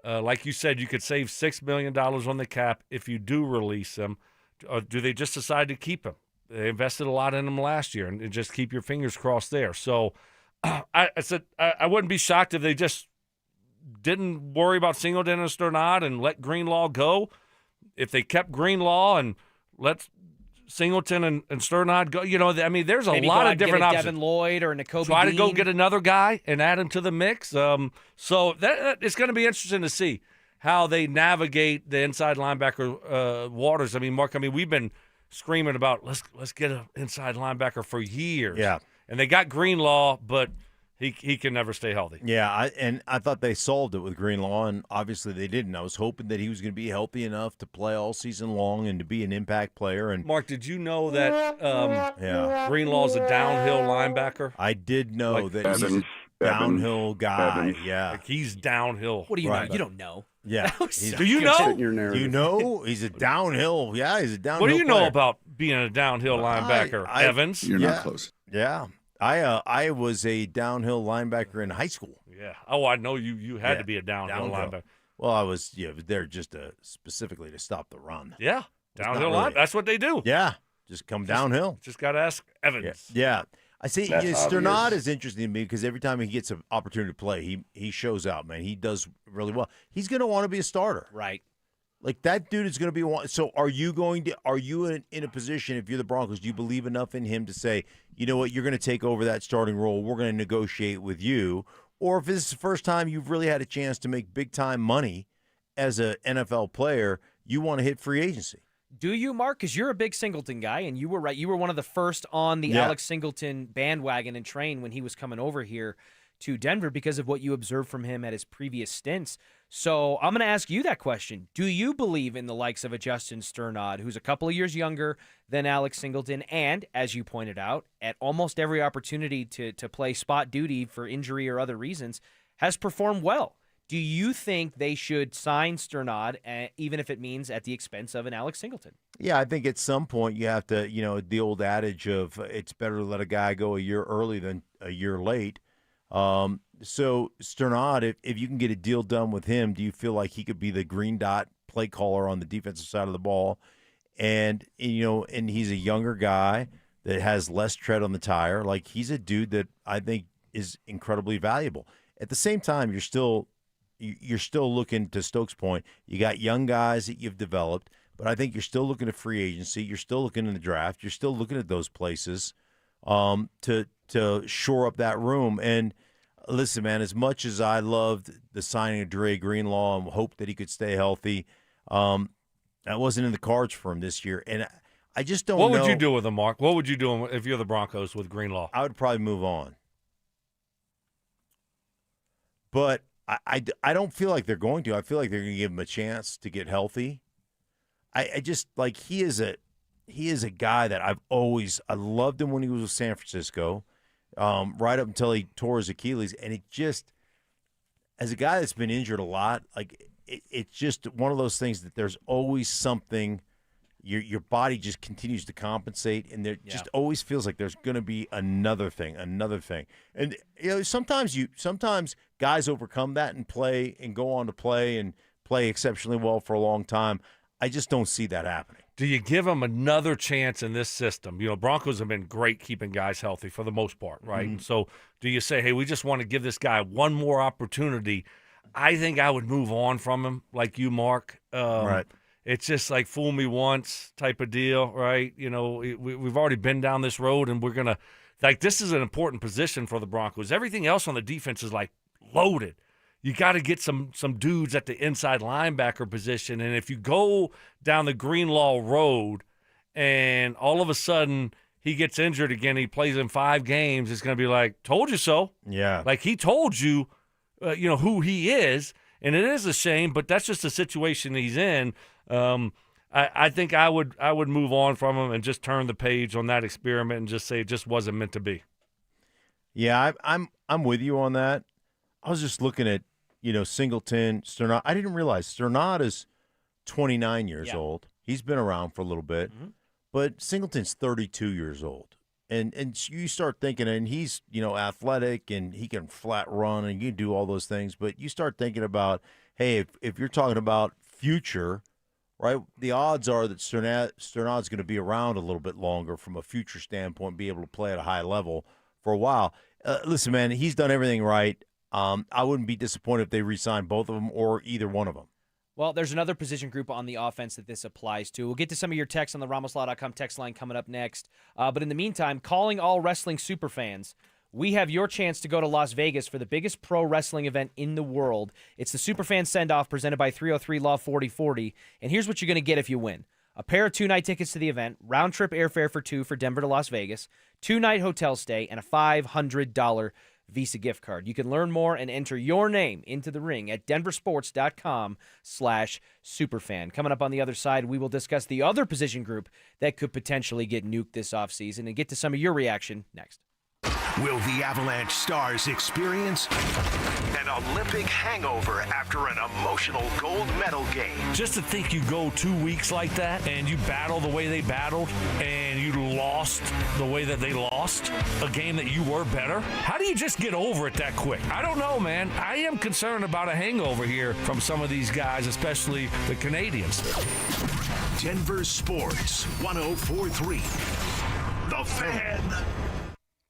Like you said, you could save $6 million on the cap if you do release him. Or do they just decide to keep him? They invested a lot in him last year, and just keep your fingers crossed there. So I said I wouldn't be shocked if they just didn't worry about Singleton and Sternad and let Greenlaw go. If they kept Greenlaw and let Singleton and Sternad go, there's a lot of different options. Devin Lloyd or Nakobe Try to Dean. go get another guy and add him to the mix. So that it's going to be interesting to see how they navigate the inside linebacker waters. Mark, we've been screaming about let's get an inside linebacker for years. Yeah. And they got Greenlaw, but he can never stay healthy. Yeah, I thought they solved it with Greenlaw, and obviously they didn't. I was hoping that he was going to be healthy enough to play all season long and to be an impact player. And Mark, did you know that Greenlaw's a downhill linebacker? I did know that he's a downhill guy. Yeah. Like he's downhill. What do you know? You don't know. Yeah. Do you know? You know he's a downhill. Yeah, he's a downhill What do you know player. about being a downhill linebacker, Evans? You're not close. Yeah. I was a downhill linebacker in high school. Yeah. Oh, I know you had to be a downhill linebacker. Well, I was there just specifically to stop the run. Yeah. Downhill line. That's what they do. Yeah. Just come downhill. Just got to ask Evans. Yeah. I see. Sternad is interesting to me because every time he gets an opportunity to play, he shows out, man. He does really well. He's going to want to be a starter. Right. Like that dude is going to be. So are you in a position, if you're the Broncos, do you believe enough in him to say, you know what, you're going to take over that starting role, we're going to negotiate with you? Or if this is the first time you've really had a chance to make big time money as an NFL player, you want to hit free agency? Do you, Mark? Because you're a big Singleton guy, and you were right. You were one of the first on the Alex Singleton bandwagon and train when he was coming over here to Denver because of what you observed from him at his previous stints. So I'm going to ask you that question. Do you believe in the likes of a Justin Sternad, who's a couple of years younger than Alex Singleton, and, as you pointed out, at almost every opportunity to play spot duty for injury or other reasons, has performed well? Do you think they should sign Sternad, even if it means at the expense of an Alex Singleton? Yeah, I think at some point you have to, the old adage of it's better to let a guy go a year early than a year late. So Sternad, if you can get a deal done with him, do you feel like he could be the green dot play caller on the defensive side of the ball? And, and he's a younger guy that has less tread on the tire. Like, he's a dude that I think is incredibly valuable. At the same time, you're still looking, to Stokes' point, you got young guys that you've developed, but I think you're still looking at free agency. You're still looking in the draft. You're still looking at those places to shore up that room. And listen, man, as much as I loved the signing of Dre Greenlaw and hoped that he could stay healthy, that wasn't in the cards for him this year. And I just don't know. What would you do with him, Mark? What would you do if you're the Broncos with Greenlaw? I would probably move on. But I don't feel like they're going to. I feel like they're going to give him a chance to get healthy. I just, like, he is a guy that I loved him when he was with San Francisco, right up until he tore his Achilles. And it just, as a guy that's been injured a lot, like, it's just one of those things that there's always something. Your body just continues to compensate, and there just always feels like there's going to be another thing. And sometimes guys overcome that and play and go on to play and play exceptionally well for a long time. I just don't see that happening. Do you give them another chance in this system? Broncos have been great keeping guys healthy for the most part, right? Mm-hmm. And so do you say, hey, we just want to give this guy one more opportunity? I think I would move on from him, like you, Mark. Right. It's just like fool me once type of deal, right? We've already been down this road, and we're going to – like, this is an important position for the Broncos. Everything else on the defense is, like, loaded. You got to get some dudes at the inside linebacker position, and if you go down the Greenlaw road and all of a sudden he gets injured again, he plays in 5 games, it's going to be like, told you so. Yeah. Like, he told you, who he is, and it is a shame, but that's just the situation he's in. I think I would move on from him and just turn the page on that experiment and just say it just wasn't meant to be. Yeah, I'm with you on that. I was just looking at, Singleton, Sternad. I didn't realize Sternad is 29 years old. He's been around for a little bit, but Singleton's 32 years old. And you start thinking, and he's, athletic and he can flat run and you can do all those things, but you start thinking about, hey, if you're talking about future, right, the odds are that Sternad's going to be around a little bit longer from a future standpoint, be able to play at a high level for a while. Listen, man, he's done everything right. I wouldn't be disappointed if they re-signed both of them or either one of them. Well, there's another position group on the offense that this applies to. We'll get to some of your texts on the RamosLaw.com text line coming up next. But in the meantime, calling all wrestling superfans, we have your chance to go to Las Vegas for the biggest pro wrestling event in the world. It's the Superfan Send-Off presented by 303 Law 4040. And here's what you're going to get if you win. A pair of 2-night tickets to the event, round-trip airfare for 2 for Denver to Las Vegas, 2-night hotel stay, and a $500 Visa gift card. You can learn more and enter your name into the ring at denversports.com/superfan. Coming up on the other side, we will discuss the other position group that could potentially get nuked this offseason and get to some of your reaction next. Will the Avalanche stars experience an Olympic hangover after an emotional gold medal game? Just to think you go 2 weeks like that and you battle the way they battled and you lost the way that they lost a game that you were better. How do you just get over it that quick? I don't know, man. I am concerned about a hangover here from some of these guys, especially the Canadians. Denver Sports 104.3. The Fan.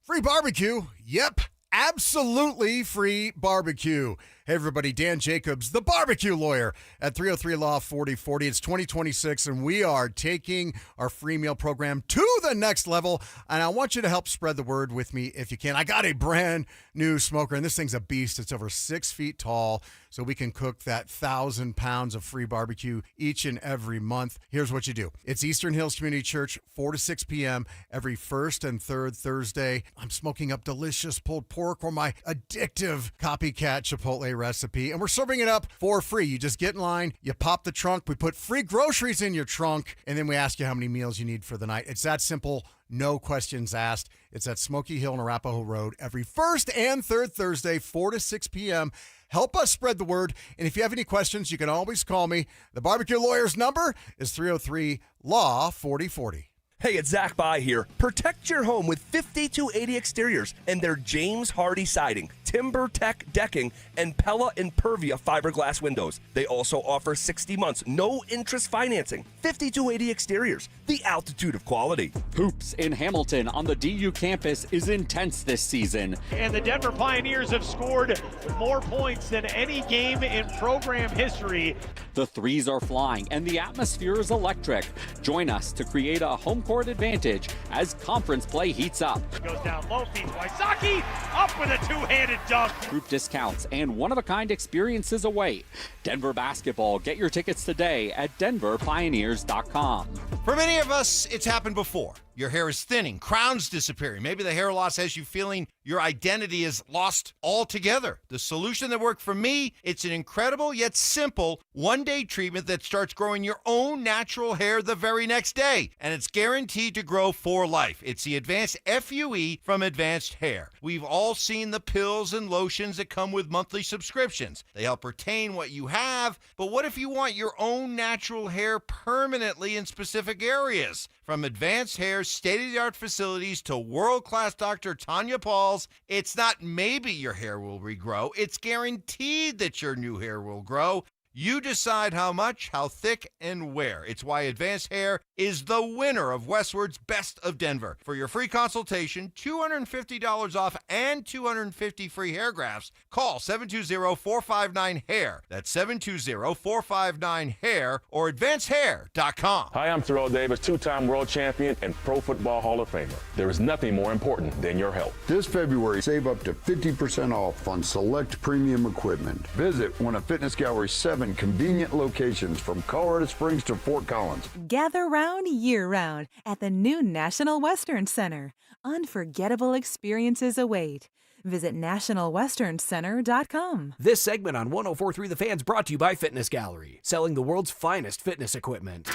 Free barbecue? Yep, absolutely free barbecue. Hey, everybody, Dan Jacobs, the barbecue lawyer at 303 Law 4040. It's 2026, and we are taking our free meal program to the next level, and I want you to help spread the word with me if you can. I got a brand new smoker, and this thing's a beast. It's over 6 feet tall, so we can cook that 1,000 pounds of free barbecue each and every month. Here's what you do. It's Eastern Hills Community Church, 4 to 6 p.m. every first and third Thursday. I'm smoking up delicious pulled pork or my addictive copycat Chipotle recipe, and we're serving it up for free. You just get in line, you pop the trunk, we put free groceries in your trunk, and then we ask you how many meals you need for the night. It's that simple. No questions asked. It's at Smoky Hill and Arapahoe Road every first and third Thursday, 4 to 6 p.m. Help us spread the word. And if you have any questions, you can always call me. The barbecue lawyer's number is 303-LAW 4040. Hey, it's Zach By here. Protect your home with 5280 Exteriors and their James Hardy siding, Timber Tech decking, and Pella Impervia fiberglass windows. They also offer 60 months, no interest financing. 5280 Exteriors, the altitude of quality. Hoops in Hamilton on the DU campus is intense this season. And the Denver Pioneers have scored more points than any game in program history. The threes are flying and the atmosphere is electric. Join us to create a home court advantage as conference play heats up. Goes down low, feeds Wysocki, up with a two-handed dunk. Group discounts and one-of-a-kind experiences await. Denver basketball. Get your tickets today at denverpioneers.com. For many of us, it's happened before. Your hair is thinning, crowns disappearing. Maybe the hair loss has you feeling your identity is lost altogether. The solution that worked for me, it's an incredible yet simple one-day treatment that starts growing your own natural hair the very next day. And it's guaranteed to grow for life. It's the Advanced FUE from Advanced Hair. We've all seen the pills and lotions that come with monthly subscriptions. They help retain what you have, but what if you want your own natural hair permanently in specific areas? From Advanced Hair's state-of-the-art facilities to world-class Dr. Tanya Paul's, it's not maybe your hair will regrow, it's guaranteed that your new hair will grow. You decide how much, how thick, and where. It's why Advanced Hair is the winner of Westward's Best of Denver. For your free consultation, $250 off and 250 free hair grafts, call 720-459-HAIR. That's 720-459-HAIR or advancedhair.com. Hi, I'm Terrell Davis, two-time world champion and Pro Football Hall of Famer. There is nothing more important than your health. This February, save up to 50% off on select premium equipment. Visit one of Fitness Gallery's 7 convenient locations from Colorado Springs to Fort Collins. Gather round year-round at the new National Western Center. Unforgettable experiences await. Visit nationalwesterncenter.com. This segment on 104.3 The Fan's brought to you by Fitness Gallery, selling the world's finest fitness equipment.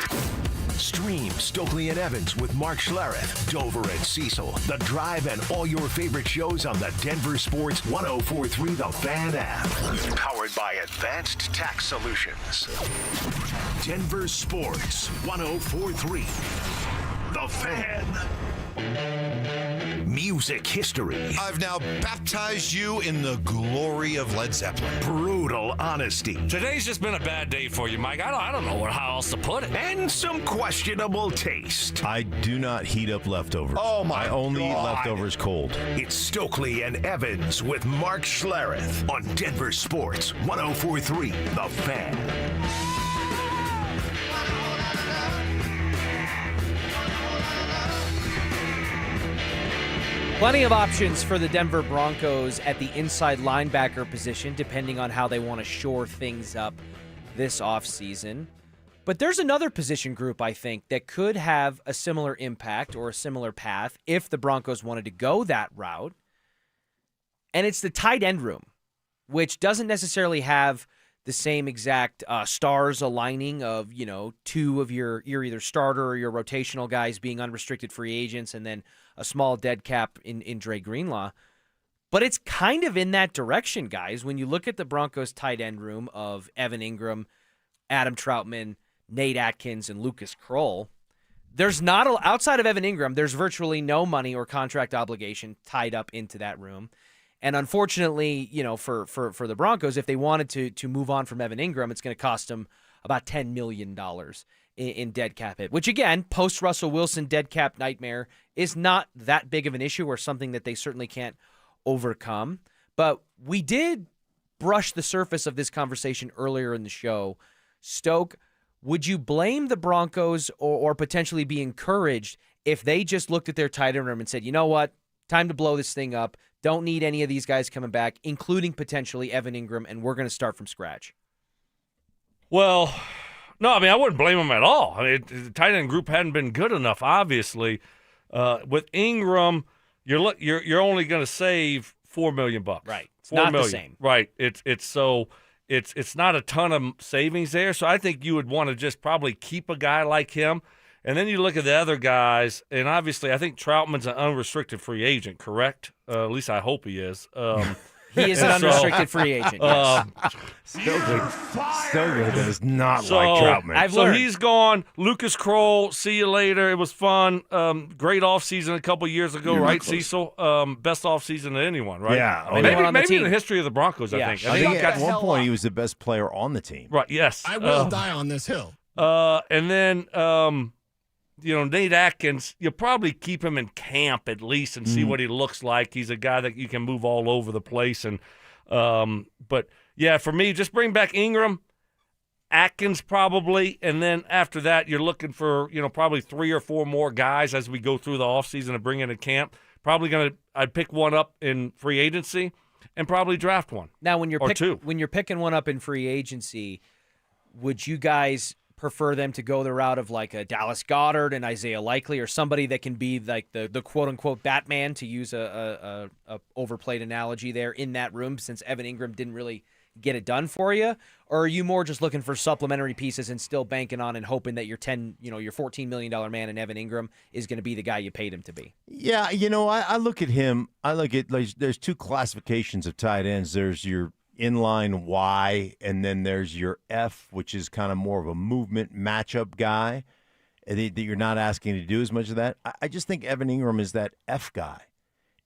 Stream Stokley and Evans with Mark Schlereth, Dover and Cecil, The Drive, and all your favorite shows on the Denver Sports 104.3 The Fan app. Powered by Advanced Tax Solutions. Denver Sports 104.3 The Fan. Music history. I've now baptized you in the glory of Led Zeppelin. Brutal honesty. Today's just been a bad day for you, Mike. I don't know how else to put it. And some questionable taste. I do not heat up leftovers. Oh, my I only eat God. leftovers cold. It's Stokley and Evans with Mark Schlereth on Denver Sports 104.3 The Fan. Plenty of options for the Denver Broncos at the inside linebacker position, depending on how they want to shore things up this offseason. But there's another position group, I think, that could have a similar impact or a similar path if the Broncos wanted to go that route. And it's the tight end room, which doesn't necessarily have the same exact stars aligning of, two of your either starter or your rotational guys being unrestricted free agents and then a small dead cap in Dre Greenlaw. But it's kind of in that direction, guys. When you look at the Broncos tight end room of Evan Ingram, Adam Troutman, Nate Atkins, and Lucas Kroll, there's not outside of Evan Ingram, there's virtually no money or contract obligation tied up into that room. And unfortunately, for the Broncos, if they wanted to move on from Evan Ingram, it's going to cost them about $10 million in dead cap hit, which again, post Russell Wilson dead cap nightmare is not that big of an issue or something that they certainly can't overcome. But we did brushed the surface of this conversation earlier in the show. Stoke, would you blame the Broncos or potentially be encouraged if they just looked at their tight end room and said, you know what, time to blow this thing up, don't need any of these guys coming back, including potentially Evan Ingram, and we're going to start from scratch? Well, no, I mean, I wouldn't blame them at all. I mean, the tight end group hadn't been good enough, obviously. With Ingram, you're only going to save $4 million. Right. It's $4 not million. the same. Right. It's not a ton of savings there. So I think you would want to just probably keep a guy like him. And then you look at the other guys, and obviously I think Troutman's an unrestricted free agent, correct? At least I hope he is. He is an unrestricted free agent, yes. Stokley does not like Troutman. So he's gone. Lucas Kroll, see you later. It was fun. Great offseason a couple years ago, right, Cecil? Best offseason of anyone, right? Yeah. Maybe in the history of the Broncos, I think. I think at one point he was the best player on the team. Right, yes. I will die on this hill. And then, Nate Atkins, you'll probably keep him in camp at least and see what he looks like. He's a guy that you can move all over the place. And but, yeah, for me, just bring back Ingram, Atkins probably, and then after that you're looking for, probably 3 or 4 more guys as we go through the offseason to bring into camp. I'd pick one up in free agency and probably draft one. Now, when you're two. When you're picking one up in free agency, would you guys prefer them to go the route of like a Dallas Goedert and Isaiah Likely, or somebody that can be like the quote-unquote Batman, to use a overplayed analogy there, in that room, since Evan Ingram didn't really get it done for you? Or are you more just looking for supplementary pieces and still banking on and hoping that your $14 million man in Evan Ingram is going to be the guy you paid him to be? Yeah, I look at him. I look at, like, there's 2 classifications of tight ends. There's your inline Y, and then there's your F, which is kind of more of a movement matchup guy that you're not asking to do as much of that. I just think Evan Ingram is that F guy.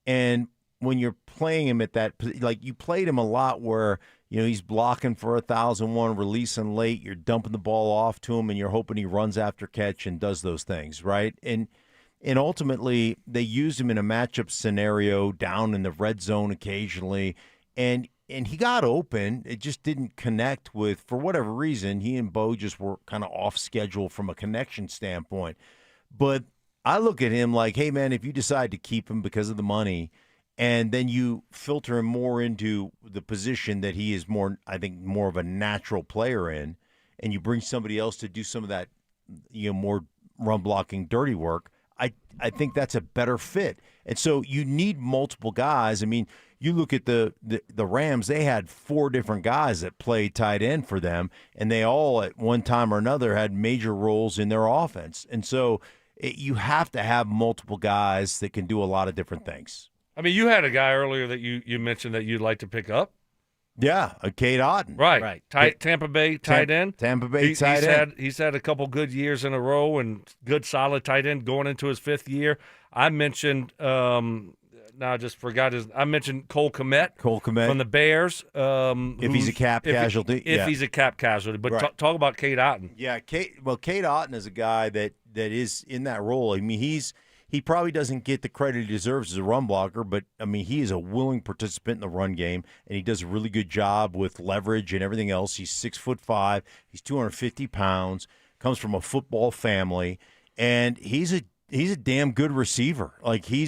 And when you're playing him at that, like, you played him a lot where, he's blocking for 1,001, releasing late, you're dumping the ball off to him, and you're hoping he runs after catch and does those things, right? And ultimately, they used him in a matchup scenario down in the red zone occasionally, and he got open. It just didn't connect with, for whatever reason, he and Bo just were kind of off schedule from a connection standpoint. But I look at him like, hey, man, if you decide to keep him because of the money, and then you filter him more into the position that he is more of a natural player in, and you bring somebody else to do some of that, more run blocking, dirty work, I think that's a better fit. And so you need multiple guys. I mean, you look at the Rams, they had 4 different guys that played tight end for them, and they all at one time or another had major roles in their offense. And so you have to have multiple guys that can do a lot of different things. I mean, you had a guy earlier that you mentioned that you'd like to pick up. Yeah, Cade Otton. Right. Tampa Bay tight end. Tampa Bay tight end. He's had a couple good years in a row and good solid tight end going into his 5th year. I mentioned I just forgot I mentioned Cole Kmet. From the Bears. If he's a cap casualty. If he's a cap casualty. But right. Talk about Cade Otton. Yeah, Cade Otton is a guy that is in that role. I mean, he probably doesn't get the credit he deserves as a run blocker, but, I mean, he is a willing participant in the run game, and he does a really good job with leverage and everything else. He's 6'5", he's 250 pounds, comes from a football family, and he's a damn good receiver. Like, he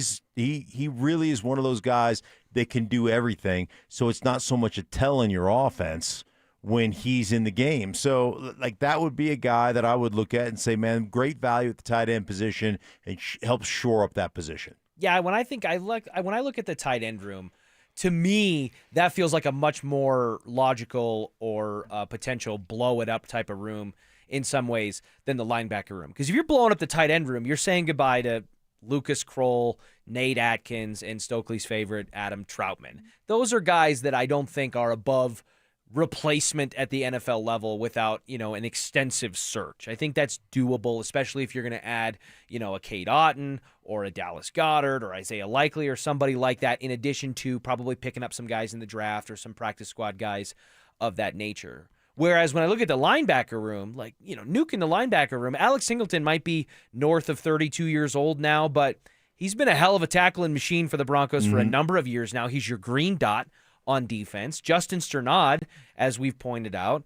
really is one of those guys that can do everything, so it's not so much a tell in your offense when he's in the game. So, like, that would be a guy that I would look at and say, man, great value at the tight end position, and helps shore up that position. Yeah, when I look at the tight end room, to me, that feels like a much more logical or potential blow it up type of room in some ways than the linebacker room. Because if you're blowing up the tight end room, you're saying goodbye to Lucas Kroll, Nate Atkins, and Stokely's favorite, Adam Troutman. Those are guys that I don't think are above replacement at the NFL level without, an extensive search. I think that's doable, especially if you're going to add, a Cade Otton or a Dallas Goedert or Isaiah Likely or somebody like that, in addition to probably picking up some guys in the draft or some practice squad guys of that nature. Whereas when I look at the linebacker room, like, nuking the linebacker room, Alex Singleton might be north of 32 years old now, but he's been a hell of a tackling machine for the Broncos for a number of years now. He's your green dot on defense. Justin Sternad, as we've pointed out,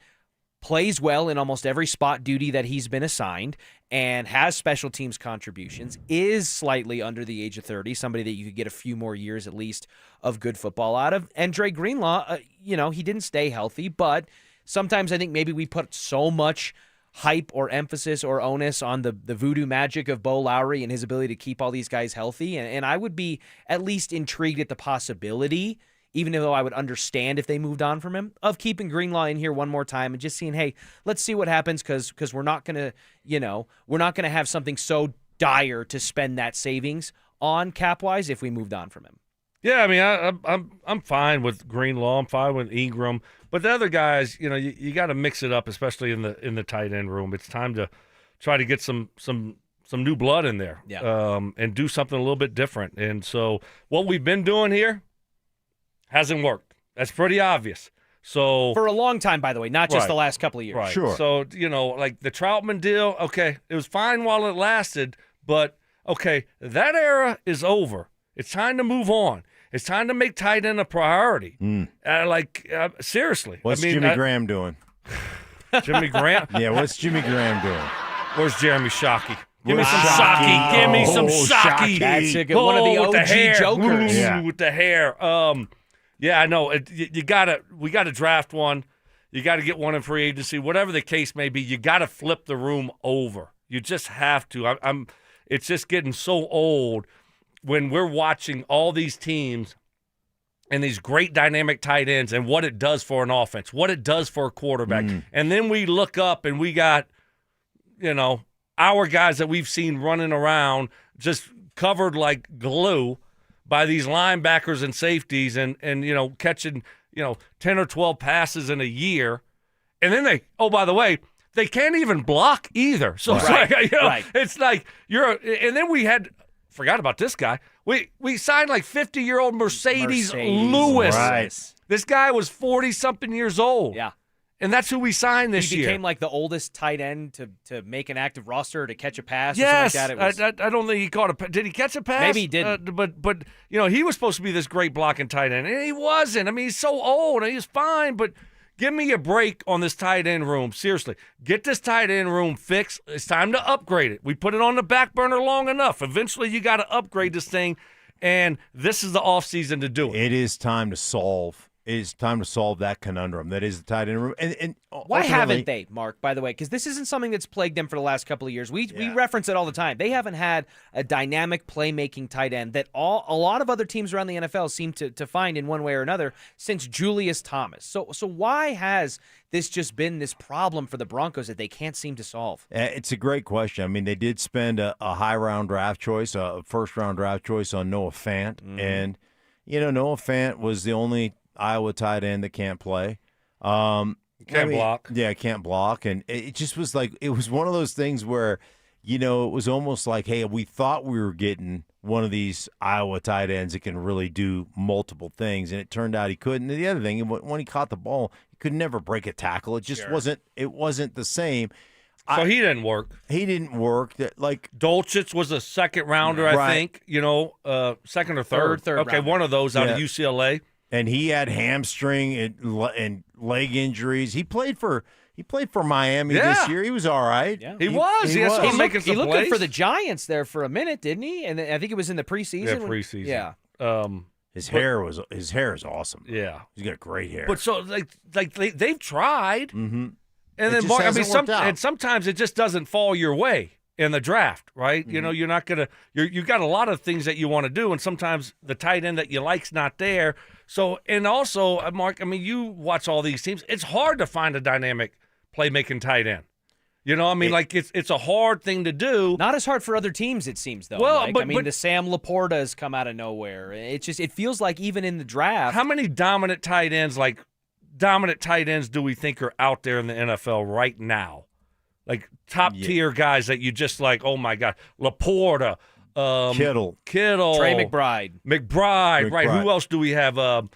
plays well in almost every spot duty that he's been assigned and has special teams contributions, is slightly under the age of 30, somebody that you could get a few more years at least of good football out of. And Dre Greenlaw, he didn't stay healthy, but sometimes I think maybe we put so much hype or emphasis or onus on the voodoo magic of Bo Lowry and his ability to keep all these guys healthy. And I would be at least intrigued at the possibility, even though I would understand if they moved on from him, of keeping Greenlaw in here one more time and just seeing, hey, let's see what happens because we're not going to have something so dire to spend that savings on cap-wise if we moved on from him. Yeah, I mean, I'm fine with Greenlaw. I'm fine with Ingram. But the other guys, you got to mix it up, especially in the tight end room. It's time to try to get some new blood in there, and do something a little bit different. And so what we've been doing here hasn't worked. That's pretty obvious. So for a long time, by the way, not just the last couple of years. Right. Sure. So, like the Troutman deal, okay, it was fine while it lasted, but okay, that era is over. It's time to move on. It's time to make tight end a priority. Seriously. What's Jimmy Graham doing? Jimmy Graham? Yeah, what's Jimmy Graham doing? Where's Jeremy Shockey? Give me some Shockey. Give me some Shockey. That's one of the OG jokers. Yeah. With the hair. Yeah, I know. We got to draft one. You got to get one in free agency. Whatever the case may be, you got to flip the room over. You just have to. It's just getting so old when we're watching all these teams and these great dynamic tight ends and what it does for an offense, what it does for a quarterback. And then we look up and we got, our guys that we've seen running around just covered like glue by these linebackers and safeties and catching, 10 or 12 passes in a year. And then by the way, they can't even block either. So it's like and then forgot about this guy. We signed like 50-year-old Mercedes Lewis. Right. This guy was 40-something years old. Yeah. And that's who we signed this year. He became like the oldest tight end to make an active roster or to catch a pass. Yes. Or something like that. I don't think he caught a – did he catch a pass? Maybe he didn't. But he was supposed to be this great blocking tight end, and he wasn't. I mean, he's so old, and he's fine, but – give me a break on this tight end room. Seriously, get this tight end room fixed. It's time to upgrade it. We put it on the back burner long enough. Eventually, you got to upgrade this thing, and this is the offseason to do it. It is time to solve. It is time to solve that conundrum. That is the tight end room. And why haven't they, Mark, by the way? Because this isn't something that's plagued them for the last couple of years. We reference it all the time. They haven't had a dynamic playmaking tight end that a lot of other teams around the NFL seem to find in one way or another since Julius Thomas. So why has this just been this problem for the Broncos that they can't seem to solve? It's a great question. I mean, they did spend a high-round draft choice, a first-round draft choice on Noah Fant. And, Noah Fant was the only Iowa tight end that can't play. Can't block. Yeah, can't block. And it just was like, it was one of those things where, it was almost like, hey, we thought we were getting one of these Iowa tight ends that can really do multiple things. And it turned out he couldn't. And the other thing, when he caught the ball, he could never break a tackle. It just wasn't the same. So he didn't work. He didn't work. Like Dolchich was a second rounder, I think. Second or third. Third okay, rounder. one of those out of UCLA. And he had hamstring and leg injuries. He played for Miami this year. He was all right. Yeah. He was. He looked good for the Giants there for a minute, didn't he? And I think it was in the preseason. Yeah, preseason. Yeah. His hair is awesome. Yeah, he's got great hair. But so they've tried, and then Mark, and sometimes it just doesn't fall your way in the draft, right? Mm-hmm. You're not gonna. You got a lot of things that you want to do, and sometimes the tight end that you like's not there. So, and also, Mark, I mean, you watch all these teams. It's hard to find a dynamic playmaking tight end. It's a hard thing to do. Not as hard for other teams, it seems, though. Well, Mike. The Sam Laporta has come out of nowhere. It feels like even in the draft. How many dominant tight ends do we think are out there in the NFL right now? Like top tier guys that you just like, oh my God, Laporta, Kittle, Trey McBride, right? Who else do we have? But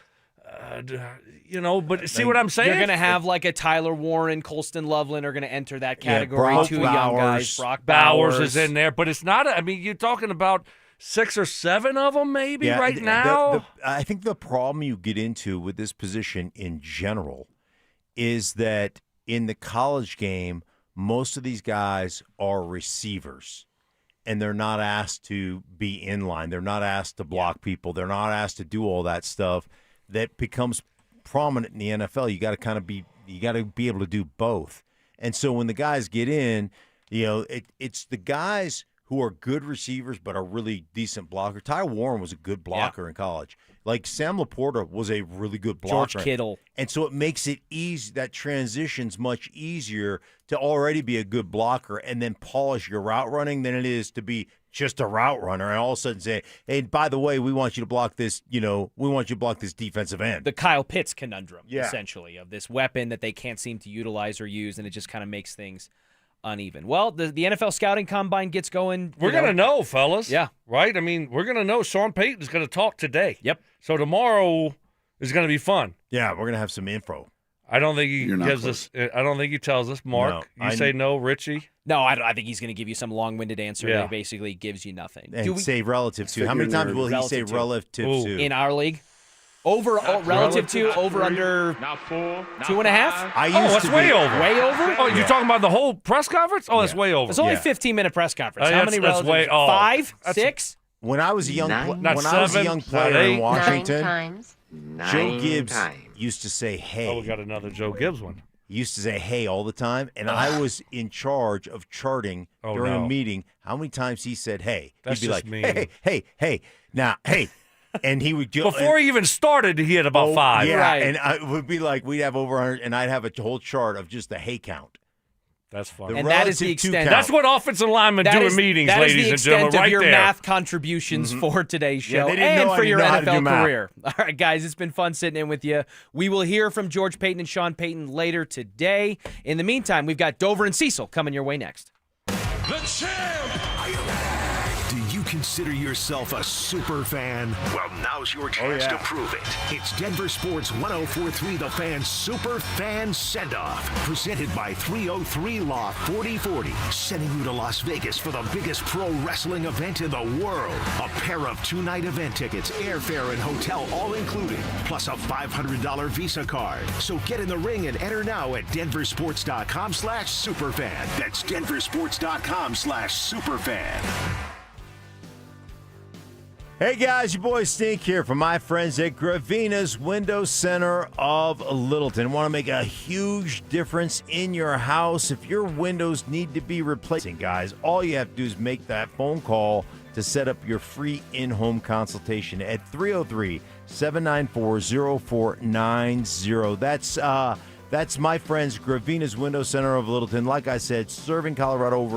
see what I'm saying? You're going to have like a Tyler Warren, Colston Loveland are going to enter that category. Two young guys. Brock Bowers is in there, but it's not. You're talking about 6 or 7 of them maybe right the- now. I think the problem you get into with this position in general is that in the college game, most of these guys are receivers, and they're not asked to be in line. They're not asked to block people. They're not asked to do all that stuff that becomes prominent in the NFL. You got to be able to do both. And so when the guys get in, it's the guys who are good receivers but are really decent blockers. Ty Warren was a good blocker in college. Like Sam Laporta was a really good blocker. George Kittle. And so it makes it easy. That transition's much easier to already be a good blocker and then polish your route running than it is to be just a route runner and all of a sudden say, hey, by the way, we want you to block this, we want you to block this defensive end. The Kyle Pitts conundrum, essentially, of this weapon that they can't seem to utilize or use, and it just kind of makes things uneven. Well, the NFL scouting combine gets going. We're going to know, fellas. Yeah. Right? I mean, we're going to know. Sean Payton is going to talk today. Yep. So tomorrow is going to be fun. Yeah, we're going to have some info. I don't think he gives us. I don't think he tells us. Mark, you say no, Richie? No, I think he's going to give you some long-winded answer Yeah. that basically gives you nothing. And say relative to. How many times will he say relative to? In our league? Relative to, over under 2.5? That's way over. Way over? Oh, you're talking about the whole press conference? Oh, that's way over. It's only a 15-minute press conference. How many that's relatives? way off. 5? 6? When I was a young player in Washington, Joe Gibbs used to say, hey. Oh, we got another Joe Gibbs one. He used to say, hey, all the time. And I was in charge of charting during a meeting how many times he said, hey. That's He'd be just like, mean. hey. Now, hey. And he would Before he even started, he had about 5. Yeah, Right. and it would be like we'd have over 100, and I'd have a whole chart of just the hey count. That's funny. And that is the extent. That's what offensive linemen do in meetings, ladies and gentlemen, That is the extent of right your there. math contributions for today's show they didn't and know I for didn't your know how to do NFL math. career. All right, guys, it's been fun sitting in with you. We will hear from George Payton and Sean Payton later today. In the meantime, we've got Dover and Cecil coming your way next. The champ! Are you ready? Do you consider yourself a super fan? Well, now's your chance to prove it. It's Denver Sports 104.3 The Fan Super Fan Send-Off. Presented by 303 Law 4040. Sending you to Las Vegas for the biggest pro wrestling event in the world. A pair of 2-night event tickets, airfare, and hotel all included. Plus a $500 Visa card. So get in the ring and enter now at DenverSports.com/superfan. That's DenverSports.com/superfan. Hey guys, your boy Stink here from my friends at Gravina's Window Center of Littleton. Want to make a huge difference in your house? If your windows need to be replaced, guys, all you have to do is make that phone call to set up your free in-home consultation at 303-794-0490. That's my friends Gravina's Window Center of Littleton. Like I said, serving Colorado over